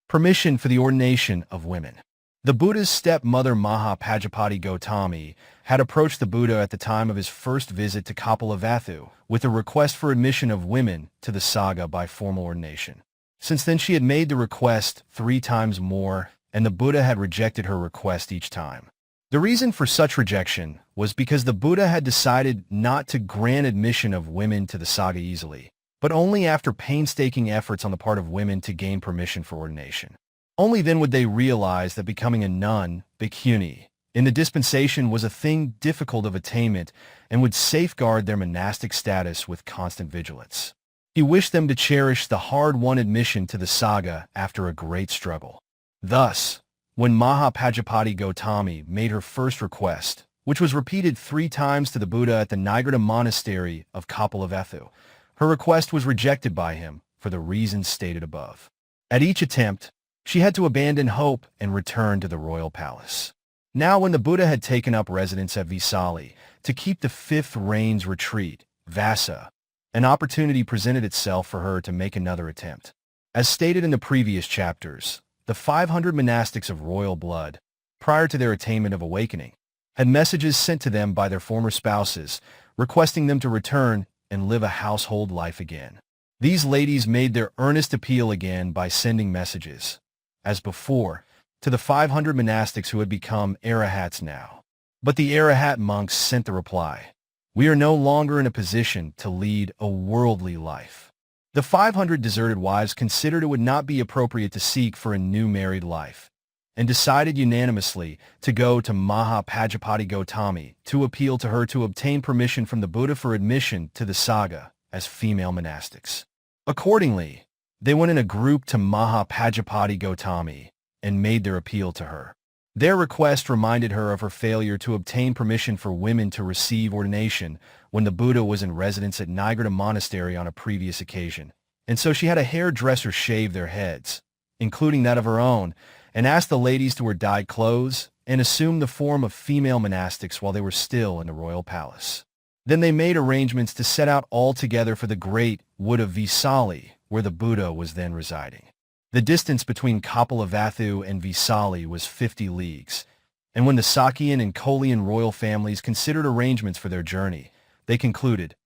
Permission for the ordination of women. The Buddha's stepmother Maha Pajapati Gautami had approached the Buddha at the time of his first visit to Kapilavatthu with a request for admission of women to the Sangha by formal ordination. Since then she had made the request 3 times more, and the Buddha had rejected her request each time. The reason for such rejection was because the Buddha had decided not to grant admission of women to the Sangha easily, but only after painstaking efforts on the part of women to gain permission for ordination. Only then would they realize that becoming a nun, bhikkhuni, in the dispensation was a thing difficult of attainment and would safeguard their monastic status with constant vigilance. He wished them to cherish the hard-won admission to the Sangha after a great struggle. Thus, when Maha Pajapati Gautami made her first request, which was repeated 3 times to the Buddha at the Nigrata monastery of Kapilavatthu, her request was rejected by him for the reasons stated above. At each attempt, she had to abandon hope and return to the royal palace. Now when the Buddha had taken up residence at Vesali to keep the Fifth Rains Retreat, Vassa, an opportunity presented itself for her to make another attempt. As stated in the previous chapters, the 500 monastics of royal blood, prior to their attainment of awakening, had messages sent to them by their former spouses, requesting them to return and live a household life again. These ladies made their earnest appeal again by sending messages, as before, to the 500 monastics who had become Arahats now. But the Arahat monks sent the reply, "We are no longer in a position to lead a worldly life." The 500 deserted wives considered it would not be appropriate to seek for a new married life, and decided unanimously to go to Mahapajapati Gautami to appeal to her to obtain permission from the Buddha for admission to the Sangha as female monastics. Accordingly, they went in a group to Mahapajapati Gautami and made their appeal to her. Their request reminded her of her failure to obtain permission for women to receive ordination when the Buddha was in residence at Aggidatta Monastery on a previous occasion, and so she had a hairdresser shave their heads, including that of her own, and asked the ladies to wear dyed clothes and assume the form of female monastics while they were still in the royal palace. Then they made arrangements to set out all together for the great wood of Vesali, where the Buddha was then residing. The distance between Kapilavatthu and Vesali was 50 leagues, and when the Sakyan and Kolian royal families considered arrangements for their journey, they concluded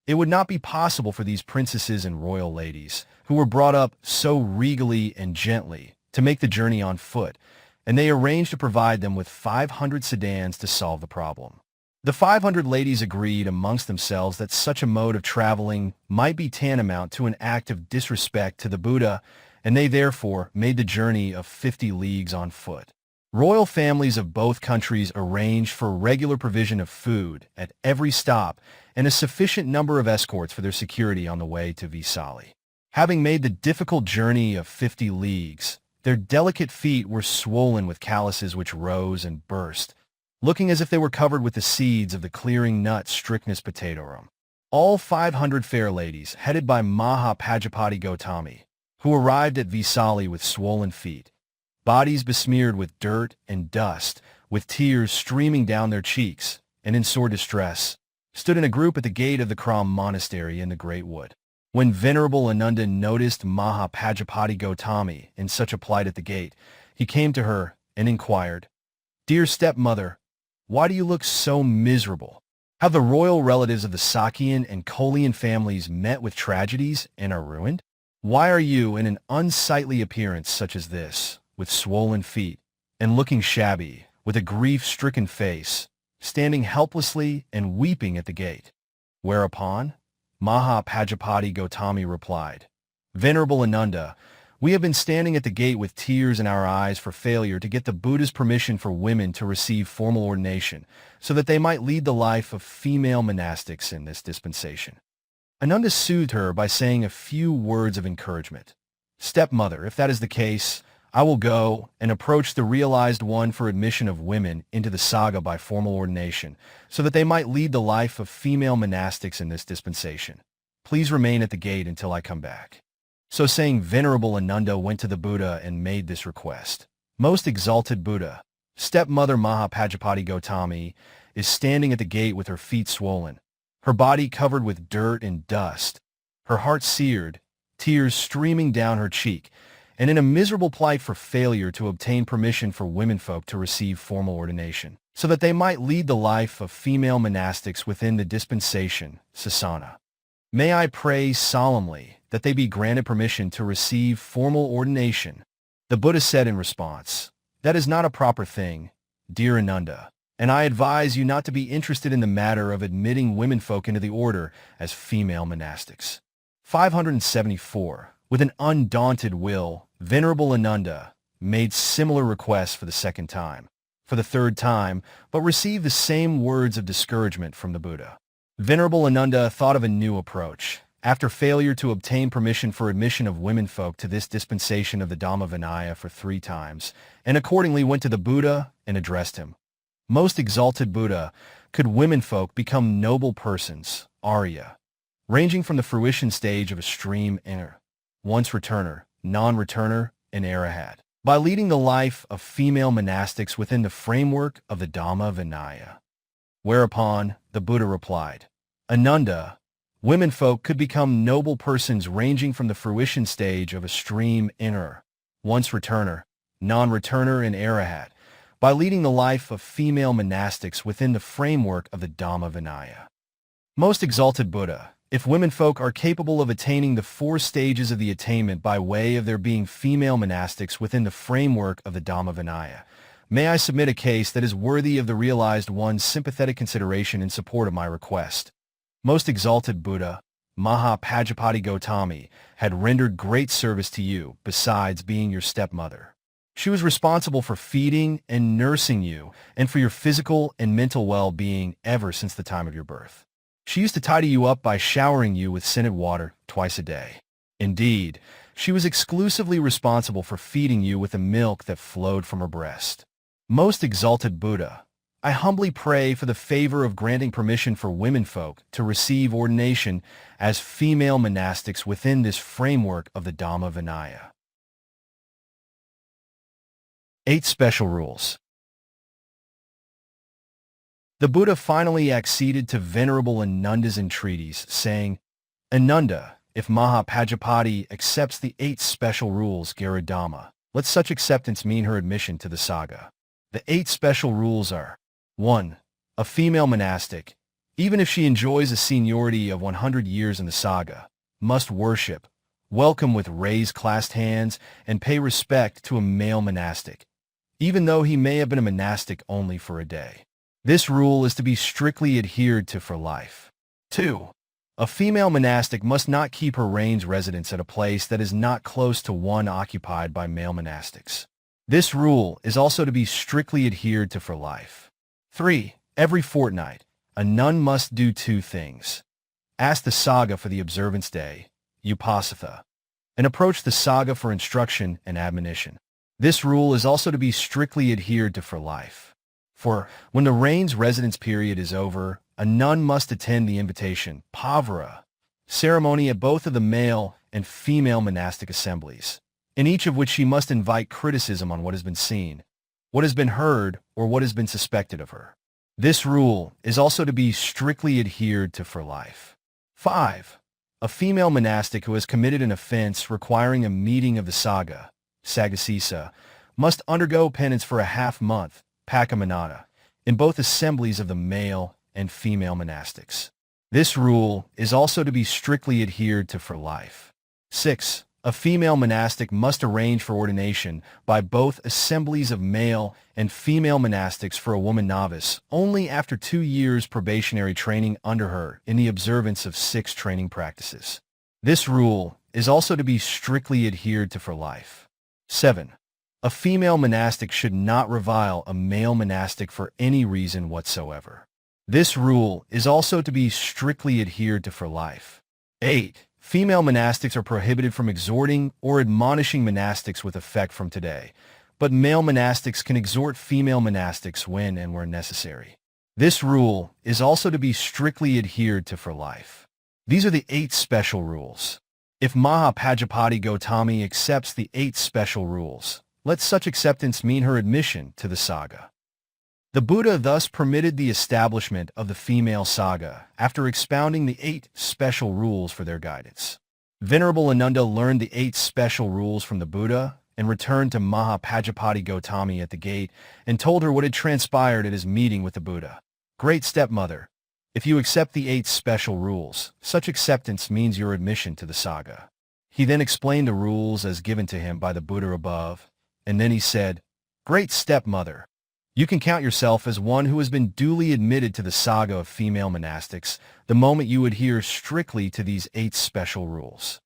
it would not be possible for these princesses and royal ladies, who were brought up so regally and gently, to make the journey on foot, and they arranged to provide them with 500 sedans to solve the problem. The 500 ladies agreed amongst themselves that such a mode of traveling might be tantamount to an act of disrespect to the Buddha, and they therefore made the journey of 50 leagues on foot. Royal families of both countries arranged for regular provision of food at every stop and a sufficient number of escorts for their security on the way to Vesali. Having made the difficult journey of 50 leagues, their delicate feet were swollen with calluses which rose and burst, looking as if they were covered with the seeds of the clearing nut Strychnus potatorum. All 500 fair ladies, headed by Mahapajapati Gautami, who arrived at Vesali with swollen feet, bodies besmeared with dirt and dust, with tears streaming down their cheeks, and in sore distress, stood in a group at the gate of the Kram monastery in the Great Wood. When Venerable Ananda noticed Mahapajapati Gautami in such a plight at the gate, he came to her and inquired, "Dear stepmother, why do you look so miserable? Have the royal relatives of the Sakyan and Kolian families met with tragedies and are ruined? Why are you in an unsightly appearance such as this, with swollen feet, and looking shabby, with a grief-stricken face, standing helplessly and weeping at the gate?" Whereupon Mahapajapati Gautami replied, "Venerable Ananda, we have been standing at the gate with tears in our eyes for failure to get the Buddha's permission for women to receive formal ordination, so that they might lead the life of female monastics in this dispensation." Ananda soothed her by saying a few words of encouragement. "Stepmother, if that is the case, I will go and approach the realized one for admission of women into the Sangha by formal ordination, so that they might lead the life of female monastics in this dispensation. Please remain at the gate until I come back." So saying, Venerable Ananda went to the Buddha and made this request. "Most exalted Buddha, stepmother Mahapajapati Gautami is standing at the gate with her feet swollen, her body covered with dirt and dust, her heart seared, tears streaming down her cheek, and in a miserable plight for failure to obtain permission for womenfolk to receive formal ordination, so that they might lead the life of female monastics within the dispensation, Sasana. May I pray solemnly that they be granted permission to receive formal ordination?" The Buddha said in response, "That is not a proper thing, dear Ananda, and I advise you not to be interested in the matter of admitting womenfolk into the order as female monastics." 574. With an undaunted will, Venerable Ananda made similar requests for the second time, for the third time, but received the same words of discouragement from the Buddha. Venerable Ananda thought of a new approach. After failure to obtain permission for admission of womenfolk to this dispensation of the Dhamma Vinaya for 3 times, and accordingly went to the Buddha and addressed him. "Most exalted Buddha, could womenfolk become noble persons, Arya, ranging from the fruition stage of a stream inner, once returner, non-returner, and Arahat, by leading the life of female monastics within the framework of the Dhamma Vinaya?" Whereupon the Buddha replied, "Ananda, womenfolk could become noble persons ranging from the fruition stage of a stream inner, once returner, non-returner, and Arahat, by leading the life of female monastics within the framework of the Dhamma Vinaya. Most exalted Buddha, if womenfolk are capable of attaining the 4 stages of the attainment by way of their being female monastics within the framework of the Dhamma Vinaya, may I submit a case that is worthy of the realized one's sympathetic consideration in support of my request. Most exalted Buddha, Mahapajapati Gautami had rendered great service to you besides being your stepmother. She was responsible for feeding and nursing you and for your physical and mental well-being ever since the time of your birth. She used to tidy you up by showering you with scented water twice a day. Indeed, she was exclusively responsible for feeding you with the milk that flowed from her breast. Most exalted Buddha, I humbly pray for the favor of granting permission for womenfolk to receive ordination as female monastics within this framework of the Dhamma Vinaya. 8 Special Rules. The Buddha finally acceded to Venerable Ananda's entreaties, saying, Ananda, if Mahapajapati accepts the 8 special rules Garuddhamma, let such acceptance mean her admission to the Sangha. The 8 special rules are: 1. A female monastic, even if she enjoys a seniority of 100 years in the Sangha, must worship, welcome with raised clasped hands, and pay respect to a male monastic, even though he may have been a monastic only for a day. This rule is to be strictly adhered to for life. 2. A female monastic must not keep her range residence at a place that is not close to one occupied by male monastics. This rule is also to be strictly adhered to for life. 3. Every fortnight, a nun must do 2 things. Ask the Sangha for the observance day, Upasatha, and approach the Sangha for instruction and admonition. This rule is also to be strictly adhered to for life. For when the range residence period is over, a nun must attend the invitation, pavara, ceremony at both of the male and female monastic assemblies, in each of which she must invite criticism on what has been seen, what has been heard, or what has been suspected of her. This rule is also to be strictly adhered to for life. 5. A female monastic who has committed an offense requiring a meeting of the Sangha, Saggasisa, must undergo penance for a half-month, Pakamanata, in both assemblies of the male and female monastics. This rule is also to be strictly adhered to for life. 6. A female monastic must arrange for ordination by both assemblies of male and female monastics for a woman novice only after 2 years probationary training under her in the observance of 6 training practices. This rule is also to be strictly adhered to for life. 7. A female monastic should not revile a male monastic for any reason whatsoever. This rule is also to be strictly adhered to for life. 8. Female monastics are prohibited from exhorting or admonishing monastics with effect from today, but male monastics can exhort female monastics when and where necessary. This rule is also to be strictly adhered to for life. These are the 8 special rules. If Mahapajapati Gautami accepts the 8 special rules, let such acceptance mean her admission to the Sangha. The Buddha thus permitted the establishment of the female Sangha after expounding the 8 special rules for their guidance. Venerable Ananda learned the 8 special rules from the Buddha and returned to Mahapajapati Gautami at the gate and told her what had transpired at his meeting with the Buddha. Great stepmother, if you accept the 8 special rules, such acceptance means your admission to the Sangha. He then explained the rules as given to him by the Buddha above, and then he said, Great stepmother, you can count yourself as one who has been duly admitted to the Sangha of female monastics the moment you adhere strictly to these 8 special rules.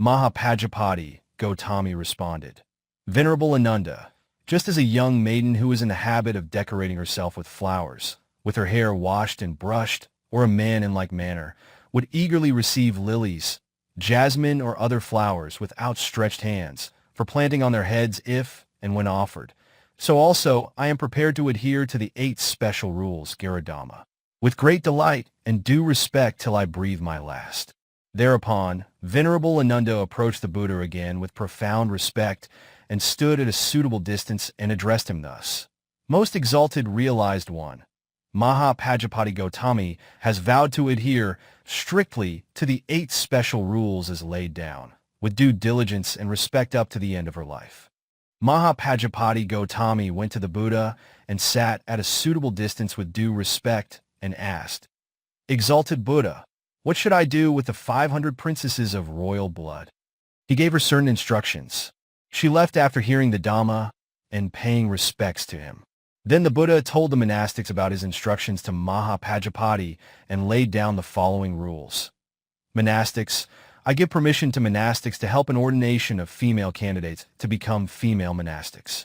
Mahapajapati Gautami responded, Venerable Ananda, just as a young maiden who is in the habit of decorating herself with flowers, with her hair washed and brushed, or a man in like manner, would eagerly receive lilies, jasmine, or other flowers with outstretched hands, for planting on their heads if and when offered, so also I am prepared to adhere to the 8 special rules Garuddhamma, with great delight and due respect till I breathe my last. Thereupon, Venerable Ananda approached the Buddha again with profound respect and stood at a suitable distance and addressed him thus. Most exalted realized one, Mahapajapati Gautami has vowed to adhere strictly to the 8 special rules as laid down, with due diligence and respect up to the end of her life. Mahapajapati Gautami went to the Buddha and sat at a suitable distance with due respect and asked, Exalted Buddha, what should I do with the 500 princesses of royal blood? He gave her certain instructions. She left after hearing the Dhamma and paying respects to him. Then the Buddha told the monastics about his instructions to Mahapajapati and laid down the following rules. Monastics, I give permission to monastics to help in ordination of female candidates to become female monastics.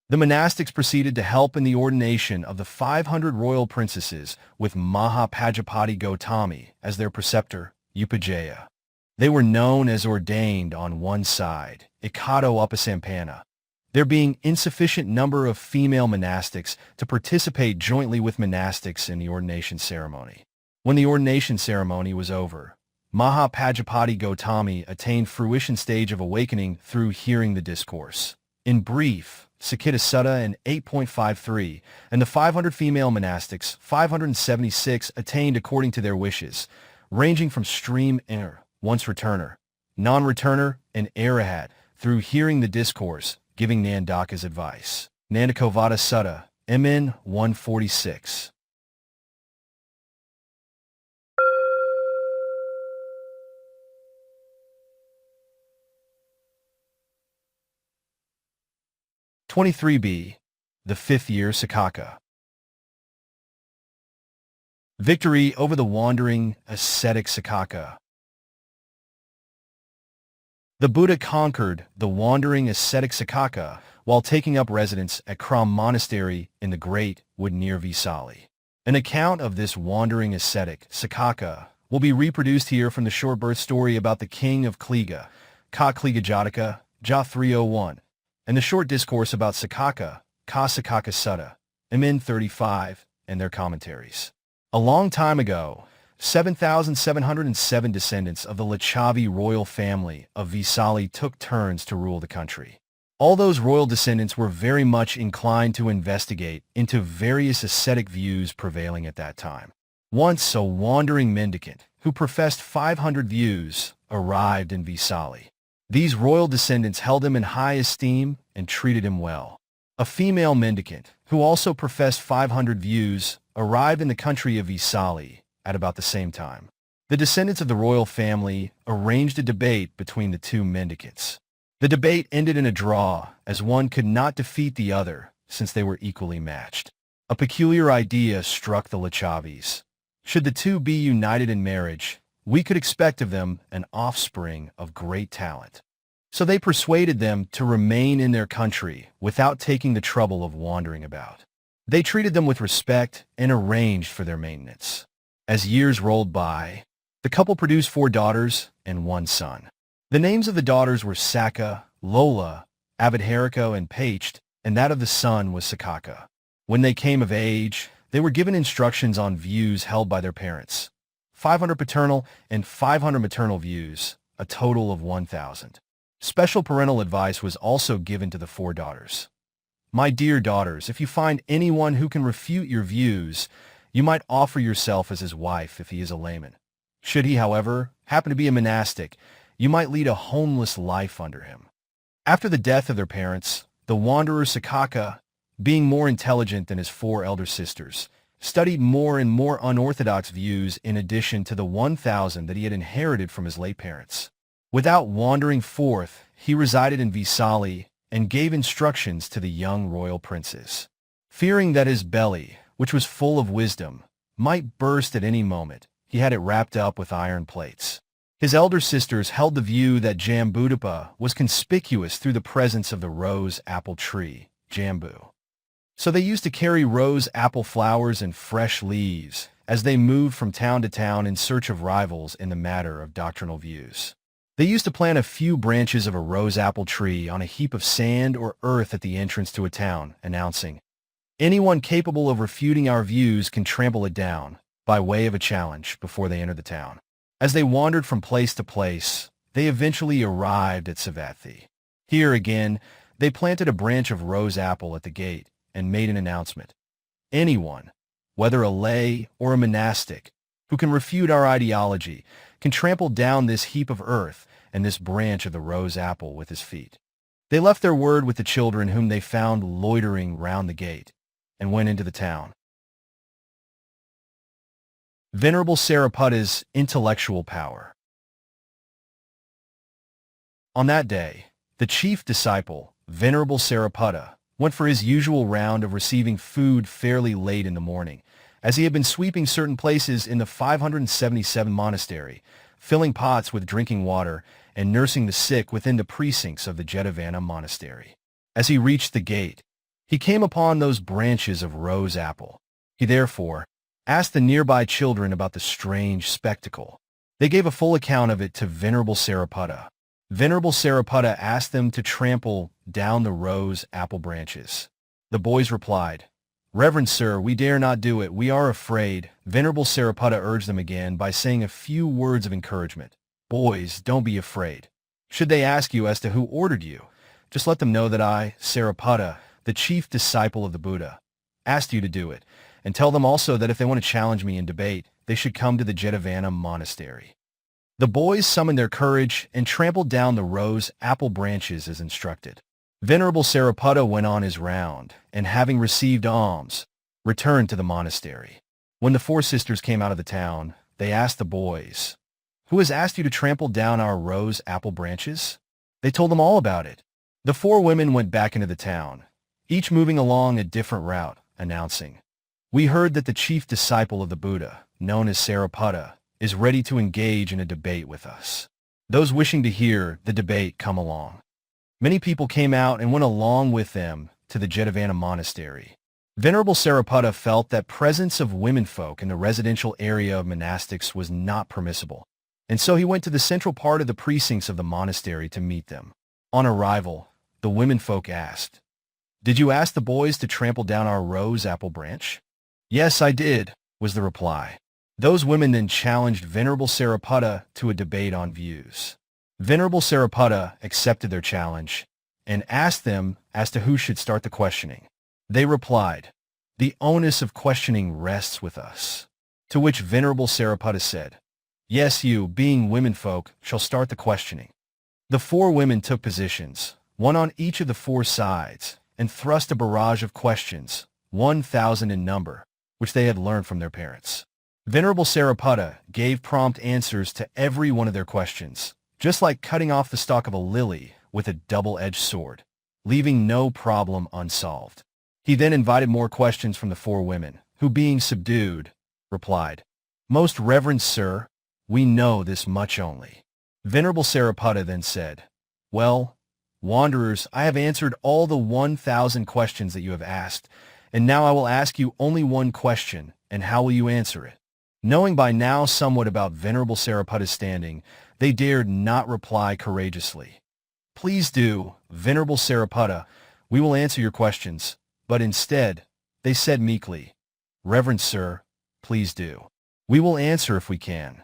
The monastics proceeded to help in the ordination of the 500 royal princesses with Mahapajapati Gautami as their preceptor, Upajjhaya. They were known as ordained on one side, Ikado Upasampanna, there being insufficient number of female monastics to participate jointly with monastics in the ordination ceremony. When the ordination ceremony was over, Mahapajapati Gautami attained fruition stage of awakening through hearing the discourse. In brief, Saccaka Sutta and 8.53, and the 500 female monastics, 576, attained according to their wishes, ranging from stream inner, once returner, non-returner, and Arahat, through hearing the discourse, giving Nandaka's advice. Nandakavada Sutta, MN 146. (23b). The fifth year Saccaka. Victory over the wandering ascetic Saccaka. The Buddha conquered the wandering ascetic Saccaka while taking up residence at Kram Monastery in the Great Wood near Vesali. An account of this wandering ascetic Saccaka will be reproduced here from the short birth story about the king of Kliga, Ka Kliga Jataka, Ja 301, and the short discourse about Saccaka, Ka Saccaka Sutta, MN 35, and their commentaries. A long time ago, 7,707 descendants of the Lichavi royal family of Vesali took turns to rule the country. All those royal descendants were very much inclined to investigate into various ascetic views prevailing at that time. Once a wandering mendicant, who professed 500 views, arrived in Vesali. These royal descendants held him in high esteem and treated him well. A female mendicant, who also professed 500 views, arrived in the country of Vesali at about the same time. The descendants of the royal family arranged a debate between the two mendicants. The debate ended in a draw, as one could not defeat the other, since they were equally matched. A peculiar idea struck the Lichavis. Should the two be united in marriage, we could expect of them an offspring of great talent. So they persuaded them to remain in their country without taking the trouble of wandering about. They treated them with respect and arranged for their maintenance. As years rolled by, the couple produced 4 daughters and 1 son. The names of the daughters were Saccaka, Lola, Abhidhamma, and Pacht, and that of the son was Saccaka. When they came of age, they were given instructions on views held by their parents. 500 paternal and 500 maternal views, a total of 1,000. Special parental advice was also given to the 4 daughters. My dear daughters, if you find anyone who can refute your views, you might offer yourself as his wife if he is a layman. Should he, however, happen to be a monastic, you might lead a homeless life under him. After the death of their parents, the wanderer Saccaka, being more intelligent than his 4 elder sisters, studied more and more unorthodox views in addition to the 1,000 that he had inherited from his late parents. Without wandering forth, he resided in Vesali and gave instructions to the young royal princes. Fearing that his belly, which was full of wisdom, might burst at any moment, he had it wrapped up with iron plates. His elder sisters held the view that Jambuka was conspicuous through the presence of the rose apple tree, Jambu. So they used to carry rose apple flowers and fresh leaves as they moved from town to town in search of rivals in the matter of doctrinal views. They used to plant a few branches of a rose apple tree on a heap of sand or earth at the entrance to a town, announcing, "Anyone capable of refuting our views can trample it down," by way of a challenge before they entered the town. As they wandered from place to place, they eventually arrived at Savatthi. Here again, they planted a branch of rose apple at the gate and made an announcement. Anyone, whether a lay or a monastic, who can refute our ideology, can trample down this heap of earth and this branch of the rose apple with his feet. They left their word with the children whom they found loitering round the gate, and went into the town. Venerable Sariputta's intellectual power. On that day, the chief disciple, Venerable Sariputta, went for his usual round of receiving food fairly late in the morning, as he had been sweeping certain places in the 577 monastery, filling pots with drinking water, and nursing the sick within the precincts of the Jetavana monastery. As he reached the gate, He came upon those branches of rose apple. He therefore asked the nearby children about the strange spectacle. They gave a full account of it to Venerable Sariputta. Venerable Sariputta asked them to trample down the rose apple branches. The boys replied, "Reverend sir, we dare not do it. We are afraid." Venerable Sariputta urged them again by saying a few words of encouragement. "Boys, don't be afraid. Should they ask you as to who ordered you, just let them know that I, Sariputta, the chief disciple of the Buddha, asked you to do it, and tell them also that if they want to challenge me in debate, they should come to the Aggidatta Monastery." The boys summoned their courage and trampled down the rose apple branches as instructed. Venerable Sariputta went on his round, and having received alms, returned to the monastery. When the four sisters came out of the town, they asked the boys, "Who has asked you to trample down our rose apple branches?" They told them all about it. The four women went back into the town, each moving along a different route, announcing, "We heard that the chief disciple of the Buddha, known as Sariputta, is ready to engage in a debate with us. Those wishing to hear the debate come along." Many people came out and went along with them to the Aggidatta Monastery. Venerable Sariputta felt that presence of womenfolk in the residential area of monastics was not permissible, and so he went to the central part of the precincts of the monastery to meet them. On arrival, the womenfolk asked, "Did you ask the boys to trample down our rose apple branch?" "Yes, I did," was the reply. Those women then challenged Venerable Sariputta to a debate on views. Venerable Sariputta accepted their challenge and asked them as to who should start the questioning. They replied, "The onus of questioning rests with us." To which Venerable Sariputta said, "Yes, you, being womenfolk, shall start the questioning." The four women took positions, one on each of the four sides, and thrust a barrage of questions, 1,000 in number, which they had learned from their parents. Venerable Sariputta gave prompt answers to every one of their questions, just like cutting off the stalk of a lily with a double-edged sword, leaving no problem unsolved. He then invited more questions from the four women, who, being subdued, replied, "Most reverend sir, we know this much only." Venerable Sariputta then said, "Well, wanderers, I have answered all the 1,000 questions that you have asked, and now I will ask you only one question, and how will you answer it?" Knowing by now somewhat about Venerable Sariputta's standing, they dared not reply courageously. "Please do, Venerable Sariputta, we will answer your questions," but instead, they said meekly, "Reverend sir, please do. We will answer if we can."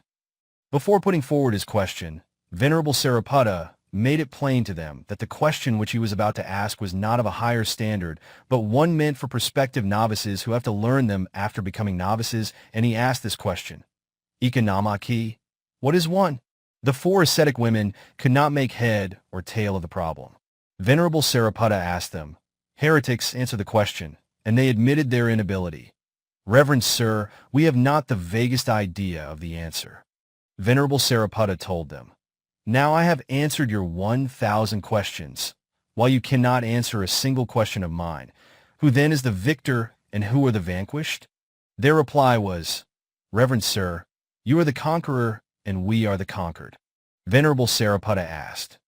Before putting forward his question, Venerable Sariputta made it plain to them that the question which he was about to ask was not of a higher standard, but one meant for prospective novices who have to learn them after becoming novices, and he asked this question, "Ekanamaki, what is one?" The four ascetic women could not make head or tail of the problem. Venerable Sariputta asked them, "Heretics, answer the question," and they admitted their inability. "Reverend sir, we have not the vaguest idea of the answer." Venerable Sariputta told them, "Now I have answered your 1,000 questions, while you cannot answer a single question of mine. Who then is the victor and who are the vanquished?" Their reply was, "Reverend sir, you are the conqueror and we are the conquered." Venerable Sariputta asked,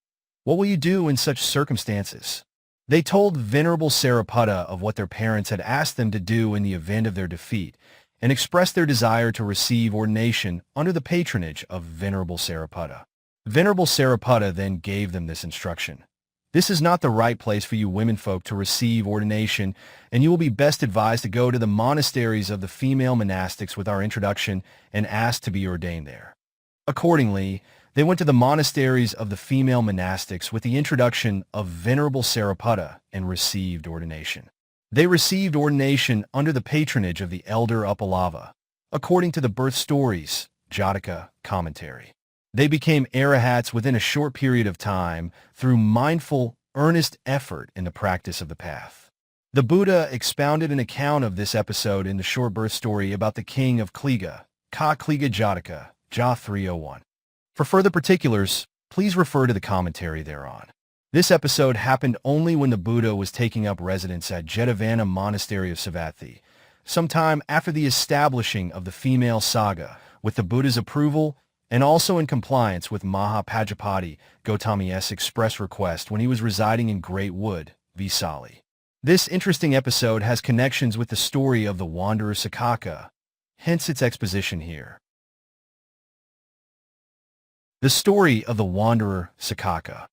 "What will you do in such circumstances?" They told Venerable Sariputta of what their parents had asked them to do in the event of their defeat, and expressed their desire to receive ordination under the patronage of Venerable Sariputta. Venerable Sariputta then gave them this instruction. "This is not the right place for you womenfolk to receive ordination, and you will be best advised to go to the monasteries of the female monastics with our introduction and ask to be ordained there." Accordingly, they went to the monasteries of the female monastics with the introduction of Venerable Sariputta and received ordination. They received ordination under the patronage of the elder Upalava, according to the Birth Stories, Jataka commentary. They became Arahats within a short period of time through mindful, earnest effort in the practice of the path. The Buddha expounded an account of this episode in the short birth story about the king of Kliga, Ka Kliga Jataka, Ja 301. For further particulars, please refer to the commentary thereon. This episode happened only when the Buddha was taking up residence at Aggidatta Monastery of Savatthi, sometime after the establishing of the female saga, with the Buddha's approval and also in compliance with Mahapajapati Gautami's express request when he was residing in Great Wood, Vesali. This interesting episode has connections with the story of the wanderer Saccaka, hence its exposition here. The story of the wanderer Saccaka.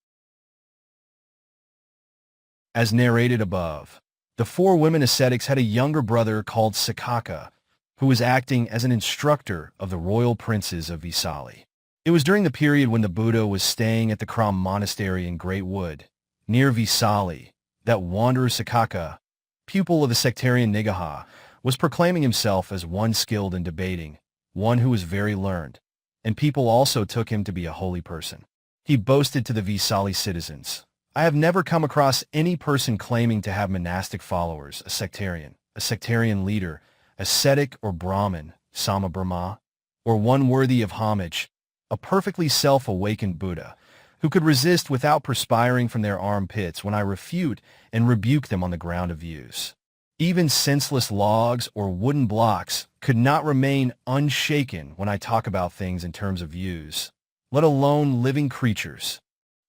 As narrated above, the four women ascetics had a younger brother called Saccaka, who was acting as an instructor of the royal princes of Vesali. It was during the period when the Buddha was staying at the Kram Monastery in Great Wood, near Vesali, that wanderer Saccaka, pupil of the sectarian Nigaha, was proclaiming himself as one skilled in debating, one who was very learned, and people also took him to be a holy person. He boasted to the Vesali citizens, "I have never come across any person claiming to have monastic followers, a sectarian leader, ascetic or Brahmin, Sama Brahma, or one worthy of homage, a perfectly self-awakened Buddha, who could resist without perspiring from their armpits when I refute and rebuke them on the ground of views. Even senseless logs or wooden blocks could not remain unshaken when I talk about things in terms of views, let alone living creatures."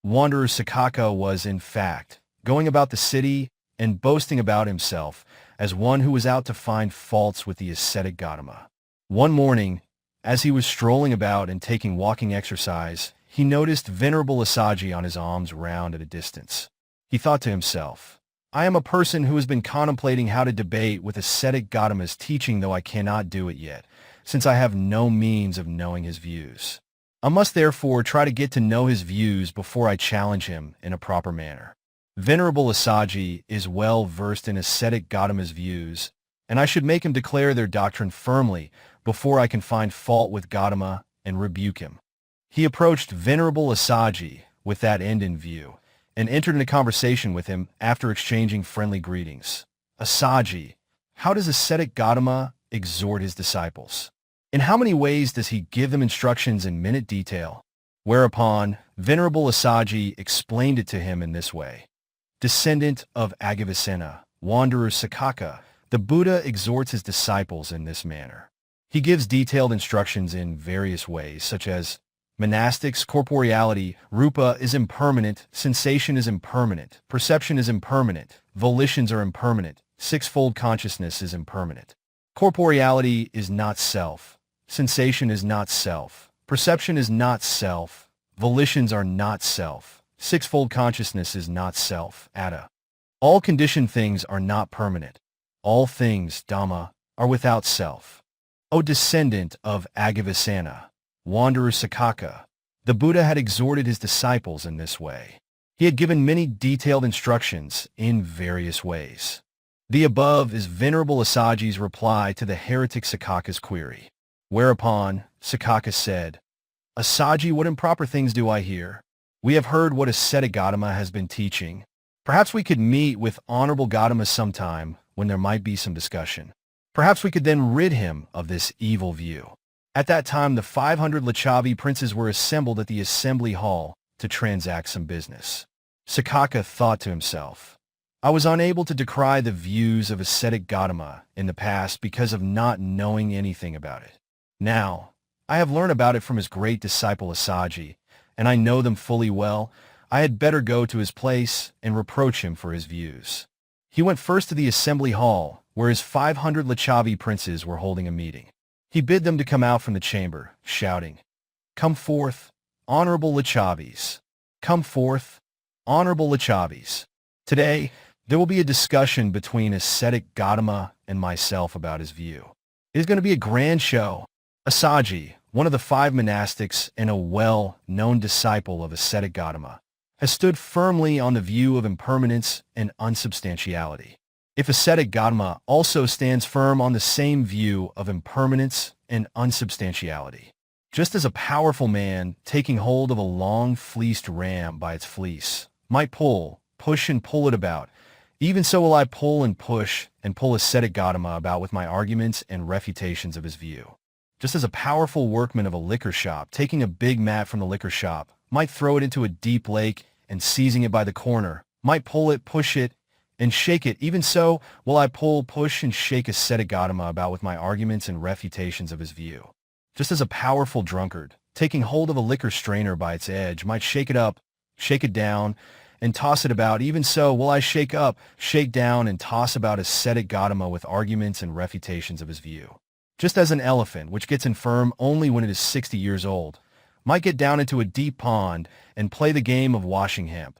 Wanderer Saccaka was, in fact, going about the city and boasting about himself as one who was out to find faults with the ascetic Gautama. One morning, as he was strolling about and taking walking exercise, he noticed Venerable Assaji on his alms round at a distance. He thought to himself, "I am a person who has been contemplating how to debate with ascetic Gautama's teaching, though I cannot do it yet, since I have no means of knowing his views. I must therefore try to get to know his views before I challenge him in a proper manner. Venerable Assaji is well versed in ascetic Gautama's views, and I should make him declare their doctrine firmly before I can find fault with Gautama and rebuke him." He approached Venerable Assaji with that end in view, and entered into conversation with him after exchanging friendly greetings. "Assaji, how does ascetic Gautama exhort his disciples? In how many ways does he give them instructions in minute detail?" Whereupon, Venerable Assaji explained it to him in this way. "Descendant of Aggidatta, wanderer Saccaka, the Buddha exhorts his disciples in this manner. He gives detailed instructions in various ways, such as monastics, corporeality, rupa is impermanent, sensation is impermanent, perception is impermanent, volitions are impermanent, sixfold consciousness is impermanent. Corporeality is not self, sensation is not self, perception is not self, volitions are not self, sixfold consciousness is not self, atta. All conditioned things are not permanent. All things, Dhamma, are without self. O descendant of Aggidatta, wanderer Saccaka, the Buddha had exhorted his disciples in this way. He had given many detailed instructions in various ways. The above is Venerable Assaji's reply to the heretic Saccaka's query. Whereupon, Saccaka said, "Assaji, what improper things do I hear? We have heard what ascetic Gautama has been teaching. Perhaps we could meet with Honorable Gautama sometime when there might be some discussion. Perhaps we could then rid him of this evil view." At that time, the 500 Lichavi princes were assembled at the assembly hall to transact some business. Saccaka thought to himself, "I was unable to decry the views of ascetic Gautama in the past because of not knowing anything about it. Now, I have learned about it from his great disciple Assaji, and I know them fully well. I had better go to his place and reproach him for his views." He went first to the assembly hall, where his 500 Lichavi princes were holding a meeting. He bid them to come out from the chamber, shouting, "Come forth, honorable Lichavis! Come forth, honorable Lichavis! Today, there will be a discussion between ascetic Gautama and myself about his view. It is going to be a grand show." Assaji, one of the 5 monastics and a well-known disciple of ascetic Gautama, has stood firmly on the view of impermanence and unsubstantiality. If ascetic Gautama also stands firm on the same view of impermanence and unsubstantiality, just as a powerful man taking hold of a long fleeced ram by its fleece might push and pull it about, even so will I pull ascetic Gautama about with my arguments and refutations of his view. Just as a powerful workman of a liquor shop taking a big mat from the liquor shop might throw it into a deep lake and seizing it by the corner, might pull it, push it, and shake it, even so will I push and shake ascetic Gautama about with my arguments and refutations of his view. Just as a powerful drunkard, taking hold of a liquor strainer by its edge, might shake it up, shake it down, and toss it about. Even so, will I shake up, shake down, and toss about ascetic Gautama with arguments and refutations of his view. Just as an elephant, which gets infirm only when it is 60 years old, might get down into a deep pond and play the game of washing hemp.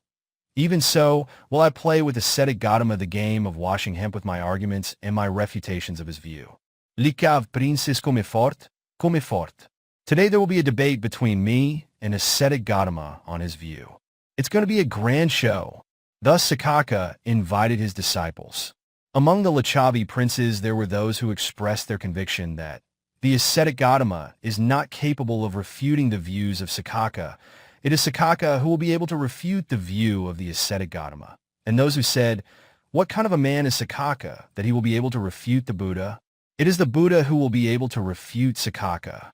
Even so, will I play with ascetic Gautama the game of washing hemp with my arguments and my refutations of his view. Licav princes come fort, come fort. Today there will be a debate between me and ascetic Gautama on his view. It's going to be a grand show. Thus Saccaka invited his disciples. Among the Lichavi princes there were those who expressed their conviction that the ascetic Gautama is not capable of refuting the views of Saccaka. It is Saccaka who will be able to refute the view of the ascetic Gautama. And those who said, what kind of a man is Saccaka that he will be able to refute the Buddha? It is the Buddha who will be able to refute Saccaka.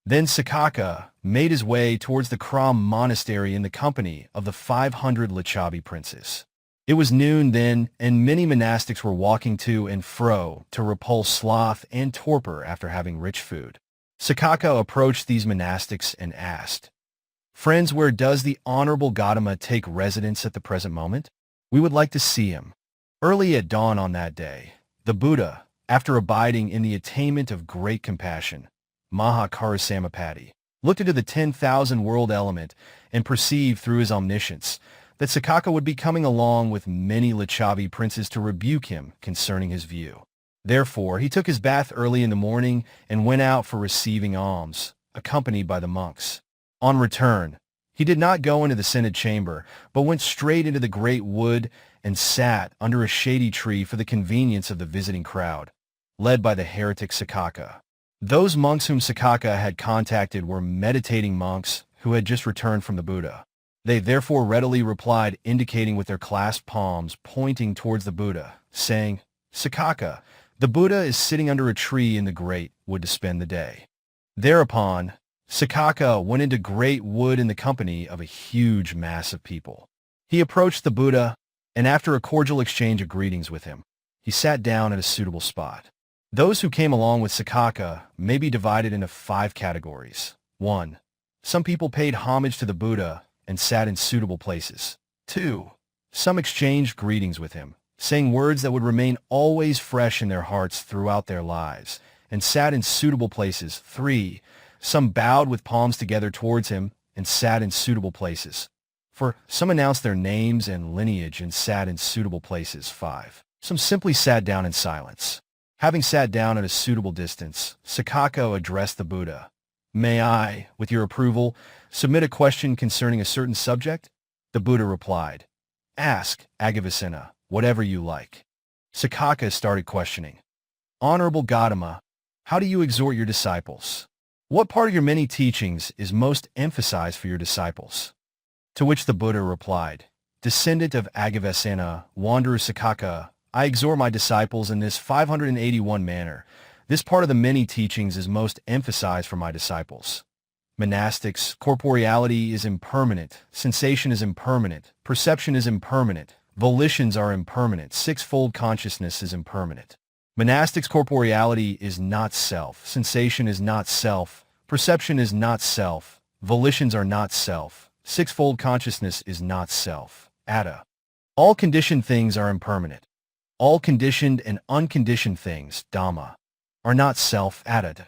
Then Saccaka made his way towards the Kram monastery in the company of the 500 Lichavi princes. It was noon then, and many monastics were walking to and fro to repulse sloth and torpor after having rich food. Saccaka approached these monastics and asked, friends, where does the Honorable Gautama take residence at the present moment? We would like to see him. Early at dawn on that day, the Buddha, after abiding in the attainment of great compassion, Mahakarasamapati, looked into the 10,000 world element and perceived through his omniscience that Saccaka would be coming along with many Lichavi princes to rebuke him concerning his view. Therefore, he took his bath early in the morning and went out for receiving alms, accompanied by the monks. On return, he did not go into the Synod chamber, but went straight into the great wood and sat under a shady tree for the convenience of the visiting crowd, led by the heretic Saccaka. Those monks whom Saccaka had contacted were meditating monks who had just returned from the Buddha. They therefore readily replied, indicating with their clasped palms, pointing towards the Buddha, saying, Saccaka, the Buddha is sitting under a tree in the great wood to spend the day. Thereupon, Saccaka went into great wood in the company of a huge mass of people. He approached the Buddha, and after a cordial exchange of greetings with him, he sat down at a suitable spot. Those who came along with Saccaka may be divided into 5 categories. 1. Some people paid homage to the Buddha and sat in suitable places. 2. Some exchanged greetings with him, saying words that would remain always fresh in their hearts throughout their lives, and sat in suitable places. 3. Some bowed with palms together towards him and sat in suitable places. For some announced their names and lineage and sat in suitable places. 5. Some simply sat down in silence. Having sat down at a suitable distance, Saccaka addressed the Buddha. May I, with your approval, submit a question concerning a certain subject? The Buddha replied, ask, Aggidatta, whatever you like. Saccaka started questioning. Honorable Gautama, how do you exhort your disciples? What part of your many teachings is most emphasized for your disciples? To which the Buddha replied, descendant of Aggidatta, wanderer Saccaka, I exhort my disciples in this 581 manner. This part of the many teachings is most emphasized for my disciples. Monastics, corporeality is impermanent, sensation is impermanent, perception is impermanent, volitions are impermanent, sixfold consciousness is impermanent. Monastics' corporeality is not self, sensation is not self, perception is not self, volitions are not self, sixfold consciousness is not self. Atta. All conditioned things are impermanent. All conditioned and unconditioned things, Dhamma, are not self. Atta.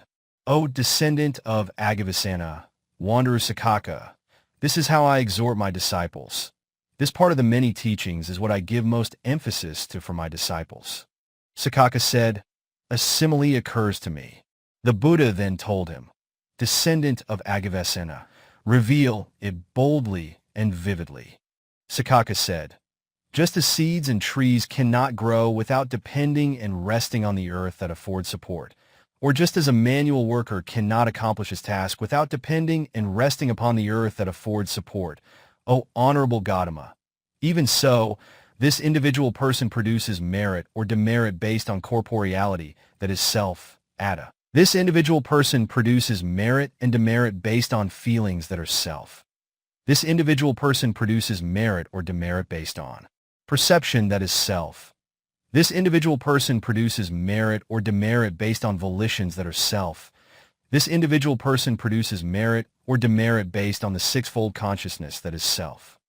O descendant of Aggidatta, wanderer Saccaka, this is how I exhort my disciples. This part of the many teachings is what I give most emphasis to for my disciples. Saccaka said, a simile occurs to me. The Buddha then told him, descendant of Aggidatta, reveal it boldly and vividly. Saccaka said, just as seeds and trees cannot grow without depending and resting on the earth that affords support, or just as a manual worker cannot accomplish his task without depending and resting upon the earth that affords support, O Honorable Gautama, even so, this individual person produces merit or demerit based on corporeality, that is self, atta. This individual person produces merit and demerit based on feelings that are self. This individual person produces merit or demerit based on perception that is self. This individual person produces merit or demerit based on volitions that are self. This individual person produces merit or demerit based on the sixfold consciousness that is self.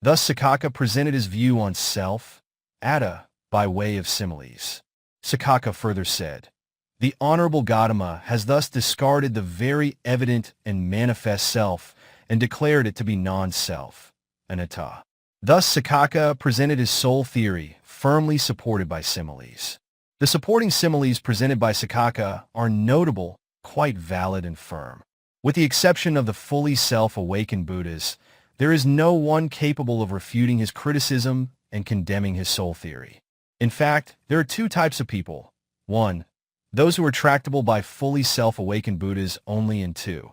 Thus Saccaka presented his view on self, Atta, by way of similes. Saccaka further said, "The Honorable Gautama has thus discarded the very evident and manifest self and declared it to be non-self, Anatta." Thus Saccaka presented his soul theory, firmly supported by similes. The supporting similes presented by Saccaka are notable, quite valid and firm. With the exception of the fully self-awakened Buddhas, there is no one capable of refuting his criticism and condemning his soul theory. In fact, there are two types of people. 1. Those who are tractable by fully self-awakened Buddhas only, and 2.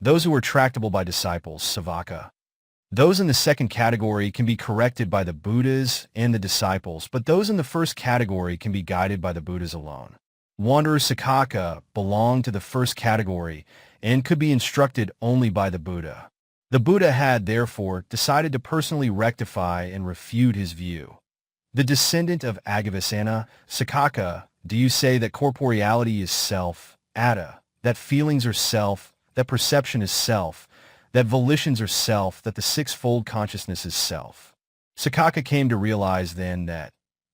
Those who are tractable by disciples, Saccaka. Those in the second category can be corrected by the Buddhas and the disciples, but those in the first category can be guided by the Buddhas alone. Wanderer Saccaka belonged to the first category and could be instructed only by the Buddha. The Buddha had, therefore, decided to personally rectify and refute his view. The descendant of Aggidatta, Saccaka, do you say that corporeality is self, Atta, that feelings are self, that perception is self, that volitions are self, that the sixfold consciousness is self? Saccaka came to realize then that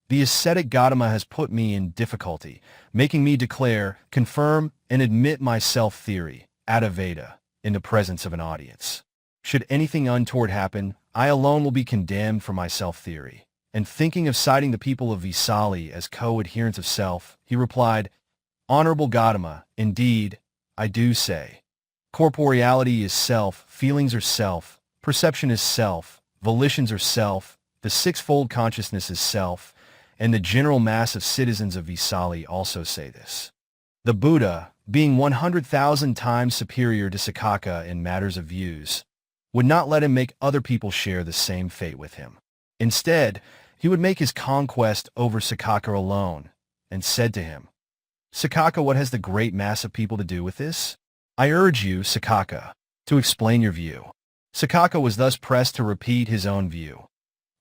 the ascetic Gautama has put me in difficulty, making me declare, confirm, and admit my self-theory, Advaita, in the presence of an audience. Should anything untoward happen, I alone will be condemned for my self-theory. And thinking of citing the people of Vesali as co-adherents of self, he replied, "Honorable Gautama, indeed, I do say. Corporeality is self, feelings are self, perception is self, volitions are self, the sixfold consciousness is self, and the general mass of citizens of Vesali also say this." The Buddha, being 100,000 times superior to Saccaka in matters of views, would not let him make other people share the same fate with him. Instead, he would make his conquest over Saccaka alone, and said to him, "Saccaka, what has the great mass of people to do with this? I urge you, Saccaka, to explain your view." Saccaka was thus pressed to repeat his own view.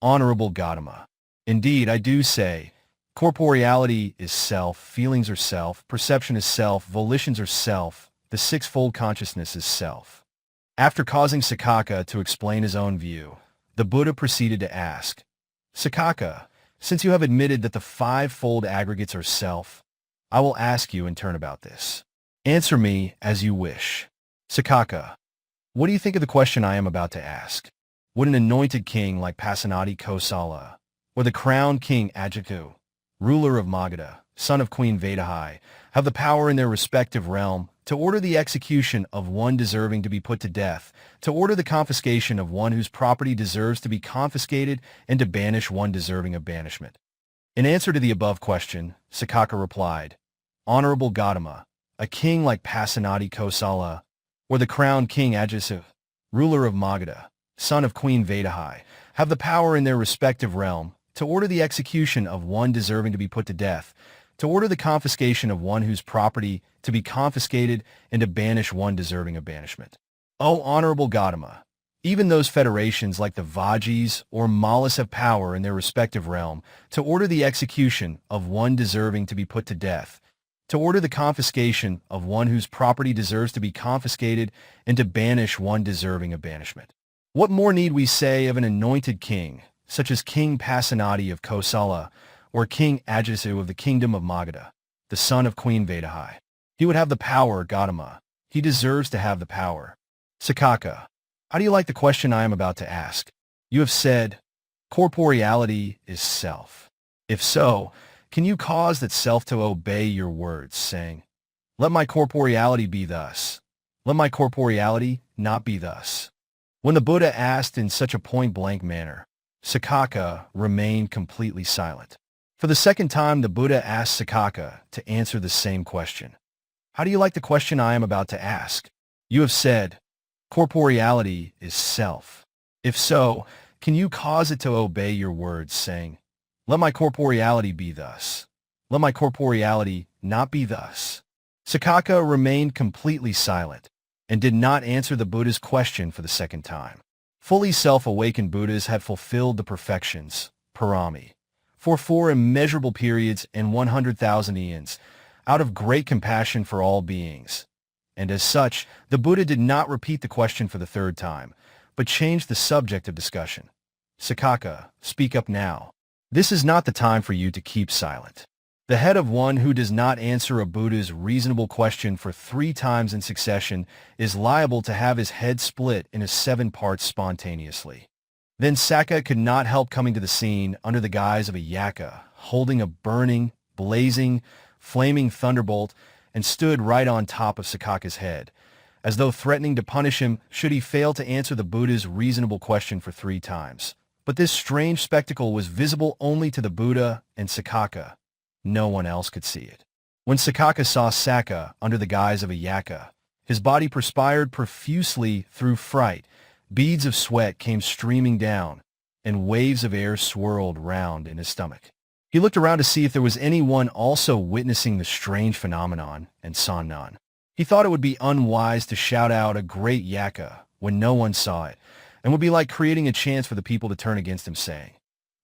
"Honorable Gautama, indeed I do say, corporeality is self, feelings are self, perception is self, volitions are self, the sixfold consciousness is self." After causing Saccaka to explain his own view, the Buddha proceeded to ask, "Saccaka, since you have admitted that the five-fold aggregates are self, I will ask you in turn about this. Answer me as you wish." "Saccaka, what do you think of the question I am about to ask? Would an anointed king like Pasenadi Kosala, or the crowned king Aggidatta, ruler of Magadha, son of Queen Vedahai, have the power in their respective realm to order the execution of one deserving to be put to death, to order the confiscation of one whose property deserves to be confiscated, and to banish one deserving of banishment?" In answer to the above question, Saccaka replied, "Honorable Gautama, a king like Pasenadi Kosala, or the crowned king Aggidatta, ruler of Magadha, son of Queen Vedahai, have the power in their respective realm to order the execution of one deserving to be put to death, to order the confiscation of one whose property to be confiscated, and to banish one deserving of banishment. O Honorable Gautama, even those federations like the Vajis or Mallas have power in their respective realm to order the execution of one deserving to be put to death, to order the confiscation of one whose property deserves to be confiscated, and to banish one deserving of banishment. What more need we say of an anointed king, such as King Pasenadi of Kosala, or King Aggidatta of the kingdom of Magadha, the son of Queen Vedahai? He would have the power, Gautama. He deserves to have the power." Saccaka, how do you like the question I am about to ask? You have said, corporeality is self. If so, can you cause that self to obey your words, saying, "Let my corporeality be thus. Let my corporeality not be thus"? When the Buddha asked in such a point-blank manner, Saccaka remained completely silent. For the second time, the Buddha asked Saccaka to answer the same question. How do you like the question I am about to ask? You have said, corporeality is self. If so, can you cause it to obey your words, saying, "Let my corporeality be thus. Let my corporeality not be thus"? Saccaka remained completely silent and did not answer the Buddha's question for the second time. Fully self-awakened Buddhas had fulfilled the perfections, parami, for 4 immeasurable periods and 100,000 eons, out of great compassion for all beings. And as such, the Buddha did not repeat the question for the third time, but changed the subject of discussion. Saccaka, speak up now. This is not the time for you to keep silent. The head of one who does not answer a Buddha's reasonable question for 3 times in succession is liable to have his head split into 7 parts spontaneously. Then Saccaka could not help coming to the scene under the guise of a yaka, holding a burning, blazing, flaming thunderbolt, and stood right on top of Saccaka's head, as though threatening to punish him should he fail to answer the Buddha's reasonable question for 3 times. But this strange spectacle was visible only to the Buddha and Saccaka. No one else could see it. When Saccaka saw Saccaka under the guise of a yaka, his body perspired profusely through fright. Beads of sweat came streaming down, and waves of air swirled round in his stomach. He looked around to see if there was anyone also witnessing the strange phenomenon, and saw none. He thought it would be unwise to shout out a great yaka when no one saw it, and would be like creating a chance for the people to turn against him, saying,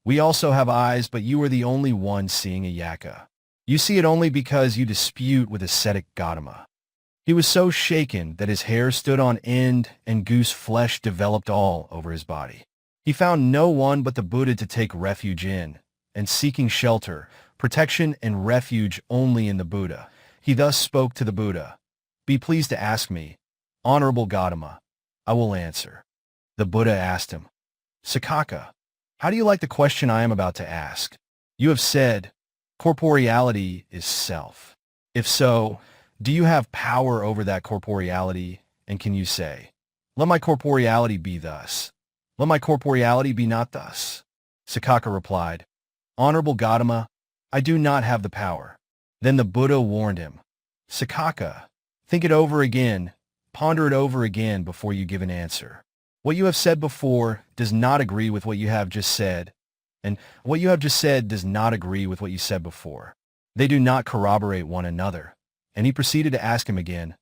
"We also have eyes, but you are the only one seeing a yaka. You see it only because you dispute with ascetic Gautama." He was so shaken that his hair stood on end and goose flesh developed all over his body. He found no one but the Buddha to take refuge in, and seeking shelter, protection, and refuge only in the Buddha, he thus spoke to the Buddha, "Be pleased to ask me, Honorable Gautama. I will answer." The Buddha asked him, "Saccaka, how do you like the question I am about to ask? You have said, corporeality is self. If so, do you have power over that corporeality, and can you say, 'Let my corporeality be thus. Let my corporeality be not thus'?" Saccaka replied, "Honorable Gautama, I do not have the power." Then the Buddha warned him, "Saccaka, think it over again, ponder it over again before you give an answer. What you have said before does not agree with what you have just said, and what you have just said does not agree with what you said before. They do not corroborate one another." And he proceeded to ask him again,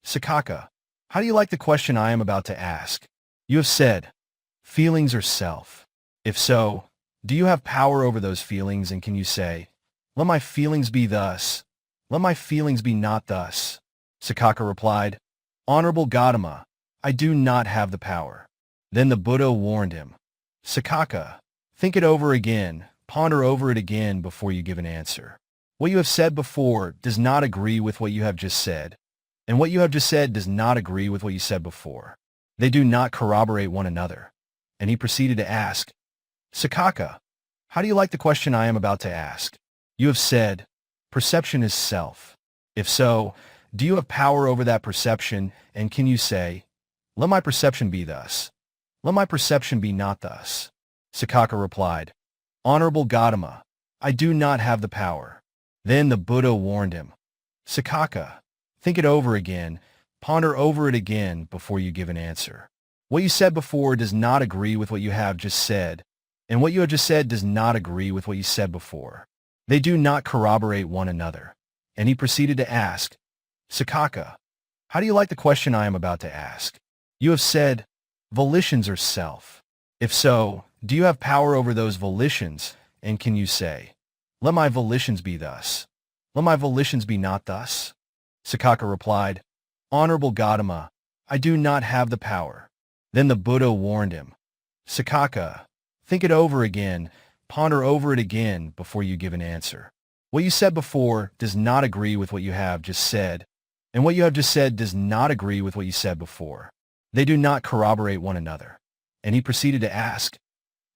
"Saccaka, how do you like the question I am about to ask? You have said, feelings are self. If so, do you have power over those feelings, and can you say, 'Let my feelings be thus. Let my feelings be not thus'?" Saccaka replied, "Honorable Gautama, I do not have the power." Then the Buddha warned him, "Saccaka, think it over again, ponder over it again before you give an answer. What you have said before does not agree with what you have just said, and what you have just said does not agree with what you said before. They do not corroborate one another." And he proceeded to ask, "Saccaka, how do you like the question I am about to ask? You have said, perception is self. If so, do you have power over that perception, and can you say, 'Let my perception be thus. Let my perception be not thus'?" Saccaka replied, "Honorable Gautama, I do not have the power." Then the Buddha warned him, "Saccaka, think it over again, ponder over it again before you give an answer. What you said before does not agree with what you have just said, and what you have just said does not agree with what you said before. They do not corroborate one another." And he proceeded to ask, "Saccaka, how do you like the question I am about to ask? You have said, volitions are self. If so, do you have power over those volitions, and can you say, 'Let my volitions be thus. Let my volitions be not thus'?" Saccaka replied, "Honorable Gautama, I do not have the power." Then the Buddha warned him, "Saccaka, think it over again, ponder over it again before you give an answer. What you said before does not agree with what you have just said, and what you have just said does not agree with what you said before. They do not corroborate one another." And he proceeded to ask,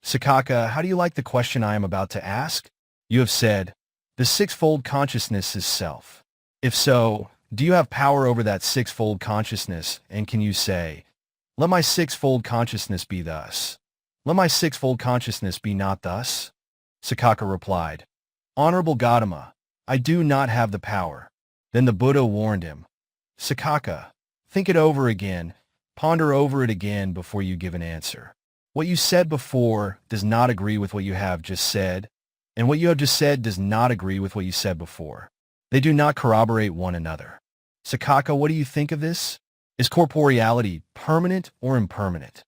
"Saccaka, how do you like the question I am about to ask? You have said, the sixfold consciousness is self. If so, do you have power over that sixfold consciousness, and can you say, 'Let my sixfold consciousness be thus. Let my sixfold consciousness be not thus'?" Saccaka replied, "Honorable Gautama, I do not have the power." Then the Buddha warned him, "Saccaka, think it over again, ponder over it again before you give an answer. What you said before does not agree with what you have just said, and what you have just said does not agree with what you said before. They do not corroborate one another. Saccaka, what do you think of this? Is corporeality permanent or impermanent?"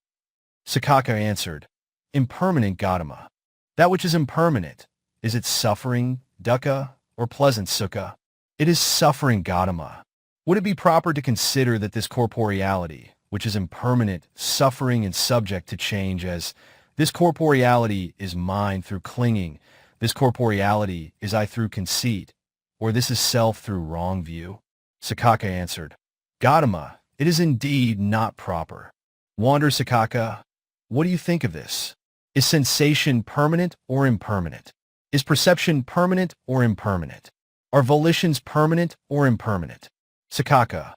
Saccaka answered, "Impermanent, Gautama. That which is impermanent, is it suffering, dukkha, or pleasant, sukha? It is suffering, Gautama. Would it be proper to consider that this corporeality, which is impermanent, suffering, and subject to change as This corporeality is mine through clinging. This corporeality is I through conceit. Or this is self through wrong view? Saccaka answered, Gautama, it is indeed not proper. Wander Saccaka, what do you think of this? Is sensation permanent or impermanent? Is perception permanent or impermanent? Are volitions permanent or impermanent? Saccaka,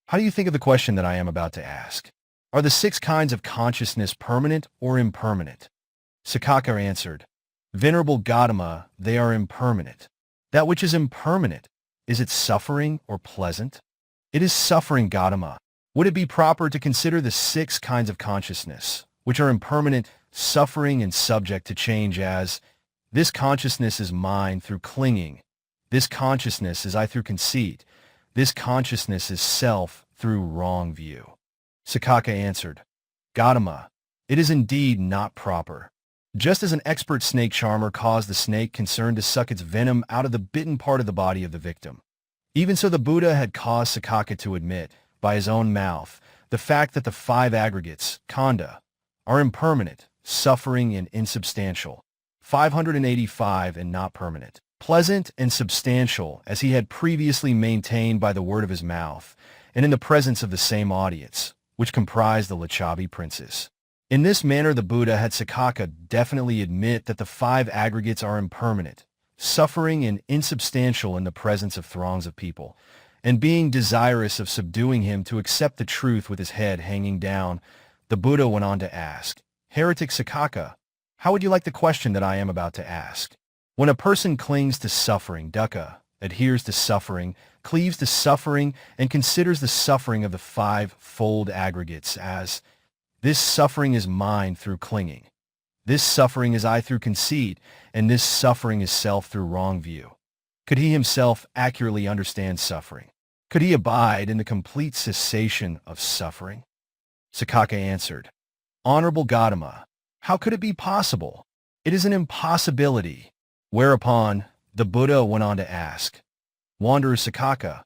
how do you think of the question that I am about to ask? Are the 6 kinds of consciousness permanent or impermanent? Saccaka answered, Venerable Gautama, they are impermanent. That which is impermanent, is it suffering or pleasant? It is suffering, Gautama. Would it be proper to consider the 6 kinds of consciousness, which are impermanent, suffering, and subject to change as, this consciousness is mine through clinging, this consciousness is I through conceit, this consciousness is self through wrong view? Saccaka answered, Gautama, it is indeed not proper. Just as an expert snake charmer caused the snake concerned to suck its venom out of the bitten part of the body of the victim, even so the Buddha had caused Saccaka to admit, by his own mouth, the fact that the 5 aggregates, khandha, are impermanent, suffering, and insubstantial, 585 and not permanent, pleasant and substantial, as he had previously maintained by the word of his mouth, and in the presence of the same audience, which comprised the Licchavi princes. In this manner the Buddha had Saccaka definitely admit that the 5 aggregates are impermanent, suffering, and insubstantial in the presence of throngs of people, and being desirous of subduing him to accept the truth with his head hanging down, the Buddha went on to ask, Heretic Saccaka, how would you like the question that I am about to ask? When a person clings to suffering, dukkha, adheres to suffering, cleaves to suffering, and considers the suffering of the 5-fold aggregates as, this suffering is mine through clinging, this suffering is I through conceit, and this suffering is self through wrong view, could he himself accurately understand suffering? Could he abide in the complete cessation of suffering? Saccaka answered, Honorable Gautama, how could it be possible? It is an impossibility. Whereupon the Buddha went on to ask, Wanderer Saccaka,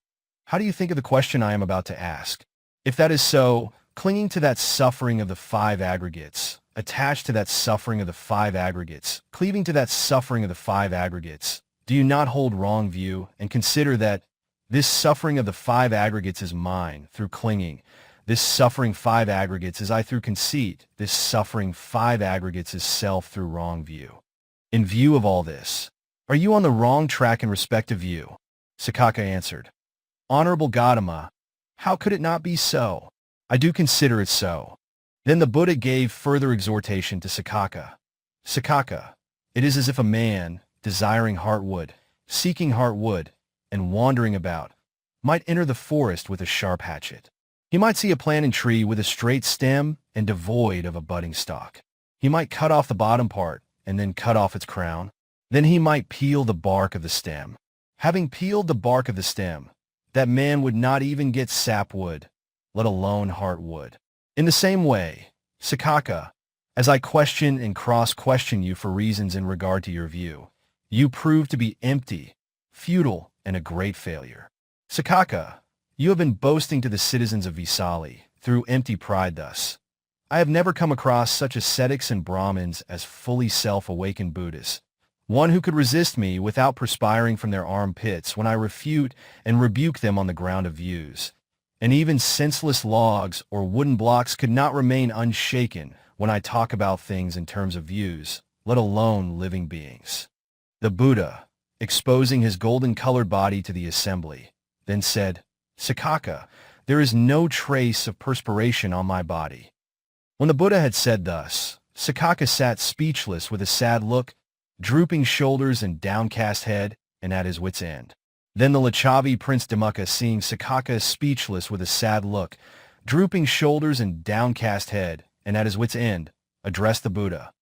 how do you think of the question I am about to ask? If that is so, clinging to that suffering of the 5 aggregates, attached to that suffering of the 5 aggregates, cleaving to that suffering of the 5 aggregates, do you not hold wrong view and consider that this suffering of the 5 aggregates is mine through clinging, this suffering 5 aggregates is I through conceit, this suffering 5 aggregates is self through wrong view? In view of all this, are you on the wrong track in respect of view? Saccaka answered, Honorable Gautama, how could it not be so? I do consider it so. Then the Buddha gave further exhortation to Saccaka. Saccaka, it is as if a man, desiring heartwood, seeking heartwood, and wandering about, might enter the forest with a sharp hatchet. He might see a plantain tree with a straight stem and devoid of a budding stalk. He might cut off the bottom part and then cut off its crown. Then he might peel the bark of the stem. Having peeled the bark of the stem, that man would not even get sapwood, let alone heartwood. In the same way, Saccaka, as I question and cross-question you for reasons in regard to your view, you prove to be empty, futile, and a great failure. Saccaka, you have been boasting to the citizens of Vesali through empty pride thus. I have never come across such ascetics and Brahmins as fully self-awakened Buddhists, one who could resist me without perspiring from their armpits when I refute and rebuke them on the ground of views. And even senseless logs or wooden blocks could not remain unshaken when I talk about things in terms of views, let alone living beings. The Buddha, exposing his golden-colored body to the assembly, then said, Saccaka, there is no trace of perspiration on my body. When the Buddha had said thus, Saccaka sat speechless with a sad look, drooping shoulders and downcast head, and at his wit's end. Then the Licchavi Prince Jambuka, seeing Saccaka speechless with a sad look, drooping shoulders and downcast head, and at his wit's end, addressed the Buddha.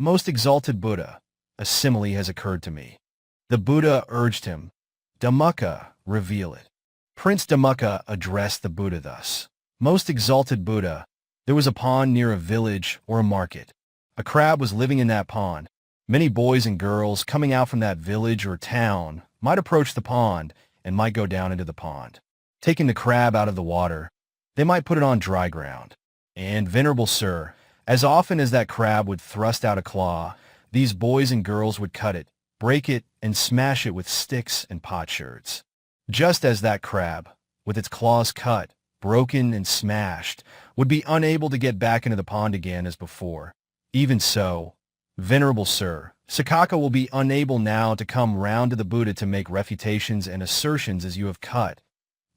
Most exalted Buddha, a simile has occurred to me. The Buddha urged him, Jambuka, reveal it. Prince Jambuka addressed the Buddha thus. Most exalted Buddha, there was a pond near a village or a market. A crab was living in that pond. Many boys and girls coming out from that village or town might approach the pond and might go down into the pond. Taking the crab out of the water, they might put it on dry ground. And, venerable sir, As often as that crab would thrust out a claw, these boys and girls would cut it, break it, and smash it with sticks and potsherds. Just as that crab, with its claws cut, broken, and smashed, would be unable to get back into the pond again as before. Even so, Venerable Sir, Saccaka will be unable now to come round to the Buddha to make refutations and assertions as you have cut,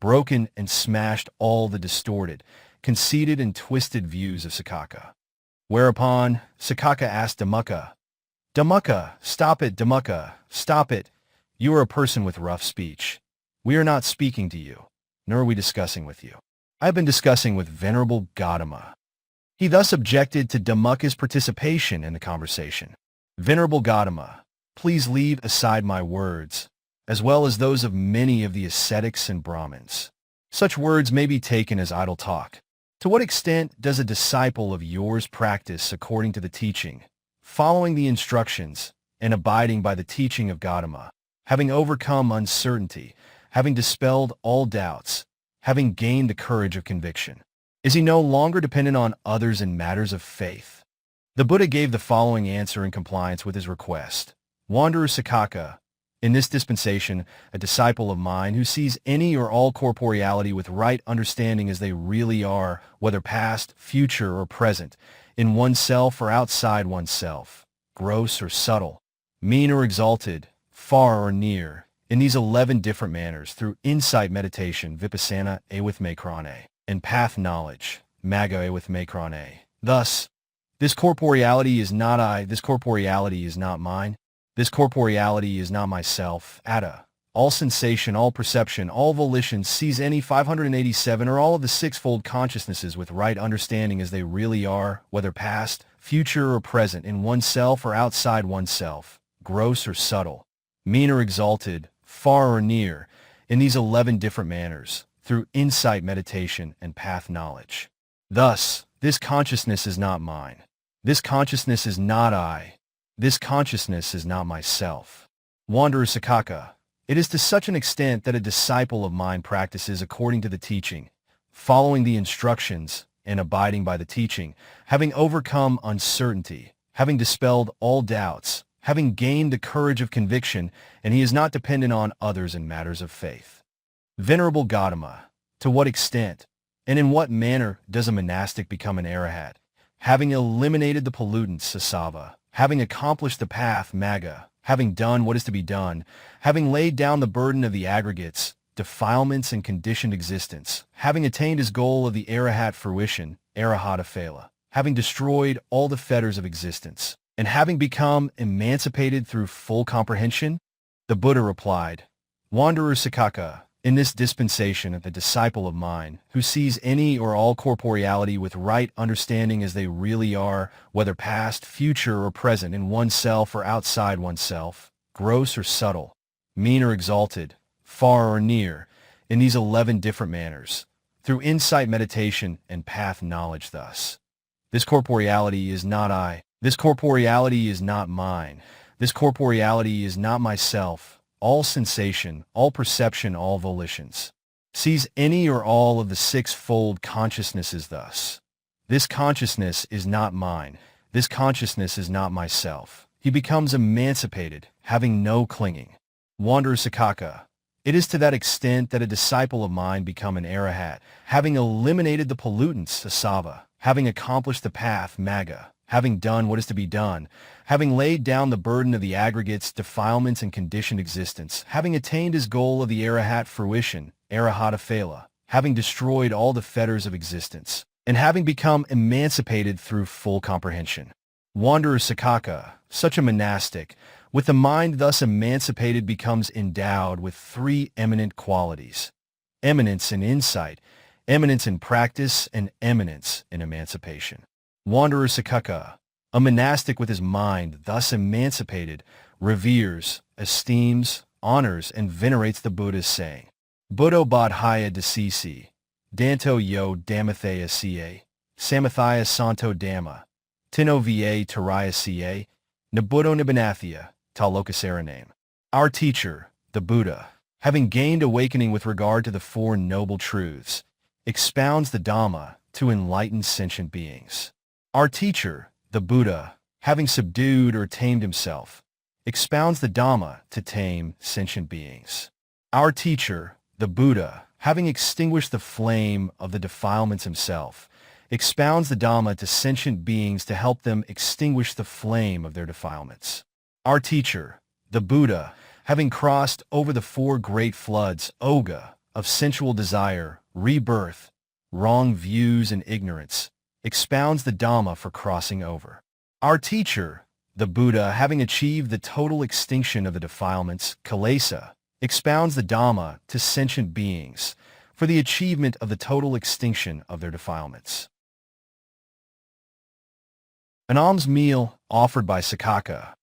broken, and smashed all the distorted, conceited, and twisted views of Saccaka. Whereupon, Saccaka asked Jambuka, "Jambuka, stop it, Jambuka, stop it. You are a person with rough speech. We are not speaking to you, nor are we discussing with you. I have been discussing with Venerable Gautama." He thus objected to Jambuka's participation in the conversation. "Venerable Gautama, please leave aside my words, as well as those of many of the ascetics and Brahmins. Such words may be taken as idle talk. To what extent does a disciple of yours practice according to the teaching, following the instructions, and abiding by the teaching of Gautama, having overcome uncertainty, having dispelled all doubts, having gained the courage of conviction? Is he no longer dependent on others in matters of faith?" The Buddha gave the following answer in compliance with his request. "Wanderer Saccaka, in this dispensation, a disciple of mine who sees any or all corporeality with right understanding as they really are, whether past, future, or present, in oneself or outside oneself, gross or subtle, mean or exalted, far or near, in these 11 different manners, through insight meditation, vipassana, with mekrane, and path knowledge, magga with mekrane. Thus, this corporeality is not I, this corporeality is not mine, this corporeality is not myself, atta. All sensation, all perception, all volition sees any 587 or all of the sixfold consciousnesses with right understanding as they really are, whether past, future, or present, in oneself or outside oneself, gross or subtle, mean or exalted, far or near, in these 11 different manners, through insight meditation and path knowledge. Thus, this consciousness is not mine. This consciousness is not I. This consciousness is not myself. Wanderer Saccaka, it is to such an extent that a disciple of mine practices according to the teaching, following the instructions, and abiding by the teaching, having overcome uncertainty, having dispelled all doubts, having gained the courage of conviction, and he is not dependent on others in matters of faith. Venerable Gautama, to what extent, and in what manner does a monastic become an Arahat, having eliminated the pollutants, asava, having accomplished the path, magga, having done what is to be done, having laid down the burden of the aggregates, defilements, and conditioned existence, having attained his goal of the Arahat fruition, Anāthapiṇḍika, having destroyed all the fetters of existence, and having become emancipated through full comprehension? The Buddha replied, Wanderer Saccaka, in this dispensation a disciple of mine, who sees any or all corporeality with right understanding as they really are, whether past, future, or present, in oneself or outside oneself, gross or subtle, mean or exalted, far or near, in these 11 different manners, through insight meditation and path knowledge thus. This corporeality is not I. This corporeality is not mine. This corporeality is not myself. All sensation, all perception, all volitions, sees any or all of the sixfold consciousnesses thus. This consciousness is not mine. This consciousness is not myself. He becomes emancipated, having no clinging. Wanderer Saccaka, it is to that extent that a disciple of mine become an Arahat, having eliminated the pollutants, asava, having accomplished the path, magga, having done what is to be done, having laid down the burden of the aggregates, defilements, and conditioned existence, having attained his goal of the Arahat fruition, Anāthapiṇḍika, having destroyed all the fetters of existence, and having become emancipated through full comprehension. Wanderer Saccaka, such a monastic, with the mind thus emancipated, becomes endowed with 3 eminent qualities: eminence in insight, eminence in practice, and eminence in emancipation. Wanderer Saccaka, a monastic with his mind thus emancipated, reveres, esteems, honors, and venerates the Buddha's saying, Buddho Bodhaya Dasisi, Danto Yo Damathaya Ca, Samathaya Santo Dhamma, Tino Va Taraya Ca, Nabuddho Nibbanathya, Talokasara name. Our teacher, the Buddha, having gained awakening with regard to the 4 noble truths, expounds the Dhamma to enlightened sentient beings. Our teacher, the Buddha, having subdued or tamed himself, expounds the Dhamma to tame sentient beings. Our teacher, the Buddha, having extinguished the flame of the defilements himself, expounds the Dhamma to sentient beings to help them extinguish the flame of their defilements. Our teacher, the Buddha, having crossed over the four great floods, Oga, of sensual desire, rebirth, wrong views and ignorance, expounds the Dhamma for crossing over. Our teacher, the Buddha, having achieved the total extinction of the defilements, Kilesa, expounds the Dhamma to sentient beings for the achievement of the total extinction of their defilements. An alms meal offered by Saccaka.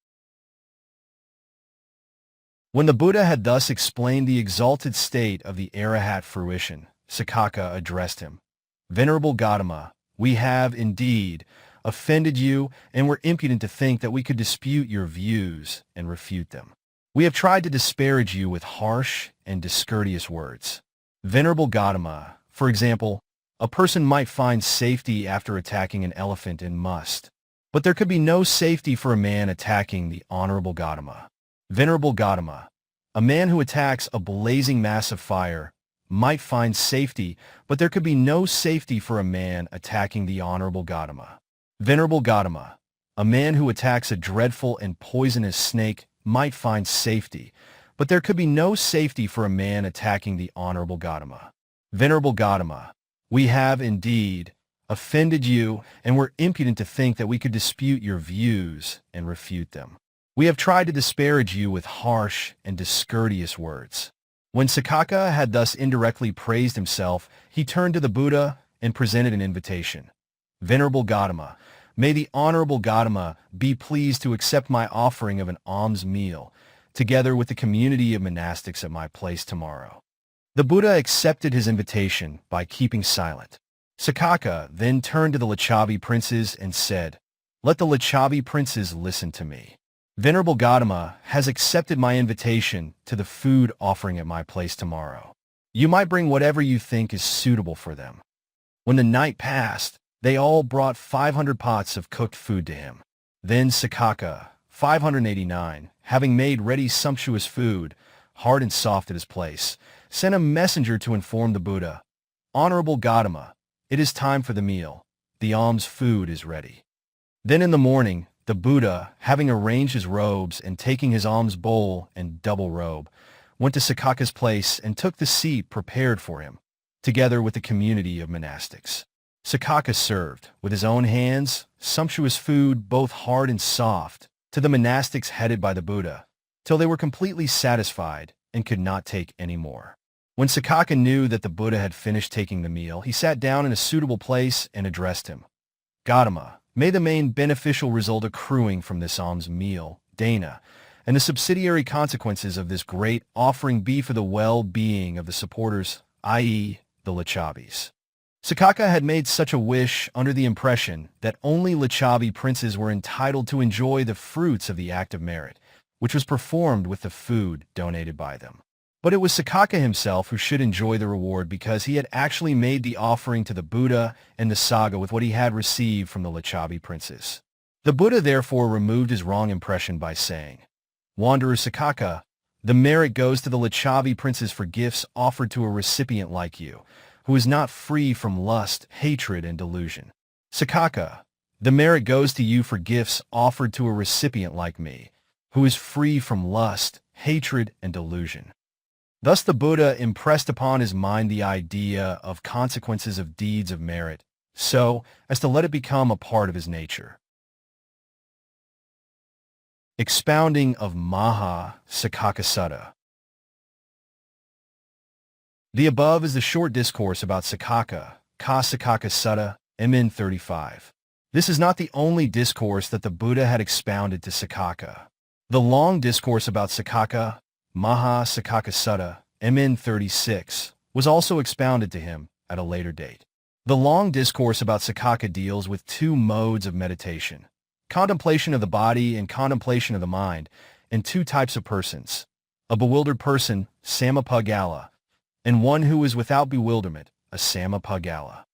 When the Buddha had thus explained the exalted state of the Arahat fruition, Saccaka addressed him. Venerable Gautama, we have, indeed, offended you and were impudent to think that we could dispute your views and refute them. We have tried to disparage you with harsh and discourteous words. Venerable Gautama, for example, a person might find safety after attacking an elephant and must, but there could be no safety for a man attacking the Honorable Gautama. Venerable Gautama, a man who attacks a blazing mass of fire might find safety, but there could be no safety for a man attacking the Honorable Gautama. Venerable Gautama, a man who attacks a dreadful and poisonous snake might find safety, but there could be no safety for a man attacking the Honorable Gautama. Venerable Gautama, we have, indeed, offended you and were impudent to think that we could dispute your views and refute them. We have tried to disparage you with harsh and discourteous words. When Saccaka had thus indirectly praised himself, he turned to the Buddha and presented an invitation. Venerable Gautama, may the Honorable Gautama be pleased to accept my offering of an alms meal, together with the community of monastics at my place tomorrow. The Buddha accepted his invitation by keeping silent. Saccaka then turned to the Lichavi princes and said, "Let the Lichavi princes listen to me. Venerable Gautama has accepted my invitation to the food offering at my place tomorrow. You might bring whatever you think is suitable for them." When the night passed, they all brought 500 pots of cooked food to him. Then Saccaka, 589, having made ready sumptuous food, hard and soft at his place, sent a messenger to inform the Buddha, "Honorable Gautama, it is time for the meal. The alms food is ready." Then in the morning, the Buddha, having arranged his robes and taking his alms bowl and double robe, went to Saccaka's place and took the seat prepared for him, together with the community of monastics. Saccaka served, with his own hands, sumptuous food, both hard and soft, to the monastics headed by the Buddha, till they were completely satisfied and could not take any more. When Saccaka knew that the Buddha had finished taking the meal, he sat down in a suitable place and addressed him. "Gautama, may the main beneficial result accruing from this alms meal, dana, and the subsidiary consequences of this great offering be for the well-being of the supporters, i.e., the Lichavis." Saccaka had made such a wish under the impression that only Lichavi princes were entitled to enjoy the fruits of the act of merit, which was performed with the food donated by them. But it was Saccaka himself who should enjoy the reward because he had actually made the offering to the Buddha and the Sangha with what he had received from the Lichavi princes. The Buddha therefore removed his wrong impression by saying, "Wanderer Saccaka, the merit goes to the Lichavi princes for gifts offered to a recipient like you, who is not free from lust, hatred, and delusion. Saccaka, the merit goes to you for gifts offered to a recipient like me, who is free from lust, hatred, and delusion." Thus the Buddha impressed upon his mind the idea of consequences of deeds of merit, so as to let it become a part of his nature. Expounding of Maha Saccaka Sutta. The above is the short discourse about Saccaka, Ka Saccaka Sutta, MN 35. This is not the only discourse that the Buddha had expounded to Saccaka. The long discourse about Saccaka, Maha Saccaka Sutta, MN 36, was also expounded to him at a later date. The long discourse about Saccaka deals with two modes of meditation, contemplation of the body and contemplation of the mind, and two types of persons, a bewildered person, Samappagala, and one who is without bewilderment, a Samappagala.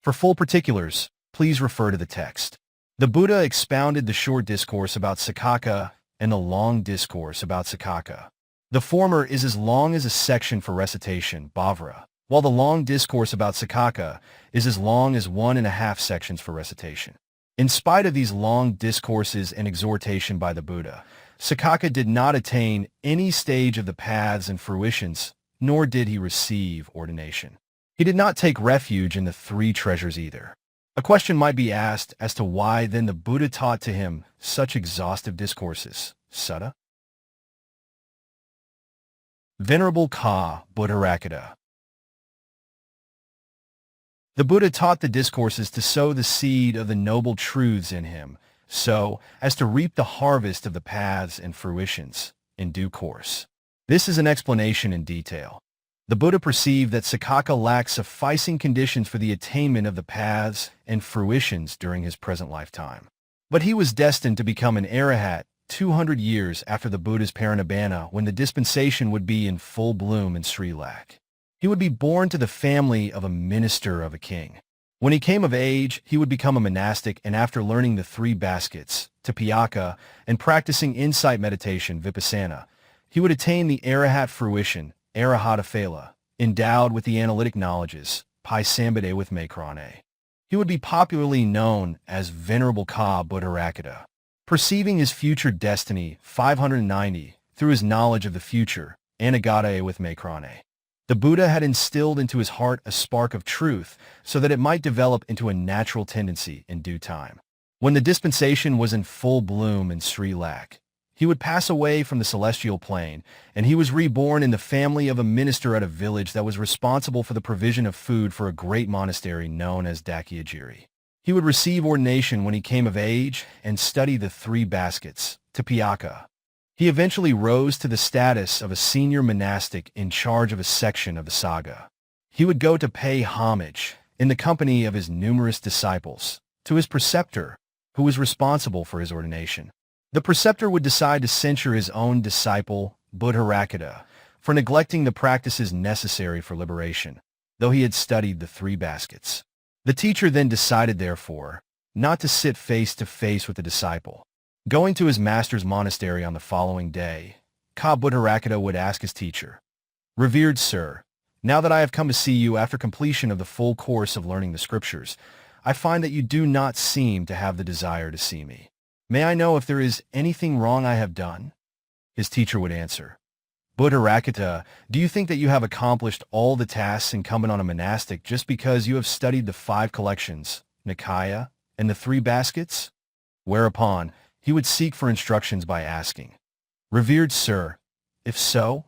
For full particulars, please refer to the text. The Buddha expounded the short discourse about Saccaka and the long discourse about Saccaka. The former is as long as a section for recitation, bhavara, while the long discourse about Saccaka is as long as 1.5 sections for recitation. In spite of these long discourses and exhortation by the Buddha, Saccaka did not attain any stage of the paths and fruitions, nor did he receive ordination. He did not take refuge in the 3 treasures either. A question might be asked as to why then the Buddha taught to him such exhaustive discourses. Sutta. Venerable Ka Buddharakkhita. The Buddha taught the discourses to sow the seed of the noble truths in him, so as to reap the harvest of the paths and fruitions in due course. This is an explanation in detail. The Buddha perceived that Saccaka lacked sufficing conditions for the attainment of the paths and fruitions during his present lifetime. But he was destined to become an Arahat 200 years after the Buddha's parinibbana, when the dispensation would be in full bloom in Sri Lanka. He would be born to the family of a minister of a king. When he came of age, he would become a monastic, and after learning the 3 baskets, Tipayaka, and practicing insight meditation, Vipassana, he would attain the Arahat fruition, Arahata, endowed with the analytic knowledges, Paisambhade with Makrane. He would be popularly known as Venerable Ka Buddharakkhita. Perceiving his future destiny, 590, through his knowledge of the future, Anāthapiṇḍika with Makrane. The Buddha had instilled into his heart a spark of truth so that it might develop into a natural tendency in due time. When the dispensation was in full bloom in Sri Lanka, he would pass away from the celestial plane, and he was reborn in the family of a minister at a village that was responsible for the provision of food for a great monastery known as Dakhyagiri. He would receive ordination when he came of age and study the 3 baskets, Tipayaka. He eventually rose to the status of a senior monastic in charge of a section of the Sangha. He would go to pay homage, in the company of his numerous disciples, to his preceptor, who was responsible for his ordination. The preceptor would decide to censure his own disciple, Buddharakkhita, for neglecting the practices necessary for liberation, though he had studied the 3 baskets. The teacher then decided, therefore, not to sit face to face with the disciple. Going to his master's monastery on the following day, Ka Buddharakkhita would ask his teacher, "Revered sir, now that I have come to see you after completion of the full course of learning the scriptures, I find that you do not seem to have the desire to see me. May I know if there is anything wrong I have done?" His teacher would answer, "Buddharakkhita, do you think that you have accomplished all the tasks incumbent on a monastic just because you have studied the 5 collections, Nikaya, and the 3 baskets?" Whereupon, he would seek for instructions by asking, "Revered sir, if so,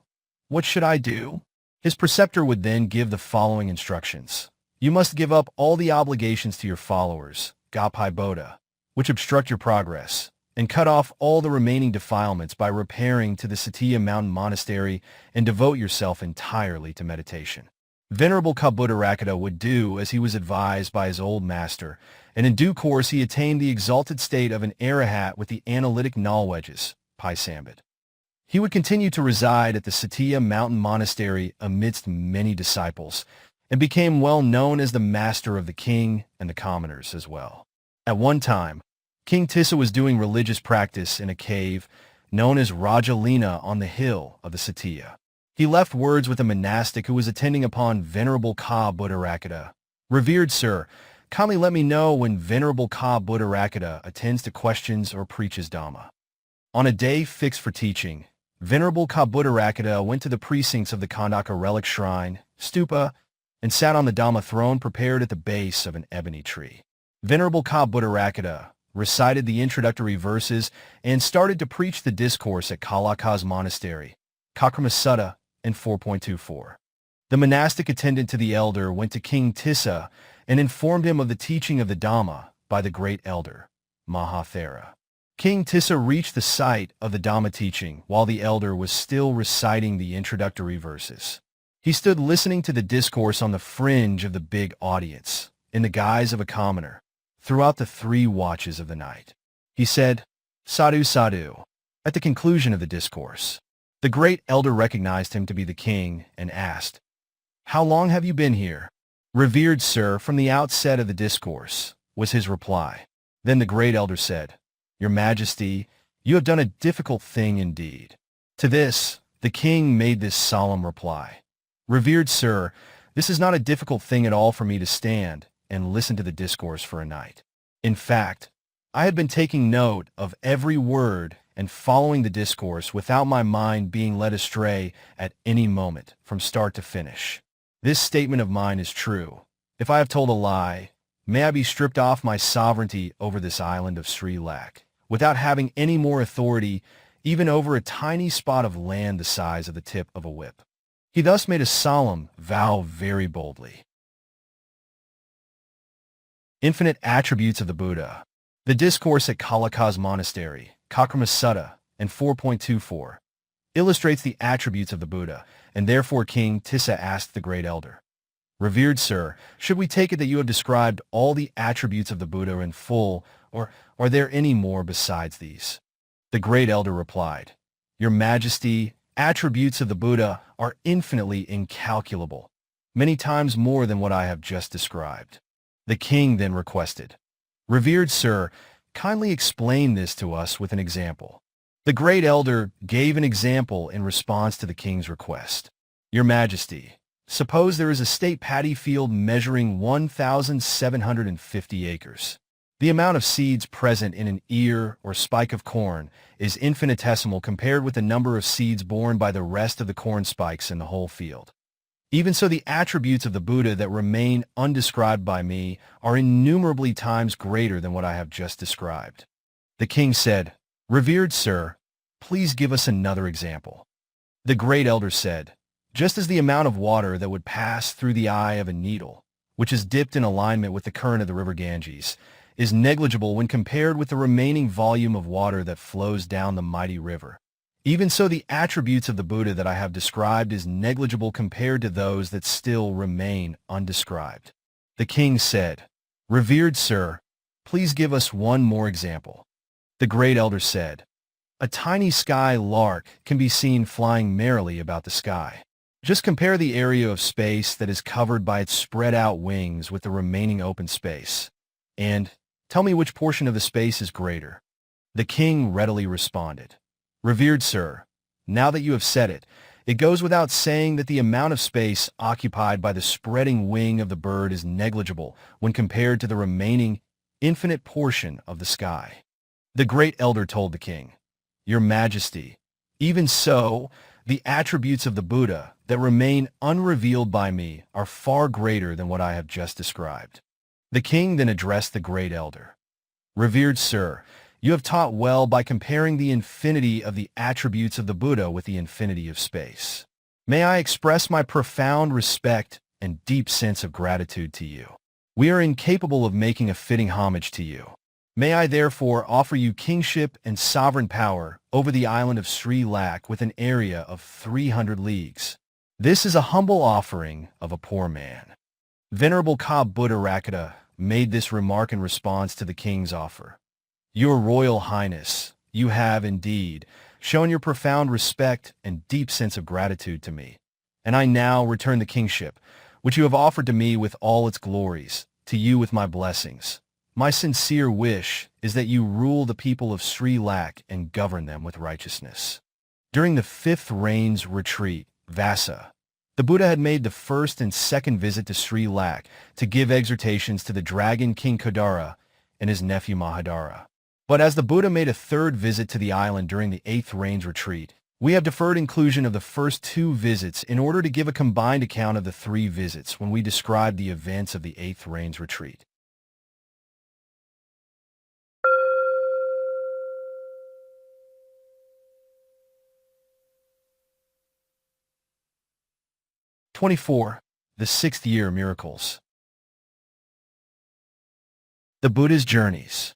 what should I do?" His preceptor would then give the following instructions. "You must give up all the obligations to your followers, Gapai Bodha, which obstruct your progress, and cut off all the remaining defilements by repairing to the Satya Mountain Monastery and devote yourself entirely to meditation." Venerable Ka Buddharakkhita would do as he was advised by his old master, and in due course he attained the exalted state of an Arahat with the analytic knowledges, Paisambhade. He would continue to reside at the Satya Mountain Monastery amidst many disciples, and became well known as the master of the king and the commoners as well. At one time, King Tissa was doing religious practice in a cave known as Rajalina on the hill of the Satya. He left words with a monastic who was attending upon Venerable Ka Buddharakkhita. "Revered sir, kindly let me know when Venerable Ka Buddharakkhita attends to questions or preaches Dhamma." On a day fixed for teaching, Venerable Ka Buddharakkhita went to the precincts of the Khandaka relic shrine, stupa, and sat on the Dhamma throne prepared at the base of an ebony tree. Venerable Ka Buddharakkhita recited the introductory verses and started to preach the discourse at Kalaka's monastery, Kakrama Sutta, in 4.24. The monastic attendant to the elder went to King Tissa and informed him of the teaching of the Dhamma by the great elder, Mahathera. King Tissa reached the site of the Dhamma teaching while the elder was still reciting the introductory verses. He stood listening to the discourse on the fringe of the big audience, in the guise of a commoner, throughout the 3 watches of the night. He said, "Sadhu, sadhu," at the conclusion of the discourse. The great elder recognized him to be the king and asked, "How long have you been here?" "Revered sir, from the outset of the discourse," was his reply. Then the great elder said, "Your Majesty, you have done a difficult thing indeed." To this, the king made this solemn reply, "Revered sir, this is not a difficult thing at all for me to stand and listen to the discourse for a night. In fact, I had been taking note of every word and following the discourse without my mind being led astray at any moment from start to finish. This statement of mine is true. If I have told a lie, may I be stripped off my sovereignty over this island of Sri Lanka, without having any more authority even over a tiny spot of land the size of the tip of a whip." He thus made a solemn vow very boldly. Infinite Attributes of the Buddha. The Discourse at Kalaka's Monastery, Kakrama Sutta, and 4.24, illustrates the attributes of the Buddha, and therefore King Tissa asked the great elder, "Revered sir, should we take it that you have described all the attributes of the Buddha in full, or are there any more besides these?" The great elder replied, "Your Majesty, attributes of the Buddha are infinitely incalculable, many times more than what I have just described." The king then requested, "Revered sir, kindly explain this to us with an example." The great elder gave an example in response to the king's request. "Your Majesty, suppose there is a state paddy field measuring 1,750 acres. The amount of seeds present in an ear or spike of corn is infinitesimal compared with the number of seeds borne by the rest of the corn spikes in the whole field. Even so, the attributes of the Buddha that remain undescribed by me are innumerably times greater than what I have just described." The king said, "Revered sir, please give us another example." The great elder said, "Just as the amount of water that would pass through the eye of a needle, which is dipped in alignment with the current of the river Ganges, is negligible when compared with the remaining volume of water that flows down the mighty river, even so the attributes of the Buddha that I have described is negligible compared to those that still remain undescribed." The king said, "Revered sir, please give us one more example." The great elder said, "A tiny sky lark can be seen flying merrily about the sky. Just compare the area of space that is covered by its spread-out wings with the remaining open space, and tell me which portion of the space is greater." The king readily responded, "Revered sir, now that you have said it, it goes without saying that the amount of space occupied by the spreading wing of the bird is negligible when compared to the remaining infinite portion of the sky." The great elder told the king, "Your Majesty, even so, the attributes of the Buddha that remain unrevealed by me are far greater than what I have just described." The king then addressed the great elder, "Revered sir, you have taught well by comparing the infinity of the attributes of the Buddha with the infinity of space. May I express my profound respect and deep sense of gratitude to you. We are incapable of making a fitting homage to you. May I therefore offer you kingship and sovereign power over the island of Sri Lanka with an area of 300 leagues. This is a humble offering of a poor man." Venerable Ka Buddha Rakkhata made this remark in response to the king's offer. "Your Royal Highness, you have, indeed, shown your profound respect and deep sense of gratitude to me, and I now return the kingship, which you have offered to me with all its glories, to you with my blessings. My sincere wish is that you rule the people of Sri Lanka and govern them with righteousness." During the 5th Rains Retreat, Vassa, the Buddha had made the first and second visit to Sri Lanka to give exhortations to the dragon King Kodara and his nephew Mahadara. But as the Buddha made a third visit to the island during the 8th Rains Retreat, we have deferred inclusion of the first 2 visits in order to give a combined account of the 3 visits when we describe the events of the 8th Rains Retreat. The 6th Year Miracles. The Buddha's Journeys.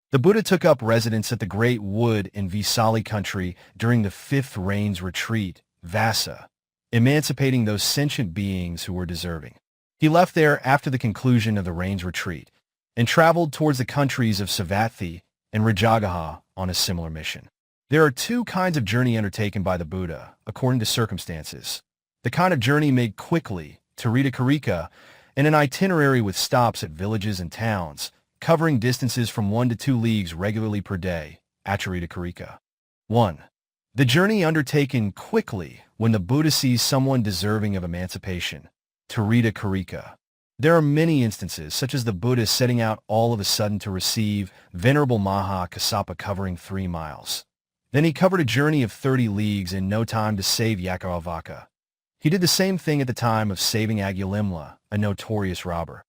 The Buddha took up residence at the Great Wood in Vesali country during the 5th Rains Retreat, Vassa, emancipating those sentient beings who were deserving. He left there after the conclusion of the Rains Retreat and traveled towards the countries of Savatthi and Rajagaha on a similar mission. There are 2 kinds of journey undertaken by the Buddha, according to circumstances. The kind of journey made quickly, Tarita Karika, and an itinerary with stops at villages and towns, covering distances from 1 to 2 leagues regularly per day, Anāthapiṇḍika. 1. The journey undertaken quickly when the Buddha sees someone deserving of emancipation, Anāthapiṇḍika. There are many instances, such as the Buddha setting out all of a sudden to receive Venerable Maha Kassapa covering 3 miles. Then he covered a journey of 30 leagues in no time to save Yakaralvaka. He did the same thing at the time of saving Aggidatta, a notorious robber.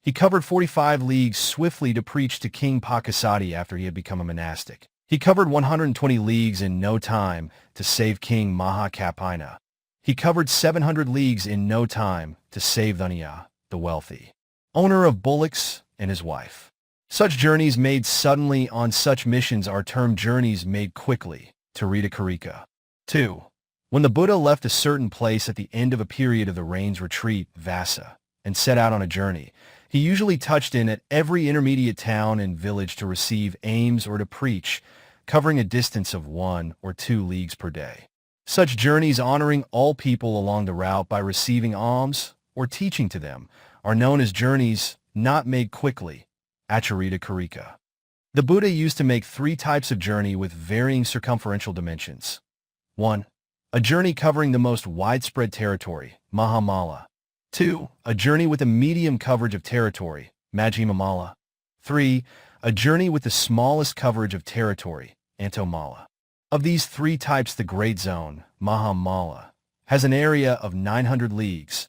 He covered 45 leagues swiftly to preach to King Pakasati after he had become a monastic. He covered 120 leagues in no time to save King Mahakappina. He covered 700 leagues in no time to save Thuniya, the wealthy owner of bullocks, and his wife. Such journeys made suddenly on such missions are termed journeys made quickly, Anāthapiṇḍika. 2. When the Buddha left a certain place at the end of a period of the rain's retreat, Vasa, and set out on a journey, he usually touched in at every intermediate town and village to receive alms or to preach, covering a distance of 1 or 2 leagues per day. Such journeys honoring all people along the route by receiving alms or teaching to them are known as journeys not made quickly, Anāthapiṇḍika. The Buddha used to make 3 types of journey with varying circumferential dimensions. 1. A journey covering the most widespread territory, Mahamala. 2. A journey with a medium coverage of territory, Majjhimamala. 3. A journey with the smallest coverage of territory, Antomala. Of these 3 types, the Great Zone, Mahamala, has an area of 900 leagues.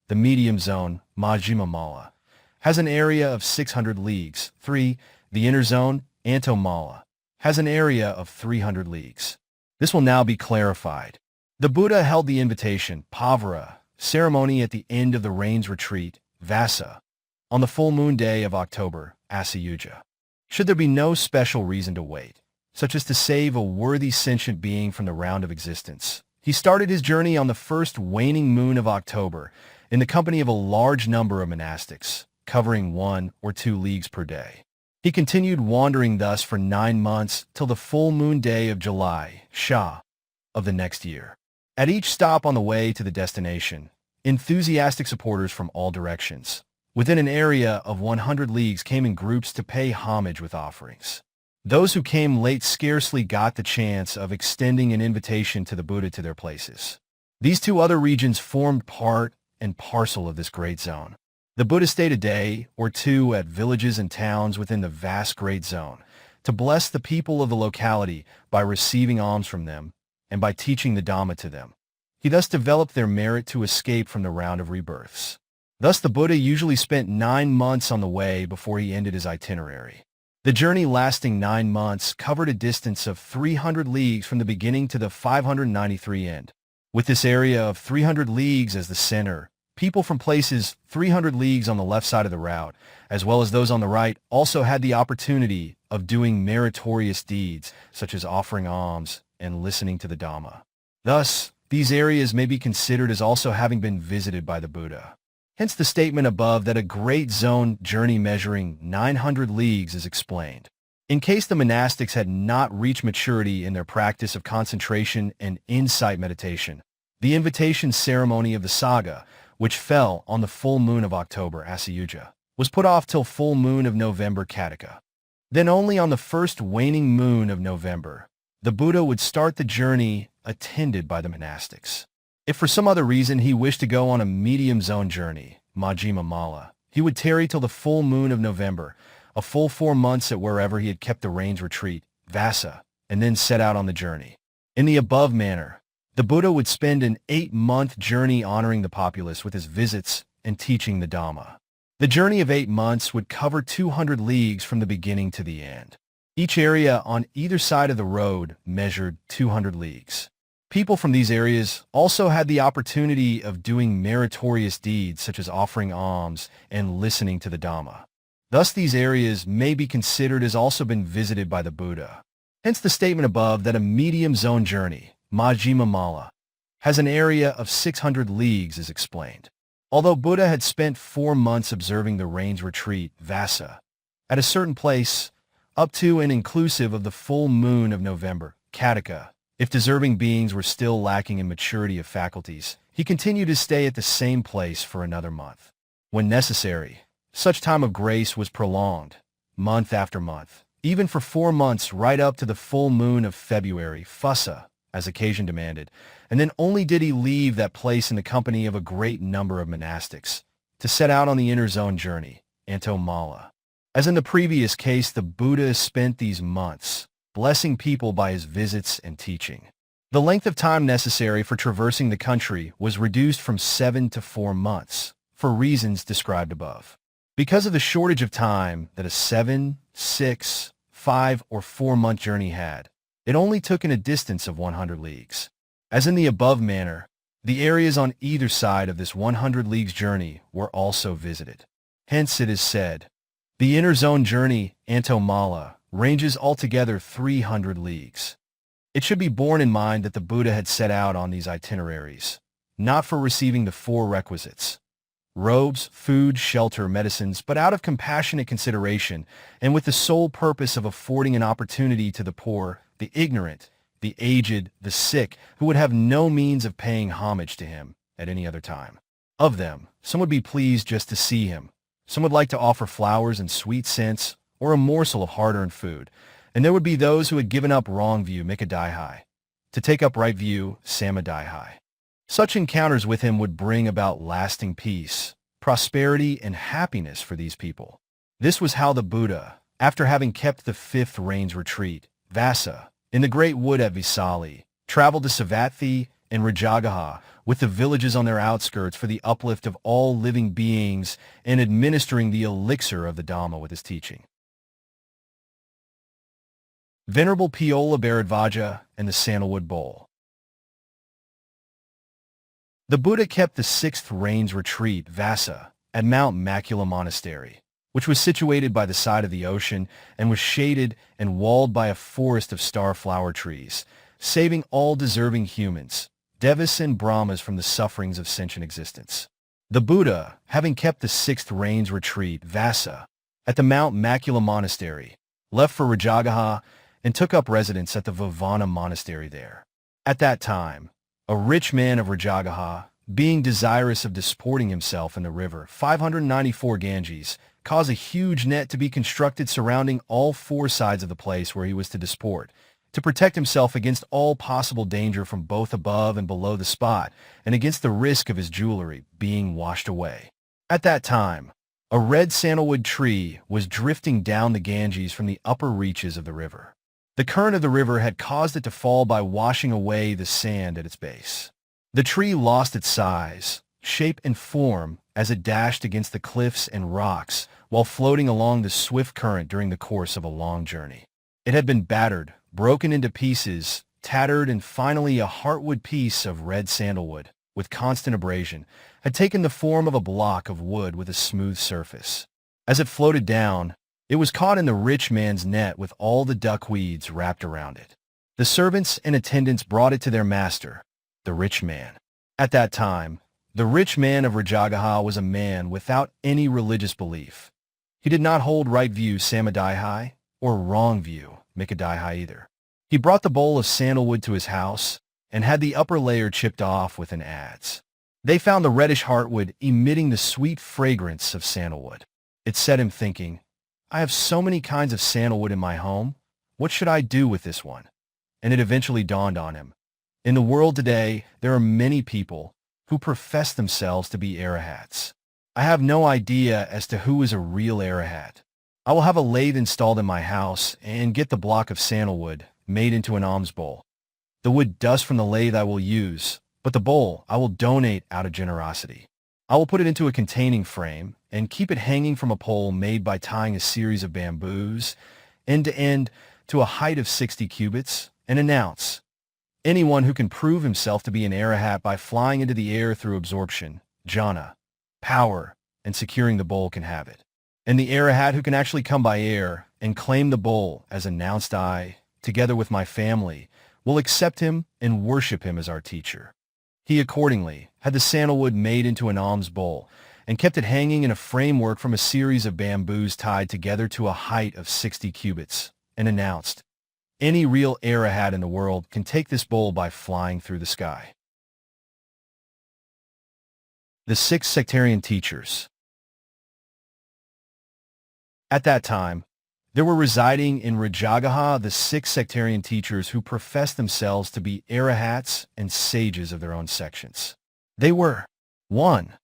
The Medium Zone, Majjhimamala, has an area of 600 leagues. 3. The Inner Zone, Antomala, has an area of 300 leagues. This will now be clarified. The Buddha held the invitation, Pavara, ceremony at the end of the rain's retreat, Vasa, on the full moon day of October, Asayuja. Should there be no special reason to wait, such as to save a worthy sentient being from the round of existence, he started his journey on the first waning moon of October in the company of a large number of monastics, covering 1 or 2 leagues per day. He continued wandering thus for 9 months till the full moon day of July, Shah, of the next year. At each stop on the way to the destination, enthusiastic supporters from all directions, within an area of 100 leagues, came in groups to pay homage with offerings. Those who came late scarcely got the chance of extending an invitation to the Buddha to their places. These 2 other regions formed part and parcel of this great zone. The Buddha stayed a day or 2 at villages and towns within the vast great zone to bless the people of the locality by receiving alms from them and by teaching the Dhamma to them. He thus developed their merit to escape from the round of rebirths. Thus the Buddha usually spent 9 months on the way before he ended his itinerary. The journey, lasting 9 months, covered a distance of 300 leagues from the beginning to the 593 end. With this area of 300 leagues as the center, people from places 300 leagues on the left side of the route, as well as those on the right, also had the opportunity of doing meritorious deeds, such as offering alms and listening to the Dhamma. Thus, these areas may be considered as also having been visited by the Buddha. Hence the statement above that a great zone journey measuring 900 leagues is explained. In case the monastics had not reached maturity in their practice of concentration and insight meditation, the invitation ceremony of the Saga, which fell on the full moon of October, Asayuja, was put off till full moon of November, Saccaka. Then only on the first waning moon of November, the Buddha would start the journey attended by the monastics. If for some other reason he wished to go on a medium zone journey, Majjhimamala, he would tarry till the full moon of November, a full 4 months at wherever he had kept the rain's retreat, Vasa, and then set out on the journey. In the above manner, the Buddha would spend an 8-month journey honoring the populace with his visits and teaching the Dhamma. The journey of 8 months would cover 200 leagues from the beginning to the end. Each area on either side of the road measured 200 leagues. People from these areas also had the opportunity of doing meritorious deeds such as offering alms and listening to the Dhamma. Thus these areas may be considered as also been visited by the Buddha. Hence the statement above that a medium zone journey, Majjhimamala, has an area of 600 leagues is explained. Although Buddha had spent 4 months observing the rain's retreat, Vasa, at a certain place, up to and inclusive of the full moon of November, Saccaka, if deserving beings were still lacking in maturity of faculties, he continued to stay at the same place for another month. When necessary, such time of grace was prolonged, month after month, even for 4 months right up to the full moon of February, Fusa, as occasion demanded, and then only did he leave that place in the company of a great number of monastics, to set out on the inner zone journey, Anāthapiṇḍika. As in the previous case, the Buddha spent these months blessing people by his visits and teaching. The length of time necessary for traversing the country was reduced from 7 to 4 months, for reasons described above. Because of the shortage of time that a 7, 6, 5, or 4-month journey had, it only took in a distance of 100 leagues. As in the above manner, the areas on either side of this 100 leagues journey were also visited. Hence it is said, the inner zone journey, Anāthapiṇḍika, ranges altogether 300 leagues. It should be borne in mind that the Buddha had set out on these itineraries, not for receiving the 4 requisites, robes, food, shelter, medicines, but out of compassionate consideration and with the sole purpose of affording an opportunity to the poor, the ignorant, the aged, the sick, who would have no means of paying homage to him at any other time. Of them, some would be pleased just to see him, some would like to offer flowers and sweet scents, or a morsel of hard-earned food, and there would be those who had given up wrong view, Mikadaihi, to take up right view, Samadaihi. Such encounters with him would bring about lasting peace, prosperity, and happiness for these people. This was how the Buddha, after having kept the 5th rains retreat, Vassa, in the great wood at Visali, traveled to Savatthi and Rajagaha with the villages on their outskirts for the uplift of all living beings and administering the elixir of the Dhamma with his teaching. Venerable Piola Bharadvaja and the Sandalwood Bowl. The Buddha kept the 6th rains retreat, Vassa, at Mount Macula Monastery, which was situated by the side of the ocean and was shaded and walled by a forest of star-flower trees, saving all deserving humans, devas and brahmas, from the sufferings of sentient existence. The Buddha, having kept the 6th rains retreat, Vassa, at the Mount Macula Monastery, left for Rajagaha and took up residence at the Vavana Monastery there. At that time, a rich man of Rajagaha, being desirous of disporting himself in the river 594 Ganges, caused a huge net to be constructed surrounding all 4 sides of the place where he was to disport, to protect himself against all possible danger from both above and below the spot, and against the risk of his jewelry being washed away. At that time, a red sandalwood tree was drifting down the Ganges from the upper reaches of the river. The current of the river had caused it to fall by washing away the sand at its base. The tree lost its size, shape, and form as it dashed against the cliffs and rocks while floating along the swift current during the course of a long journey. It had been battered, broken into pieces, tattered, and finally a heartwood piece of red sandalwood, with constant abrasion, had taken the form of a block of wood with a smooth surface. As it floated down, it was caught in the rich man's net with all the duckweeds wrapped around it. The servants and attendants brought it to their master, the rich man. At that time, the rich man of Rajagaha was a man without any religious belief. He did not hold right view Samadaihi or wrong view Mikadaihi either. He brought the bowl of sandalwood to his house and had the upper layer chipped off with an adze. They found the reddish heartwood emitting the sweet fragrance of sandalwood. It set him thinking, I have so many kinds of sandalwood in my home. What should I do with this one? And it eventually dawned on him. In the world today, there are many people who profess themselves to be Arahats. I have no idea as to who is a real Arahat. I will have a lathe installed in my house and get the block of sandalwood made into an alms bowl. The wood dust from the lathe I will use, but the bowl I will donate out of generosity. I will put it into a containing frame and keep it hanging from a pole made by tying a series of bamboos, end to end, to a height of 60 cubits, and announce, anyone who can prove himself to be an Arahat by flying into the air through absorption, jhana, power, and securing the bowl can have it. And the Arahat who can actually come by air and claim the bowl as announced, I, together with my family, will accept him and worship him as our teacher. He accordingly had the sandalwood made into an alms bowl and kept it hanging in a framework from a series of bamboos tied together to a height of 60 cubits, and announced, any real Arahat in the world can take this bowl by flying through the sky. The 6 sectarian teachers. At that time, there were residing in Rajagaha the 6 sectarian teachers who professed themselves to be Arahats and sages of their own sections. They were 1.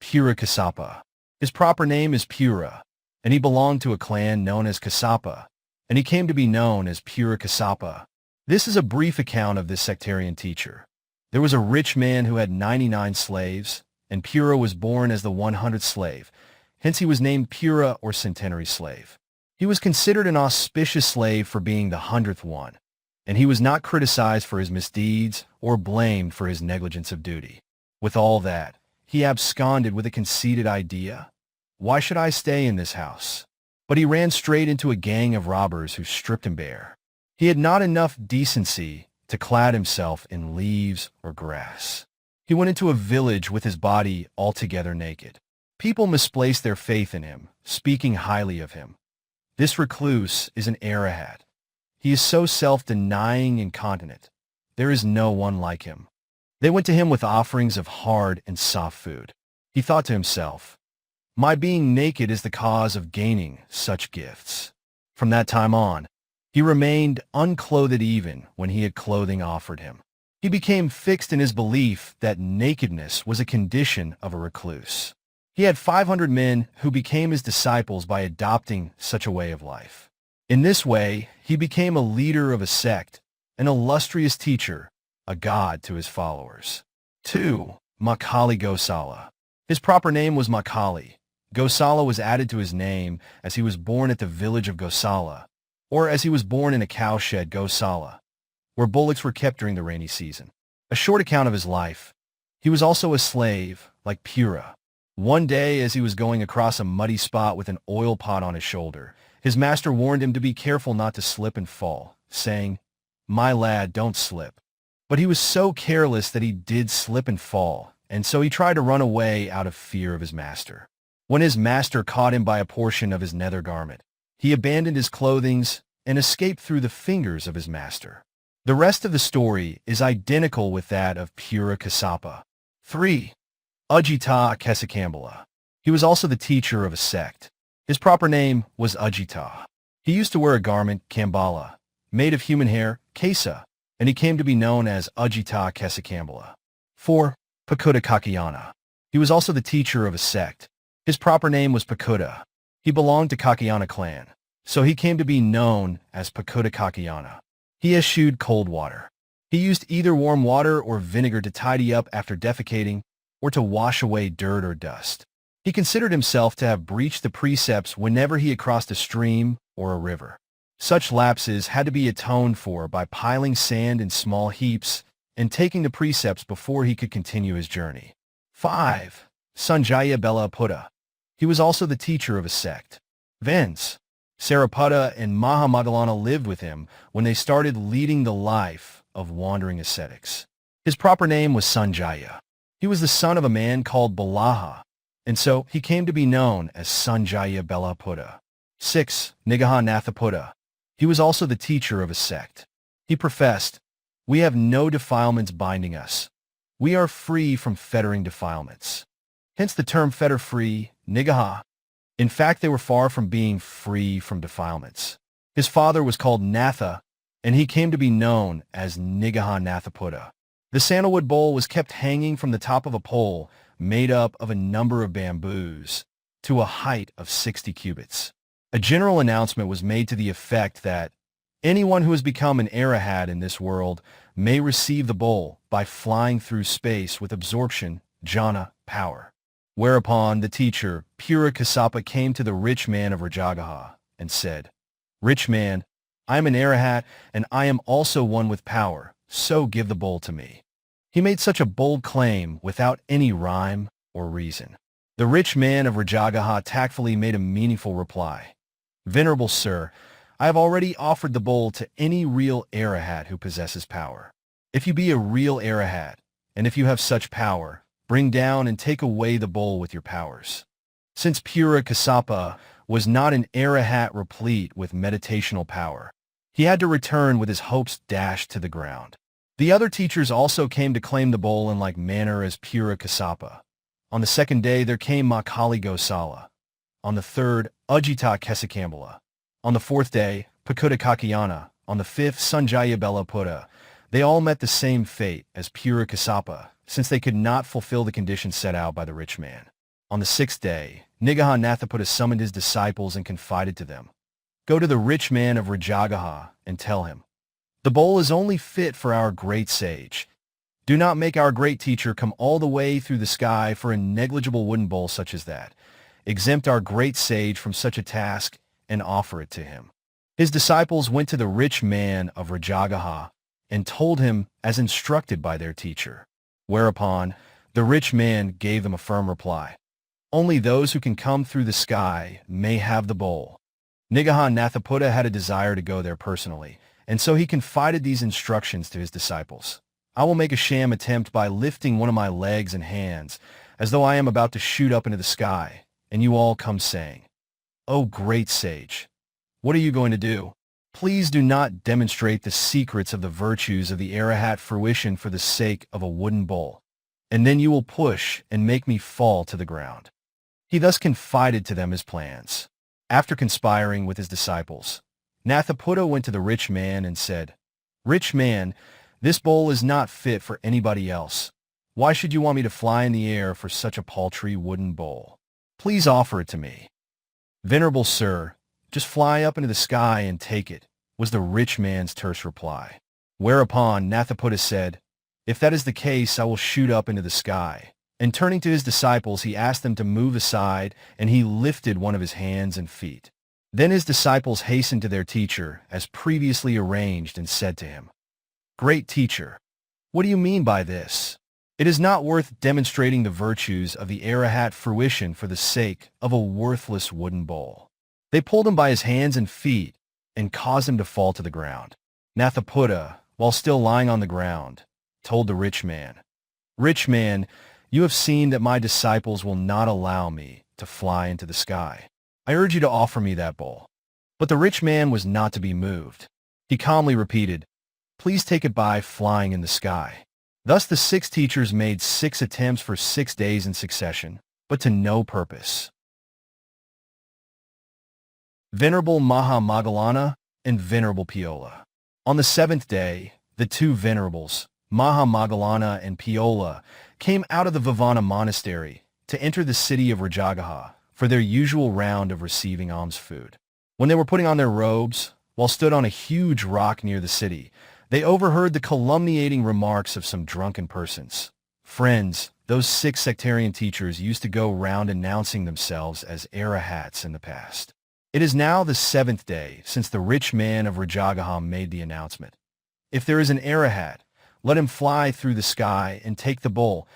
Pura Kassapa. His proper name is Pura, and he belonged to a clan known as Kassapa, and he came to be known as Pura Kassapa. This is a brief account of this sectarian teacher. There was a rich man who had 99 slaves, and Pura was born as the 100th slave, hence he was named Pura or centenary slave. He was considered an auspicious slave for being the 100th one, and he was not criticized for his misdeeds or blamed for his negligence of duty. With all that, he absconded with a conceited idea. Why should I stay in this house? But he ran straight into a gang of robbers who stripped him bare. He had not enough decency to clad himself in leaves or grass. He went into a village with his body altogether naked. People misplaced their faith in him, speaking highly of him. This recluse is an Arahat. He is so self-denying and continent. There is no one like him. They went to him with offerings of hard and soft food. He thought to himself, my being naked is the cause of gaining such gifts. From that time on, he remained unclothed even when he had clothing offered him. He became fixed in his belief that nakedness was a condition of a recluse. He had 500 men who became his disciples by adopting such a way of life. In this way, he became a leader of a sect, an illustrious teacher, a god to his followers. 2. Makali Gosala. His proper name was Makali. Gosala was added to his name as he was born at the village of Gosala, or as he was born in a cowshed Gosala, where bullocks were kept during the rainy season. A short account of his life. He was also a slave, like Pura. One day, as he was going across a muddy spot with an oil pot on his shoulder, his master warned him to be careful not to slip and fall, saying, my lad, don't slip. But he was so careless that he did slip and fall, and so he tried to run away out of fear of his master. When his master caught him by a portion of his nether garment, he abandoned his clothings and escaped through the fingers of his master. The rest of the story is identical with that of Pura Kassapa. 3. Aggidatta Kesakambala. He was also the teacher of a sect. His proper name was Aggidatta. He used to wear a garment, Kambala, made of human hair, Kesa, and he came to be known as Aggidatta Kesakambala. 4. Pakuta Kakayana. He was also the teacher of a sect. His proper name was Pakuta. He belonged to Kakayana clan, so he came to be known as Pakuta Kakayana. He eschewed cold water. He used either warm water or vinegar to tidy up after defecating or to wash away dirt or dust. He considered himself to have breached the precepts whenever he had crossed a stream or a river. Such lapses had to be atoned for by piling sand in small heaps and taking the precepts before he could continue his journey. 5. Sanjaya Bella Buddha. He was also the teacher of a sect. Vens, Sariputta and Mahamoggallana lived with him when they started leading the life of wandering ascetics. His proper name was Sanjaya. He was the son of a man called Balaha, and so he came to be known as Sanjaya Bella Buddha. 6. Nigaha Anāthapiṇḍika. He was also the teacher of a sect. He professed, we have no defilements binding us. We are free from fettering defilements. Hence the term fetter-free, Nigaha. In fact, they were far from being free from defilements. His father was called Natha, and he came to be known as Nigaha Anāthapiṇḍika. The sandalwood bowl was kept hanging from the top of a pole made up of a number of bamboos to a height of 60 cubits. A general announcement was made to the effect that anyone who has become an Arahat in this world may receive the bowl by flying through space with absorption, jhana, power. Whereupon the teacher, Pura Kassapa, came to the rich man of Rajagaha and said, rich man, I am an Arahat, and I am also one with power, so give the bowl to me. He made such a bold claim without any rhyme or reason. The rich man of Rajagaha tactfully made a meaningful reply. Venerable sir, I have already offered the bowl to any real Arahat who possesses power. If you be a real Arahat, and if you have such power, bring down and take away the bowl with your powers. Since Pura Kassapa was not an Arahat replete with meditational power, he had to return with his hopes dashed to the ground. The other teachers also came to claim the bowl in like manner as Pura Kassapa. On the second day there came Makali Gosala. On the third, Aggidatta. On the fourth day, Pakutta. On the fifth, Sanjaya. They all met the same fate as Pura Kassapa, since they could not fulfill the conditions set out by the rich man. On the sixth day, Anāthapiṇḍika summoned his disciples and confided to them, "Go to the rich man of Rajagaha and tell him, the bowl is only fit for our great sage. Do not make our great teacher come all the way through the sky for a negligible wooden bowl such as that. Exempt our great sage from such a task and offer it to him." His disciples went to the rich man of Rajagaha and told him as instructed by their teacher. Whereupon, the rich man gave them a firm reply. "Only those who can come through the sky may have the bowl." Anāthapiṇḍika had a desire to go there personally, and so he confided these instructions to his disciples. "I will make a sham attempt by lifting one of my legs and hands, as though I am about to shoot up into the sky, and you all come saying, 'O great sage, what are you going to do? Please do not demonstrate the secrets of the virtues of the Arahat fruition for the sake of a wooden bowl, and then you will push and make me fall to the ground." He thus confided to them his plans. After conspiring with his disciples, Anāthapiṇḍika went to the rich man and said, "Rich man, this bowl is not fit for anybody else. Why should you want me to fly in the air for such a paltry wooden bowl? Please offer it to me." "Venerable sir, just fly up into the sky and take it," was the rich man's terse reply. Whereupon Anāthapiṇḍika said, "If that is the case, I will shoot up into the sky." And turning to his disciples, he asked them to move aside, and he lifted one of his hands and feet. Then his disciples hastened to their teacher, as previously arranged, and said to him, "Great teacher, what do you mean by this? It is not worth demonstrating the virtues of the Arahat fruition for the sake of a worthless wooden bowl." They pulled him by his hands and feet and caused him to fall to the ground. Anāthapiṇḍika, while still lying on the ground, told the rich man, "Rich man, you have seen that my disciples will not allow me to fly into the sky. I urge you to offer me that bowl." But the rich man was not to be moved. He calmly repeated, "Please take it by flying in the sky." Thus the 6 teachers made 6 attempts for 6 days in succession, but to no purpose. Venerable Moggallana and Venerable Piola. On the 7th day, the 2 venerables, Moggallana and Piola, came out of the Vivana monastery to enter the city of Rajagaha for their usual round of receiving alms food. When they were putting on their robes, while stood on a huge rock near the city, they overheard the calumniating remarks of some drunken persons. Friends, those 6 sectarian teachers used to go round announcing themselves as Arahats in the past. It is now the 7th day since the rich man of Rajagaha made the announcement. "If there is an Arahat, let him fly through the sky and take the bowl,"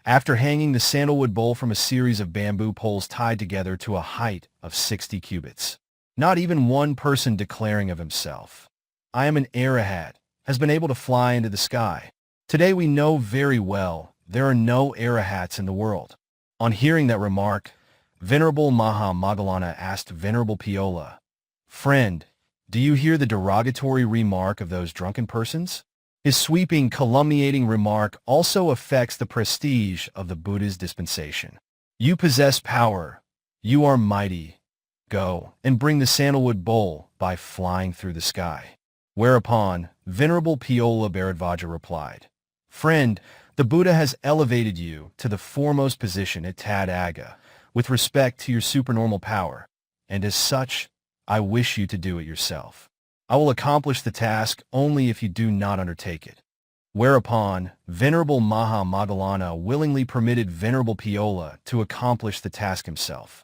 after hanging the sandalwood bowl from a series of bamboo poles tied together to a height of 60 cubits. Not even one person declaring of himself, "I am an Arahat," has been able to fly into the sky. Today we know very well there are no Arahats in the world. On hearing that remark, Venerable Moggallana asked Venerable Piola, "Friend, do you hear the derogatory remark of those drunken persons?" His sweeping, calumniating remark also affects the prestige of the Buddha's dispensation. "You possess power. You are mighty. Go and bring the sandalwood bowl by flying through the sky." Whereupon, Venerable Piola Bharadvaja replied, "Friend, the Buddha has elevated you to the foremost position at Tadagga with respect to your supernormal power, and as such, I wish you to do it yourself. I will accomplish the task only if you do not undertake it." Whereupon, Venerable Moggallana willingly permitted Venerable Piola to accomplish the task himself.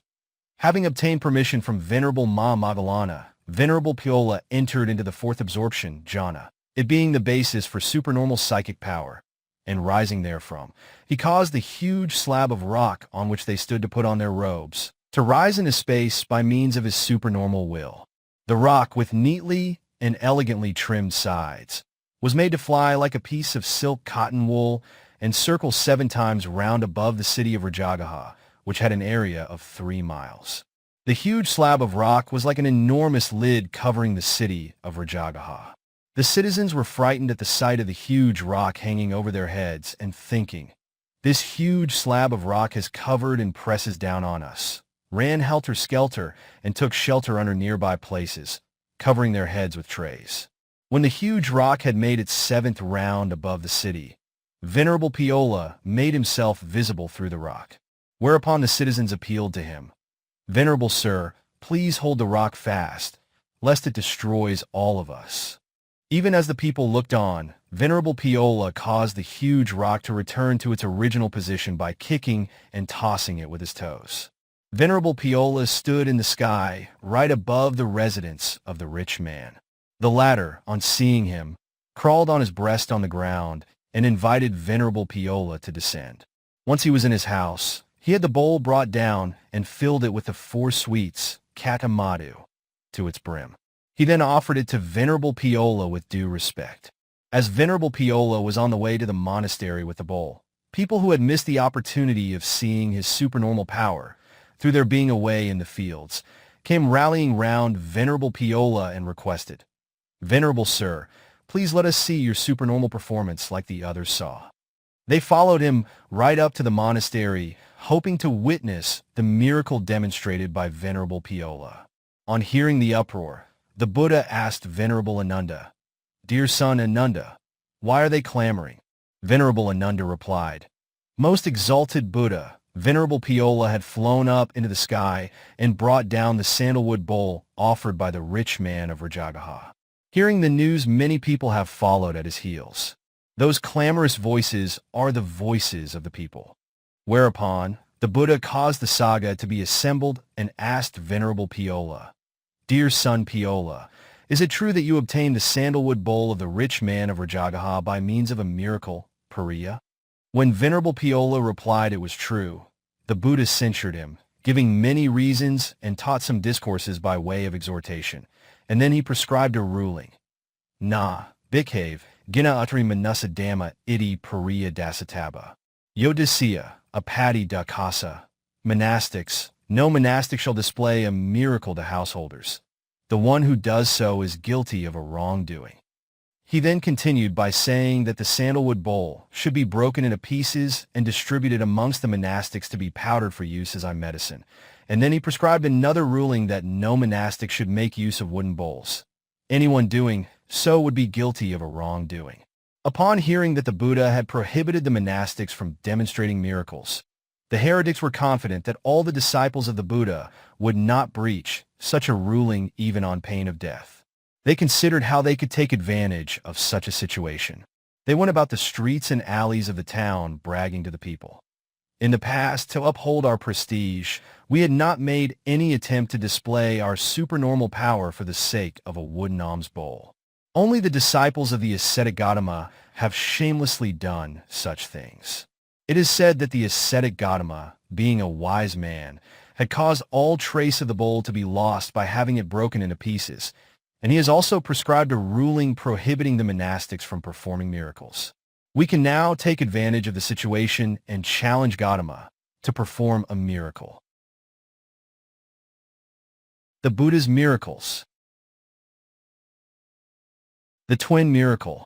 Having obtained permission from Venerable Moggallana, Venerable Piola entered into the 4th absorption, jhana, it being the basis for supernormal psychic power, and rising therefrom, he caused the huge slab of rock on which they stood to put on their robes to rise into space by means of his supernormal will. The rock, with neatly and elegantly trimmed sides, was made to fly like a piece of silk cotton wool and circle 7 times round above the city of Rajagaha, which had an area of 3 miles. The huge slab of rock was like an enormous lid covering the city of Rajagaha. The citizens were frightened at the sight of the huge rock hanging over their heads and thinking, "This huge slab of rock has covered and presses down on us. ran helter-skelter, and took shelter under nearby places, covering their heads with trays. When the huge rock had made its 7th round above the city, Venerable Piola made himself visible through the rock, whereupon the citizens appealed to him. "Venerable sir, please hold the rock fast, lest it destroys all of us." Even as the people looked on, Venerable Piola caused the huge rock to return to its original position by kicking and tossing it with his toes. Venerable Piola stood in the sky, right above the residence of the rich man. The latter, on seeing him, crawled on his breast on the ground and invited Venerable Piola to descend. Once he was in his house, he had the bowl brought down and filled it with the 4 sweets, katamadu, to its brim. He then offered it to Venerable Piola with due respect. As Venerable Piola was on the way to the monastery with the bowl, people who had missed the opportunity of seeing his supernormal power through their being away in the fields came rallying round Venerable Piola and requested, "Venerable sir, please let us see your supernormal performance like the others saw." They followed him right up to the monastery, hoping to witness the miracle demonstrated by Venerable Piola. On hearing the uproar, the Buddha asked Venerable Ananda, "Dear son Ananda, why are they clamoring?" Venerable Ananda replied, "Most exalted Buddha, Venerable Piola had flown up into the sky and brought down the sandalwood bowl offered by the rich man of Rajagaha." Hearing the news, many people have followed at his heels. Those clamorous voices are the voices of the people. Whereupon, the Buddha caused the Sangha to be assembled and asked Venerable Piola, "Dear son Piola, is it true that you obtained the sandalwood bowl of the rich man of Rajagaha by means of a miracle, Pariya?" When Venerable Piola replied it was true, the Buddha censured him, giving many reasons and taught some discourses by way of exhortation, and then he prescribed a ruling. "Na, bhikkhave, gina utri manasa dhamma iti pariya dasataba. Yodisya, apati dakasa. Monastics, no monastic shall display a miracle to householders. The one who does so is guilty of a wrongdoing." He then continued by saying that the sandalwood bowl should be broken into pieces and distributed amongst the monastics to be powdered for use as eye medicine, and then he prescribed another ruling that no monastic should make use of wooden bowls. Anyone doing so would be guilty of a wrongdoing. Upon hearing that the Buddha had prohibited the monastics from demonstrating miracles, the heretics were confident that all the disciples of the Buddha would not breach such a ruling even on pain of death. They considered how they could take advantage of such a situation. They went about the streets and alleys of the town bragging to the people. "In the past, to uphold our prestige, we had not made any attempt to display our supernormal power for the sake of a wooden alms bowl. Only the disciples of the ascetic Gautama have shamelessly done such things." It is said that the ascetic Gautama, being a wise man, had caused all trace of the bowl to be lost by having it broken into pieces, and he has also prescribed a ruling prohibiting the monastics from performing miracles. We can now take advantage of the situation and challenge Gautama to perform a miracle. The Buddha's miracles. The twin miracle.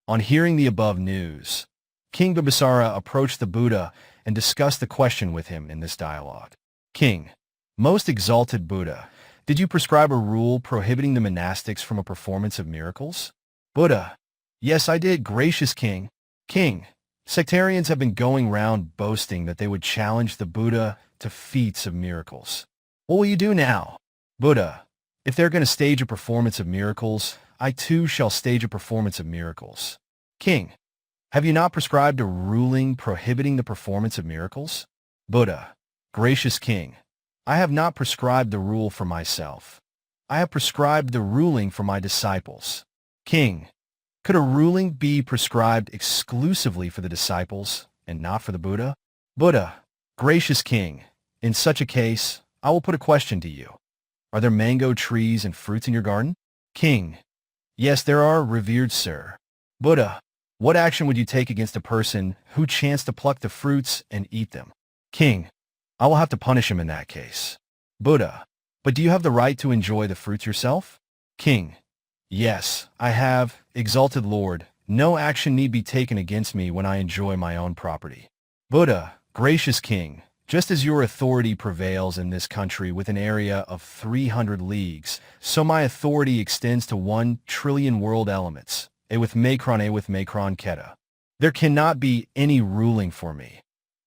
On hearing the above news, King Bibisara approached the Buddha and discussed the question with him in this dialogue. "King, most exalted Buddha, did you prescribe a rule prohibiting the monastics from a performance of miracles?" Buddha: "Yes, I did, gracious king." King: "Sectarians have been going round boasting that they would challenge the Buddha to feats of miracles. What will you do now?" Buddha: "If they're going to stage a performance of miracles, I too shall stage a performance of miracles." King: "Have you not prescribed a ruling prohibiting the performance of miracles?" Buddha: "Gracious king, I have not prescribed the rule for myself. I have prescribed the ruling for my disciples." King: "Could a ruling be prescribed exclusively for the disciples and not for the Buddha?" Buddha: "Gracious king, in such a case, I will put a question to you. Are there mango trees and fruits in your garden?" King: "Yes, there are, revered sir." Buddha: "What action would you take against a person who chanced to pluck the fruits and eat them?" King: "I will have to punish him in that case." Buddha: "But do you have the right to enjoy the fruits yourself?" King: "Yes, I have, exalted Lord. No action need be taken against me when I enjoy my own property." Buddha: "Gracious king, Just as your authority prevails in this country with an area of 300 leagues, so my authority extends to 1 trillion world elements, a with macron keta. There cannot be any ruling for me.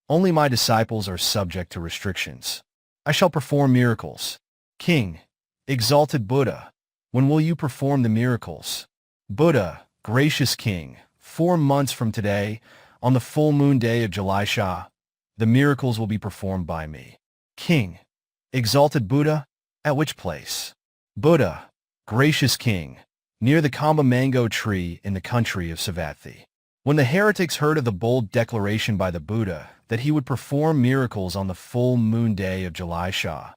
Only my disciples are subject to restrictions. I shall perform miracles. King, exalted Buddha, when will you perform the miracles? Buddha, gracious King, 4 months from today, on the full moon day of July Sha, the miracles will be performed by me. King, exalted Buddha, at which place? Buddha, gracious King, near the Kamba mango tree in the country of Savatthi. When the heretics heard of the bold declaration by the Buddha that he would perform miracles on the full moon day of July Sha,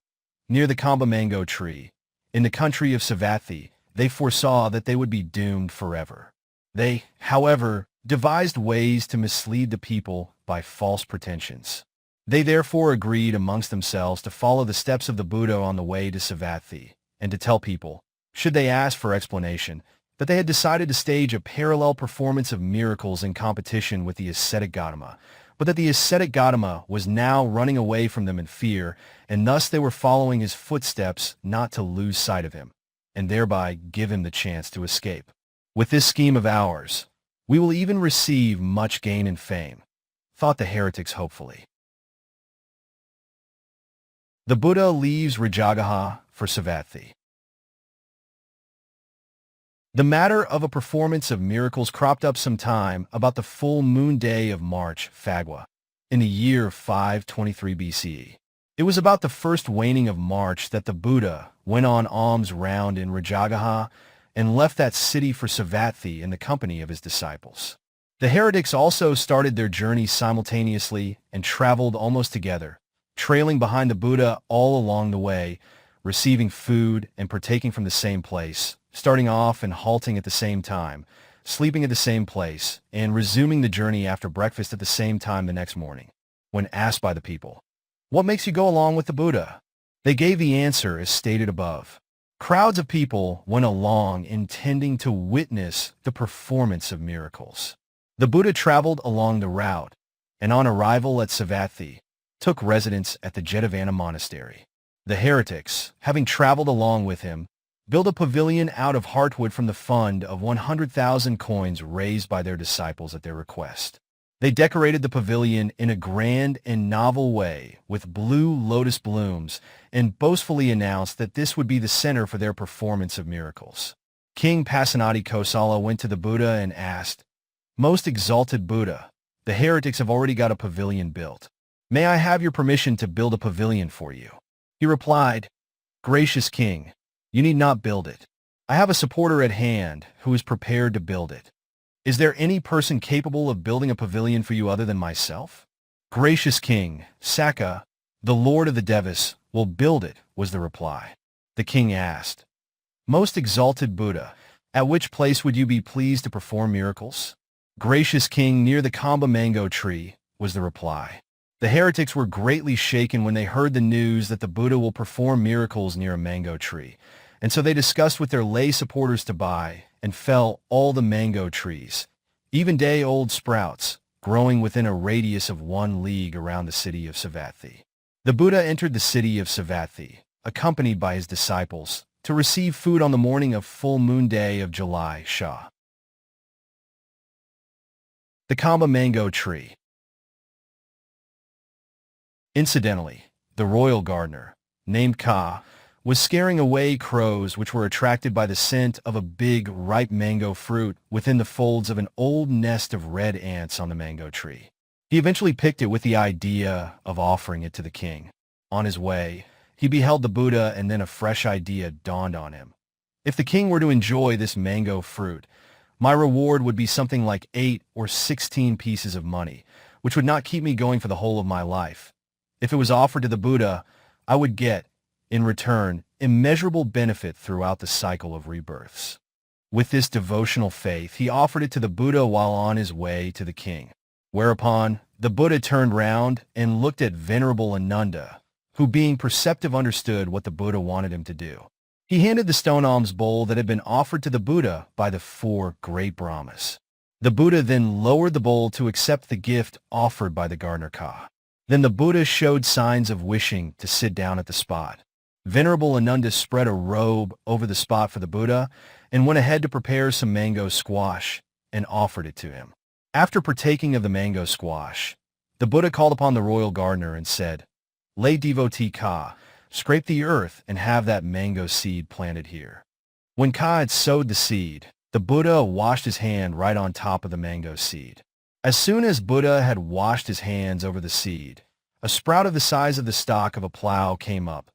near the Kamba mango tree, in the country of Savatthi, they foresaw that they would be doomed forever. They, however, devised ways to mislead the people by false pretensions. They therefore agreed amongst themselves to follow the steps of the Buddha on the way to Savatthi, and to tell people, should they ask for explanation, that they had decided to stage a parallel performance of miracles in competition with the ascetic Gautama, but that the ascetic Gautama was now running away from them in fear, and thus they were following his footsteps not to lose sight of him, and thereby give him the chance to escape. With this scheme of ours, we will even receive much gain and fame, thought the heretics hopefully. The Buddha leaves Rajagaha for Savatthi. The matter of a performance of miracles cropped up sometime about the full moon day of March, Phagwa, in the year 523 BCE. It was about the first waning of March that the Buddha went on alms round in Rajagaha and left that city for Savatthi in the company of his disciples. The heretics also started their journey simultaneously and traveled almost together, trailing behind the Buddha all along the way, receiving food and partaking from the same place, starting off and halting at the same time, sleeping at the same place, and resuming the journey after breakfast at the same time the next morning. When asked by the people, "What makes you go along with the Buddha?" they gave the answer as stated above. Crowds of people went along intending to witness the performance of miracles. The Buddha traveled along the route, and on arrival at Savatthi, took residence at the Jetavana monastery. The heretics, having traveled along with him, built a pavilion out of heartwood from the fund of 100,000 coins raised by their disciples at their request. They decorated the pavilion in a grand and novel way with blue lotus blooms and boastfully announced that this would be the center for their performance of miracles. King Pasenadi Kosala went to the Buddha and asked, "Most exalted Buddha, the heretics have already got a pavilion built. May I have your permission to build a pavilion for you?" He replied, "Gracious King, you need not build it. I have a supporter at hand who is prepared to build it. Is there any person capable of building a pavilion for you other than myself?" "Gracious King, Saccaka, the Lord of the Devas, will build it," was the reply. The king asked, "Most exalted Buddha, at which place would you be pleased to perform miracles?" "Gracious King, near the Kamba mango tree," was the reply. The heretics were greatly shaken when they heard the news that the Buddha will perform miracles near a mango tree, and so they discussed with their lay supporters to buy and fell all the mango trees, even day-old sprouts, growing within a radius of 1 league around the city of Savatthi. The Buddha entered the city of Savatthi, accompanied by his disciples, to receive food on the morning of full moon day of July Sha. The Kamba mango tree. Incidentally, the royal gardener, named Ka, was scaring away crows which were attracted by the scent of a big, ripe mango fruit within the folds of an old nest of red ants on the mango tree. He eventually picked it with the idea of offering it to the king. On his way, he beheld the Buddha and then a fresh idea dawned on him. If the king were to enjoy this mango fruit, my reward would be something like 8 or 16 pieces of money, which would not keep me going for the whole of my life. If it was offered to the Buddha, I would get, in return, immeasurable benefit throughout the cycle of rebirths. With this devotional faith, he offered it to the Buddha while on his way to the king. Whereupon, the Buddha turned round and looked at Venerable Ananda, who being perceptive understood what the Buddha wanted him to do. He handed the stone alms bowl that had been offered to the Buddha by the 4 great Brahmas. The Buddha then lowered the bowl to accept the gift offered by the gardener Ka. Then the Buddha showed signs of wishing to sit down at the spot. Venerable Ananda spread a robe over the spot for the Buddha and went ahead to prepare some mango squash and offered it to him. After partaking of the mango squash, the Buddha called upon the royal gardener and said, "Lay devotee Ka, scrape the earth and have that mango seed planted here." When Ka had sowed the seed, the Buddha washed his hand right on top of the mango seed. As soon as Buddha had washed his hands over the seed, a sprout of the size of the stalk of a plow came up.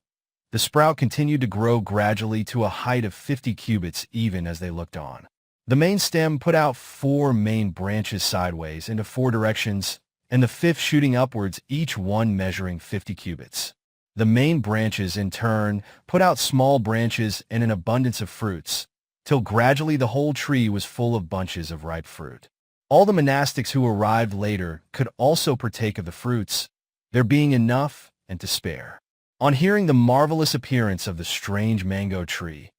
The sprout continued to grow gradually to a height of 50 cubits even as they looked on. The main stem put out 4 main branches sideways into 4 directions, and the 5th shooting upwards, each one measuring 50 cubits. The main branches, in turn, put out small branches and an abundance of fruits, till gradually the whole tree was full of bunches of ripe fruit. All the monastics who arrived later could also partake of the fruits, there being enough and to spare. On hearing the marvelous appearance of the strange mango tree,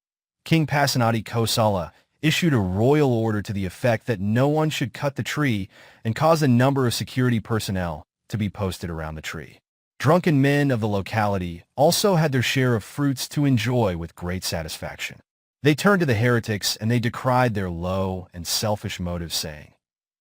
King Pasenadi Kosala issued a royal order to the effect that no one should cut the tree and caused a number of security personnel to be posted around the tree. Drunken men of the locality also had their share of fruits to enjoy with great satisfaction. They turned to the heretics and they decried their low and selfish motives, saying,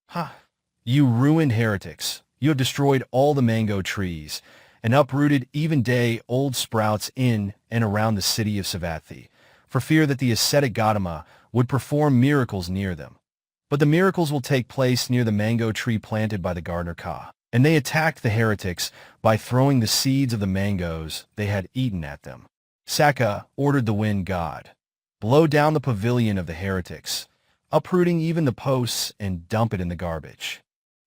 "Ha! You ruined heretics! You have destroyed all the mango trees and uprooted even day-old sprouts in and around the city of Savatthi, for fear that the ascetic Gautama would perform miracles near them. But the miracles will take place near the mango tree planted by the gardener Ka." And they attacked the heretics by throwing the seeds of the mangoes they had eaten at them. Saccaka ordered the wind god, "Blow down the pavilion of the heretics, uprooting even the posts and dump it in the garbage."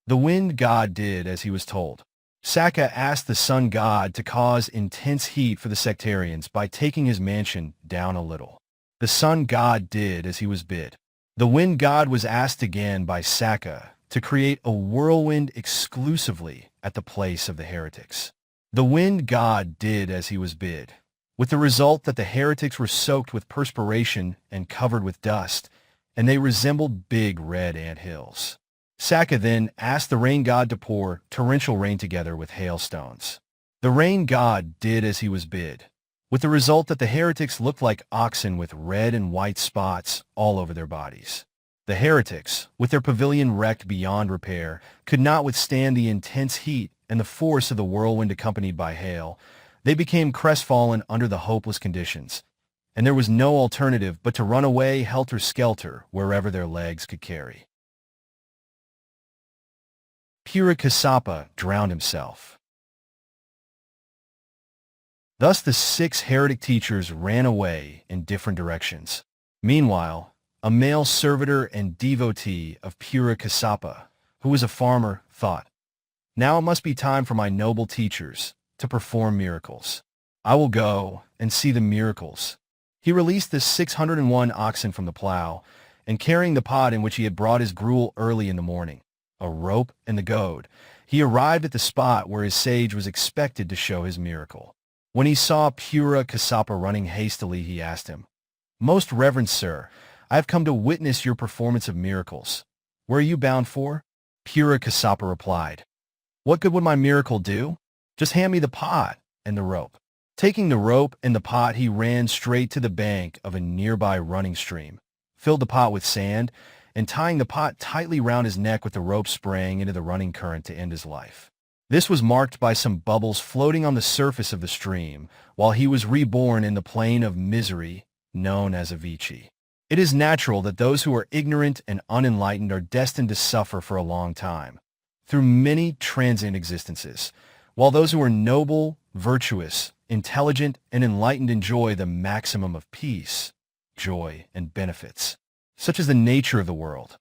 The wind god did as he was told. Saccaka asked the sun god to cause intense heat for the sectarians by taking his mansion down a little. The sun god did as he was bid. The wind god was asked again by Saccaka to create a whirlwind exclusively at the place of the heretics. The wind god did as he was bid, with the result that the heretics were soaked with perspiration and covered with dust, and they resembled big red ant hills. Saccaka then asked the rain god to pour torrential rain together with hailstones. The rain god did as he was bid, with the result that the heretics looked like oxen with red and white spots all over their bodies. The heretics, with their pavilion wrecked beyond repair, could not withstand the intense heat and the force of the whirlwind accompanied by hail. They became crestfallen under the hopeless conditions, and there was no alternative but to run away helter-skelter wherever their legs could carry. Pura Kassapa drowned himself. Thus the 6 heretic teachers ran away in different directions. Meanwhile, a male servitor and devotee of Pura Kassapa, who was a farmer, thought, "Now it must be time for my noble teachers to perform miracles. I will go and see the miracles." He released the 601 oxen from the plow, and carrying the pot in which he had brought his gruel early in the morning, a rope and the goad, he arrived at the spot where his sage was expected to show his miracle. When he saw Pura Kassapa running hastily, he asked him, "Most reverend sir, I have come to witness your performance of miracles. Where are you bound for?" Pura Kassapa replied, "What good would my miracle do? Just hand me the pot and the rope." Taking the rope and the pot, he ran straight to the bank of a nearby running stream, filled the pot with sand, and tying the pot tightly round his neck with the rope, sprang into the running current to end his life. This was marked by some bubbles floating on the surface of the stream, while he was reborn in the plane of misery known as Avicii. It is natural that those who are ignorant and unenlightened are destined to suffer for a long time, through many transient existences, while those who are noble, virtuous, intelligent, and enlightened enjoy the maximum of peace, joy, and benefits. Such is the nature of the world.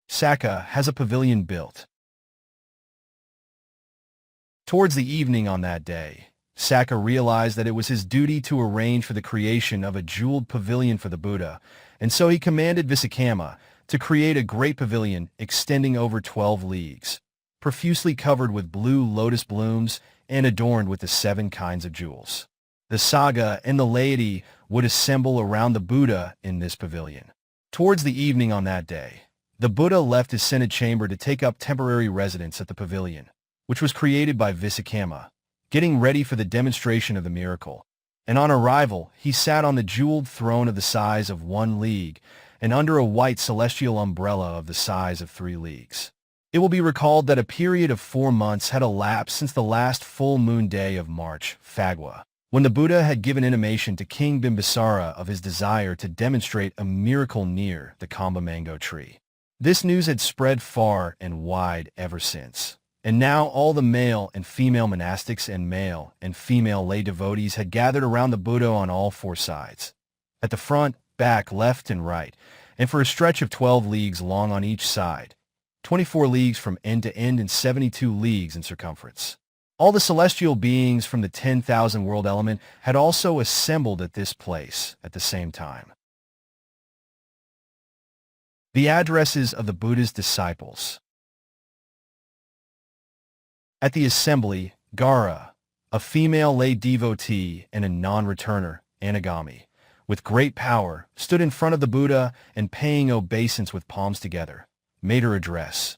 Saccaka has a pavilion built. Towards the evening on that day, Saccaka realized that it was his duty to arrange for the creation of a jeweled pavilion for the Buddha, and so he commanded Vissakhamma to create a great pavilion extending over 12 leagues, profusely covered with blue lotus blooms and adorned with the 7 kinds of jewels. The Sangha and the laity would assemble around the Buddha in this pavilion. Towards the evening on that day, The Buddha left his Senate chamber to take up temporary residence at the pavilion, which was created by Vissakama, getting ready for the demonstration of the miracle. And on arrival, he sat on the jeweled throne of the size of 1 league and under a white celestial umbrella of the size of 3 leagues. It will be recalled that a period of 4 months had elapsed since the last full moon day of March, Phagwa, when the Buddha had given intimation to King Bimbisara of his desire to demonstrate a miracle near the Kamba mango tree. This news had spread far and wide ever since, and now all the male and female monastics and male and female lay devotees had gathered around the Buddha on all 4 sides, at the front, back, left, and right, and for a stretch of 12 leagues long on each side, 24 leagues from end to end and 72 leagues in circumference. All the celestial beings from the 10,000 world element had also assembled at this place at the same time. The addresses of the Buddha's disciples. At the assembly, Gara, a female lay devotee and a non-returner, Anagami, with great power, stood in front of the Buddha and paying obeisance with palms together, made her address.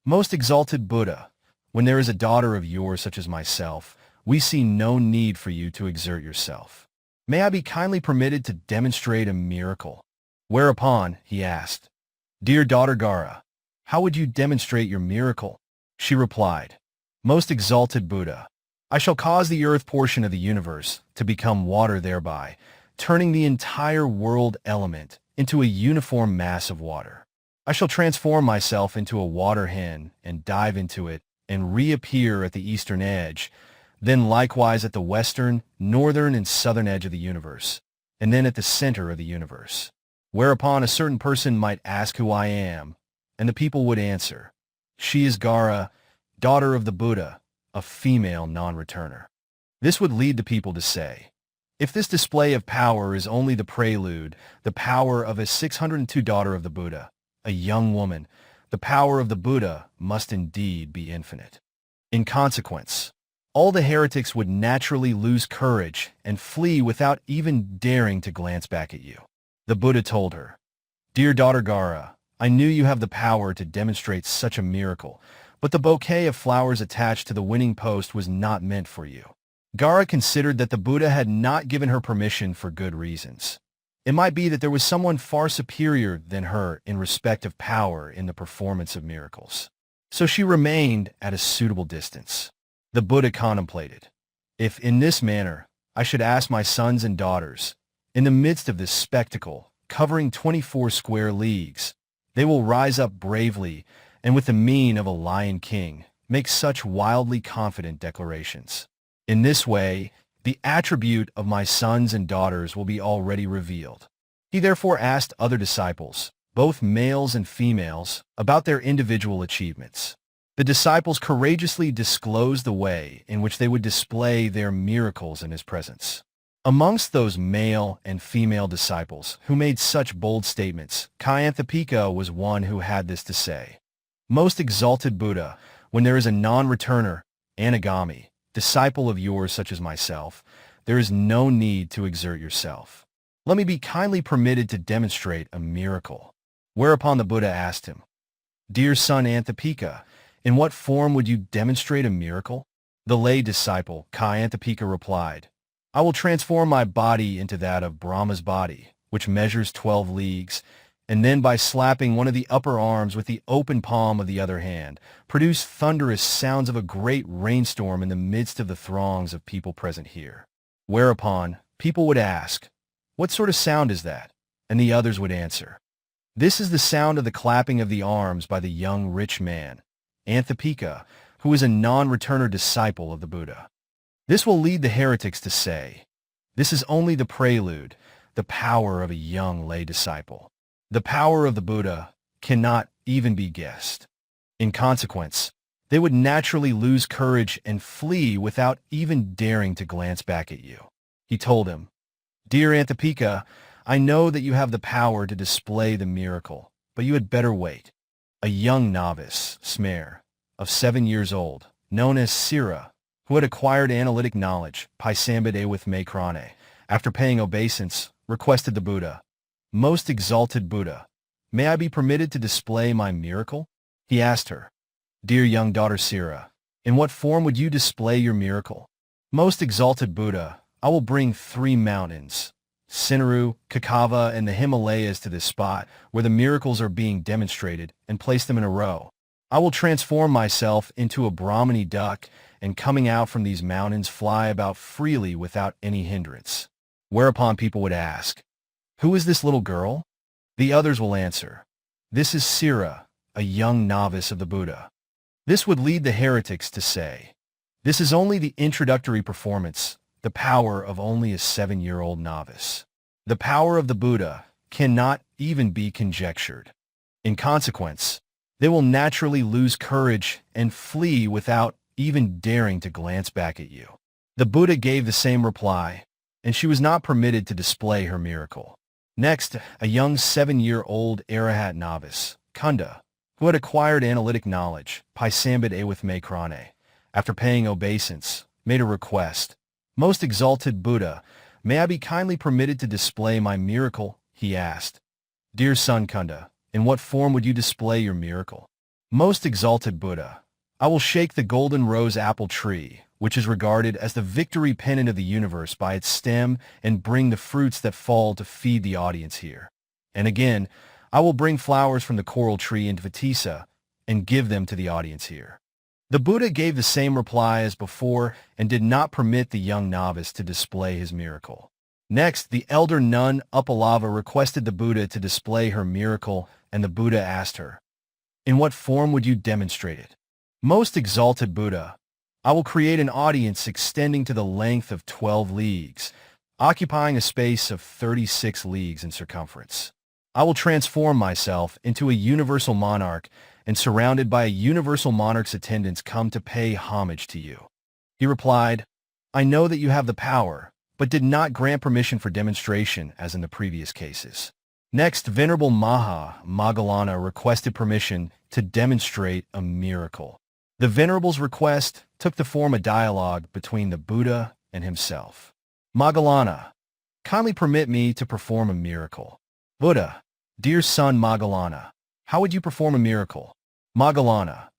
Most exalted Buddha, when there is a daughter of yours such as myself, we see no need for you to exert yourself. May I be kindly permitted to demonstrate a miracle? Whereupon, he asked, Dear daughter Gara, how would you demonstrate your miracle? She replied, Most exalted Buddha, I shall cause the earth portion of the universe to become water thereby, turning the entire world element into a uniform mass of water. I shall transform myself into a water hen and dive into it and reappear at the eastern edge, then likewise at the western, northern, and southern edge of the universe, and then at the center of the universe. Whereupon a certain person might ask who I am, and the people would answer, She is Gara, daughter of the Buddha, a female non-returner. This would lead the people to say, if this display of power is only the prelude, the power of a 602 daughter of the Buddha, a young woman, the power of the Buddha must indeed be infinite. In consequence, all the heretics would naturally lose courage and flee without even daring to glance back at you. The Buddha told her, Dear daughter Gara, I knew you have the power to demonstrate such a miracle, but the bouquet of flowers attached to the winning post was not meant for you. Gara considered that the Buddha had not given her permission for good reasons. It might be that there was someone far superior than her in respect of power in the performance of miracles. So she remained at a suitable distance. The Buddha contemplated, if in this manner I should ask my sons and daughters, in the midst of this spectacle, covering 24 square leagues, they will rise up bravely and with the mien of a lion king, make such wildly confident declarations. In this way, the attribute of my sons and daughters will be already revealed. He therefore asked other disciples, both males and females, about their individual achievements. The disciples courageously disclosed the way in which they would display their miracles in his presence. Amongst those male and female disciples who made such bold statements, Anāthapiṇḍika was one who had this to say, Most exalted Buddha, when there is a non-returner, Anagami, disciple of yours such as myself, there is no need to exert yourself. Let me be kindly permitted to demonstrate a miracle. Whereupon the Buddha asked him, Dear son Anāthapiṇḍika, in what form would you demonstrate a miracle? The lay disciple, Anāthapiṇḍika, replied, I will transform my body into that of Brahma's body, which measures 12 leagues, and then by slapping one of the upper arms with the open palm of the other hand, produce thunderous sounds of a great rainstorm in the midst of the throngs of people present here. Whereupon, people would ask, What sort of sound is that? And the others would answer, This is the sound of the clapping of the arms by the young rich man, Anāthapiṇḍika, who is a non-returner disciple of the Buddha. This will lead the heretics to say, This is only the prelude, the power of a young lay disciple. The power of the Buddha cannot even be guessed. In consequence, they would naturally lose courage and flee without even daring to glance back at you. He told him, Dear Anāthapiṇḍika, I know that you have the power to display the miracle, but you had better wait. A young novice, Smare, of 7 years old, known as Sira, who had acquired analytic knowledge, Paisambade with Makrane, after paying obeisance, requested the Buddha, Most exalted Buddha, may I be permitted to display my miracle? He asked her. Dear young daughter Sira, in what form would you display your miracle? Most exalted Buddha, I will bring 3 mountains, Sinnaru, Kakava, and the Himalayas to this spot where the miracles are being demonstrated and place them in a row. I will transform myself into a Brahmani duck and coming out from these mountains fly about freely without any hindrance. Whereupon people would ask, who is this little girl? The others will answer, this is Sira, a young novice of the Buddha. This would lead the heretics to say, this is only the introductory performance, the power of only a 7-year-old novice. The power of the Buddha cannot even be conjectured. In consequence, they will naturally lose courage and flee without even daring to glance back at you. The Buddha gave the same reply, and she was not permitted to display her miracle. Next, a young 7-year-old Arahat novice, Kunda, who had acquired analytic knowledge, Paisambit Awithme Krane, after paying obeisance, made a request. Most exalted Buddha, may I be kindly permitted to display my miracle? He asked. Dear son Kunda, in what form would you display your miracle? Most exalted Buddha, I will shake the golden rose apple tree, which is regarded as the victory pennant of the universe by its stem, and bring the fruits that fall to feed the audience here. And again, I will bring flowers from the coral tree into Vatisa and give them to the audience here. The Buddha gave the same reply as before and did not permit the young novice to display his miracle. Next, the elder nun Upalava requested the Buddha to display her miracle, and the Buddha asked her, in what form would you demonstrate it? Most exalted Buddha, I will create an audience extending to the length of 12 leagues, occupying a space of 36 leagues in circumference. I will transform myself into a universal monarch, and surrounded by a universal monarch's attendants come to pay homage to you. He replied, I know that you have the power, but did not grant permission for demonstration as in the previous cases. Next, Venerable Maha Moggallana requested permission to demonstrate a miracle. The Venerable's request took the form of dialogue between the Buddha and himself. Moggallana, kindly permit me to perform a miracle. Buddha, dear son Moggallana, how would you perform a miracle? Moggallana,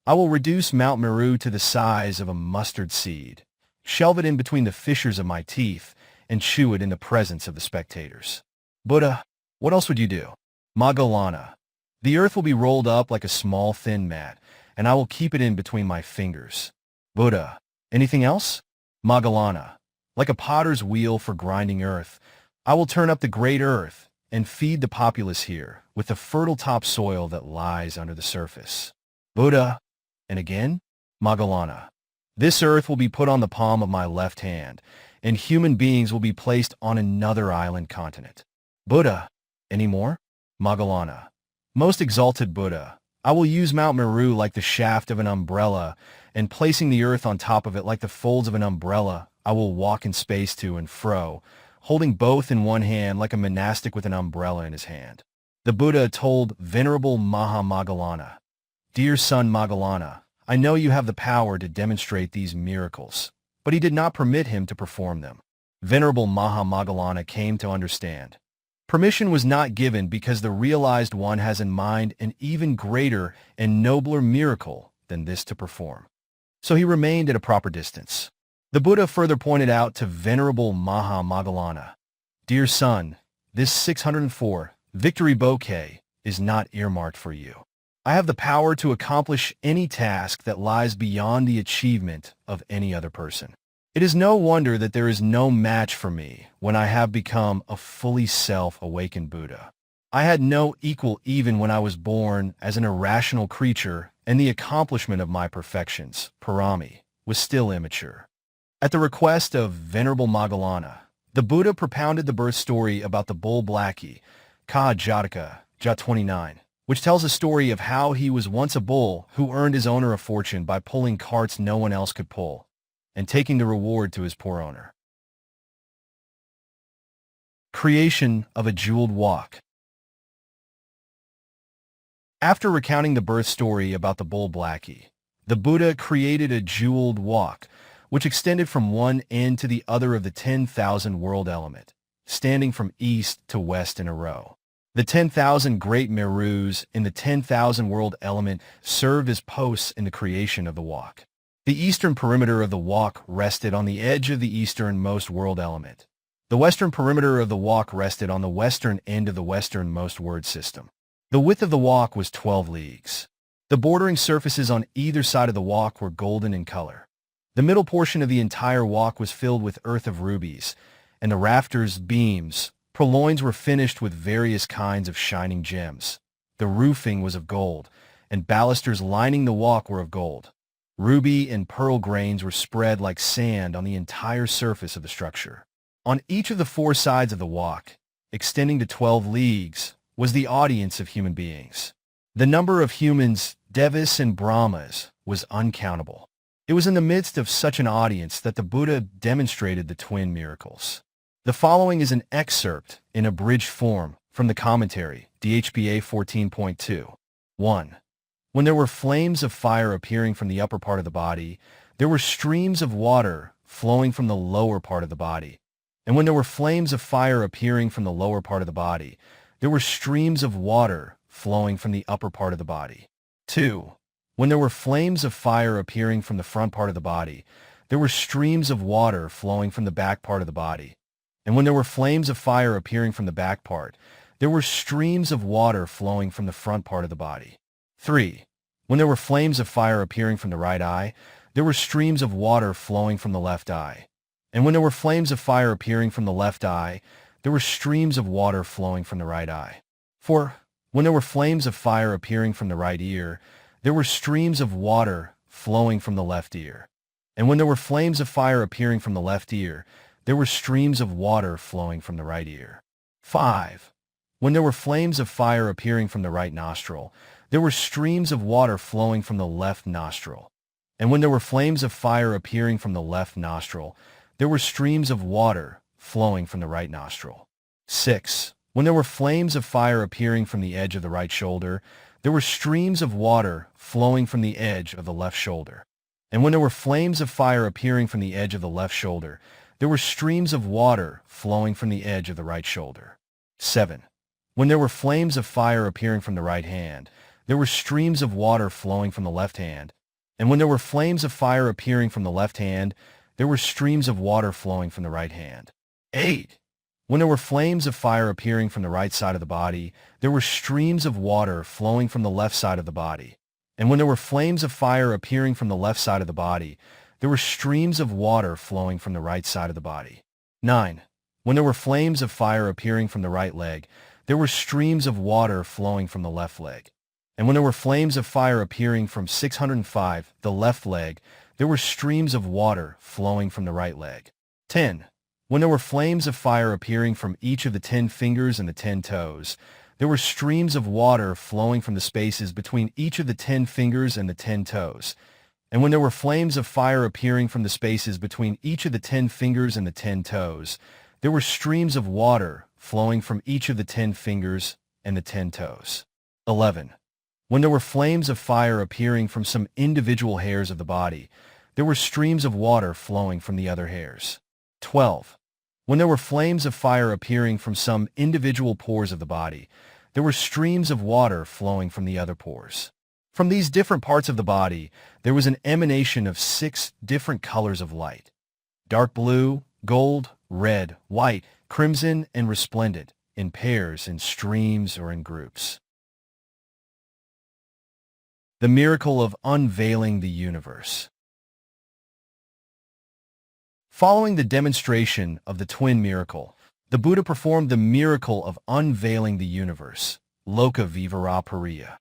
I will reduce Mount Meru to the size of a mustard seed, shelve it in between the fissures of my teeth, and chew it in the presence of the spectators. Buddha, what else would you do? Moggallana, the earth will be rolled up like a small thin mat, and I will keep it in between my fingers. Buddha, anything else? Moggallana, like a potter's wheel for grinding earth, I will turn up the great earth and feed the populace here with the fertile topsoil that lies under the surface. Buddha, and again, Moggallana, this earth will be put on the palm of my left hand, and human beings will be placed on another island continent. Buddha, any more? Moggallana, most exalted Buddha, I will use Mount Meru like the shaft of an umbrella, and placing the earth on top of it like the folds of an umbrella, I will walk in space to and fro, holding both in one hand like a monastic with an umbrella in his hand. The Buddha told Venerable Maha Moggallana, Dear son Moggallana, I know you have the power to demonstrate these miracles, but he did not permit him to perform them. Venerable Maha Moggallana came to understand. Permission was not given because the realized one has in mind an even greater and nobler miracle than this to perform. So he remained at a proper distance. The Buddha further pointed out to Venerable Maha Moggallana, Dear son, this 604 victory bouquet is not earmarked for you. I have the power to accomplish any task that lies beyond the achievement of any other person. It is no wonder that there is no match for me when I have become a fully self-awakened Buddha. I had no equal even when I was born as an irrational creature, and the accomplishment of my perfections, parami, was still immature. At the request of Venerable Moggallana, the Buddha propounded the birth story about the bull Blackie, Ka Jataka, Jat 29, which tells a story of how he was once a bull who earned his owner a fortune by pulling carts no one else could pull, and taking the reward to his poor owner. Creation of a jeweled walk. After recounting the birth story about the bull Blackie, the Buddha created a jeweled walk, which extended from one end to the other of the 10,000 world element, standing from east to west in a row. The 10,000 great merus in the 10,000 world element served as posts in the creation of the walk. The eastern perimeter of the walk rested on the edge of the easternmost world element. The western perimeter of the walk rested on the western end of the westernmost word system. The width of the walk was 12 leagues. The bordering surfaces on either side of the walk were golden in color. The middle portion of the entire walk was filled with earth of rubies, and the rafters, beams, purloins were finished with various kinds of shining gems. The roofing was of gold, and balusters lining the walk were of gold. Ruby and pearl grains were spread like sand on the entire surface of the structure. On each of the 4 sides of the walk, extending to 12 leagues, was the audience of human beings. The number of humans, devas and brahmas, was uncountable. It was in the midst of such an audience that the Buddha demonstrated the twin miracles. The following is an excerpt in abridged form from the commentary, DHPA 14.2. 1. When there were flames of fire appearing from the upper part of the body, there were streams of water flowing from the lower part of the body. And when there were flames of fire appearing from the lower part of the body, there were streams of water flowing from the upper part of the body. 2. When there were flames of fire appearing from the front part of the body, there were streams of water flowing from the back part of the body. And when there were flames of fire appearing from the back part, there were streams of water flowing from the front part of the body. 3. When there were flames of fire appearing from the right eye, there were streams of water flowing from the left eye. And when there were flames of fire appearing from the left eye, there were streams of water flowing from the right eye. 4. When there were flames of fire appearing from the right ear, there were streams of water flowing from the left ear. And when there were flames of fire appearing from the left ear, there were streams of water flowing from the right ear. 5. When there were flames of fire appearing from the right nostril, there were streams of water flowing from the left nostril. And when there were flames of fire appearing from the left nostril, there were streams of water flowing from the right nostril. 6. When there were flames of fire appearing from the edge of the right shoulder, there were streams of water flowing from the edge of the left shoulder. And when there were flames of fire appearing from the edge of the left shoulder, there were streams of water flowing from the edge of the right shoulder. 7. When there were flames of fire appearing from the right hand, there were streams of water flowing from the left hand. And when there were flames of fire appearing from the left hand, there were streams of water flowing from the right hand. 8. When there were flames of fire appearing from the right side of the body, there were streams of water flowing from the left side of the body. And when there were flames of fire appearing from the left side of the body, there were streams of water flowing from the right side of the body. 9. When there were flames of fire appearing from the right leg, there were streams of water flowing from the left leg. And when there were flames of fire appearing from 605, the left leg, there were streams of water flowing from the right leg. 10. When there were flames of fire appearing from each of the 10 fingers and the 10 toes, there were streams of water flowing from the spaces between each of the 10 fingers and the 10 toes. And when there were flames of fire appearing from the spaces between each of the 10 fingers and the 10 toes, there were streams of water flowing from each of the 10 fingers and the 10 toes. 11. When there were flames of fire appearing from some individual hairs of the body, there were streams of water flowing from the other hairs. 12. When there were flames of fire appearing from some individual pores of the body, there were streams of water flowing from the other pores. From these different parts of the body, there was an emanation of 6 different colors of light: dark blue, gold, red, white, crimson, and resplendent, in pairs, in streams, or in groups. The miracle of unveiling the universe. Following the demonstration of the twin miracle, the Buddha performed the miracle of unveiling the universe, Loka Vivara Pariya.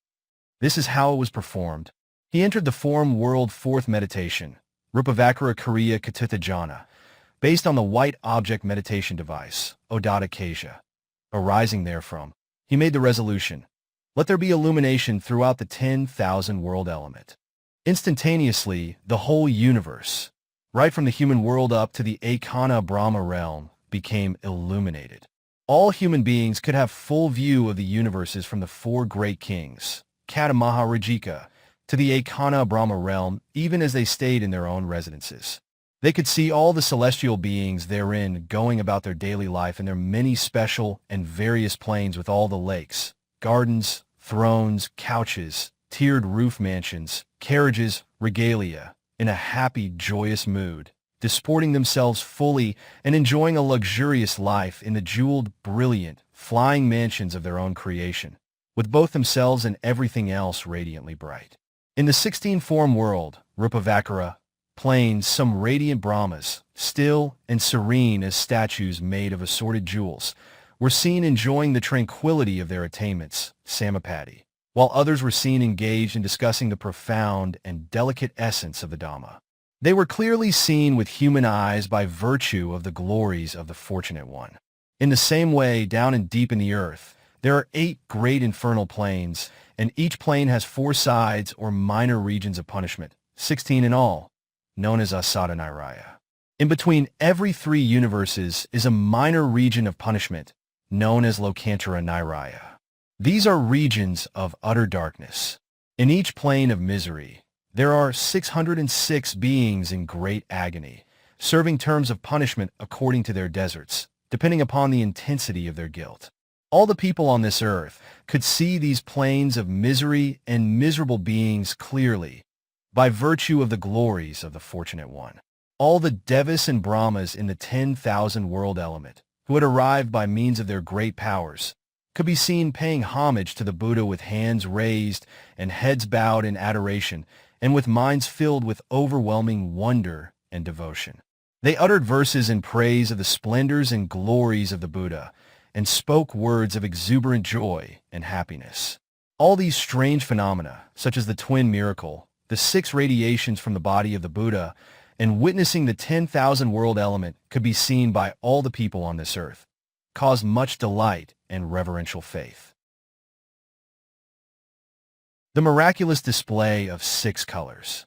This is how it was performed. He entered the form world fourth meditation, Rupavakara Kriya Katitha Jhana, based on the white object meditation device, Aggidatta Kaja. Arising therefrom, he made the resolution, let there be illumination throughout the 10,000 world element. Instantaneously, the whole universe, right from the human world up to the Ekana Brahma realm, became illuminated. All human beings could have full view of the universes from the 4 great kings, Katamaha Rajika, to the Ekana Brahma realm, even as they stayed in their own residences. They could see all the celestial beings therein going about their daily life in their many special and various planes with all the lakes, gardens, thrones, couches, tiered roof mansions, carriages, regalia, in a happy, joyous mood, disporting themselves fully and enjoying a luxurious life in the jeweled, brilliant, flying mansions of their own creation, with both themselves and everything else radiantly bright. In the 16-form world, Rupavakara, plains, some radiant Brahmas, still and serene as statues made of assorted jewels, were seen enjoying the tranquility of their attainments, Samapati, while others were seen engaged in discussing the profound and delicate essence of the Dhamma. They were clearly seen with human eyes by virtue of the glories of the Fortunate One. In the same way, down and deep in the earth, there are 8 great infernal planes, and each plane has 4 sides or minor regions of punishment, 16 in all, known as Asada Niraya. In between every 3 universes is a minor region of punishment, known as Lokantara Niraya. These are regions of utter darkness. In each plane of misery, there are 606 beings in great agony, serving terms of punishment according to their deserts, depending upon the intensity of their guilt. All the people on this earth could see these planes of misery and miserable beings clearly, by virtue of the glories of the Fortunate One. All the Devas and Brahmas in the 10,000 world element, who had arrived by means of their great powers, could be seen paying homage to the Buddha with hands raised and heads bowed in adoration, and with minds filled with overwhelming wonder and devotion. They uttered verses in praise of the splendors and glories of the Buddha, and spoke words of exuberant joy and happiness. All these strange phenomena, such as the twin miracle, the 6 radiations from the body of the Buddha, and witnessing the 10,000 world element could be seen by all the people on this earth, caused much delight and reverential faith. The miraculous display of 6 colors.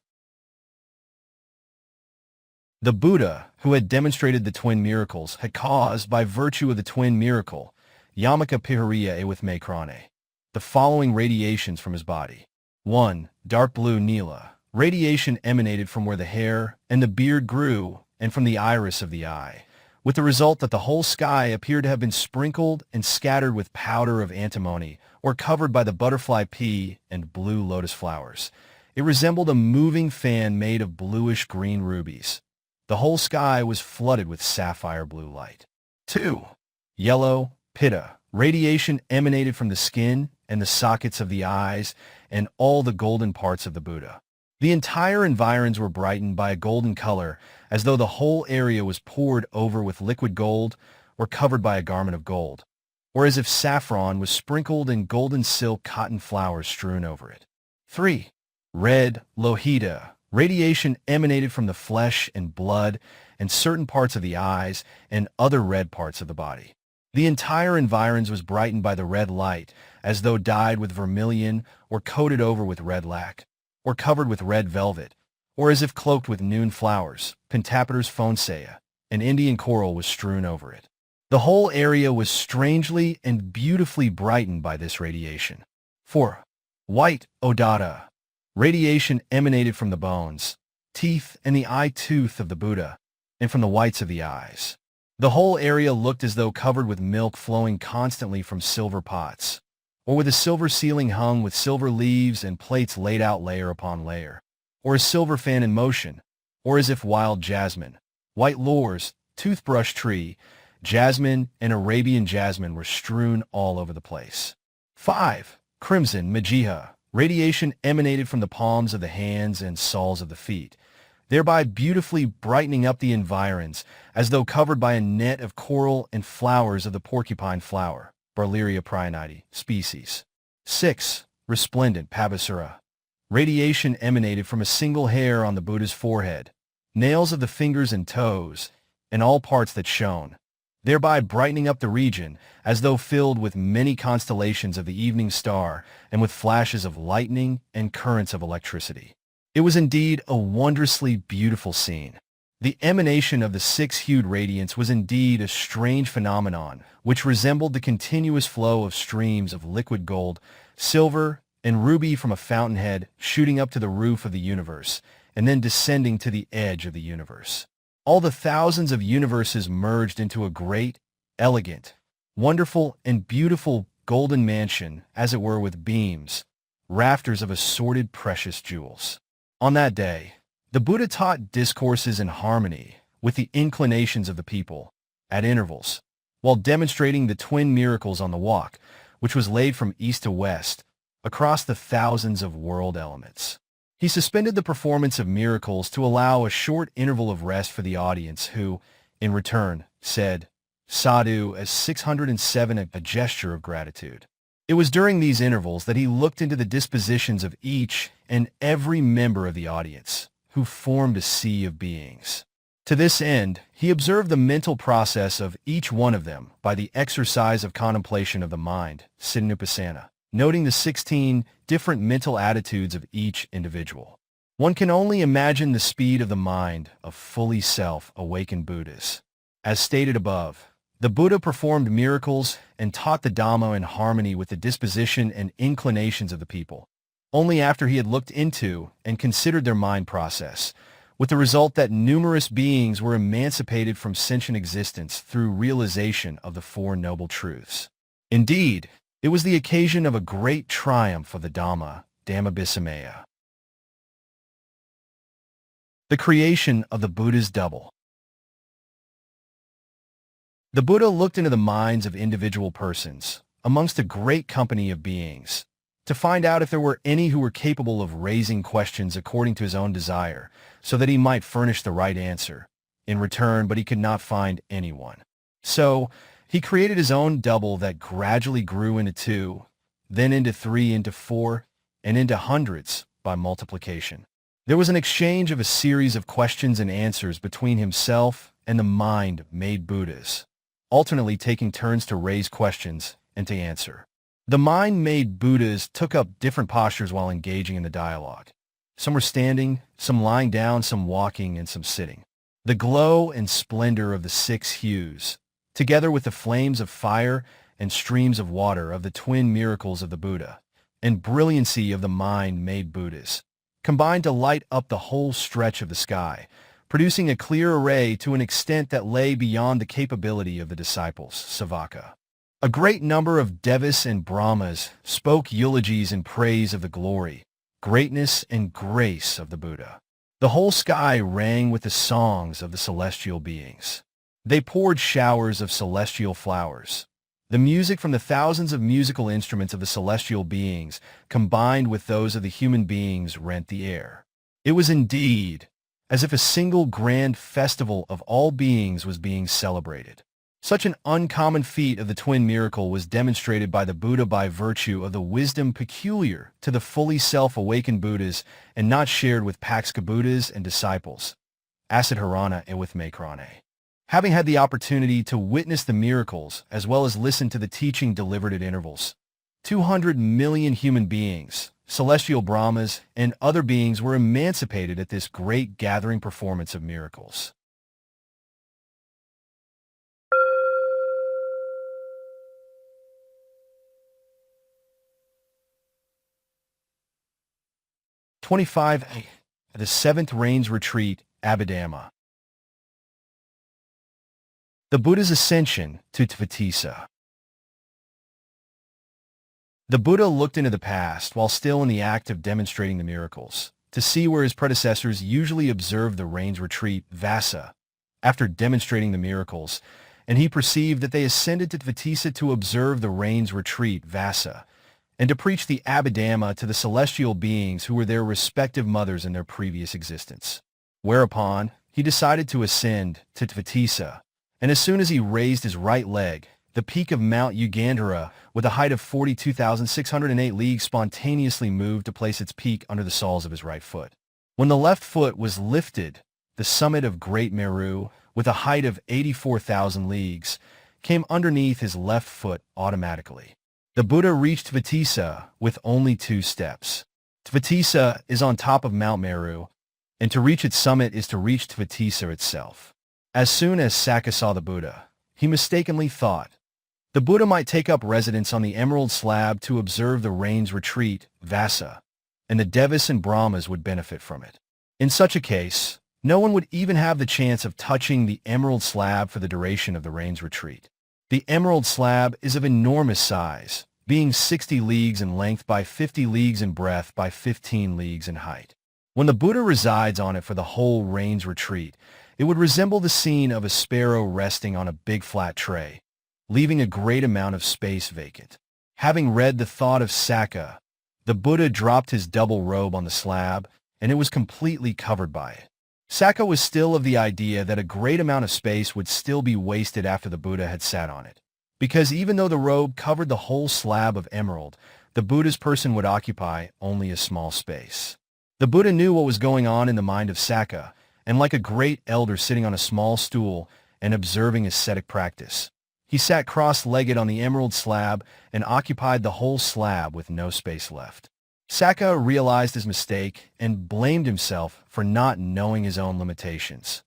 The Buddha, who had demonstrated the twin miracles, had caused, by virtue of the twin miracle, Yamaka Pihariya Ewithme Krane, the following radiations from his body. 1. Dark blue Nila. Radiation emanated from where the hair and the beard grew and from the iris of the eye, with the result that the whole sky appeared to have been sprinkled and scattered with powder of antimony or covered by the butterfly pea and blue lotus flowers. It resembled a moving fan made of bluish-green rubies. The whole sky was flooded with sapphire blue light. 2. Yellow Pitta. Radiation emanated from the skin and the sockets of the eyes and all the golden parts of the Buddha. The entire environs were brightened by a golden color, as though the whole area was poured over with liquid gold or covered by a garment of gold, or as if saffron was sprinkled in golden silk cotton flowers strewn over it. 3. Red Lohita. Radiation emanated from the flesh and blood and certain parts of the eyes and other red parts of the body. The entire environs was brightened by the red light, as though dyed with vermilion or coated over with red lac, or covered with red velvet, or as if cloaked with noon flowers, Pentapter's Phonsea, and Indian coral was strewn over it. The whole area was strangely and beautifully brightened by this radiation. 4. White Aggidatta. Radiation emanated from the bones, teeth, and the eye tooth of the Buddha, and from the whites of the eyes. The whole area looked as though covered with milk flowing constantly from silver pots, or with a silver ceiling hung with silver leaves and plates laid out layer upon layer, or a silver fan in motion, or as if wild jasmine, white lores, toothbrush tree, jasmine, and Arabian jasmine were strewn all over the place. 5. Crimson Majiha. Radiation emanated from the palms of the hands and soles of the feet, thereby beautifully brightening up the environs, as though covered by a net of coral and flowers of the porcupine flower, Barleria prionide, species. 6. Resplendent Pabasura. Radiation emanated from a single hair on the Buddha's forehead, nails of the fingers and toes, and all parts that shone, thereby brightening up the region, as though filled with many constellations of the evening star and with flashes of lightning and currents of electricity. It was indeed a wondrously beautiful scene. The emanation of the 6-hued radiance was indeed a strange phenomenon, which resembled the continuous flow of streams of liquid gold, silver, and ruby from a fountainhead shooting up to the roof of the universe, and then descending to the edge of the universe. All the thousands of universes merged into a great, elegant, wonderful, and beautiful golden mansion, as it were, with beams, rafters of assorted precious jewels. On that day, the Buddha taught discourses in harmony with the inclinations of the people, at intervals, while demonstrating the twin miracles on the walk, which was laid from east to west, across the thousands of world elements. He suspended the performance of miracles to allow a short interval of rest for the audience who, in return, said, Sadhu as 607, a gesture of gratitude. It was during these intervals that he looked into the dispositions of each and every member of the audience, who formed a sea of beings. To this end, he observed the mental process of each one of them by the exercise of contemplation of the mind, Siddhanupassana, noting the 16 different mental attitudes of each individual. One can only imagine the speed of the mind of fully self-awakened Buddhas. As stated above, the Buddha performed miracles and taught the Dhamma in harmony with the disposition and inclinations of the people, only after he had looked into and considered their mind process, with the result that numerous beings were emancipated from sentient existence through realization of the Four Noble Truths. Indeed, it was the occasion of a great triumph of the Dhamma, Dhammabhisamaya. The creation of the Buddha's double. The Buddha looked into the minds of individual persons, amongst a great company of beings, to find out if there were any who were capable of raising questions according to his own desire, so that he might furnish the right answer in return, but he could not find anyone. So, he created his own double that gradually grew into 2, then into 3, into 4, and into hundreds by multiplication. There was an exchange of a series of questions and answers between himself and the mind-made Buddhas, alternately taking turns to raise questions and to answer. The mind-made Buddhas took up different postures while engaging in the dialogue. Some were standing, some lying down, some walking, and some sitting. The glow and splendor of the 6 hues, together with the flames of fire and streams of water of the twin miracles of the Buddha, and brilliancy of the mind-made Buddhas, combined to light up the whole stretch of the sky, producing a clear array to an extent that lay beyond the capability of the disciples, Saccaka. A great number of Devas and Brahmas spoke eulogies in praise of the glory, greatness, and grace of the Buddha. The whole sky rang with the songs of the celestial beings. They poured showers of celestial flowers. The music from the thousands of musical instruments of the celestial beings, combined with those of the human beings, rent the air. It was indeed as if a single grand festival of all beings was being celebrated. Such an uncommon feat of the twin miracle was demonstrated by the Buddha by virtue of the wisdom peculiar to the fully self-awakened Buddhas and not shared with Pacceka Buddhas and disciples, Asadharana and with Makrane. Having had the opportunity to witness the miracles as well as listen to the teaching delivered at intervals, 200 million human beings, celestial Brahmas, and other beings were emancipated at this great gathering performance of miracles. '25. The 7th Rains Retreat, Abhidhamma. The Buddha's Ascension to Tvetisa. The Buddha looked into the past while still in the act of demonstrating the miracles, to see where his predecessors usually observed the rains retreat, Vasa, after demonstrating the miracles, and he perceived that they ascended to Tvetisa to observe the rains retreat, Vasa, and to preach the Abhidhamma to the celestial beings who were their respective mothers in their previous existence. Whereupon, he decided to ascend to Tvetisa, and as soon as he raised his right leg, the peak of Mount Ugandhara, with a height of 42,608 leagues, spontaneously moved to place its peak under the soles of his right foot. When the left foot was lifted, the summit of Great Meru, with a height of 84,000 leagues, came underneath his left foot automatically. The Buddha reached Tvetisa with only 2 steps. Tvetisa is on top of Mount Meru, and to reach its summit is to reach Tvetisa itself. As soon as Saccaka saw the Buddha, he mistakenly thought the Buddha might take up residence on the emerald slab to observe the rains retreat, Vasa, and the Devas and Brahmas would benefit from it. In such a case, No one would even have the chance of touching the emerald slab for the duration of the rain's retreat. The emerald slab is of enormous size, being 60 leagues in length by 50 leagues in breadth by 15 leagues in height. When the Buddha resides on it for the whole rain's retreat, it would resemble the scene of a sparrow resting on a big flat tray, leaving a great amount of space vacant. Having read the thought of Saccaka, the Buddha dropped his double robe on the slab, and it was completely covered by it. Saccaka was still of the idea that a great amount of space would still be wasted after the Buddha had sat on it, because even though the robe covered the whole slab of emerald, the Buddha's person would occupy only a small space. The Buddha knew what was going on in the mind of Saccaka, and like a great elder sitting on a small stool and observing ascetic practice, he sat cross-legged on the emerald slab and occupied the whole slab with no space left. Saccaka realized his mistake and blamed himself for not knowing his own limitations.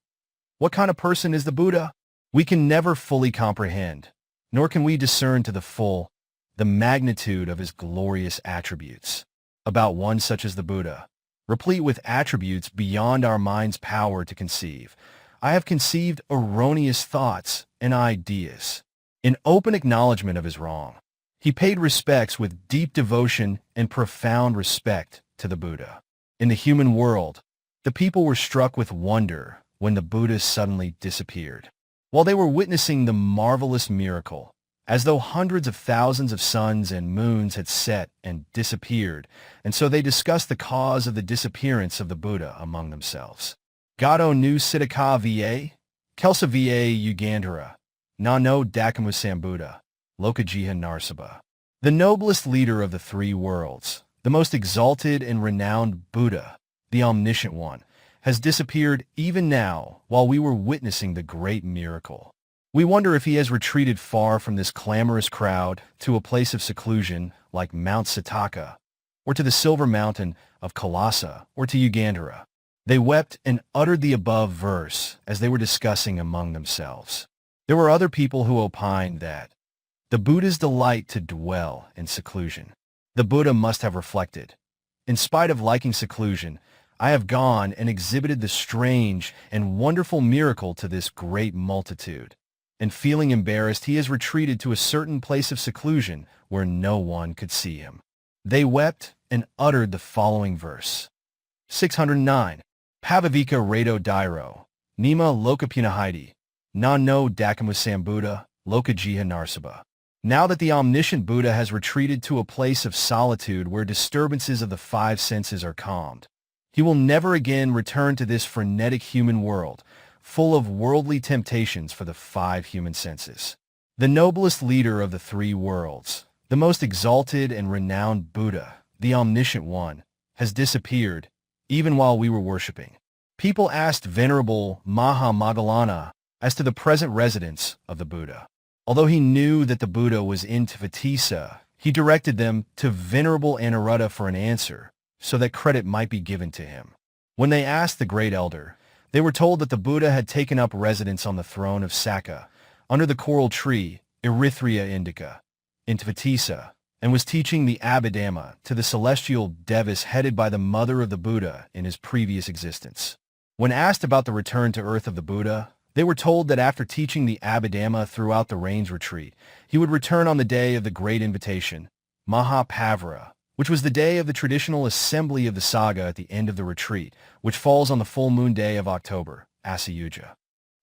What kind of person is the Buddha? We can never fully comprehend, nor can we discern to the full the magnitude of his glorious attributes. About one such as the Buddha, replete with attributes beyond our mind's power to conceive, I have conceived erroneous thoughts and ideas. In open acknowledgement of his wrong, he paid respects with deep devotion and profound respect to the Buddha. In the human world, the people were struck with wonder when the Buddha suddenly disappeared. While they were witnessing the marvelous miracle, as though hundreds of thousands of suns and moons had set and disappeared, and so they discussed the cause of the disappearance of the Buddha among themselves. Gado nu Saccaka va, Kelsa va Ugandhara, na no Dakamusambuddha, Lokajiha Narsabha. The noblest leader of the three worlds, the most exalted and renowned Buddha, the omniscient one, has disappeared even now while we were witnessing the great miracle. We wonder if he has retreated far from this clamorous crowd to a place of seclusion like Mount Saccaka, or to the silver mountain of Kailasa, or to Ugandhara. They wept and uttered the above verse as they were discussing among themselves. There were other people who opined that the Buddha's delight to dwell in seclusion. The Buddha must have reflected, in spite of liking seclusion, I have gone and exhibited the strange and wonderful miracle to this great multitude. And feeling embarrassed, he has retreated to a certain place of seclusion where no one could see him. They wept and uttered the following verse. 609. Pavavika Rado Dairo, Nima Lokapinahidi, Na no Dakamusambuddha, Lokajiha Narsabha. Now that the omniscient Buddha has retreated to a place of solitude where disturbances of the five senses are calmed, he will never again return to this frenetic human world, full of worldly temptations for the five human senses. The noblest leader of the three worlds, the most exalted and renowned Buddha, the omniscient one, has disappeared, even while we were worshipping. People asked Venerable Moggallana as to the present residence of the Buddha. Although he knew that the Buddha was in Tīpitisa, he directed them to Venerable Anāthapiṇḍika for an answer, so that credit might be given to him. When they asked the great elder, they were told that the Buddha had taken up residence on the throne of Saccaka, under the coral tree, Erythrea indica, in Tīpitisa, and was teaching the Abhidhamma to the celestial devas headed by the mother of the Buddha in his previous existence. When asked about the return to earth of the Buddha, they were told that after teaching the Abhidhamma throughout the rain's retreat, he would return on the day of the Great Invitation, Mahapavara, which was the day of the traditional assembly of the Sangha at the end of the retreat, which falls on the full moon day of October, Asayuja.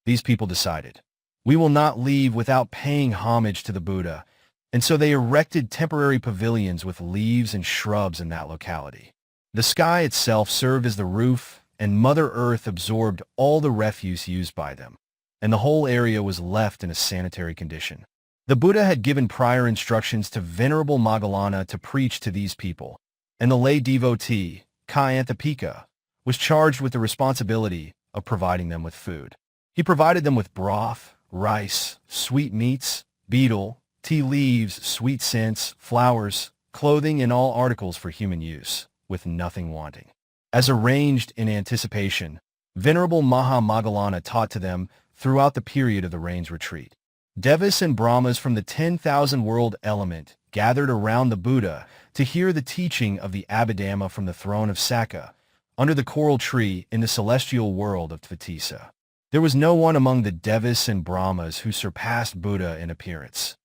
These people decided, we will not leave without paying homage to the Buddha, and so they erected temporary pavilions with leaves and shrubs in that locality. The sky itself served as the roof, and Mother Earth absorbed all the refuse used by them, and the whole area was left in a sanitary condition. The Buddha had given prior instructions to Venerable Moggallana to preach to these people, and the lay devotee, Anāthapiṇḍika, was charged with the responsibility of providing them with food. He provided them with broth, rice, sweet meats, betel, tea leaves, sweet scents, flowers, clothing, and all articles for human use, with nothing wanting. As arranged in anticipation, Venerable Moggallana taught to them throughout the period of the rain's retreat. Devas and Brahmas from the 10,000 world element gathered around the Buddha to hear the teaching of the Abhidhamma from the throne of Saccaka, under the coral tree in the celestial world of Tvetisa. There was no one among the Devas and Brahmas who surpassed Buddha in appearance.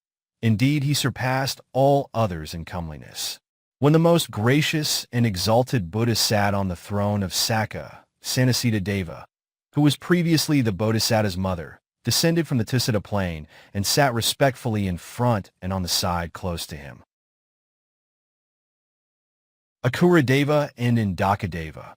Indeed, he surpassed all others in comeliness. When the most gracious and exalted Buddha sat on the throne of Saccaka, Sanasita Deva, who was previously the Bodhisattva's mother, descended from the Tusita plain and sat respectfully in front and on the side close to him. Akuradeva and Indakadeva.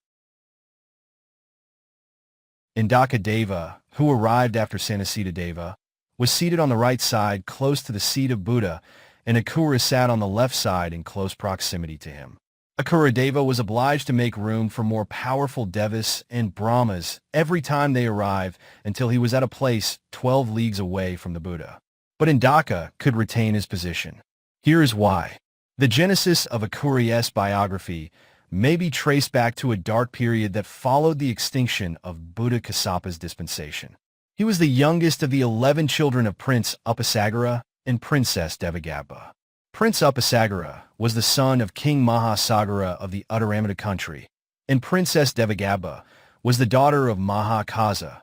Indakadeva, who arrived after Sanasita Deva, was seated on the right side close to the seat of Buddha, and Akura sat on the left side in close proximity to him. Akuradeva was obliged to make room for more powerful Devas and Brahmas every time they arrived until he was at a place 12 leagues away from the Buddha. But Indaka could retain his position. Here is why. The genesis of Akura's biography may be traced back to a dark period that followed the extinction of Buddha Kassava's dispensation. He was the youngest of the 11 children of Prince Upasagara and Princess Devagabha. Prince Upasagara was the son of King Mahasagara of the Uttaramada country, and Princess Devagabha was the daughter of Mahakasa,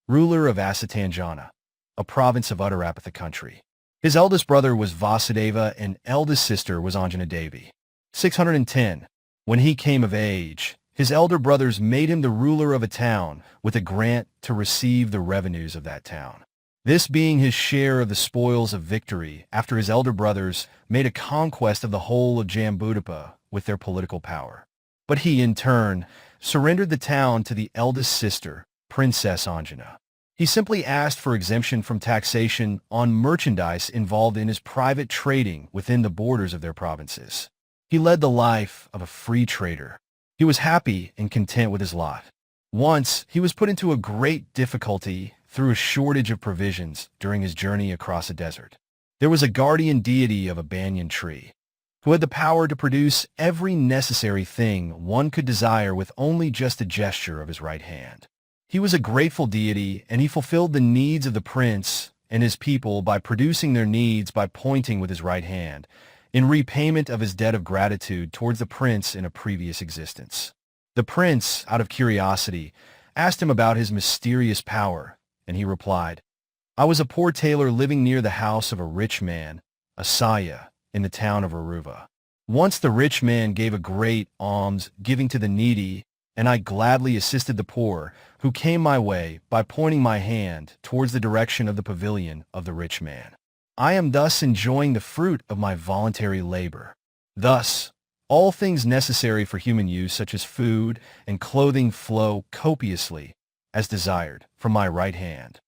ruler of Asatanjana, a province of Uttarapatha country. His eldest brother was Vasudeva and eldest sister was Anjana Devi. 610. When he came of age, his elder brothers made him the ruler of a town with a grant to receive the revenues of that town. This being his share of the spoils of victory after his elder brothers made a conquest of the whole of Jambuka with their political power. But he, in turn, surrendered the town to the eldest sister, Princess Anjana. He simply asked for exemption from taxation on merchandise involved in his private trading within the borders of their provinces. He led the life of a free trader. He was happy and content with his lot. Once, he was put into a great difficulty through a shortage of provisions during his journey across a desert. There was a guardian deity of a banyan tree, who had the power to produce every necessary thing one could desire with only just a gesture of his right hand. He was a grateful deity, and he fulfilled the needs of the prince and his people by producing their needs by pointing with his right hand, in repayment of his debt of gratitude towards the prince in a previous existence. The prince, out of curiosity, asked him about his mysterious power, and he replied, "I was a poor tailor living near the house of a rich man, Asaya, in the town of Aruva. Once the rich man gave a great alms, giving to the needy, and I gladly assisted the poor, who came my way, by pointing my hand towards the direction of the pavilion of the rich man. I am thus enjoying the fruit of my voluntary labor. Thus, all things necessary for human use, such as food and clothing, flow copiously, as desired, from my right hand."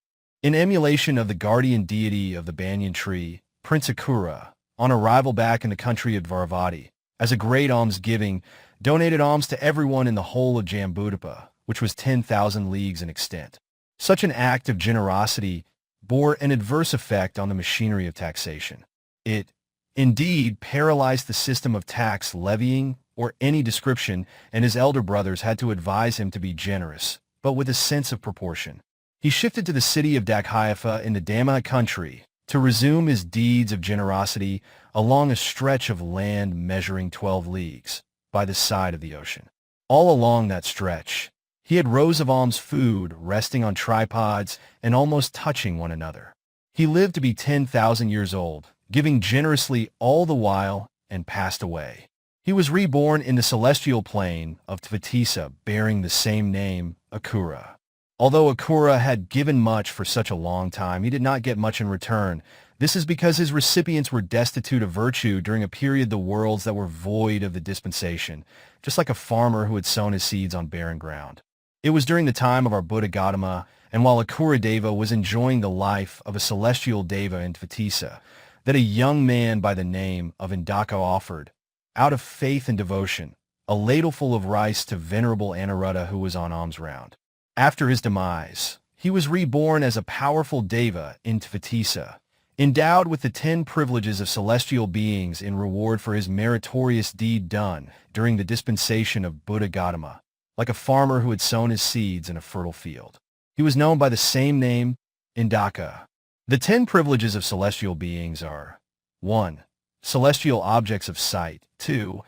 In emulation of the guardian deity of the banyan tree, Prince Akura, on arrival back in the country of Dvaravati, as a great almsgiving, donated alms to everyone in the whole of Jambuka, which was 10,000 leagues in extent. Such an act of generosity bore an adverse effect on the machinery of taxation. It, indeed, paralyzed the system of tax levying or any description, and his elder brothers had to advise him to be generous, but with a sense of proportion. He shifted to the city of Dakhaifa in the Dhamma country to resume his deeds of generosity along a stretch of land measuring 12 leagues by the side of the ocean. All along that stretch, he had rows of alms food resting on tripods and almost touching one another. He lived to be 10,000 years old, giving generously all the while, and passed away. He was reborn in the celestial plane of Tvetisa, bearing the same name, Akura. Although Akura had given much for such a long time, he did not get much in return. This is because his recipients were destitute of virtue during a period of the worlds that were void of the dispensation, just like a farmer who had sown his seeds on barren ground. It was during the time of our Buddha Gautama, and while Akuradeva was enjoying the life of a celestial deva in Tvetisa, that a young man by the name of Indaka offered, out of faith and devotion, a ladleful of rice to Venerable Anāthapiṇḍika who was on alms round. After his demise, he was reborn as a powerful deva in Tvetisa, endowed with the 10 privileges of celestial beings in reward for his meritorious deed done during the dispensation of Buddha Gautama, like a farmer who had sown his seeds in a fertile field. He was known by the same name, Indaka. The 10 privileges of celestial beings are: 1. Celestial objects of sight. 2.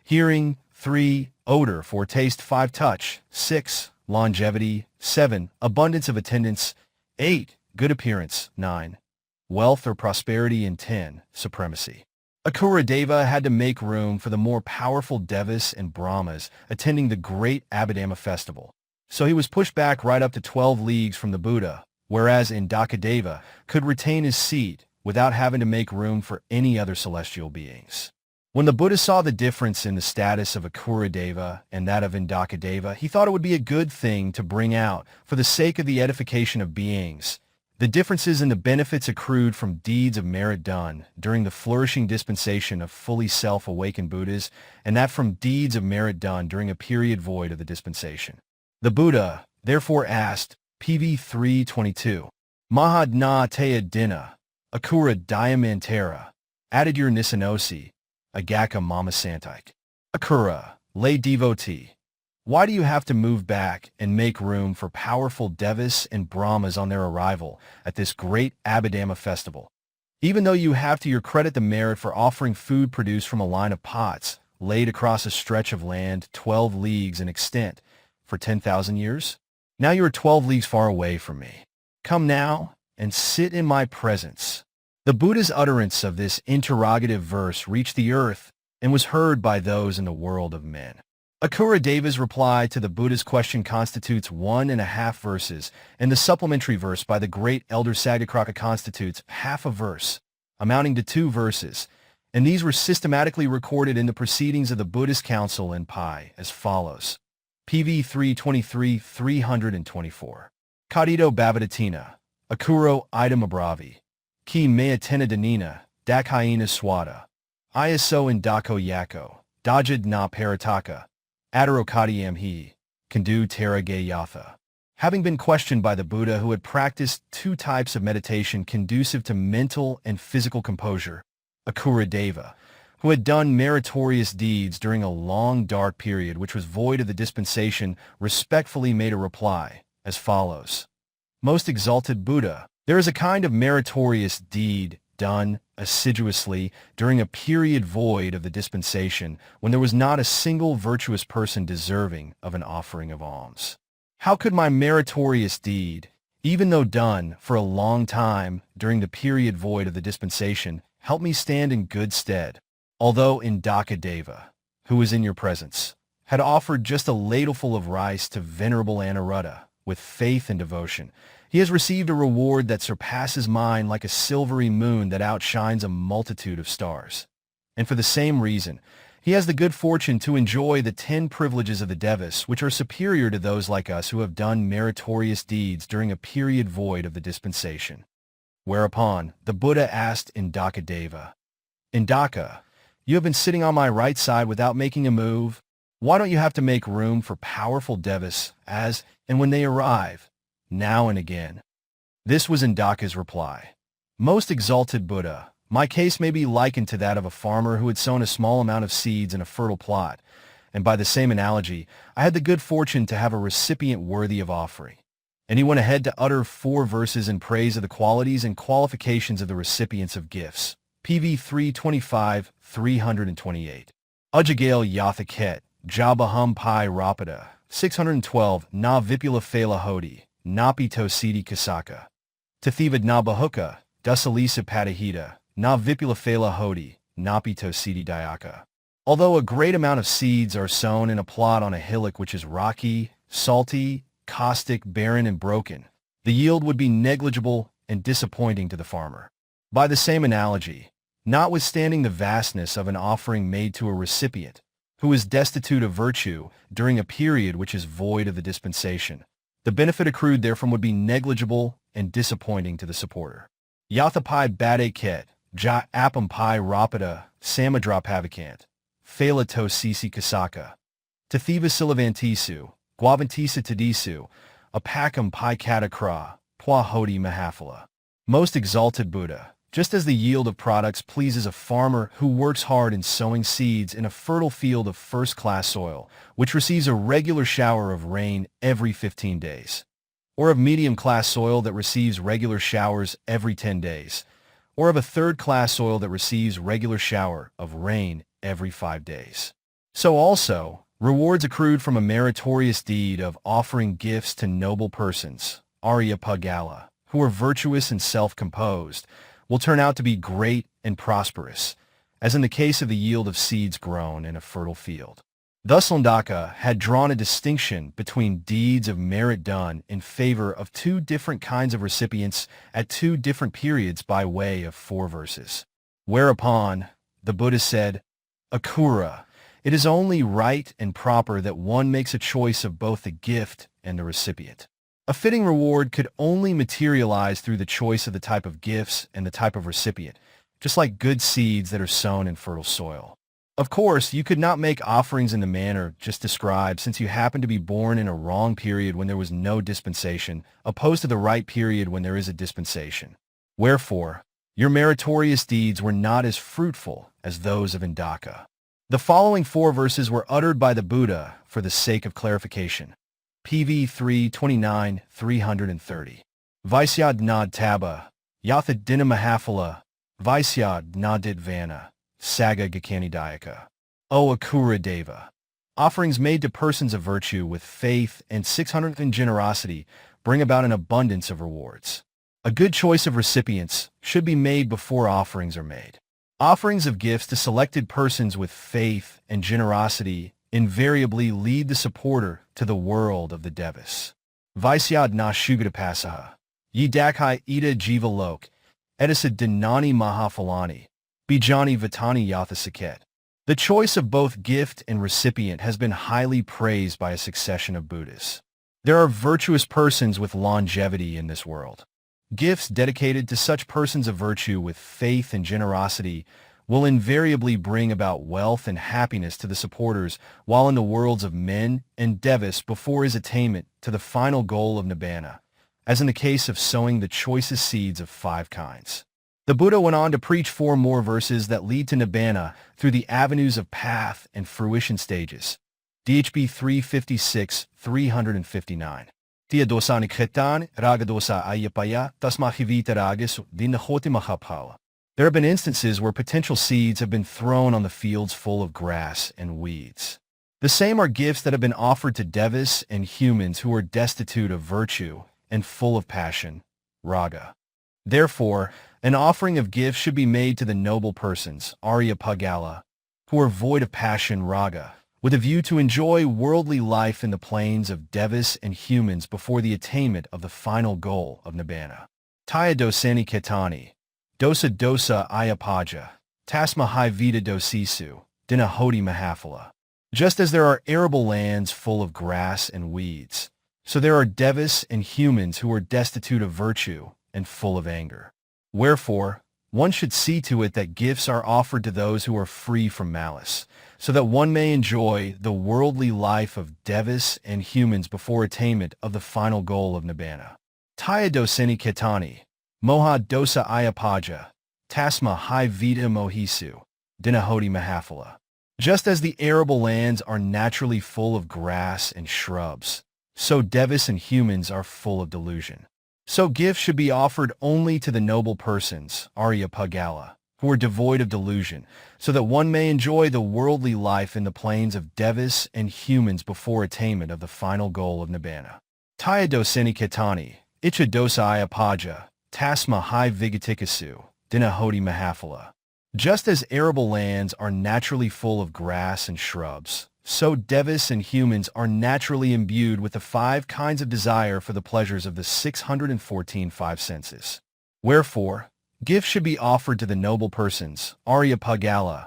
Hearing. 3. Odor, 4. Taste, 5. Touch, 6. Longevity, 7. Abundance of attendance, 8. Good appearance, 9. Wealth or prosperity, and 10. Supremacy. Akuradeva had to make room for the more powerful Devas and Brahmas attending the great Abhidhamma festival. So he was pushed back right up to 12 leagues from the Buddha, whereas Anāthapiṇḍika could retain his seat without having to make room for any other celestial beings. When the Buddha saw the difference in the status of Akuradeva and that of Anāthapiṇḍika, he thought it would be a good thing to bring out, for the sake of the edification of beings, the differences in the benefits accrued from deeds of merit done during the flourishing dispensation of fully self-awakened Buddhas, and that from deeds of merit done during a period void of the dispensation. The Buddha, therefore, asked, PV 322, Mahadna Taya Dina, Akura Diamantara, Adidur Nisanosi, Agaka Mama Santik. Akura, lay devotee, why do you have to move back and make room for powerful Devas and Brahmas on their arrival at this great Abhidhamma festival? Even though you have to your credit the merit for offering food produced from a line of pots laid across a stretch of land 12 leagues in extent for 10,000 years? Now you are 12 leagues far away from me. Come now and sit in my presence. The Buddha's utterance of this interrogative verse reached the earth and was heard by those in the world of men. Akuradeva's reply to the Buddha's question constitutes 1.5 verses, and the supplementary verse by the great elder Saccaka constitutes half a verse, amounting to 2 verses, and these were systematically recorded in the proceedings of the Buddhist Council in Pi as follows. PV 323-324. Kadito Bhavadatina, Akuro item abravi, Ki mea tenadanina, Dakhaina swada, Iaso in Dako Yako, Dajad na Parataka, Adarokadiyam he, Kandu Tera Gayatha. Having been questioned by the Buddha, who had practiced 2 types of meditation conducive to mental and physical composure, Akuradeva, who had done meritorious deeds during a long dark period which was void of the dispensation, respectfully made a reply as follows. Most exalted Buddha, there is a kind of meritorious deed done assiduously during a period void of the dispensation when there was not a single virtuous person deserving of an offering of alms. How could my meritorious deed, even though done for a long time during the period void of the dispensation, help me stand in good stead? Although Anāthapiṇḍika, who is in your presence, had offered just a ladleful of rice to Venerable Anāruddha with faith and devotion, he has received a reward that surpasses mine like a silvery moon that outshines a multitude of stars. And for the same reason, he has the good fortune to enjoy the 10 privileges of the Devas, which are superior to those like us who have done meritorious deeds during a period void of the dispensation. Whereupon the Buddha asked Anāthapiṇḍika, Anāthapiṇḍika, you have been sitting on my right side without making a move. Why don't you have to make room for powerful Devas as and when they arrive, now and again? This was Anāthapiṇḍika's reply. Most exalted Buddha, my case may be likened to that of a farmer who had sown a small amount of seeds in a fertile plot, and by the same analogy, I had the good fortune to have a recipient worthy of offering. And he went ahead to utter 4 verses in praise of the qualities and qualifications of the recipients of gifts. PV 325-328. Ujjagal Yatha Ket, Jabahum Pai Rapada, 612, Na Vipula Phala Hodi, Napi Tosidi Kasaka. Tathivad Na Bahuka, Dusalisa Patahita, Na Vipula Phala Hodi, Napi Tosidi Dayaka. Although a great amount of seeds are sown in a plot on a hillock which is rocky, salty, caustic, barren, and broken, the yield would be negligible and disappointing to the farmer. By the same analogy, notwithstanding the vastness of an offering made to a recipient who is destitute of virtue during a period which is void of the dispensation, the benefit accrued therefrom would be negligible and disappointing to the supporter. Yathapai Bade Ket, Ja Apam Pai Rapada, Samadrapavakant, Phala To Sisi Kasaka, Tathiva Silavantisu, Guavantisa Tadisu, Apakam Pai Katakra, Pwa Hodi Mahafala. Most exalted Buddha, just as the yield of products pleases a farmer who works hard in sowing seeds in a fertile field of first-class soil, which receives a regular shower of rain every 15 days, or of medium-class soil that receives regular showers every 10 days, or of a third-class soil that receives regular shower of rain every 5 days. So also, rewards accrued from a meritorious deed of offering gifts to noble persons, Arahats, who are virtuous and self-composed, will turn out to be great and prosperous, as in the case of the yield of seeds grown in a fertile field. Thus Slander had drawn a distinction between deeds of merit done in favor of two different kinds of recipients at two different periods by way of 4 verses. Whereupon, the Buddha said, Akura, it is only right and proper that one makes a choice of both the gift and the recipient. A fitting reward could only materialize through the choice of the type of gifts and the type of recipient, just like good seeds that are sown in fertile soil. Of course, you could not make offerings in the manner just described since you happened to be born in a wrong period when there was no dispensation, opposed to the right period when there is a dispensation. Wherefore, your meritorious deeds were not as fruitful as those of Anāthapiṇḍika. The following 4 verses were uttered by the Buddha for the sake of clarification. PV 329-330. Vaisyad nad taba, yatha dinamahafala, Vaisyad nadit vana, Saccaka. O Akura Deva. Offerings made to persons of virtue with faith and 600th in generosity bring about an abundance of rewards. A good choice of recipients should be made before offerings are made. Offerings of gifts to selected persons with faith and generosity invariably lead the supporter to the world of the devas. Vaisyad na shugadapasaha, yi dakhai ida jiva lok, edisa dinani mahafalani, bijani vatani yatha saket. The choice of both gift and recipient has been highly praised by a succession of Buddhas. There are virtuous persons with longevity in this world. Gifts dedicated to such persons of virtue with faith and generosity will invariably bring about wealth and happiness to the supporters while in the worlds of men and devas before his attainment to the final goal of nibbana, as in the case of sowing the choicest seeds of 5 kinds. The Buddha went on to preach 4 more verses that lead to nibbana through the avenues of path and fruition stages. DHB 356-359. Tia dosani khitan, ragadosa ayapaya, tasmahivita ragas, dinahoti mahapala. There have been instances where potential seeds have been thrown on the fields full of grass and weeds. The same are gifts that have been offered to devas and humans who are destitute of virtue and full of passion, raga. Therefore, an offering of gifts should be made to the noble persons, Arahats, who are void of passion, raga, with a view to enjoy worldly life in the planes of devas and humans before the attainment of the final goal of nibbana. Taya dosani ketani, dosa dosa ayapaja, tasma hai vita dosisu, dinahoti mahafala. Just as there are arable lands full of grass and weeds, so there are devas and humans who are destitute of virtue and full of anger. Wherefore, one should see to it that gifts are offered to those who are free from malice, so that one may enjoy the worldly life of devas and humans before attainment of the final goal of nibbana. Taya dosani ketani, moha dosa ayapaja, tasma hai vita mohisu, dinahoti mahafala. Just as the arable lands are naturally full of grass and shrubs, so devas and humans are full of delusion. So gifts should be offered only to the noble persons, Arahats, who are devoid of delusion, so that one may enjoy the worldly life in the planes of devas and humans before attainment of the final goal of nibbana. Taya dosani ketani, icha dosa ayapaja, tasma hai vigatikasu, dinahoti mahafala. Just as arable lands are naturally full of grass and shrubs, so devas and humans are naturally imbued with the 5 kinds of desire for the pleasures of the 614 5 senses. Wherefore, gifts should be offered to the noble persons, Arahats,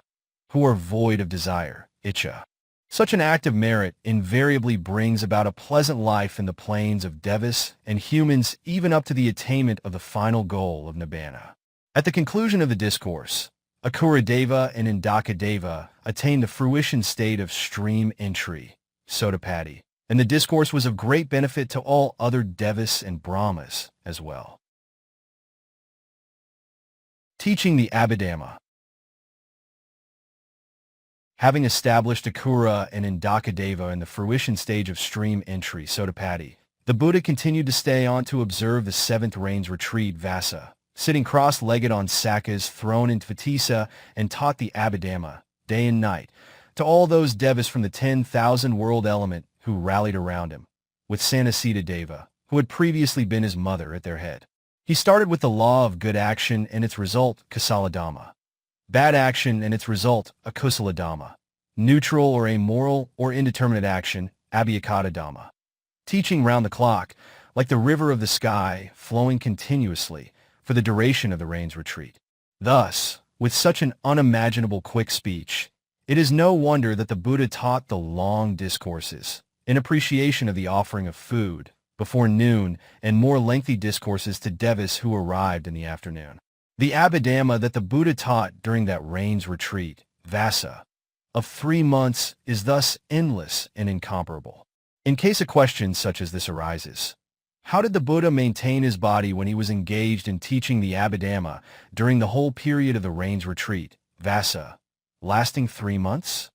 who are void of desire, icha. Such an act of merit invariably brings about a pleasant life in the planes of devas and humans even up to the attainment of the final goal of nibbana. At the conclusion of the discourse, Akura Deva and Anāthapiṇḍika Deva attained the fruition state of stream entry, Sotapatti, and the discourse was of great benefit to all other devas and brahmas as well. Teaching the Abhidhamma. Having established Akura and Anāthapiṇḍika Deva in the fruition stage of stream entry, Sotapatti, the Buddha continued to stay on to observe the 7th rains retreat, Vassa, sitting cross-legged on Saccaka's throne in Tvatisa, and taught the Abhidhamma, day and night, To all those devas from the 10,000 world element who rallied around him, with Sanasita Deva, who had previously been his mother, at their head. He started with the law of good action and its result, Kusaladhamma. Bad action and its result, Akusaladhamma. Neutral or amoral or indeterminate action, Abhidhamma. Teaching round the clock, like the river of the sky, flowing continuously for the duration of the rain's retreat. Thus, with such an unimaginable quick speech, it is no wonder that the Buddha taught the long discourses, in appreciation of the offering of food, before noon, and more lengthy discourses to devas who arrived in the afternoon. The Abhidhamma that the Buddha taught during that rain's retreat, Vasa, of 3 months, is thus endless and incomparable. In case a question such as this arises, how did the Buddha maintain his body when he was engaged in teaching the Abhidhamma during the whole period of the rain's retreat, Vasa, lasting 3 months?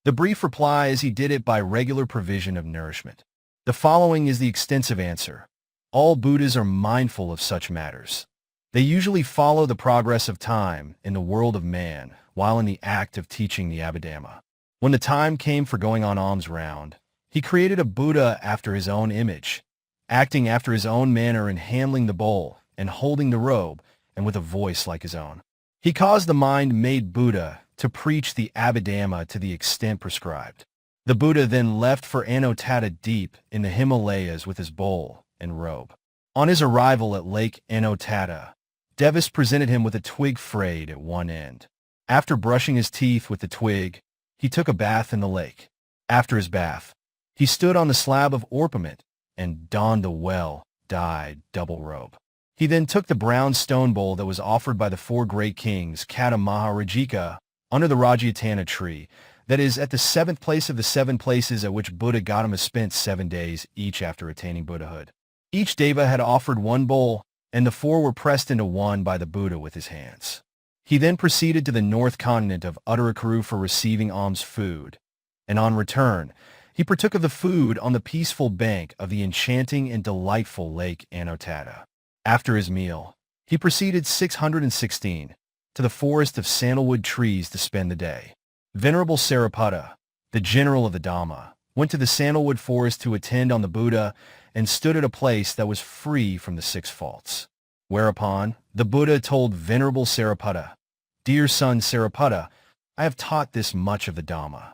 The brief reply is he did it by regular provision of nourishment. The following is the extensive answer. All Buddhas are mindful of such matters. They usually follow the progress of time in the world of man while in the act of teaching the Abhidhamma. When the time came for going on alms round, he created a Buddha after his own image, acting after his own manner and handling the bowl and holding the robe and with a voice like his own. He caused the mind-made Buddha to preach the Abhidhamma to the extent prescribed. The Buddha then left for Anāthapiṇḍika deep in the Himalayas with his bowl and robe. On his arrival at Lake Anāthapiṇḍika, devas presented him with a twig frayed at one end. After brushing his teeth with the twig, he took a bath in the lake. After his bath, he stood on the slab of orpiment and donned the well-dyed double robe. He then took the brown stone bowl that was offered by the 4 great kings, Kata Maharajika, under the Rajyatana tree, that is, at the 7th place of the 7 places at which Buddha Gautama spent 7 days each after attaining Buddhahood. Each deva had offered 1 bowl, and the 4 were pressed into one by the Buddha with his hands. He then proceeded to the north continent of Uttarakuru for receiving alms food, and on return, he partook of the food on the peaceful bank of the enchanting and delightful Lake Anāthapiṇḍika. After his meal, he proceeded 616 to the forest of sandalwood trees to spend the day. Venerable Sariputta, the general of the Dhamma, went to the sandalwood forest to attend on the Buddha and stood at a place that was free from the 6 faults. Whereupon, the Buddha told Venerable Sariputta, "Dear son Sariputta, I have taught this much of the Dhamma."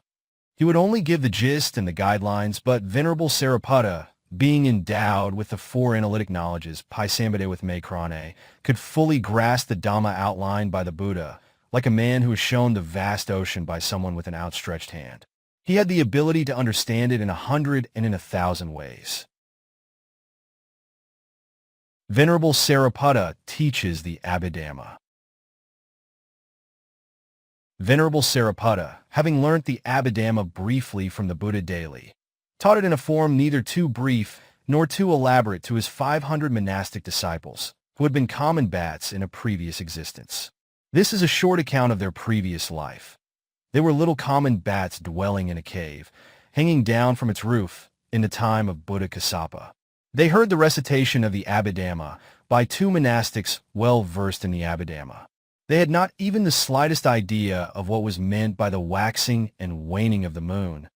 He would only give the gist and the guidelines, but Venerable Sariputta, being endowed with the 4 analytic knowledges, Paisambhade with Maikrane, could fully grasp the Dhamma outlined by the Buddha, like a man who is shown the vast ocean by someone with an outstretched hand. He had the ability to understand it in 100 and in 1,000 ways. Venerable Sariputta teaches the Abhidhamma. Venerable Sariputta, having learnt the Abhidhamma briefly from the Buddha daily, taught it in a form neither too brief nor too elaborate to his 500 monastic disciples, who had been common bats in a previous existence. This is a short account of their previous life. They were little common bats dwelling in a cave, hanging down from its roof, in the time of Buddha Kassapa. They heard the recitation of the Abhidhamma by 2 monastics well versed in the Abhidhamma. They had not even the slightest idea of what was meant by the waxing and waning of the moon,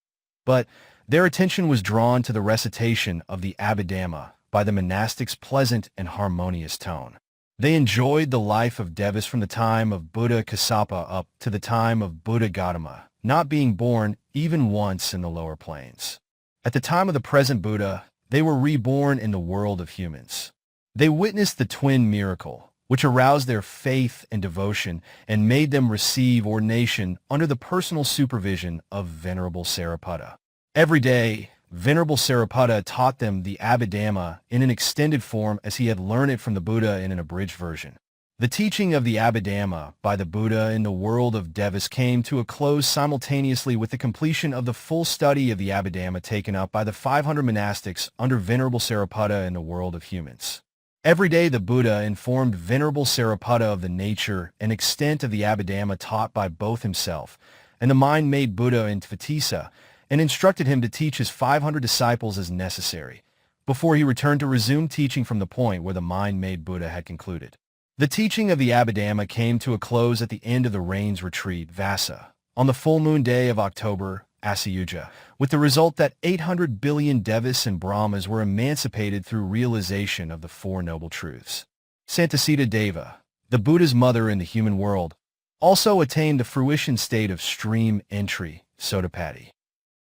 but their attention was drawn to the recitation of the Abhidhamma by the monastics' pleasant and harmonious tone. They enjoyed the life of devas from the time of Buddha Kassapa up to the time of Buddha Gautama, not being born even once in the lower planes. At the time of the present Buddha, they were reborn in the world of humans. They witnessed the twin miracle, which aroused their faith and devotion and made them receive ordination under the personal supervision of Venerable Sariputta. Every day, Venerable Sariputta taught them the Abhidhamma in an extended form as he had learned it from the Buddha in an abridged version. The teaching of the Abhidhamma by the Buddha in the world of devas came to a close simultaneously with the completion of the full study of the Abhidhamma taken up by the 500 monastics under Venerable Sariputta in the world of humans. Every day the Buddha informed Venerable Sariputta of the nature and extent of the Abhidhamma taught by both himself and the mind-made Buddha in Tvetisa, and instructed him to teach his 500 disciples as necessary, before he returned to resume teaching from the point where the mind-made Buddha had concluded. The teaching of the Abhidhamma came to a close at the end of the rain's retreat, Vasa, on the full moon day of October, Asayuja, with the result that 800 billion Devas and Brahmas were emancipated through realization of the Four Noble Truths. Anāthapiṇḍika Deva, the Buddha's mother in the human world, also attained the fruition state of stream entry, Sotapatti.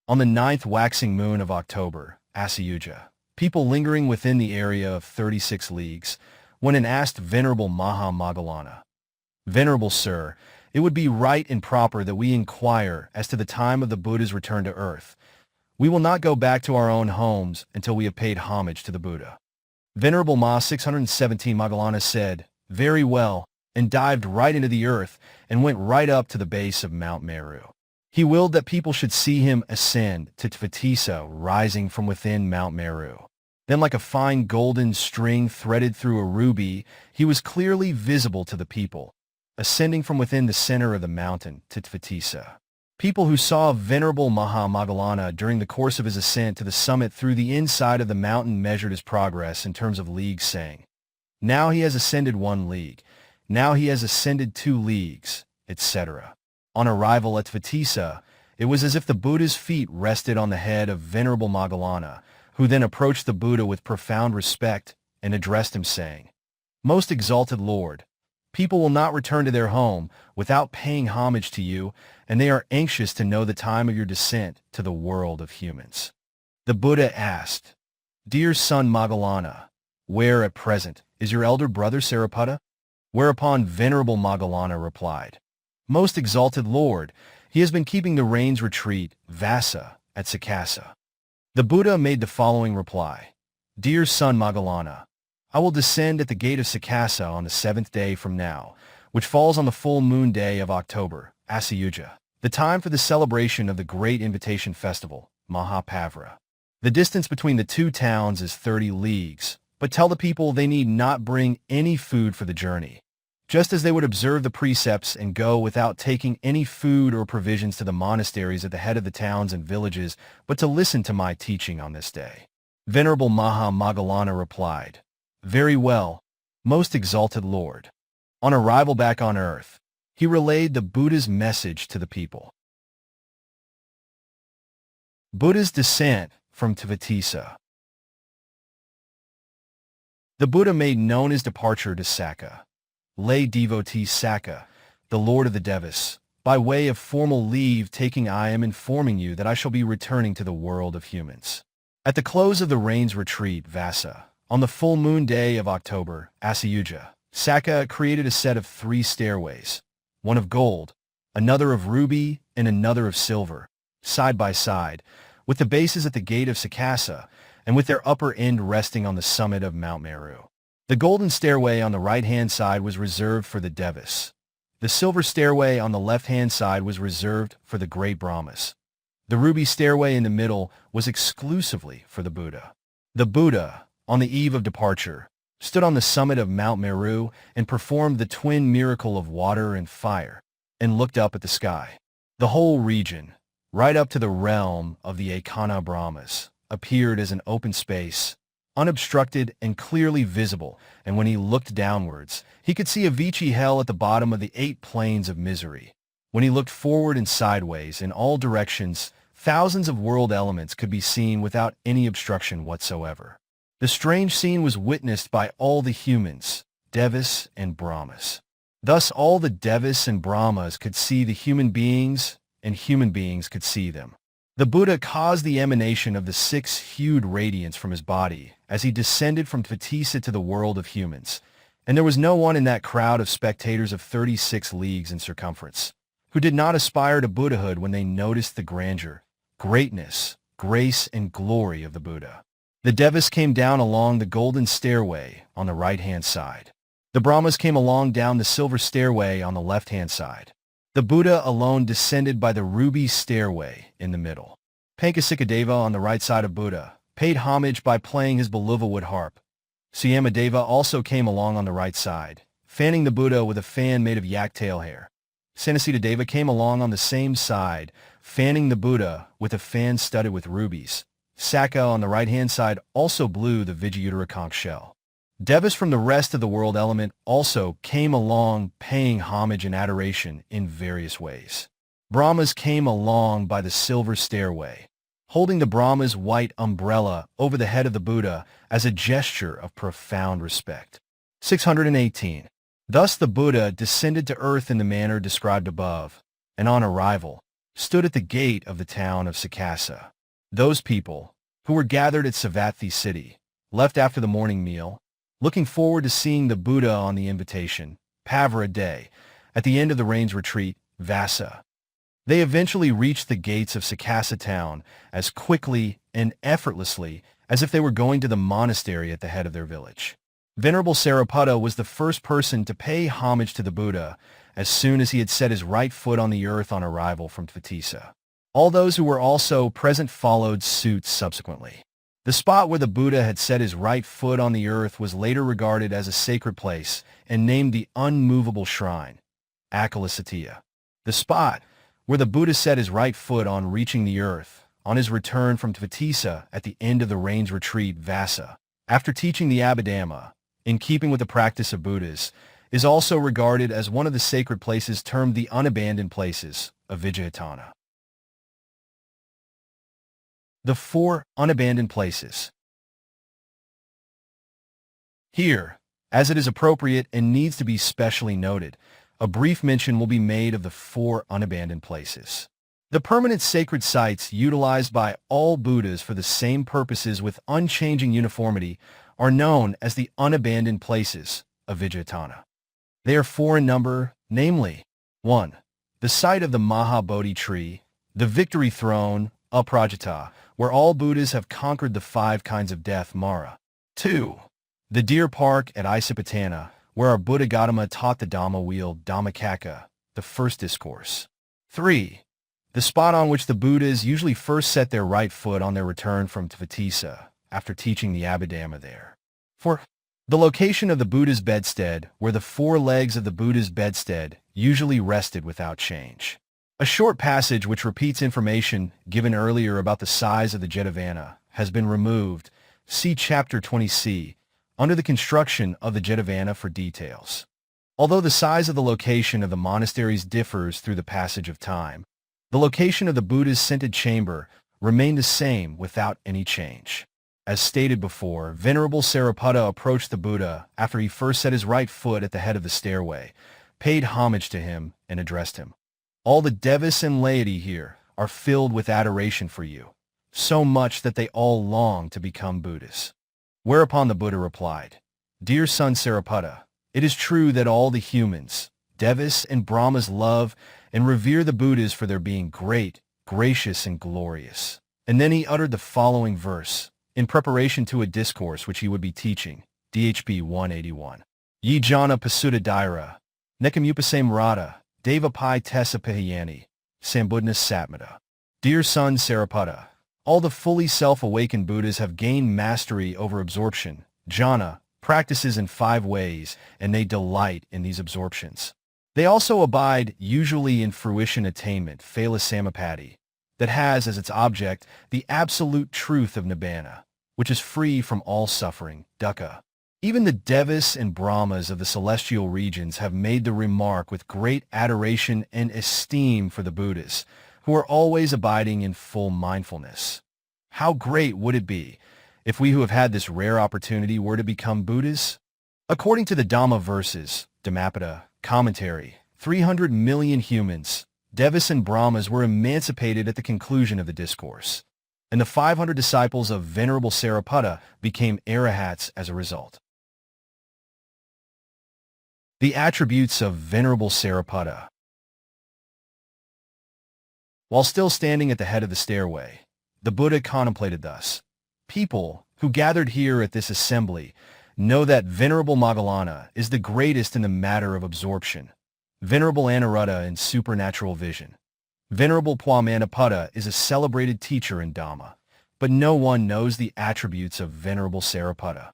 On the 9th waxing moon of October, Asayuja, people lingering within the area of 36 leagues, went and asked Venerable Maha Moggallana, "Venerable Sir, it would be right and proper that we inquire as to the time of the Buddha's return to earth. We will not go back to our own homes until we have paid homage to the Buddha." Venerable Ma 617 Moggallana said, "Very well," and dived right into the earth and went right up to the base of Mount Meru. He willed that people should see him ascend to Tvetisa rising from within Mount Meru. Then like a fine golden string threaded through a ruby, he was clearly visible to the people, ascending from within the center of the mountain to Tvetisa. People who saw Venerable Maha Moggallana during the course of his ascent to the summit through the inside of the mountain measured his progress in terms of leagues, saying, "Now he has ascended 1 league, now he has ascended 2 leagues, etc." On arrival at Tvetisa, it was as if the Buddha's feet rested on the head of Venerable Moggallana, who then approached the Buddha with profound respect and addressed him saying, "Most exalted Lord, people will not return to their home without paying homage to you, and they are anxious to know the time of your descent to the world of humans." The Buddha asked, "Dear son Moggallana, where at present is your elder brother Sariputta?" Whereupon Venerable Moggallana replied, "Most exalted Lord, he has been keeping the rains retreat, Vassa, at Saccaka." The Buddha made the following reply, "Dear son Moggallana, I will descend at the gate of Saccaka on the 7th day from now, which falls on the full moon day of October, Asayuja, the time for the celebration of the Great Invitation Festival, Mahapavra. The distance between the 2 towns is 30 leagues, but tell the people they need not bring any food for the journey, just as they would observe the precepts and go without taking any food or provisions to the monasteries at the head of the towns and villages, but to listen to my teaching on this day." Venerable Maha Moggallana replied, "Very well, most exalted Lord." On arrival back on earth, he relayed the Buddha's message to the people. Buddha's descent from Tvetisa. The Buddha made known his departure to Saccaka. Lay devotee Saccaka, the Lord of the Devas, by way of formal leave taking I am informing you that I shall be returning to the world of humans. At the close of the rains retreat, Vassa, on the full moon day of October, Asayuja, Saccaka created a set of 3 stairways, one of gold, another of ruby, and another of silver, side by side, with the bases at the gate of Saccaka, and with their upper end resting on the summit of Mount Meru. The golden stairway on the right-hand side was reserved for the Devas. The silver stairway on the left-hand side was reserved for the great Brahmas. The ruby stairway in the middle was exclusively for the Buddha. The Buddha, on the eve of departure, stood on the summit of Mount Meru and performed the twin miracle of water and fire, and looked up at the sky. The whole region, right up to the realm of the Ekana Brahmas, appeared as an open space, unobstructed and clearly visible, and when he looked downwards, he could see a Vici hell at the bottom of the 8 planes of misery. When he looked forward and sideways in all directions, thousands of world elements could be seen without any obstruction whatsoever. The strange scene was witnessed by all the humans, Devas and Brahmas. Thus all the Devas and Brahmas could see the human beings, and human beings could see them. The Buddha caused the emanation of the 6-hued radiance from his body as he descended from Tvetisa to the world of humans, and there was no one in that crowd of spectators of 36 leagues in circumference who did not aspire to Buddhahood when they noticed the grandeur, greatness, grace, and glory of the Buddha. The Devas came down along the golden stairway on the right-hand side. The Brahmas came along down the silver stairway on the left-hand side. The Buddha alone descended by the ruby stairway in the middle. Pancasikadeva on the right side of Buddha paid homage by playing his Beluva harp. Syamadeva also came along on the right side, fanning the Buddha with a fan made of yak tail hair. Sanasita came along on the same side, fanning the Buddha with a fan studded with rubies. Saccaka on the right-hand side also blew the Vijayuttara conch shell. Devas from the rest of the world element also came along paying homage and adoration in various ways. Brahmas came along by the silver stairway, holding the Brahma's white umbrella over the head of the Buddha as a gesture of profound respect. 618. Thus the Buddha descended to earth in the manner described above, and on arrival, stood at the gate of the town of Saccaka. Those people, who were gathered at Savatthi city, left after the morning meal, looking forward to seeing the Buddha on the invitation, Pavara day, at the end of the rain's retreat, Vassa. They eventually reached the gates of Saccaka town as quickly and effortlessly as if they were going to the monastery at the head of their village. Venerable Sariputta was the first person to pay homage to the Buddha as soon as he had set his right foot on the earth on arrival from Tvetisa. All those who were also present followed suit subsequently. The spot where the Buddha had set his right foot on the earth was later regarded as a sacred place and named the Unmovable Shrine, Akalasatiya. The spot where the Buddha set his right foot on reaching the earth, on his return from Tvetisa at the end of the rain's retreat, Vassa, after teaching the Abhidhamma, in keeping with the practice of Buddhas, is also regarded as one of the sacred places termed the unabandoned places of Vijayatana. The 4 unabandoned places. Here, as it is appropriate and needs to be specially noted, a brief mention will be made of the 4 unabandoned places. The permanent sacred sites utilized by all Buddhas for the same purposes with unchanging uniformity are known as the unabandoned places of Vijayatana. They are 4 in number, namely, 1. The site of the Mahabodhi tree, the victory throne, Aprajita, where all Buddhas have conquered the 5 kinds of death, Mara. 2. The deer park at Isipatana, where our Buddha Gautama taught the Dhamma wheel, Dhammacakka, the first discourse. 3. The spot on which the Buddhas usually first set their right foot on their return from Tvetisa, after teaching the Abhidhamma there. 4. The location of the Buddha's bedstead, where the 4 legs of the Buddha's bedstead usually rested without change. A short passage which repeats information given earlier about the size of the Jetavana has been removed. See Chapter 20c, under the construction of the Jetavana for details. Although the size of the location of the monasteries differs through the passage of time, the location of the Buddha's scented chamber remained the same without any change. As stated before, Venerable Sariputta approached the Buddha after he first set his right foot at the head of the stairway, paid homage to him, and addressed him. All the devas and laity here are filled with adoration for you, so much that they all long to become Buddhas. Whereupon the Buddha replied, Dear son Sariputta, it is true that all the humans, devas and brahmas love and revere the Buddhas for their being great, gracious, and glorious. And then he uttered the following verse, in preparation to a discourse which he would be teaching, DHB 181. Ye jana pasuta daira, nekamupasame rata, deva pai tessa pihayani, sambudna satmata. Dear son Sariputta, all the fully self-awakened Buddhas have gained mastery over absorption, jhana, practices in 5 ways, and they delight in these absorptions. They also abide usually in fruition attainment, phala samapatti, that has as its object the absolute truth of nibbana, which is free from all suffering, dukkha. Even the devas and brahmas of the celestial regions have made the remark with great adoration and esteem for the Buddhas, who are always abiding in full mindfulness. How great would it be if we who have had this rare opportunity were to become Buddhas? According to the Dhamma verses, Dhammapada, commentary, 300 million humans, devas and brahmas were emancipated at the conclusion of the discourse, and the 500 disciples of Venerable Sariputta became Arahats as a result. The attributes of Venerable Sariputta. While still standing at the head of the stairway, the Buddha contemplated thus, People who gathered here at this assembly know that Venerable Moggallana is the greatest in the matter of absorption, Venerable Anuruddha in supernatural vision. Venerable Pwamanaputta is a celebrated teacher in Dhamma, but no one knows the attributes of Venerable Sariputta.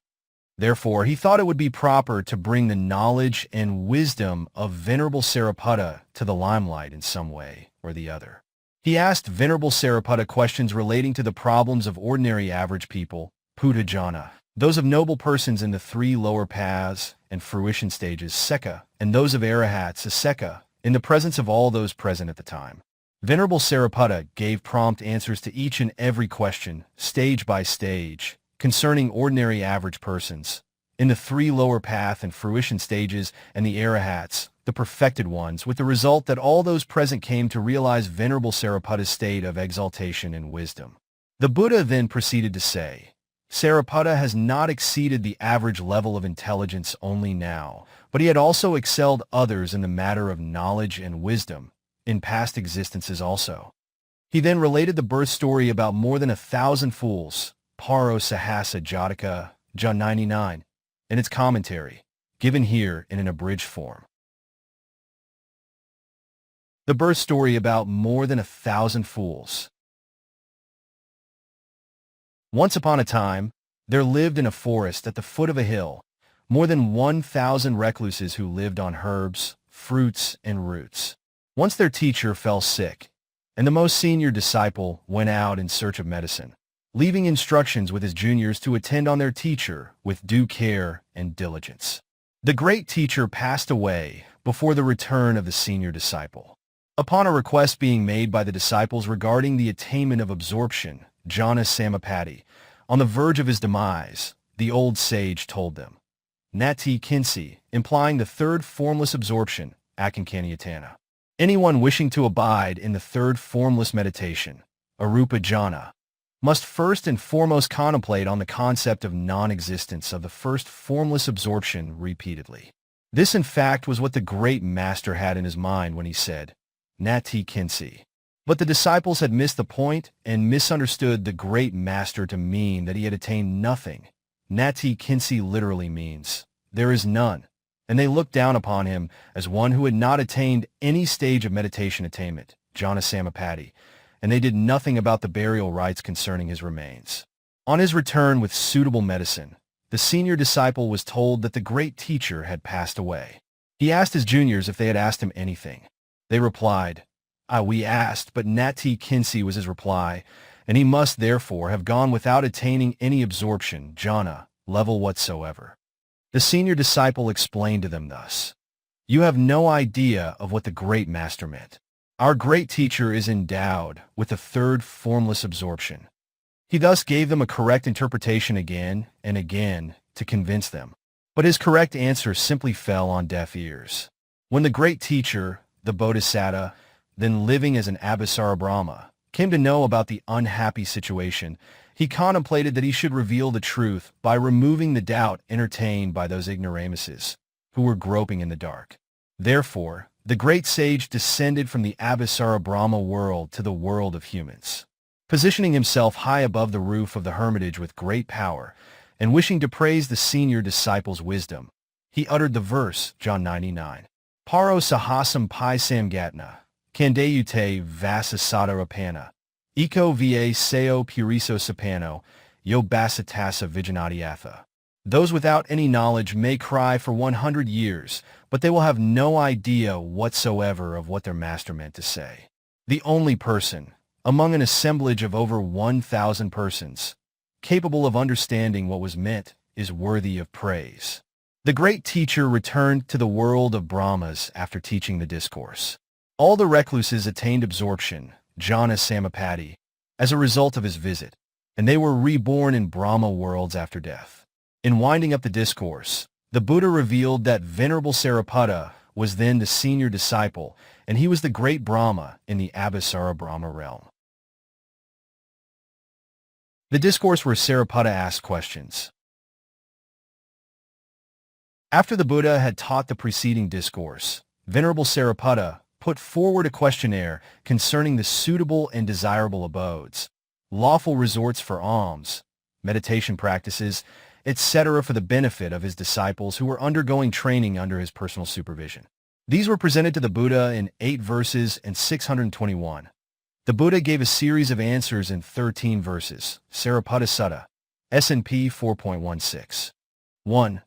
Therefore, he thought it would be proper to bring the knowledge and wisdom of Venerable Sariputta to the limelight in some way or the other. He asked Venerable Sariputta questions relating to the problems of ordinary average people, Puthajjana, those of noble persons in the 3 lower paths and fruition stages, Saccaka, and those of Arahats, Saccaka, in the presence of all those present at the time. Venerable Sariputta gave prompt answers to each and every question, stage by stage, concerning ordinary average persons, in the three lower path and fruition stages and the Arahats, the perfected ones, with the result that all those present came to realize Venerable Sariputta's state of exaltation and wisdom. The Buddha then proceeded to say, Sariputta has not exceeded the average level of intelligence only now, but he had also excelled others in the matter of knowledge and wisdom, in past existences also. He then related the birth story about more than 1,000 fools, Paro Sahasa Jataka, John 99, in its commentary, given here in an abridged form. The birth story about more than 1,000 fools. Once upon a time, there lived in a forest at the foot of a hill more than 1,000 recluses who lived on herbs, fruits, and roots. Once their teacher fell sick, and the most senior disciple went out in search of medicine, leaving instructions with his juniors to attend on their teacher with due care and diligence. The great teacher passed away before the return of the senior disciple. Upon a request being made by the disciples regarding the attainment of absorption, jhana samapatti, on the verge of his demise, the old sage told them, Nati Kinsi, implying the third formless absorption, Akankanyatana. Anyone wishing to abide in the third formless meditation, arupa jhana, must first and foremost contemplate on the concept of non-existence of the first formless absorption repeatedly. This in fact was what the great master had in his mind when he said, Nati Kinsi. But the disciples had missed the point and misunderstood the great master to mean that he had attained nothing. Nati Kinsi literally means, there is none, and they looked down upon him as one who had not attained any stage of meditation attainment, jhana samapatti, and they did nothing about the burial rites concerning his remains. On his return with suitable medicine, the senior disciple was told that the great teacher had passed away. He asked his juniors if they had asked him anything. They replied, we asked, but Nati Kinsi was his reply, and he must therefore have gone without attaining any absorption, jhana, level whatsoever. The senior disciple explained to them thus, You have no idea of what the great master meant. Our great teacher is endowed with the third formless absorption. He thus gave them a correct interpretation again and again to convince them. But his correct answer simply fell on deaf ears. When the great teacher, the Bodhisattva, then living as an Abhisara Brahma, came to know about the unhappy situation, he contemplated that he should reveal the truth by removing the doubt entertained by those ignoramuses who were groping in the dark. Therefore, the great sage descended from the Abhisara Brahma world to the world of humans. Positioning himself high above the roof of the hermitage with great power, and wishing to praise the senior disciple's wisdom, he uttered the verse, John 99, Paro sahasam pai samgatna, kandayute vasasadarapana, Eko va seo puriso sapano, yo basatasa vijanadiyatha. Those without any knowledge may cry for 100 years, but they will have no idea whatsoever of what their master meant to say. The only person, among an assemblage of over 1,000 persons, capable of understanding what was meant, is worthy of praise. The great teacher returned to the world of Brahmas after teaching the discourse. All the recluses attained absorption, jhana samapatti, as a result of his visit, and they were reborn in Brahma worlds after death. In winding up the discourse, the Buddha revealed that Venerable Sariputta was then the senior disciple, and he was the great Brahma in the Abhisara Brahma realm. The discourse where Sariputta asked questions. After the Buddha had taught the preceding discourse, Venerable Sariputta put forward a questionnaire concerning the suitable and desirable abodes, lawful resorts for alms, meditation practices, etc. for the benefit of his disciples who were undergoing training under his personal supervision. These were presented to the Buddha in 8 verses and 621. The Buddha gave a series of answers in 13 verses. Sariputta Sutta, S&P 4.16. 1.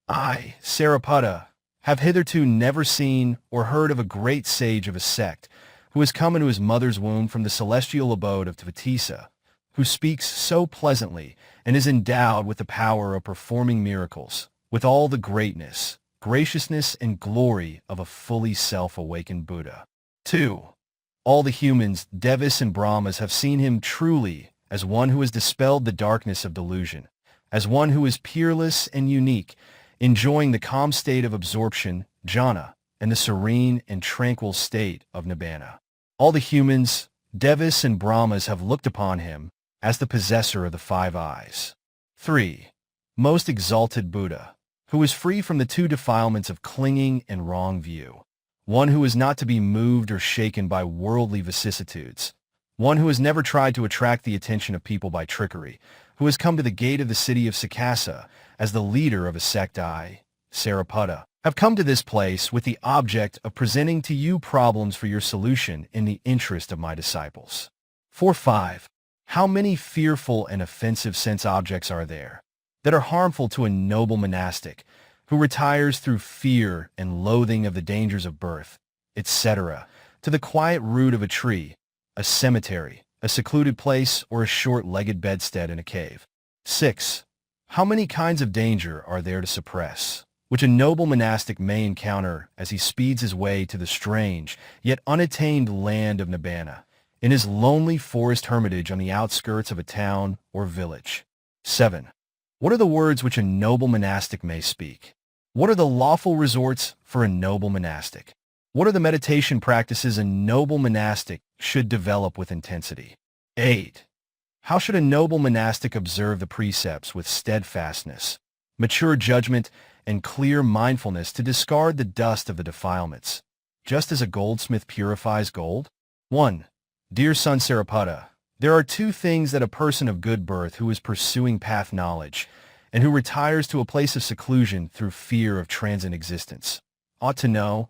I, Sariputta, have hitherto never seen or heard of a great sage of a sect who has come into his mother's womb from the celestial abode of Tvatisa, who speaks so pleasantly and is endowed with the power of performing miracles, with all the greatness, graciousness, and glory of a fully self-awakened Buddha. 2. All the humans, devas and brahmas, have seen him truly as one who has dispelled the darkness of delusion, as one who is peerless and unique, enjoying the calm state of absorption, jhana, and the serene and tranquil state of nibbana. All the humans, devas and brahmas, have looked upon him as the possessor of the five eyes. 3. Most exalted Buddha, who is free from the two defilements of clinging and wrong view. One who is not to be moved or shaken by worldly vicissitudes. One who has never tried to attract the attention of people by trickery, who has come to the gate of the city of Saccaka as the leader of a sect I, Sariputta, have come to this place with the object of presenting to you problems for your solution in the interest of my disciples. 4.5. How many fearful and offensive sense objects are there that are harmful to a noble monastic who retires through fear and loathing of the dangers of birth, etc., to the quiet root of a tree, a cemetery, a secluded place, or a short-legged bedstead in a cave? 6. How many kinds of danger are there to suppress, which a noble monastic may encounter as he speeds his way to the strange yet unattained land of Nibbana, in his lonely forest hermitage on the outskirts of a town or village? 7. What are the words which a noble monastic may speak? What are the lawful resorts for a noble monastic? What are the meditation practices a noble monastic should develop with intensity? 8. How should a noble monastic observe the precepts with steadfastness, mature judgment, and clear mindfulness to discard the dust of the defilements, just as a goldsmith purifies gold? 1. Dear son Sariputta, there are two things that a person of good birth who is pursuing path knowledge and who retires to a place of seclusion through fear of transient existence ought to know: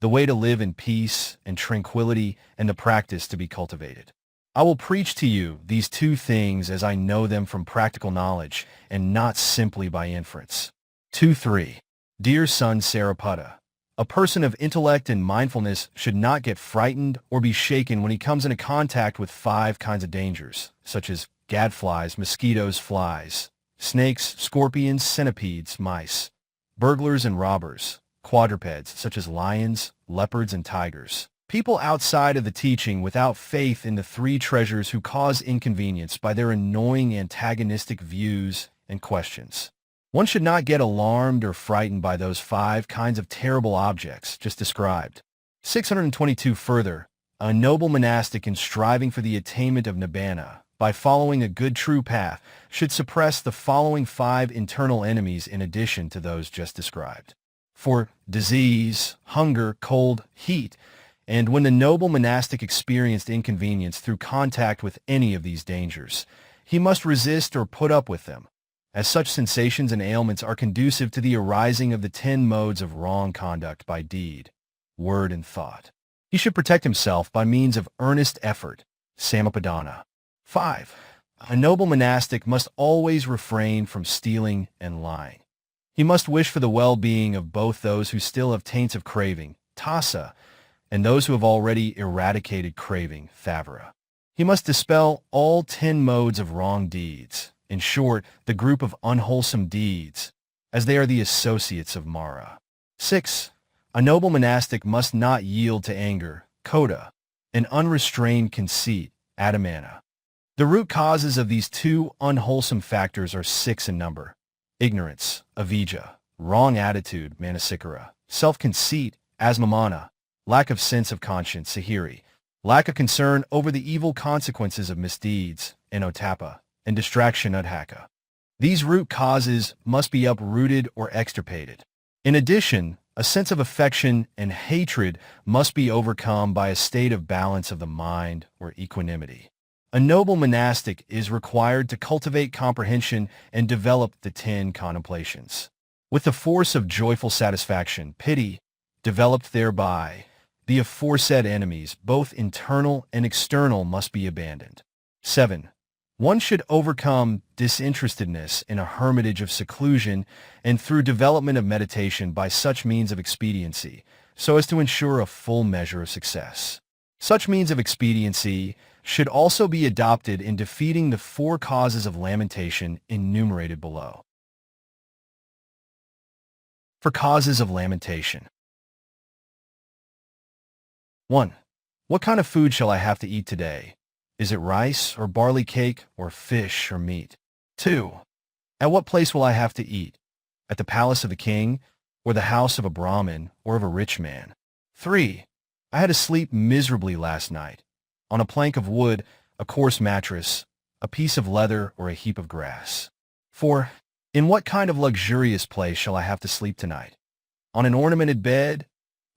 the way to live in peace and tranquility, and the practice to be cultivated. I will preach to you these two things as I know them from practical knowledge and not simply by inference. 2.3. Dear son Sariputta, a person of intellect and mindfulness should not get frightened or be shaken when he comes into contact with 5 kinds of dangers, such as gadflies, mosquitoes, flies, snakes, scorpions, centipedes, mice, burglars and robbers, quadrupeds such as lions, leopards, and tigers. People outside of the teaching without faith in the 3 treasures who cause inconvenience by their annoying antagonistic views and questions. One should not get alarmed or frightened by those 5 kinds of terrible objects just described. 622. Further, a noble monastic in striving for the attainment of nibbana by following a good true path should suppress the following 5 internal enemies in addition to those just described. For disease, hunger, cold, heat, and when the noble monastic experienced inconvenience through contact with any of these dangers, he must resist or put up with them, as such sensations and ailments are conducive to the arising of the 10 modes of wrong conduct by deed, word, and thought. He should protect himself by means of earnest effort, samappadana. 5. A noble monastic must always refrain from stealing and lying. He must wish for the well-being of both those who still have taints of craving, tassa, and those who have already eradicated craving, thavara. He must dispel all 10 modes of wrong deeds, in short, the group of unwholesome deeds, as they are the associates of Mara. 6. A noble monastic must not yield to anger, kota, and unrestrained conceit, adamana. The root causes of these 2 unwholesome factors are 6 in number: ignorance, avijja; wrong attitude, manasikara; self-conceit, asmamana; lack of sense of conscience, sahiri; lack of concern over the evil consequences of misdeeds, anātthapa; and distraction, udhaka. These root causes must be uprooted or extirpated. In addition, a sense of affection and hatred must be overcome by a state of balance of the mind or equanimity. A noble monastic is required to cultivate comprehension and develop the 10 contemplations. With the force of joyful satisfaction, piti, developed thereby, the aforesaid enemies, both internal and external, must be abandoned. 7. One should overcome disinterestedness in a hermitage of seclusion and through development of meditation by such means of expediency, so as to ensure a full measure of success. Such means of expediency should also be adopted in defeating the 4 causes of lamentation enumerated below. For causes of lamentation. 1. What kind of food shall I have to eat today? Is it rice or barley cake or fish or meat? 2. At what place will I have to eat? At the palace of a king, or the house of a Brahmin, or of a rich man? 3. I had to sleep miserably last night, on a plank of wood, a coarse mattress, a piece of leather, or a heap of grass. 4. In what kind of luxurious place shall I have to sleep tonight? On an ornamented bed,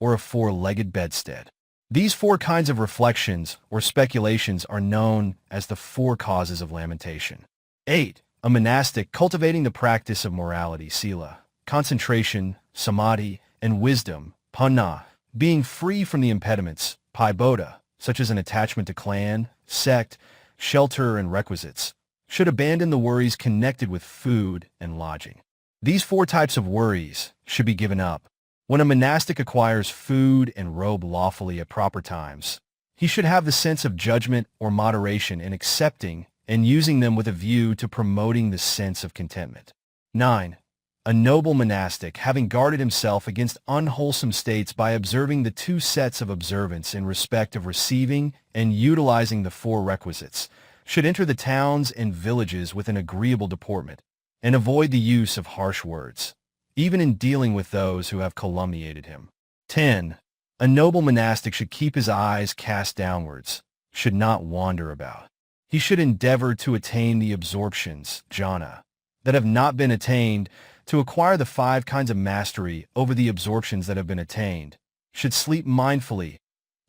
or a four-legged bedstead? These 4 kinds of reflections or speculations are known as the 4 causes of lamentation. 8. A monastic cultivating the practice of morality, sila, concentration, samadhi, and wisdom, panna, being free from the impediments, bodha, such as an attachment to clan, sect, shelter, and requisites, should abandon the worries connected with food and lodging. These 4 types of worries should be given up. When a monastic acquires food and robe lawfully at proper times, he should have the sense of judgment or moderation in accepting and using them with a view to promoting the sense of contentment. 9. A noble monastic, having guarded himself against unwholesome states by observing the 2 sets of observance in respect of receiving and utilizing the 4 requisites, should enter the towns and villages with an agreeable deportment, and avoid the use of harsh words, even in dealing with those who have calumniated him. 10. A noble monastic should keep his eyes cast downwards, should not wander about. He should endeavor to attain the absorptions, jhana, that have not been attained, to acquire the 5 kinds of mastery over the absorptions that have been attained, should sleep mindfully,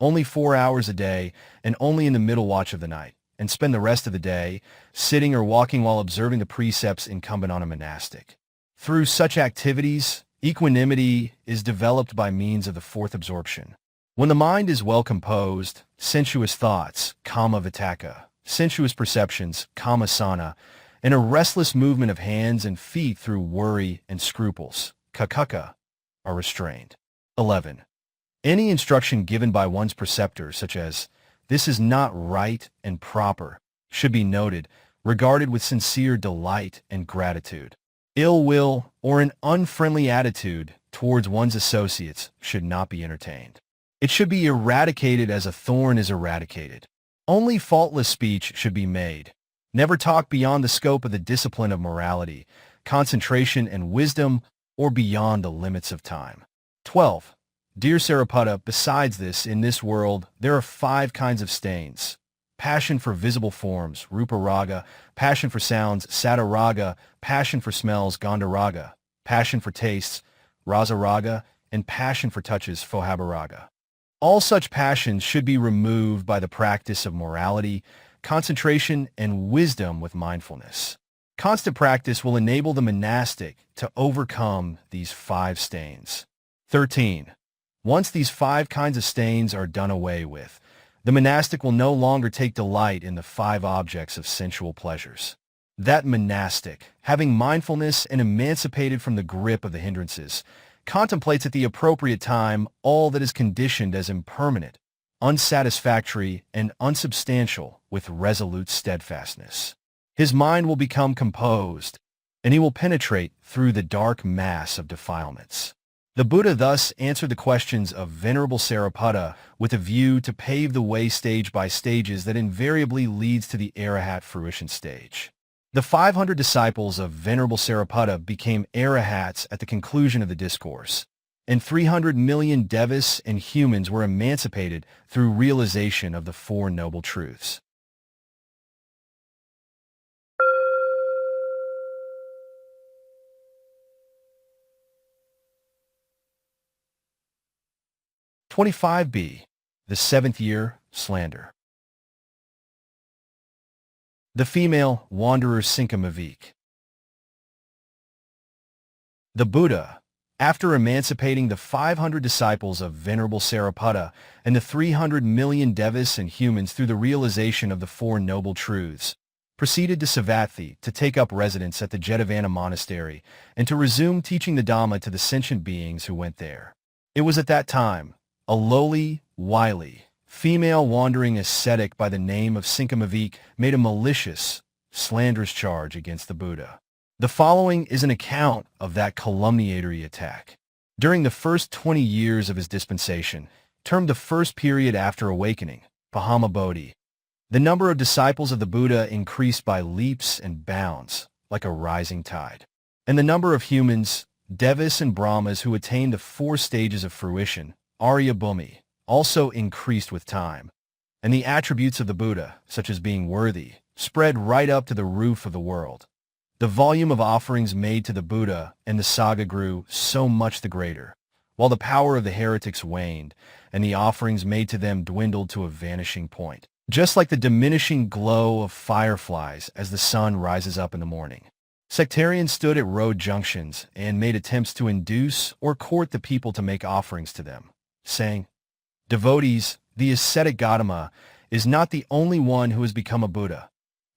only 4 hours a day and only in the middle watch of the night, and spend the rest of the day sitting or walking while observing the precepts incumbent on a monastic. Through such activities, equanimity is developed by means of the 4th absorption. When the mind is well composed, sensuous thoughts, kama vitakka, sensuous perceptions, kama sana, and a restless movement of hands and feet through worry and scruples, saccaka, are restrained. 11. Any instruction given by one's preceptor, such as, "This is not right and proper," should be noted, regarded with sincere delight and gratitude. Ill will or an unfriendly attitude towards one's associates should not be entertained. It should be eradicated as a thorn is eradicated. Only faultless speech should be made. Never talk beyond the scope of the discipline of morality, concentration, and wisdom, or beyond the limits of time. 12. Dear Sariputta, besides this, in this world, there are 5 kinds of stains. Passion for visible forms, rupa raga, passion for sounds, satta raga, passion for smells, gandha raga, passion for tastes, rasa raga, and passion for touches, phohabha raga. All such passions should be removed by the practice of morality, concentration, and wisdom with mindfulness. Constant practice will enable the monastic to overcome these 5 stains. 13. Once these 5 kinds of stains are done away with, the monastic will no longer take delight in the 5 objects of sensual pleasures. That monastic, having mindfulness and emancipated from the grip of the hindrances, contemplates at the appropriate time all that is conditioned as impermanent, unsatisfactory, and unsubstantial with resolute steadfastness. His mind will become composed, and he will penetrate through the dark mass of defilements. The Buddha thus answered the questions of Venerable Sariputta with a view to pave the way stage by stages that invariably leads to the Arahat fruition stage. The 500 disciples of Venerable Sariputta became Arahats at the conclusion of the Discourse, and 300 million devas and humans were emancipated through realization of the 4 noble truths. (25b). The 7th year, Slander. The female wanderer Anāthapiṇḍika. The Buddha, after emancipating the 500 disciples of Venerable Sariputta and the 300 million devas and humans through the realization of the 4 noble truths, proceeded to Savatthi to take up residence at the Jetavana monastery and to resume teaching the Dhamma to the sentient beings who went there. It was at that time a lowly, wily, female wandering ascetic by the name of Anāthapiṇḍika made a malicious, slanderous charge against the Buddha. The following is an account of that calumniatory attack. During the first 20 years of his dispensation, termed the first period after awakening, Pahama Bodhi. The number of disciples of the Buddha increased by leaps and bounds, like a rising tide. And the number of humans, devas and brahmas who attained the 4 stages of fruition, Arya Bhumi, also increased with time. And the attributes of the Buddha, such as being worthy, spread right up to the roof of the world. The volume of offerings made to the Buddha and the Sangha grew so much the greater, while the power of the heretics waned, and the offerings made to them dwindled to a vanishing point, just like the diminishing glow of fireflies as the sun rises up in the morning. Sectarians stood at road junctions and made attempts to induce or court the people to make offerings to them, saying, "Devotees, the ascetic Gautama is not the only one who has become a Buddha.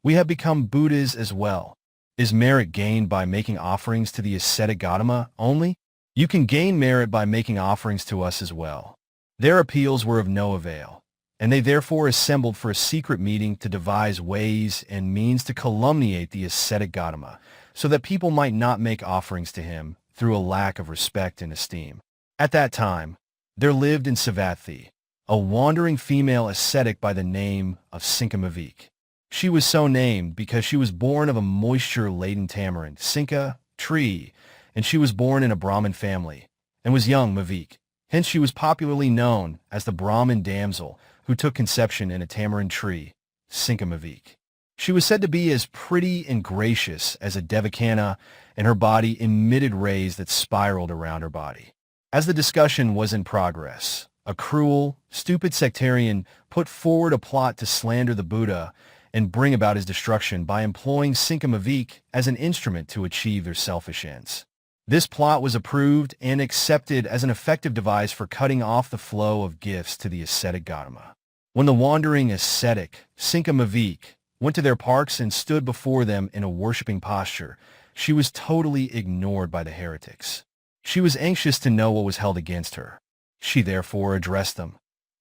We have become Buddhas as well. Is merit gained by making offerings to the ascetic Gautama only? You can gain merit by making offerings to us as well." Their appeals were of no avail, and they therefore assembled for a secret meeting to devise ways and means to calumniate the ascetic Gautama, so that people might not make offerings to him through a lack of respect and esteem. At that time, there lived in Savatthi a wandering female ascetic by the name of Sinkhamavik. She was so named because she was born of a moisture-laden tamarind, Sinka, tree, and she was born in a Brahmin family, and was young Mavik. Hence she was popularly known as the Brahmin damsel who took conception in a tamarind tree, Sinkhamavik. She was said to be as pretty and gracious as a Devakana, and her body emitted rays that spiraled around her body. As the discussion was in progress, a cruel, stupid sectarian put forward a plot to slander the Buddha and bring about his destruction by employing Sinkhamavik as an instrument to achieve their selfish ends. This plot was approved and accepted as an effective device for cutting off the flow of gifts to the ascetic Gautama. When the wandering ascetic, Sinkhamavik, went to their parks and stood before them in a worshipping posture, she was totally ignored by the heretics. She was anxious to know what was held against her. She therefore addressed them.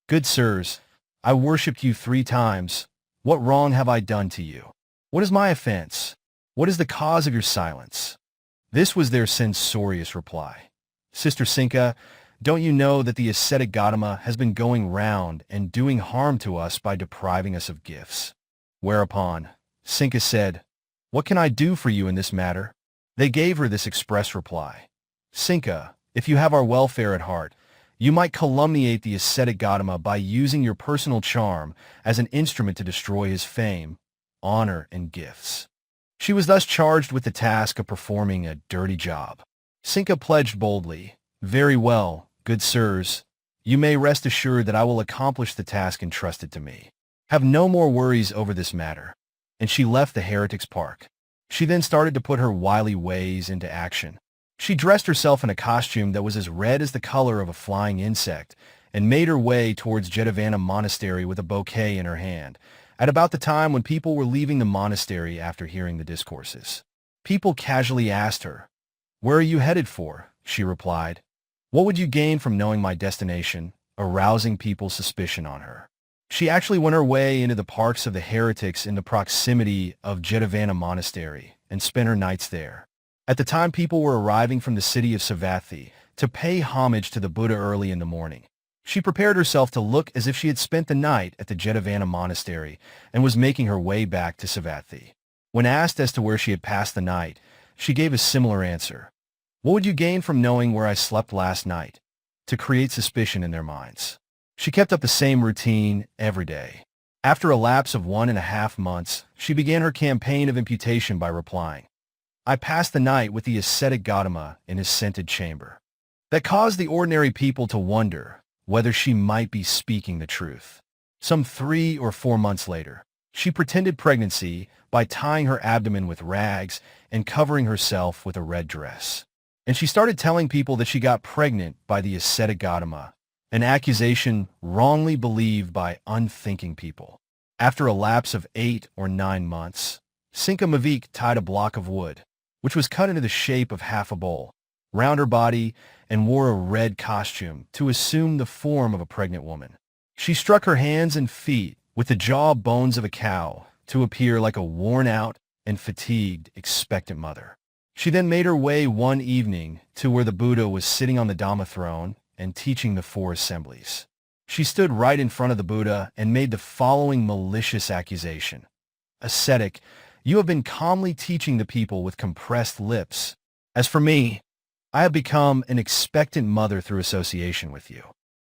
"Good sirs, I worshipped you 3 times. What wrong have I done to you? What is my offense? What is the cause of your silence?" This was their censorious reply. "Sister Sinka, don't you know that the ascetic Gautama has been going round and doing harm to us by depriving us of gifts?" Whereupon, Sinka said, "What can I do for you in this matter?" They gave her this express reply. "Sinka, if you have our welfare at heart, you might calumniate the ascetic Gautama by using your personal charm as an instrument to destroy his fame, honor, and gifts." She was thus charged with the task of performing a dirty job. Sinka pledged boldly, "Very well, good sirs. You may rest assured that I will accomplish the task entrusted to me. Have no more worries over this matter." And she left the heretics' park. She then started to put her wily ways into action. She dressed herself in a costume that was as red as the color of a flying insect and made her way towards Jetavana Monastery with a bouquet in her hand, at about the time when people were leaving the monastery after hearing the discourses. People casually asked her, "Where are you headed for?" She replied, "What would you gain from knowing my destination?" arousing people's suspicion on her. She actually went her way into the parks of the heretics in the proximity of Jetavana Monastery and spent her nights there. At the time people were arriving from the city of Savatthi to pay homage to the Buddha early in the morning, she prepared herself to look as if she had spent the night at the Jetavana Monastery and was making her way back to Savatthi. When asked as to where she had passed the night, she gave a similar answer. "What would you gain from knowing where I slept last night?" To create suspicion in their minds. She kept up the same routine every day. After a lapse of 1.5 months, she began her campaign of imputation by replying, "I passed the night with the ascetic Gautama in his scented chamber." That caused the ordinary people to wonder whether she might be speaking the truth. Some 3 or 4 months later, she pretended pregnancy by tying her abdomen with rags and covering herself with a red dress. And she started telling people that she got pregnant by the ascetic Gautama, an accusation wrongly believed by unthinking people. After a lapse of 8 or 9 months, Sinkhamavik tied a block of wood, which was cut into the shape of half a bowl, round her body and wore a red costume to assume the form of a pregnant woman. She struck her hands and feet with the jaw bones of a cow to appear like a worn-out and fatigued expectant mother. She then made her way one evening to where the Buddha was sitting on the Dhamma throne and teaching the 4 assemblies. She stood right in front of the Buddha and made the following malicious accusation. "Ascetic, you have been calmly teaching the people with compressed lips. As for me, I have become an expectant mother through association with you.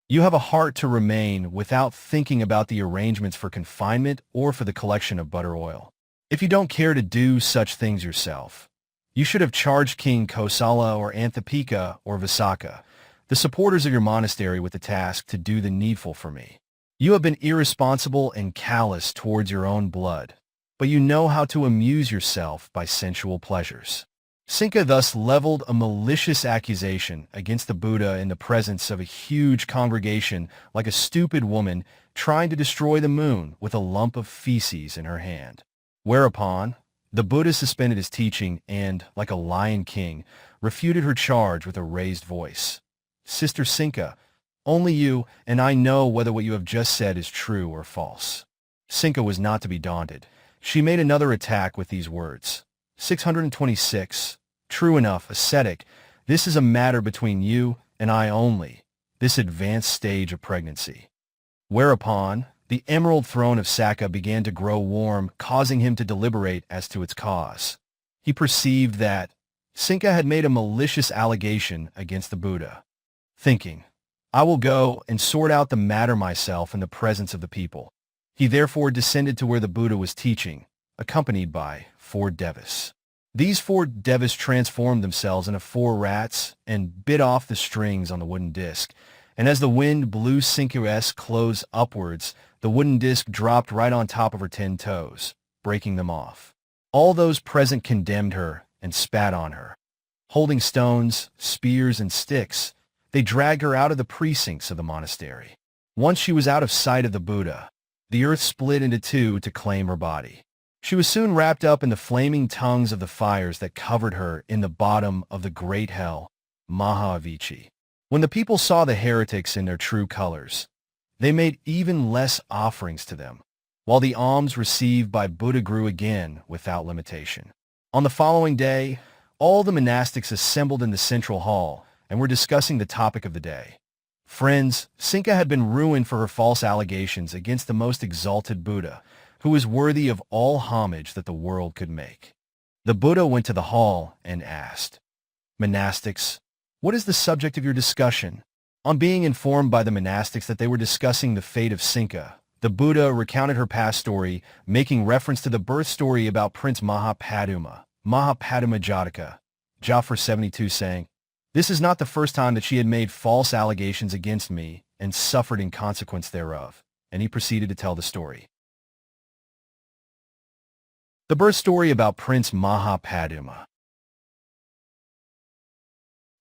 You have a heart to remain without thinking about the arrangements for confinement or for the collection of butter oil. If you don't care to do such things yourself, you should have charged King Kosala or Anāthapiṇḍika or Saccaka, the supporters of your monastery, with the task to do the needful for me. You have been irresponsible and callous towards your own blood, but you know how to amuse yourself by sensual pleasures." Saccaka thus leveled a malicious accusation against the Buddha in the presence of a huge congregation, like a stupid woman trying to destroy the moon with a lump of feces in her hand. Whereupon, the Buddha suspended his teaching and, like a lion king, refuted her charge with a raised voice. "Sister Saccaka, only you and I know whether what you have just said is true or false." Saccaka was not to be daunted. She made another attack with these words. 626. "True enough, ascetic, this is a matter between you and I only, this advanced stage of pregnancy." Whereupon, the emerald throne of Saccaka began to grow warm, causing him to deliberate as to its cause. He perceived that Saccaka had made a malicious allegation against the Buddha. Thinking, "I will go and sort out the matter myself in the presence of the people," he therefore descended to where the Buddha was teaching, accompanied by 4 devas. These 4 devas transformed themselves into 4 rats and bit off the strings on the wooden disc, and as the wind blew Saccaka's clothes upwards, the wooden disc dropped right on top of her 10 toes, breaking them off. All those present condemned her and spat on her. Holding stones, spears, and sticks, they dragged her out of the precincts of the monastery. Once she was out of sight of the Buddha, the earth split into 2 to claim her body. She was soon wrapped up in the flaming tongues of the fires that covered her in the bottom of the great hell, Mahavichi. When the people saw the heretics in their true colors, they made even less offerings to them, while the alms received by Buddha grew again without limitation. On the following day, all the monastics assembled in the central hall and were discussing the topic of the day. Friends, Saccaka had been ruined for her false allegations against the most exalted Buddha, who is worthy of all homage that the world could make. The Buddha went to the hall and asked, "Monastics, what is the subject of your discussion?" On being informed by the monastics that they were discussing the fate of Saccaka, the Buddha recounted her past story, making reference to the birth story about Prince Mahapaduma Jataka, Jafar 72, saying, "This is not the first time that she had made false allegations against me and suffered in consequence thereof." And he proceeded to tell the story. The birth story about Prince Mahapaduma.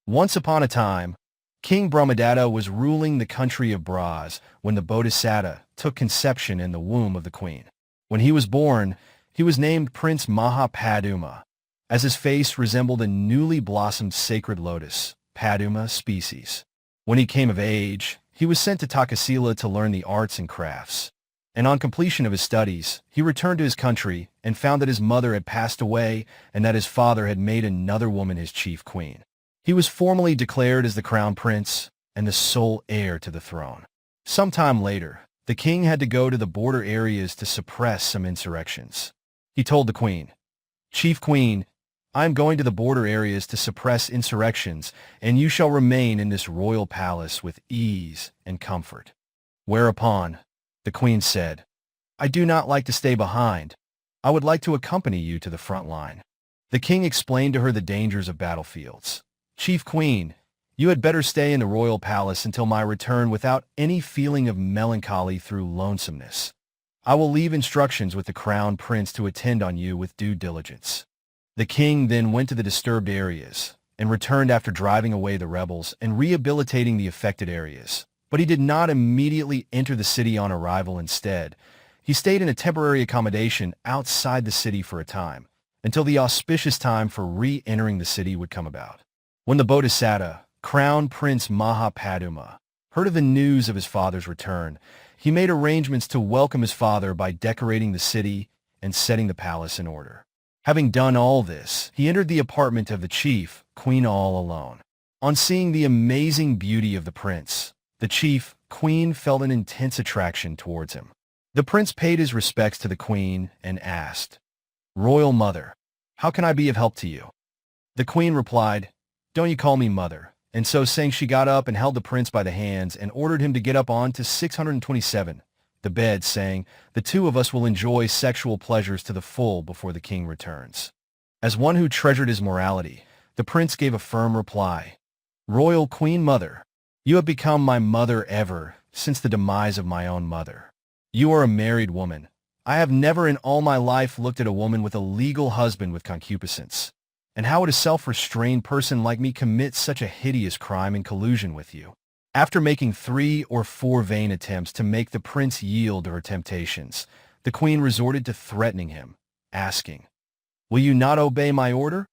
Once upon a time, King Brahmadatta was ruling the country of Braz when the Bodhisattva took conception in the womb of the queen. When he was born, he was named Prince Mahapaduma, as his face resembled a newly blossomed sacred lotus, Paduma species. When he came of age, he was sent to Takasila to learn the arts and crafts. And on completion of his studies, he returned to his country and found that his mother had passed away and that his father had made another woman his chief queen. He was formally declared as the crown prince and the sole heir to the throne. Sometime later, the king had to go to the border areas to suppress some insurrections. He told the queen, "Chief queen, I am going to the border areas to suppress insurrections, and you shall remain in this royal palace with ease and comfort." Whereupon, the queen said, "I do not like to stay behind. I would like to accompany you to the front line." The king explained to her the dangers of battlefields. "Chief queen, you had better stay in the royal palace until my return without any feeling of melancholy through lonesomeness. I will leave instructions with the crown prince to attend on you with due diligence." The king then went to the disturbed areas and returned after driving away the rebels and rehabilitating the affected areas. But he did not immediately enter the city on arrival. Instead, he stayed in a temporary accommodation outside the city for a time, until the auspicious time for re-entering the city would come about. When the Bodhisattva, Crown Prince Mahapaduma, heard of the news of his father's return, he made arrangements to welcome his father by decorating the city and setting the palace in order. Having done all this, he entered the apartment of the chief queen all alone. On seeing the amazing beauty of the prince, the chief queen felt an intense attraction towards him. The prince paid his respects to the queen and asked, "Royal mother, how can I be of help to you?" The queen replied, "Don't you call me mother." And so saying, she got up and held the prince by the hands and ordered him to get up on to 627, the bed, saying, "The two of us will enjoy sexual pleasures to the full before the king returns." As one who treasured his morality, the prince gave a firm reply, "Royal Queen Mother, you have become my mother ever since the demise of my own mother. You are a married woman. I have never in all my life looked at a woman with a legal husband with concupiscence. And how would a self-restrained person like me commit such a hideous crime in collusion with you?" After making 3 or 4 vain attempts to make the prince yield to her temptations, the queen resorted to threatening him, asking, "Will you not obey my order?"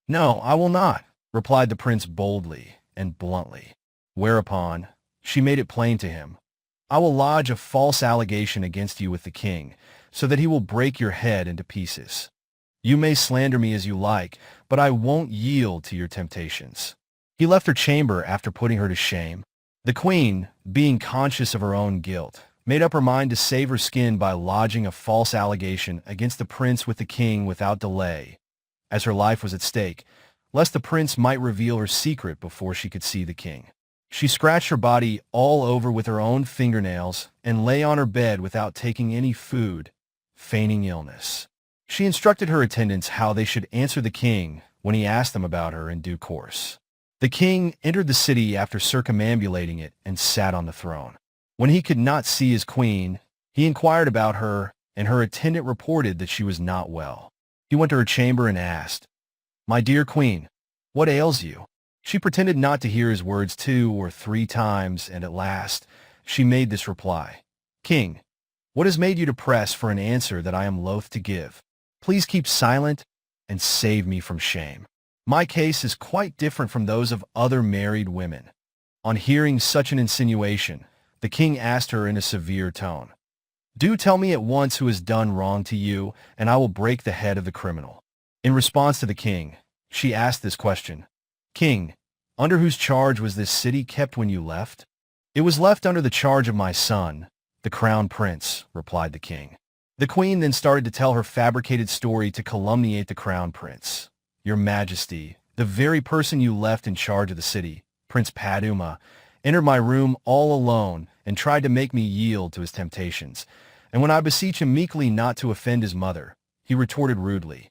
"No, I will not," replied the prince boldly and bluntly. Whereupon, she made it plain to him, "I will lodge a false allegation against you with the king, so that he will break your head into pieces. You may slander me as you like, but I won't yield to your temptations." He left her chamber after putting her to shame. The queen, being conscious of her own guilt, made up her mind to save her skin by lodging a false allegation against the prince with the king without delay, as her life was at stake, lest the prince might reveal her secret before she could see the king. She scratched her body all over with her own fingernails and lay on her bed without taking any food, feigning illness. She instructed her attendants how they should answer the king when he asked them about her in due course. The king entered the city after circumambulating it and sat on the throne. When he could not see his queen, he inquired about her, and her attendant reported that she was not well. He went to her chamber and asked, "My dear queen, what ails you?" She pretended not to hear his words 2 or 3 times, and at last she made this reply, "King, what has made you to press for an answer that I am loath to give? Please keep silent and save me from shame. My case is quite different from those of other married women." On hearing such an insinuation, the king asked her in a severe tone, "Do tell me at once who has done wrong to you, and I will break the head of the criminal." In response to the king, she asked this question, "King, under whose charge was this city kept when you left?" "It was left under the charge of my son, the crown prince," replied the king. The queen then started to tell her fabricated story to calumniate the crown prince. "Your Majesty, the very person you left in charge of the city, Prince Paduma, entered my room all alone and tried to make me yield to his temptations. And when I beseech him meekly not to offend his mother, he retorted rudely,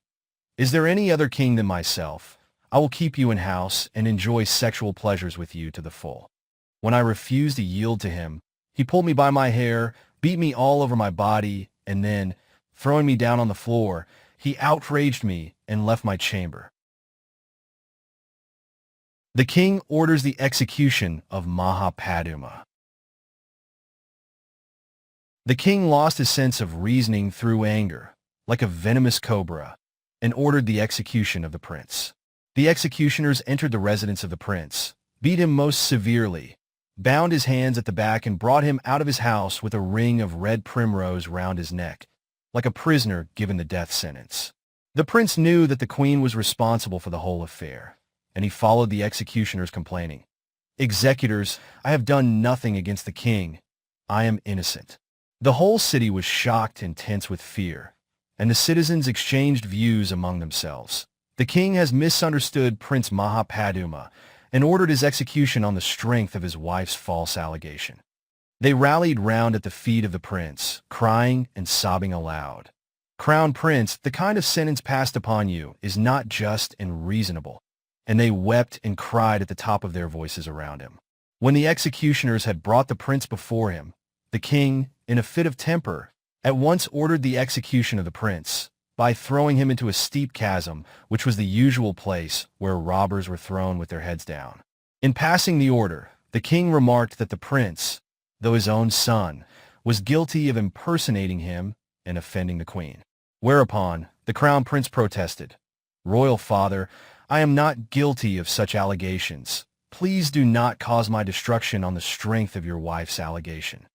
'Is there any other king than myself? I will keep you in house and enjoy sexual pleasures with you to the full.' When I refused to yield to him, he pulled me by my hair, beat me all over my body, and then, throwing me down on the floor, he outraged me and left my chamber." The king orders the execution of Mahapaduma. The king lost his sense of reasoning through anger, like a venomous cobra, and ordered the execution of the prince. The executioners entered the residence of the prince, beat him most severely, bound his hands at the back, and brought him out of his house with a ring of red primrose round his neck, like a prisoner given the death sentence. The prince knew that the queen was responsible for the whole affair, and he followed the executioners, complaining, "Executors, I have done nothing against the king. I am innocent." The whole city was shocked and tense with fear, and the citizens exchanged views among themselves. The king has misunderstood Prince Mahapaduma and ordered his execution on the strength of his wife's false allegation. They rallied round at the feet of the prince, crying and sobbing aloud, "Crown Prince, the kind of sentence passed upon you is not just and reasonable." And they wept and cried at the top of their voices around him. When the executioners had brought the prince before him, the king, in a fit of temper, at once ordered the execution of the prince, by throwing him into a steep chasm, which was the usual place where robbers were thrown with their heads down. In passing the order, the king remarked that the prince, though his own son, was guilty of impersonating him and offending the queen. Whereupon, the crown prince protested, "Royal father, I am not guilty of such allegations. Please do not cause my destruction on the strength of your wife's allegation."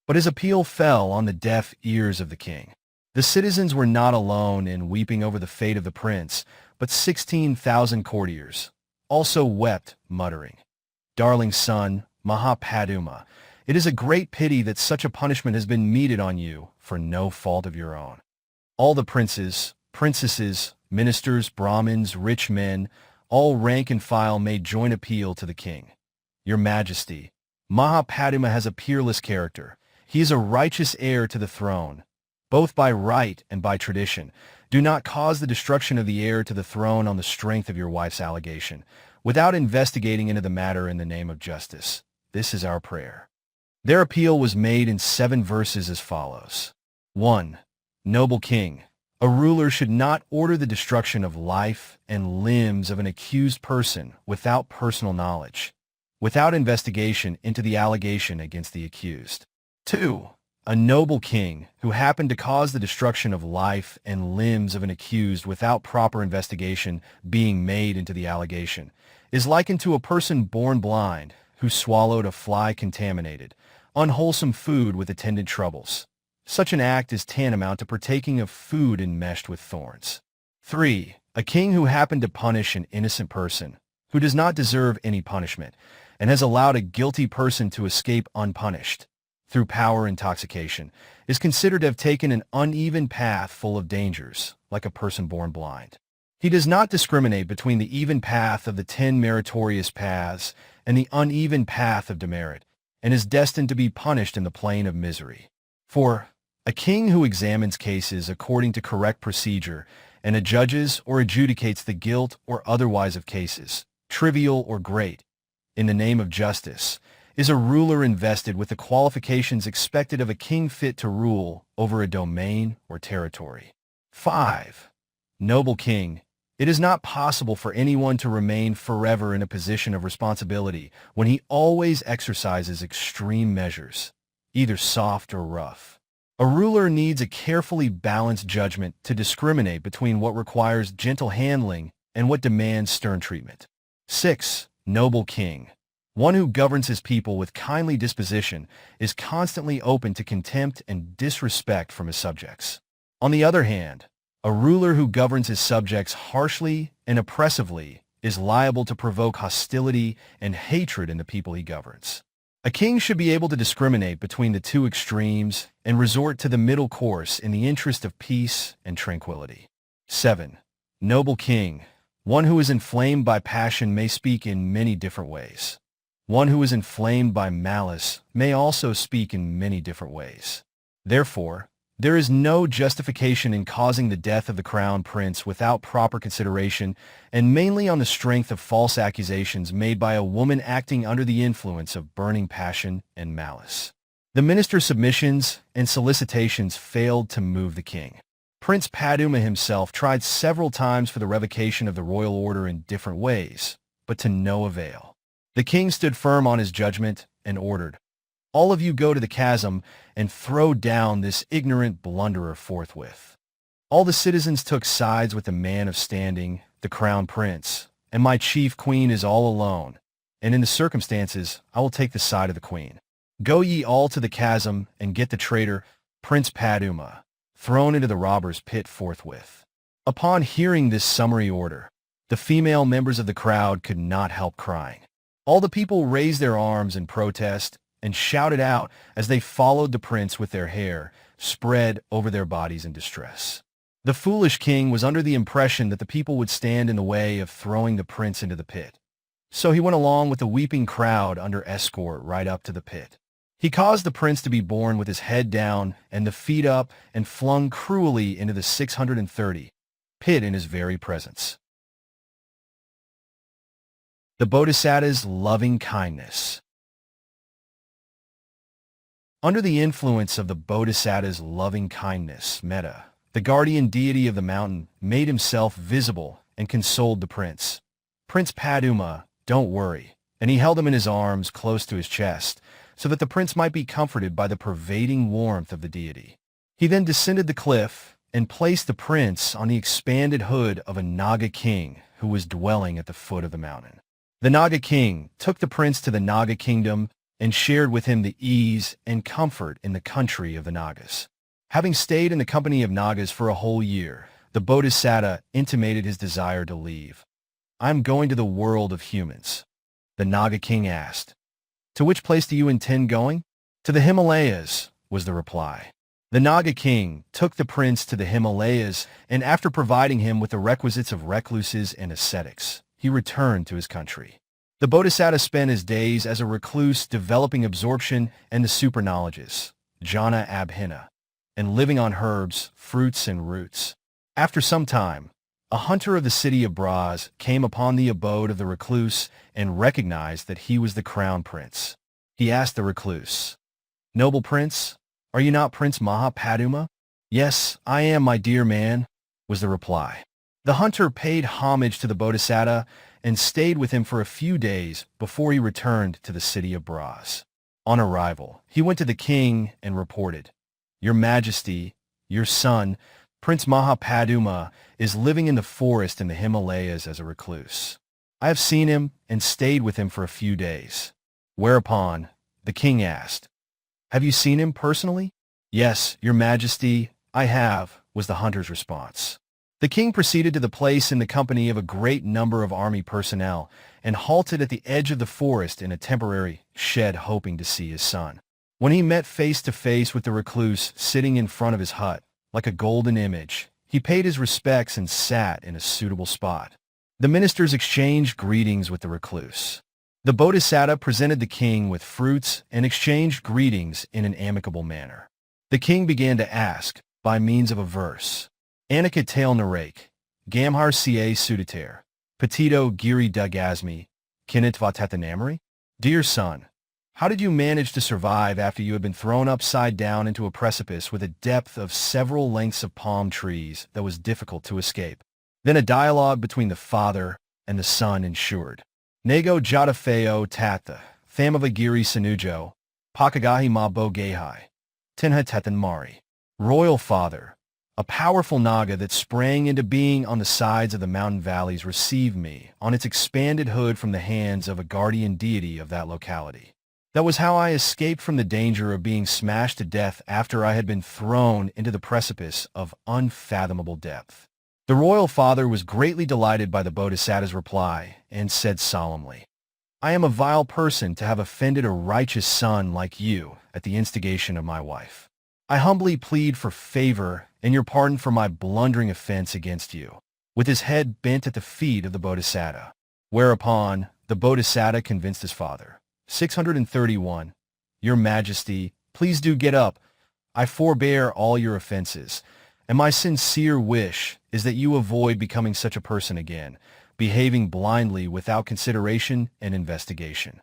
But his appeal fell on the deaf ears of the king. The citizens were not alone in weeping over the fate of the prince, but 16,000 courtiers also wept, muttering, "Darling son, Mahapaduma, It is a great pity that such a punishment has been meted on you for no fault of your own. All the princes, princesses, ministers, Brahmins, rich men, all rank and file made joint appeal to the king. Your Majesty, Mahapaduma has a peerless character. He is a righteous heir to the throne, both by right and by tradition. Do not cause the destruction of the heir to the throne on the strength of your wife's allegation, without investigating into the matter in the name of justice. This is our prayer. Their appeal was made in 7 verses as follows. 1. Noble king, a ruler should not order the destruction of life and limbs of an accused person without personal knowledge, without investigation into the allegation against the accused. 2. A noble king who happened to cause the destruction of life and limbs of an accused without proper investigation being made into the allegation is likened to a person born blind who swallowed a fly-contaminated, unwholesome food with attendant troubles. Such an act is tantamount to partaking of food enmeshed with thorns. 3. A king who happened to punish an innocent person who does not deserve any punishment and has allowed a guilty person to escape unpunished through power intoxication, is considered to have taken an uneven path full of dangers, like a person born blind. He does not discriminate between the even path of the 10 meritorious paths and the uneven path of demerit, and is destined to be punished in the plane of misery. 4. A king who examines cases according to correct procedure and adjudges or adjudicates the guilt or otherwise of cases, trivial or great, in the name of justice, is a ruler invested with the qualifications expected of a king fit to rule over a domain or territory. 5. Noble king, it is not possible for anyone to remain forever in a position of responsibility when he always exercises extreme measures, either soft or rough. A ruler needs a carefully balanced judgment to discriminate between what requires gentle handling and what demands stern treatment. 6. Noble king, one who governs his people with kindly disposition is constantly open to contempt and disrespect from his subjects. On the other hand, a ruler who governs his subjects harshly and oppressively is liable to provoke hostility and hatred in the people he governs. A king should be able to discriminate between the two extremes and resort to the middle course in the interest of peace and tranquility. 7. Noble king, one who is inflamed by passion may speak in many different ways. One who is inflamed by malice may also speak in many different ways. Therefore, there is no justification in causing the death of the crown prince without proper consideration and mainly on the strength of false accusations made by a woman acting under the influence of burning passion and malice. The minister's submissions and solicitations failed to move the king. Prince Paduma himself tried several times for the revocation of the royal order in different ways, but to no avail. The king stood firm on his judgment and ordered, "All of you go to the chasm and throw down this ignorant blunderer forthwith." All the citizens took sides with the man of standing, the crown prince, and my chief queen is all alone, and in the circumstances I will take the side of the queen. Go ye all to the chasm and get the traitor, Prince Paduma, thrown into the robber's pit forthwith. Upon hearing this summary order, the female members of the crowd could not help crying. All the people raised their arms in protest and shouted out as they followed the prince with their hair spread over their bodies in distress. The foolish king was under the impression that the people would stand in the way of throwing the prince into the pit. So he went along with the weeping crowd under escort right up to the pit. He caused the prince to be borne with his head down and the feet up and flung cruelly into the 630 pit in his very presence. The Bodhisattva's loving kindness. Under the influence of the Bodhisattva's loving kindness, Metta, the guardian deity of the mountain, made himself visible and consoled the prince. "Prince Paduma, don't worry," and he held him in his arms close to his chest, so that the prince might be comforted by the pervading warmth of the deity. He then descended the cliff and placed the prince on the expanded hood of a Naga king who was dwelling at the foot of the mountain. The Naga king took the prince to the Naga kingdom and shared with him the ease and comfort in the country of the Nagas. Having stayed in the company of Nagas for a whole year, the Bodhisattva intimated his desire to leave. "I am going to the world of humans." The Naga king asked, "To which place do you intend going?" "To the Himalayas," was the reply. The Naga king took the prince to the Himalayas, and after providing him with the requisites of recluses and ascetics, he returned to his country. The Bodhisattva spent his days as a recluse developing absorption and the super knowledges, jhana abhina, and living on herbs, fruits, and roots. After some time, a hunter of the city of Braz came upon the abode of the recluse and recognized that he was the crown prince. He asked the recluse, "Noble prince, are you not Prince Mahapaduma?" "Yes, I am, my dear man," was the reply. The hunter paid homage to the Bodhisattva and stayed with him for a few days before he returned to the city of Braz. On arrival, he went to the king and reported, "Your Majesty, your son, Prince Mahapaduma, is living in the forest in the Himalayas as a recluse. I have seen him and stayed with him for a few days." Whereupon, the king asked, "Have you seen him personally?" "Yes, your Majesty, I have," was the hunter's response. The king proceeded to the place in the company of a great number of army personnel and halted at the edge of the forest in a temporary shed hoping to see his son. When he met face to face with the recluse sitting in front of his hut, like a golden image, he paid his respects and sat in a suitable spot. The ministers exchanged greetings with the recluse. The Bodhisattva presented the king with fruits and exchanged greetings in an amicable manner. The king began to ask, by means of a verse, "Anaka tail narake, Gamhar ca sudater, Petito giri dugasmi, Kinitvatathanamari?" "Dear son, how did you manage to survive after you had been thrown upside down into a precipice with a depth of several lengths of palm trees that was difficult to escape?" Then a dialogue between the father and the son ensued. "Nego jatafeo tatha, Thamavagiri sanujo, Pakagahi ma bo gehai, Tinha tetan mari." Royal father, a powerful naga that sprang into being on the sides of the mountain valleys received me on its expanded hood from the hands of a guardian deity of that locality. That was how I escaped from the danger of being smashed to death after I had been thrown into the precipice of unfathomable depth. The royal father was greatly delighted by the Bodhisattva's reply and said solemnly, "I am a vile person to have offended a righteous son like you at the instigation of my wife. I humbly plead for favor and your pardon for my blundering offense against you," with his head bent at the feet of the Bodhisattva. Whereupon, the Bodhisattva convinced his father, 631, "Your Majesty, please do get up. I forbear all your offenses, and my sincere wish is that you avoid becoming such a person again, behaving blindly without consideration and investigation."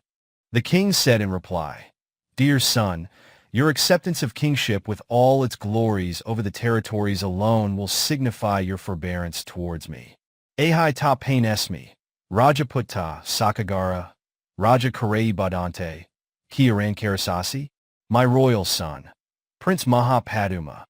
The king said in reply, "Dear son, your acceptance of kingship with all its glories over the territories alone will signify your forbearance towards me. Ahai ta pain esmi, Rajaputta Saccaka, Raja Karei Badante, Kiaran Karasasi, my royal son, Prince Mahapaduma.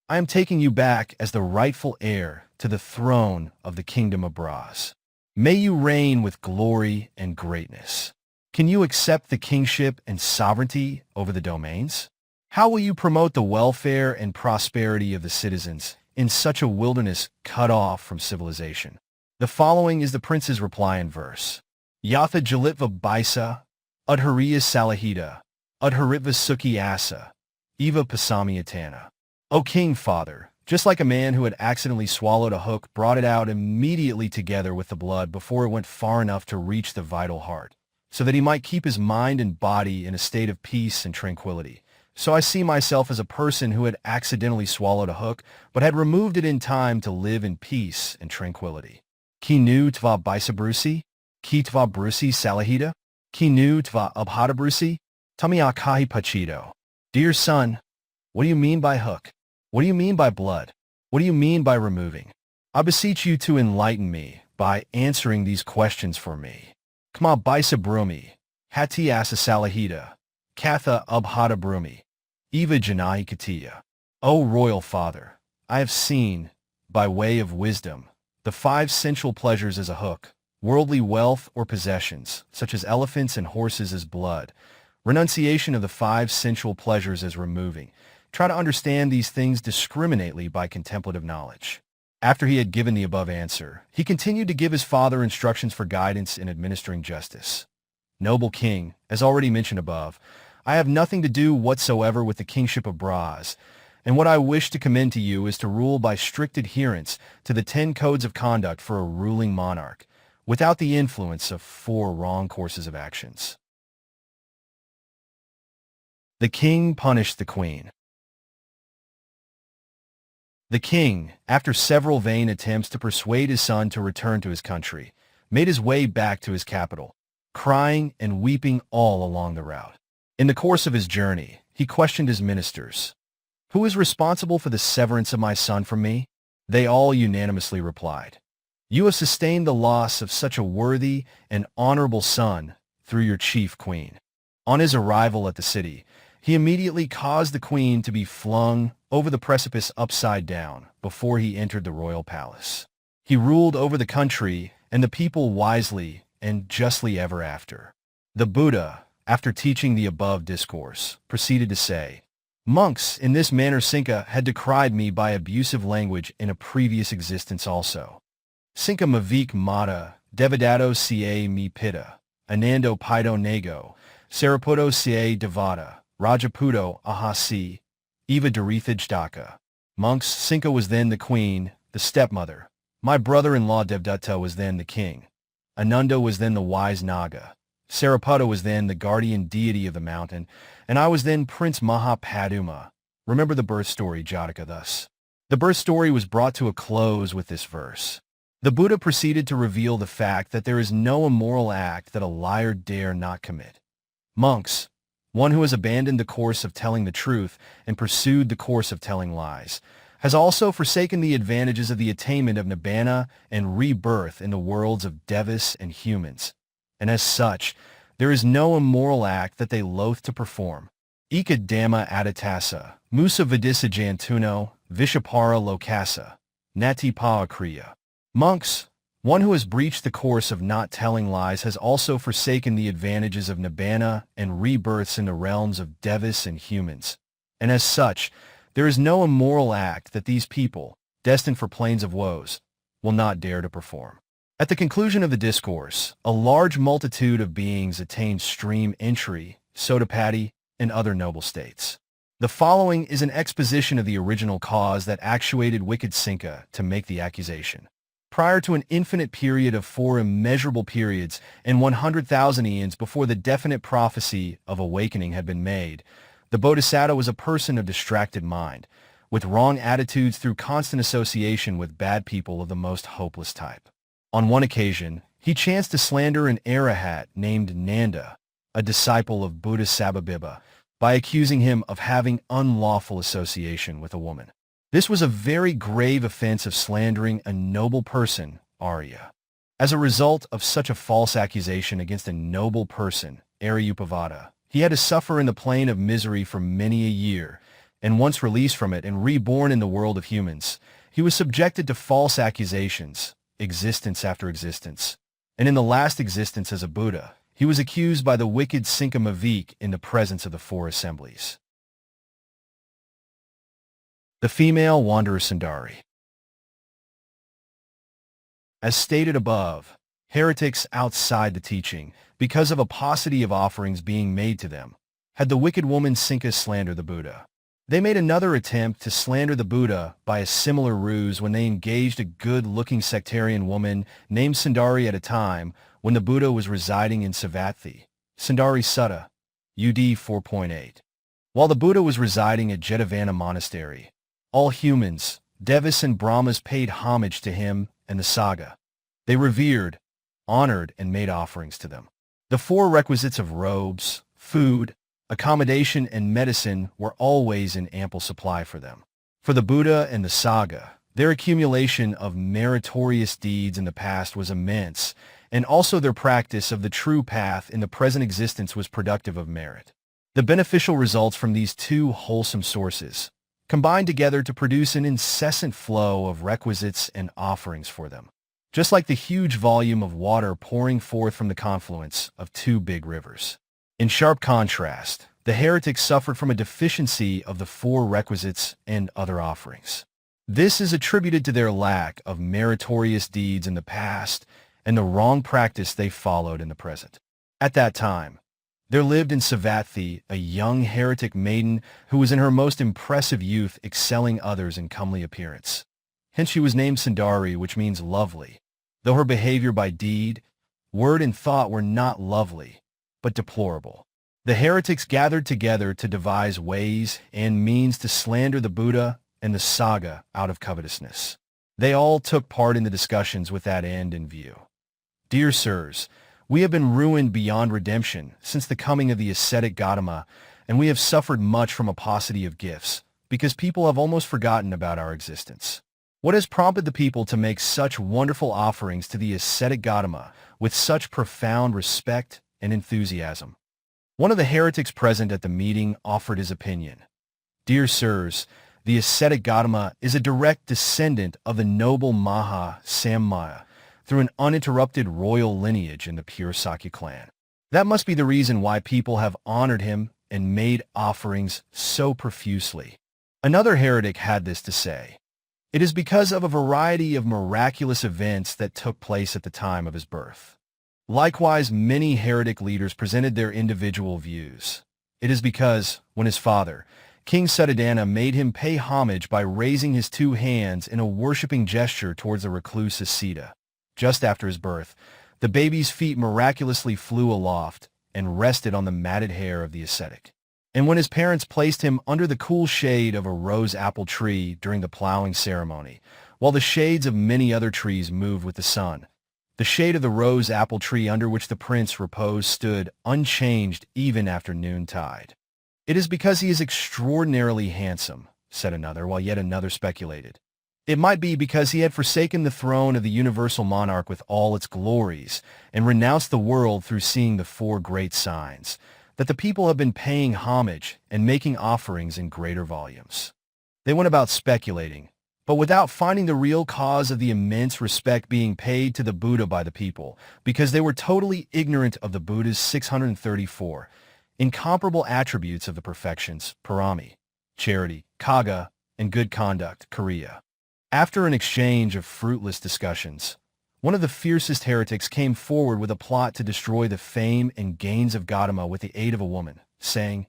I am taking you back as the rightful heir to the throne of the kingdom of Braz. May you reign with glory and greatness. Can you accept the kingship and sovereignty over the domains? How will you promote the welfare and prosperity of the citizens in such a wilderness cut off from civilization?" The following is the prince's reply in verse. Yatha Jalitva Baisa, Udhariya Salahita, Udharitva Sukhi Asa, Eva Pasamiatana. O king father, just like a man who had accidentally swallowed a hook brought it out immediately together with the blood before it went far enough to reach the vital heart, so that he might keep his mind and body in a state of peace and tranquility. So I see myself as a person who had accidentally swallowed a hook, but had removed it in time to live in peace and tranquility. Ki nu tva Baisabrusi, Ki tva Brusi Salahita, Ki nu tva Abhidhamma, Tamiakahi Pachito. Dear son, what do you mean by hook? What do you mean by blood? What do you mean by removing? I beseech you to enlighten me by answering these questions for me. Kma Baisabrumi, Hati Asa Salahita, Katha Abhidhamma, Eva Janai Katiya. O royal father, I have seen, by way of wisdom, the 5 sensual pleasures as a hook, worldly wealth or possessions, such as elephants and horses as blood, renunciation of the 5 sensual pleasures as removing. Try to understand these things discriminately by contemplative knowledge. After he had given the above answer, he continued to give his father instructions for guidance in administering justice. Noble king, as already mentioned above, I have nothing to do whatsoever with the kingship of Braz, and what I wish to commend to you is to rule by strict adherence to the 10 codes of conduct for a ruling monarch, without the influence of 4 wrong courses of actions. The king punished the queen. The king, after several vain attempts to persuade his son to return to his country, made his way back to his capital, crying and weeping all along the route. In the course of his journey, he questioned his ministers. "Who is responsible for the severance of my son from me?" They all unanimously replied, "You have sustained the loss of such a worthy and honorable son through your chief queen." On his arrival at the city, he immediately caused the queen to be flung over the precipice upside down before he entered the royal palace. He ruled over the country and the people wisely and justly ever after. The Buddha, after teaching the above discourse, proceeded to say, "Monks, in this manner Saccaka had decried me by abusive language in a previous existence also. Anāthapiṇḍika Met Devadato ca me pitta, Anando Pido Nego, Saraputo ca Devata, Rajaputo Ahasi, Eva Aggidatta." Monks, Saccaka was then the queen, the stepmother. My brother-in-law Devadatta was then the king. Ananda was then the wise Naga. Saraputa was then the guardian deity of the mountain, and I was then Prince Mahapaduma. Remember the birth story, Jataka, thus. The birth story was brought to a close with this verse. The Buddha proceeded to reveal the fact that there is no immoral act that a liar dare not commit. Monks, one who has abandoned the course of telling the truth and pursued the course of telling lies, has also forsaken the advantages of the attainment of nibbana and rebirth in the worlds of devas and humans, and as such, there is no immoral act that they loathe to perform. Ikadhamma adatasa, musa vidisa jantuno, vishapara lokasa, natipa kriya. Monks, one who has breached the course of not telling lies has also forsaken the advantages of nibbana and rebirths in the realms of devas and humans, and as such, there is no immoral act that these people, destined for plains of woes, will not dare to perform. At the conclusion of the discourse, a large multitude of beings attained stream entry, Sotapatti, and other noble states. The following is an exposition of the original cause that actuated wicked Saccaka to make the accusation. Prior to an infinite period of 4 immeasurable periods and 100,000 eons before the definite prophecy of awakening had been made, the Bodhisattva was a person of distracted mind, with wrong attitudes through constant association with bad people of the most hopeless type. On one occasion, he chanced to slander an Arahat named Nanda, a disciple of Buddha Sababibba, by accusing him of having unlawful association with a woman. This was a very grave offense of slandering a noble person, Arya. As a result of such a false accusation against a noble person, Aryupavada, he had to suffer in the plane of misery for many a year, and once released from it and reborn in the world of humans, he was subjected to false accusations, existence after existence. And in the last existence as a Buddha, he was accused by the wicked Saccaka in the presence of the 4 assemblies. The female wanderer Sundari. As stated above, heretics outside the teaching, because of a paucity of offerings being made to them, had the wicked woman Saccaka slander the Buddha. They made another attempt to slander the Buddha by a similar ruse when they engaged a good-looking sectarian woman named Sundari at a time when the Buddha was residing in Savatthi, Sundari Sutta, UD 4.8. While the Buddha was residing at Jetavana Monastery, all humans, devas and brahmas paid homage to him and the Sangha. They revered, honored, and made offerings to them. The 4 requisites of robes, food, accommodation, and medicine were always in ample supply for them. For the Buddha and the Sangha, their accumulation of meritorious deeds in the past was immense, and also their practice of the true path in the present existence was productive of merit. The beneficial results from these 2 wholesome sources combined together to produce an incessant flow of requisites and offerings for them, just like the huge volume of water pouring forth from the confluence of 2 big rivers. In sharp contrast, the heretics suffered from a deficiency of the 4 requisites and other offerings. This is attributed to their lack of meritorious deeds in the past and the wrong practice they followed in the present. At that time, There lived in Savatthi a young heretic maiden who was in her most impressive youth, excelling others in comely appearance. Hence she was named Sundari, which means lovely, though her behavior by deed, word, and thought were not lovely, but deplorable. The heretics gathered together to devise ways and means to slander the Buddha and the Sangha out of covetousness. They all took part in the discussions with that end in view. Dear sirs, we have been ruined beyond redemption since the coming of the ascetic Gautama, and we have suffered much from a paucity of gifts, because people have almost forgotten about our existence. What has prompted the people to make such wonderful offerings to the ascetic Gautama with such profound respect and enthusiasm? One of the heretics present at the meeting offered his opinion. Dear sirs, the ascetic Gautama is a direct descendant of the noble Maha Samaya through an uninterrupted royal lineage in the pure Sakya clan. That must be the reason why people have honored him and made offerings so profusely. Another heretic had this to say. It is because of a variety of miraculous events that took place at the time of his birth. Likewise, many heretic leaders presented their individual views. It is because, when his father, King Suddhodana, made him pay homage by raising his two hands in a worshipping gesture towards the recluse Sita, just after his birth, the baby's feet miraculously flew aloft and rested on the matted hair of the ascetic. And when his parents placed him under the cool shade of a rose apple tree during the plowing ceremony, while the shades of many other trees moved with the sun, the shade of the rose apple tree under which the prince reposed stood unchanged even after noontide. It is because he is extraordinarily handsome, said another, while yet another speculated. It might be because he had forsaken the throne of the universal monarch with all its glories and renounced the world through seeing the four great signs, that the people have been paying homage and making offerings in greater volumes. They went about speculating, but without finding the real cause of the immense respect being paid to the Buddha by the people, because they were totally ignorant of the Buddha's 634 incomparable attributes of the perfections, parami, charity, kaga, and good conduct, kariya. After an exchange of fruitless discussions, one of the fiercest heretics came forward with a plot to destroy the fame and gains of Gautama with the aid of a woman, saying,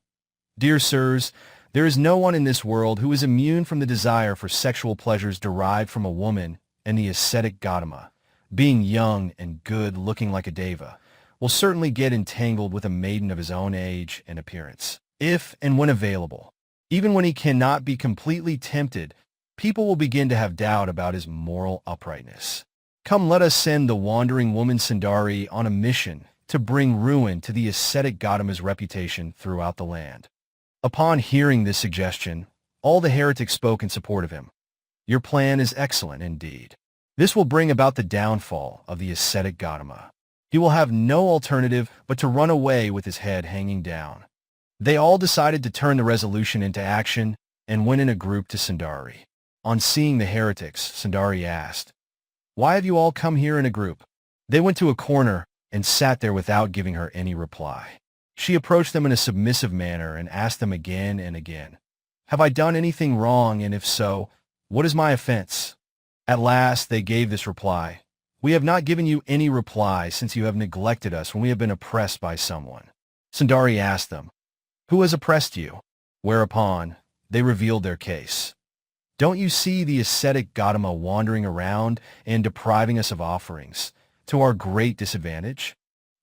Dear sirs, there is no one in this world who is immune from the desire for sexual pleasures derived from a woman, and the ascetic Gautama, being young and good looking like a deva, will certainly get entangled with a maiden of his own age and appearance, if and when available. Even when he cannot be completely tempted, people will begin to have doubt about his moral uprightness. Come, let us send the wandering woman Sundari on a mission to bring ruin to the ascetic Gautama's reputation throughout the land. Upon hearing this suggestion, all the heretics spoke in support of him. Your plan is excellent indeed. This will bring about the downfall of the ascetic Gautama. He will have no alternative but to run away with his head hanging down. They all decided to turn the resolution into action and went in a group to Sundari. On seeing the heretics, Sundari asked, Why have you all come here in a group? They went to a corner and sat there without giving her any reply. She approached them in a submissive manner and asked them again and again, Have I done anything wrong, and if so, what is my offense? At last they gave this reply, We have not given you any reply since you have neglected us when we have been oppressed by someone. Sundari asked them, Who has oppressed you? Whereupon they revealed their case. Don't you see the ascetic Gautama wandering around and depriving us of offerings, to our great disadvantage?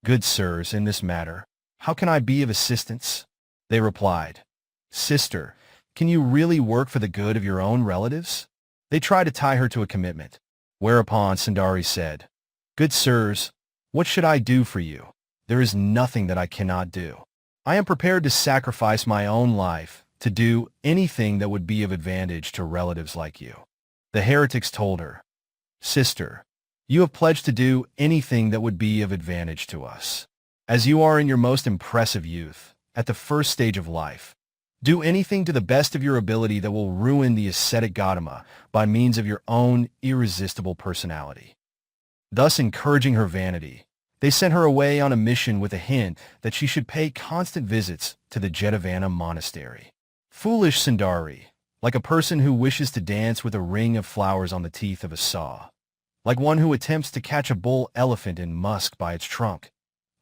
Good sirs, in this matter, how can I be of assistance? They replied, Sister, can you really work for the good of your own relatives? They tried to tie her to a commitment, whereupon Sundari said, Good sirs, what should I do for you? There is nothing that I cannot do. I am prepared to sacrifice my own life to do anything that would be of advantage to relatives like you. The heretics told her, Sister, you have pledged to do anything that would be of advantage to us. As you are in your most impressive youth, at the first stage of life, do anything to the best of your ability that will ruin the ascetic Gautama by means of your own irresistible personality. Thus encouraging her vanity, they sent her away on a mission with a hint that she should pay constant visits to the Jetavana monastery. Foolish Sundari, like a person who wishes to dance with a ring of flowers on the teeth of a saw, like one who attempts to catch a bull elephant in musk by its trunk,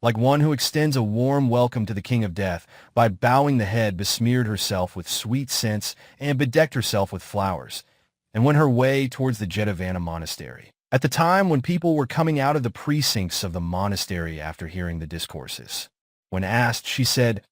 like one who extends a warm welcome to the king of death, by bowing the head, besmeared herself with sweet scents and bedecked herself with flowers, and went her way towards the Jetavana monastery. At the time when people were coming out of the precincts of the monastery after hearing the discourses. When asked, she said,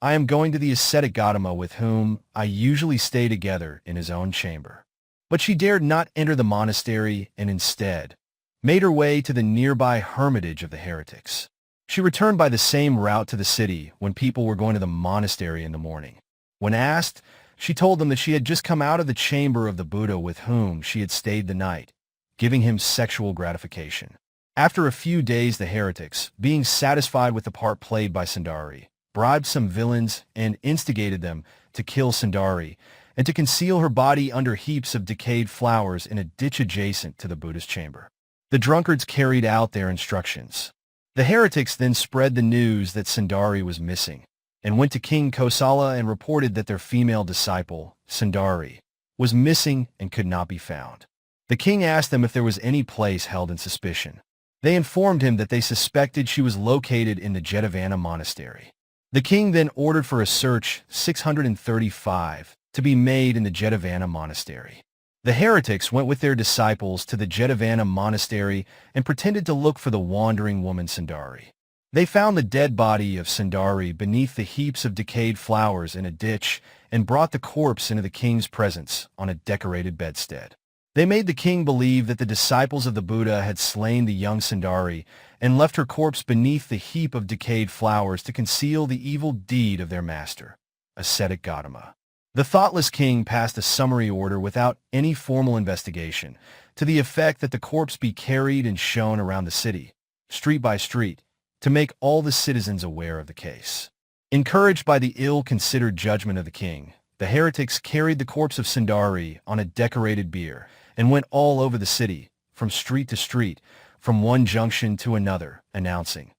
"I am going to the ascetic Gautama with whom I usually stay together in his own chamber." But she dared not enter the monastery and instead made her way to the nearby hermitage of the heretics. She returned by the same route to the city when people were going to the monastery in the morning. When asked, she told them that she had just come out of the chamber of the Buddha with whom she had stayed the night, giving him sexual gratification. After a few days, the heretics, being satisfied with the part played by Sundari, bribed some villains and instigated them to kill Sundari and to conceal her body under heaps of decayed flowers in a ditch adjacent to the Buddha's chamber. The drunkards carried out their instructions. The heretics then spread the news that Sundari was missing and went to King Kosala and reported that their female disciple, Sundari, was missing and could not be found. The king asked them if there was any place held in suspicion. They informed him that they suspected she was located in the Jetavana monastery. The king then ordered for a search 635 to be made in the Jetavana monastery. The heretics went with their disciples to the Jetavana monastery and pretended to look for the wandering woman Sundari. They found the dead body of Sundari beneath the heaps of decayed flowers in a ditch and brought the corpse into the king's presence on a decorated bedstead. They made the king believe that the disciples of the Buddha had slain the young Sundari and left her corpse beneath the heap of decayed flowers to conceal the evil deed of their master, ascetic Gautama. The thoughtless king passed a summary order without any formal investigation, to the effect that the corpse be carried and shown around the city, street by street, to make all the citizens aware of the case. Encouraged by the ill-considered judgment of the king, the heretics carried the corpse of Sundari on a decorated bier and went all over the city, from street to street, from one junction to another, announcing,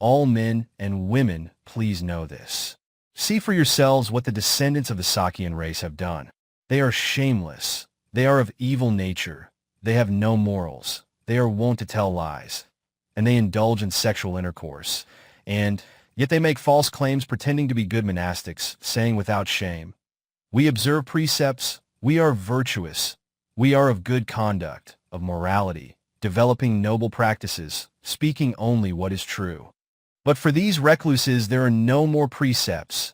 "All men and women, please know this. See for yourselves what the descendants of the Sakyan race have done. They are shameless. They are of evil nature. They have no morals. They are wont to tell lies. And they indulge in sexual intercourse. And yet they make false claims pretending to be good monastics, saying without shame, 'We observe precepts. We are virtuous. We are of good conduct, of morality, developing noble practices, speaking only what is true.' But for these recluses there are no more precepts.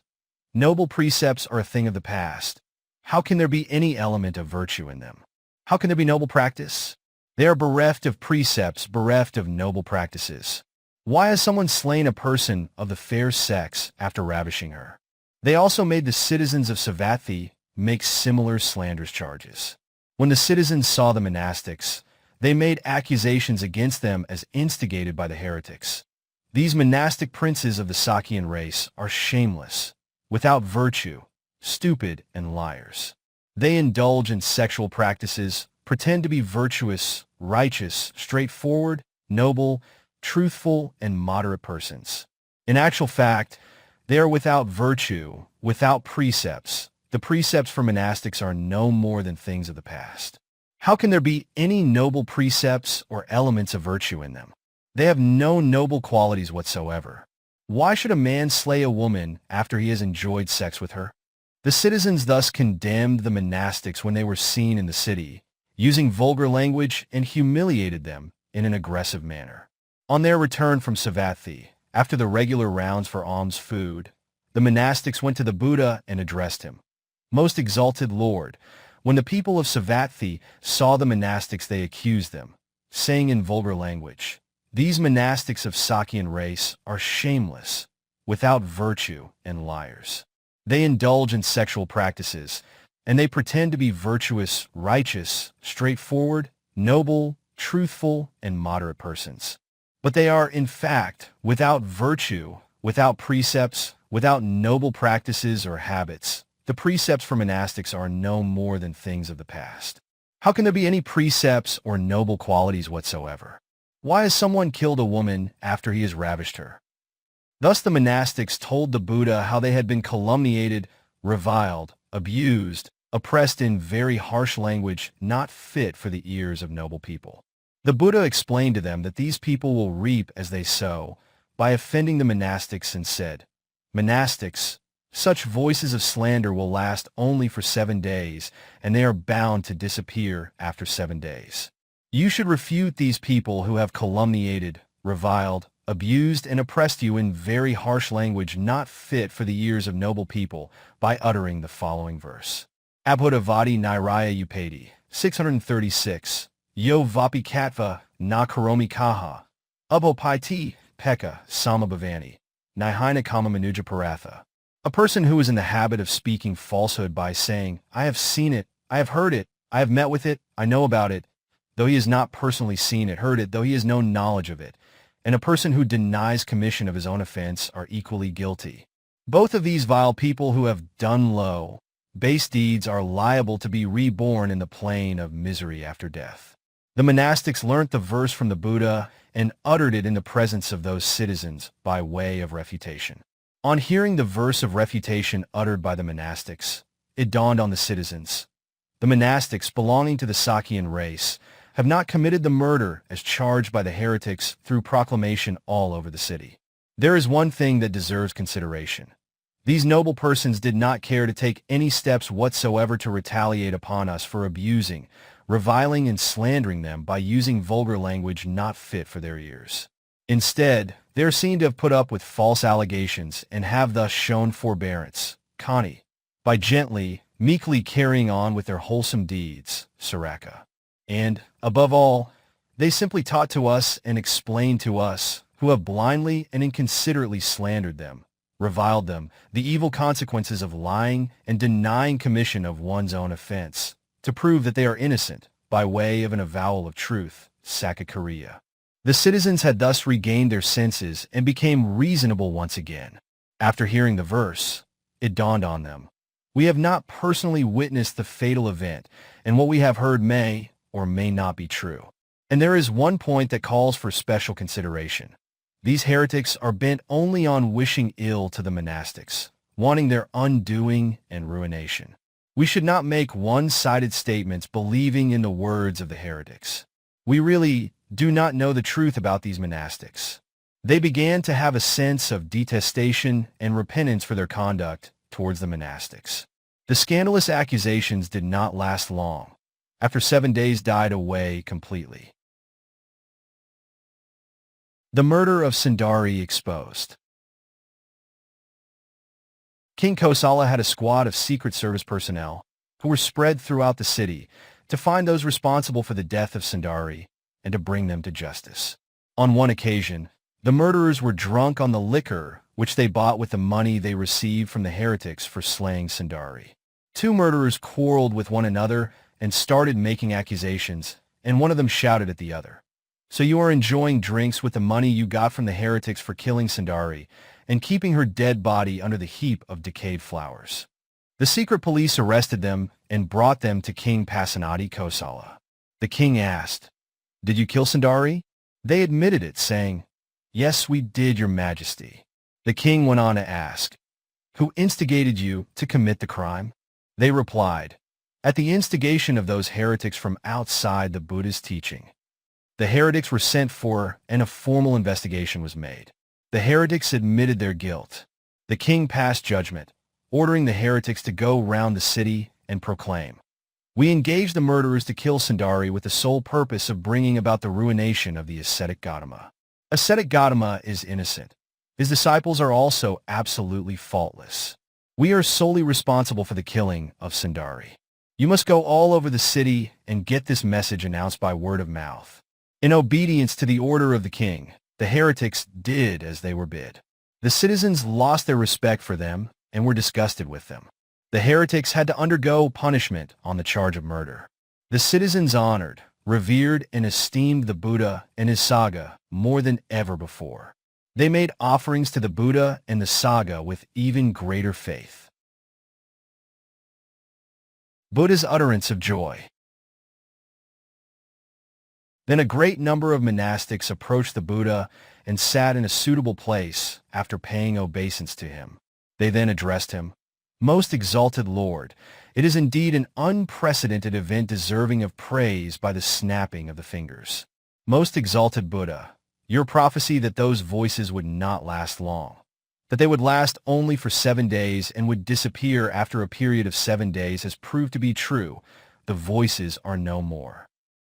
Noble precepts are a thing of the past. How can there be any element of virtue in them? How can there be noble practice? They are bereft of precepts, bereft of noble practices. Why has someone slain a person of the fair sex after ravishing her?" They also made the citizens of Savatthi make similar slanderous charges. When the citizens saw the monastics, they made accusations against them as instigated by the heretics. These monastic princes of the Sakyan race are shameless, without virtue, stupid, and liars. They indulge in sexual practices, pretend to be virtuous, righteous, straightforward, noble, truthful, and moderate persons. In actual fact, they are without virtue, without precepts. The precepts for monastics are no more than things of the past. How can there be any noble precepts or elements of virtue in them? They have no noble qualities whatsoever. Why should a man slay a woman after he has enjoyed sex with her? The citizens thus condemned the monastics when they were seen in the city, using vulgar language, and humiliated them in an aggressive manner. On their return from Savatthi, after the regular rounds for alms food, the monastics went to the Buddha and addressed him. "Most exalted Lord, when the people of Savatthi saw the monastics they accused them, saying in vulgar language, 'These monastics of Sakyan race are shameless, without virtue, and liars. They indulge in sexual practices, and they pretend to be virtuous, righteous, straightforward, noble, truthful, and moderate persons. But they are, in fact, without virtue, without precepts, without noble practices or habits. The precepts for monastics are no more than things of the past. How can there be any precepts or noble qualities whatsoever? Why has someone killed a woman after he has ravished her?" Thus the monastics told the Buddha how they had been calumniated, reviled, abused, oppressed in very harsh language not fit for the ears of noble people. The Buddha explained to them that these people will reap as they sow, by offending the monastics and said, "Monastics, such voices of slander will last only for 7 days, and they are bound to disappear after 7 days. You should refute these people who have calumniated, reviled, abused, and oppressed you in very harsh language not fit for the ears of noble people by uttering the following verse. Abhidhamma niraya upadi, 636, Yo vapi katva na karomi kaha, Ubhopaiti pekka samabhavani, nihina kama manuja paratha. A person who is in the habit of speaking falsehood by saying, "I have seen it, I have heard it, I have met with it, I know about it," though he has not personally seen it, heard it, though he has no knowledge of it, and a person who denies commission of his own offense are equally guilty. Both of these vile people who have done low, base deeds are liable to be reborn in the plane of misery after death. The monastics learnt the verse from the Buddha and uttered it in the presence of those citizens by way of refutation. On hearing the verse of refutation uttered by the monastics, it dawned on the citizens. The monastics belonging to the Saccaka race have not committed the murder as charged by the heretics through proclamation all over the city. There is one thing that deserves consideration. These noble persons did not care to take any steps whatsoever to retaliate upon us for abusing, reviling, and slandering them by using vulgar language not fit for their ears. Instead, they are seen to have put up with false allegations and have thus shown forbearance, kani, by gently, meekly carrying on with their wholesome deeds, Saccaka. And, above all, they simply taught to us and explained to us, who have blindly and inconsiderately slandered them, reviled them, the evil consequences of lying and denying commission of one's own offense, to prove that they are innocent, by way of an avowal of truth, Saccaka. The citizens had thus regained their senses and became reasonable once again. After hearing the verse, it dawned on them. We have not personally witnessed the fatal event, and what we have heard may or may not be true. And there is one point that calls for special consideration. These heretics are bent only on wishing ill to the monastics, wanting their undoing and ruination. We should not make one-sided statements believing in the words of the heretics. We really do not know the truth about these monastics. They began to have a sense of detestation and repentance for their conduct towards the monastics. The scandalous accusations did not last long. After 7 days died away completely. The murder of Sundari exposed. King Kosala had a squad of Secret Service personnel who were spread throughout the city to find those responsible for the death of Sundari and to bring them to justice. On one occasion, the murderers were drunk on the liquor which they bought with the money they received from the heretics for slaying Sundari. 2 murderers quarreled with one another and started making accusations, and one of them shouted at the other, "So you are enjoying drinks with the money you got from the heretics for killing Sundari and keeping her dead body under the heap of decayed flowers." The secret police arrested them and brought them to King Pasenadi Kosala. The king asked, "Did you kill Sundari?" They admitted it, saying, "Yes, we did, your majesty." The king went on to ask, "Who instigated you to commit the crime?" They replied, "At the instigation of those heretics from outside the Buddha's teaching." The heretics were sent for, and a formal investigation was made. The heretics admitted their guilt. The king passed judgment, ordering the heretics to go round the city and proclaim, "We engaged the murderers to kill Sundari with the sole purpose of bringing about the ruination of the ascetic Gautama." Ascetic Gautama is innocent. His disciples are also absolutely faultless. We are solely responsible for the killing of Sundari. You must go all over the city and get this message announced by word of mouth. In obedience to the order of the king, the heretics did as they were bid. The citizens lost their respect for them and were disgusted with them. The heretics had to undergo punishment on the charge of murder. The citizens honored, revered, and esteemed the Buddha and his Sangha more than ever before. They made offerings to the Buddha and the Sangha with even greater faith. Buddha's utterance of joy. Then a great number of monastics approached the Buddha and sat in a suitable place after paying obeisance to him. They then addressed him, "Most exalted Lord, it is indeed an unprecedented event deserving of praise by the snapping of the fingers. Most exalted Buddha, Your prophecy that those voices would not last long, that they would last only for 7 days and would disappear after a period of 7 days has proved to be true. The voices are no more.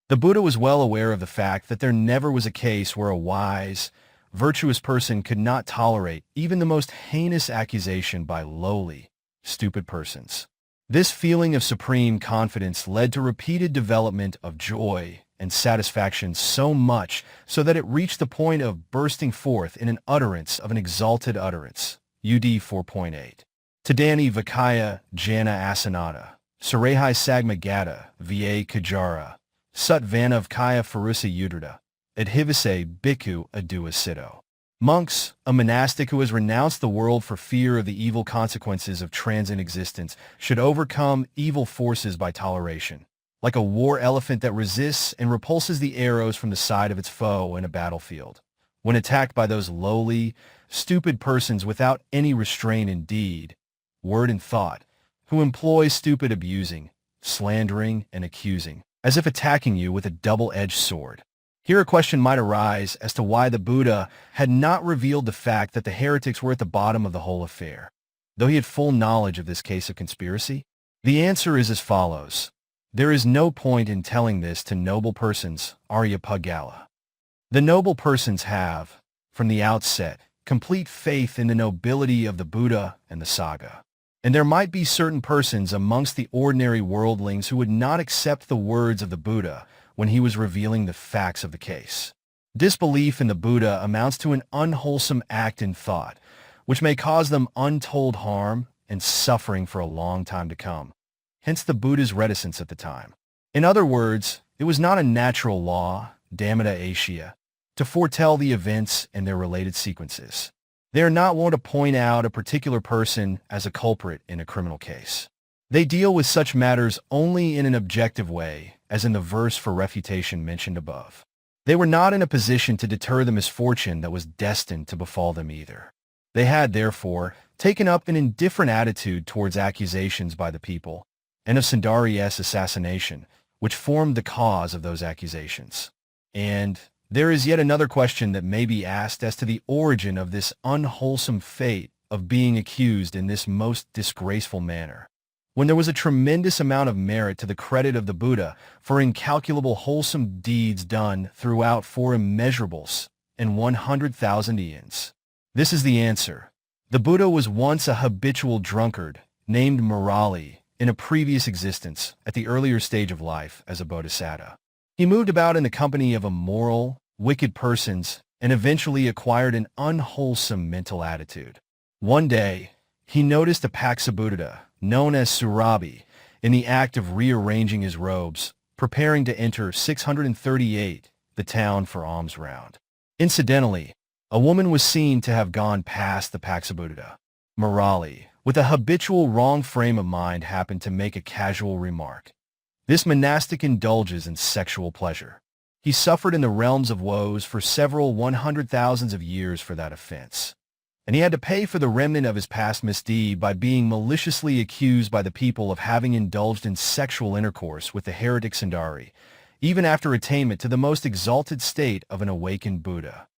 The Buddha was well aware of the fact that there never was a case where a wise, virtuous person could not tolerate even the most heinous accusation by lowly, stupid persons. This feeling of supreme confidence led to repeated development of joy and satisfaction, so much so that it reached the point of bursting forth in an utterance of an exalted utterance. UD 4.8. Tadani Vakaya Jana Asanata, Sarehai Sagmagatta, Va Kajara, Sut Vanavkaya Farusa Udrita, Adhivase Bhikkhu Adua Siddho. Monks, a monastic who has renounced the world for fear of the evil consequences of transient existence, should overcome evil forces by toleration. Like a war elephant that resists and repulses the arrows from the side of its foe in a battlefield. When attacked by those lowly, stupid persons without any restraint in deed, word and thought, who employ stupid abusing, slandering, and accusing, as if attacking you with a double-edged sword. Here a question might arise as to why the Buddha had not revealed the fact that the heretics were at the bottom of the whole affair, though he had full knowledge of this case of conspiracy. The answer is as follows. There is no point in telling this to noble persons, Arya Pagala. The noble persons have, from the outset, complete faith in the nobility of the Buddha and the Sangha. And there might be certain persons amongst the ordinary worldlings who would not accept the words of the Buddha when he was revealing the facts of the case. Disbelief in the Buddha amounts to an unwholesome act in thought, which may cause them untold harm and suffering for a long time to come. Hence the Buddha's reticence at the time. In other words, it was not a natural law, Dhammata Asia, to foretell the events and their related sequences. They are not wont to point out a particular person as a culprit in a criminal case. They deal with such matters only in an objective way, as in the verse for refutation mentioned above. They were not in a position to deter the misfortune that was destined to befall them either. They had, therefore, taken up an indifferent attitude towards accusations by the people, and of Sundari's assassination, which formed the cause of those accusations. And there is yet another question that may be asked as to the origin of this unwholesome fate of being accused in this most disgraceful manner, when there was a tremendous amount of merit to the credit of the Buddha for incalculable wholesome deeds done throughout for immeasurables and 100,000 eons. This is the answer. The Buddha was once a habitual drunkard named Murali, in a previous existence, at the earlier stage of life as a bodhisattva. He moved about in the company of immoral, wicked persons and eventually acquired an unwholesome mental attitude. One day, he noticed a Paksabuddha, known as Surabi, in the act of rearranging his robes, preparing to enter 638, the town for alms round. Incidentally, a woman was seen to have gone past the Paksabuddha. Murali, with a habitual wrong frame of mind, happened to make a casual remark. This monastic indulges in sexual pleasure. He suffered in the realms of woes for several 100,000s of years for that offense. And he had to pay for the remnant of his past misdeed by being maliciously accused by the people of having indulged in sexual intercourse with the heretic Sundari, even after attainment to the most exalted state of an awakened Buddha.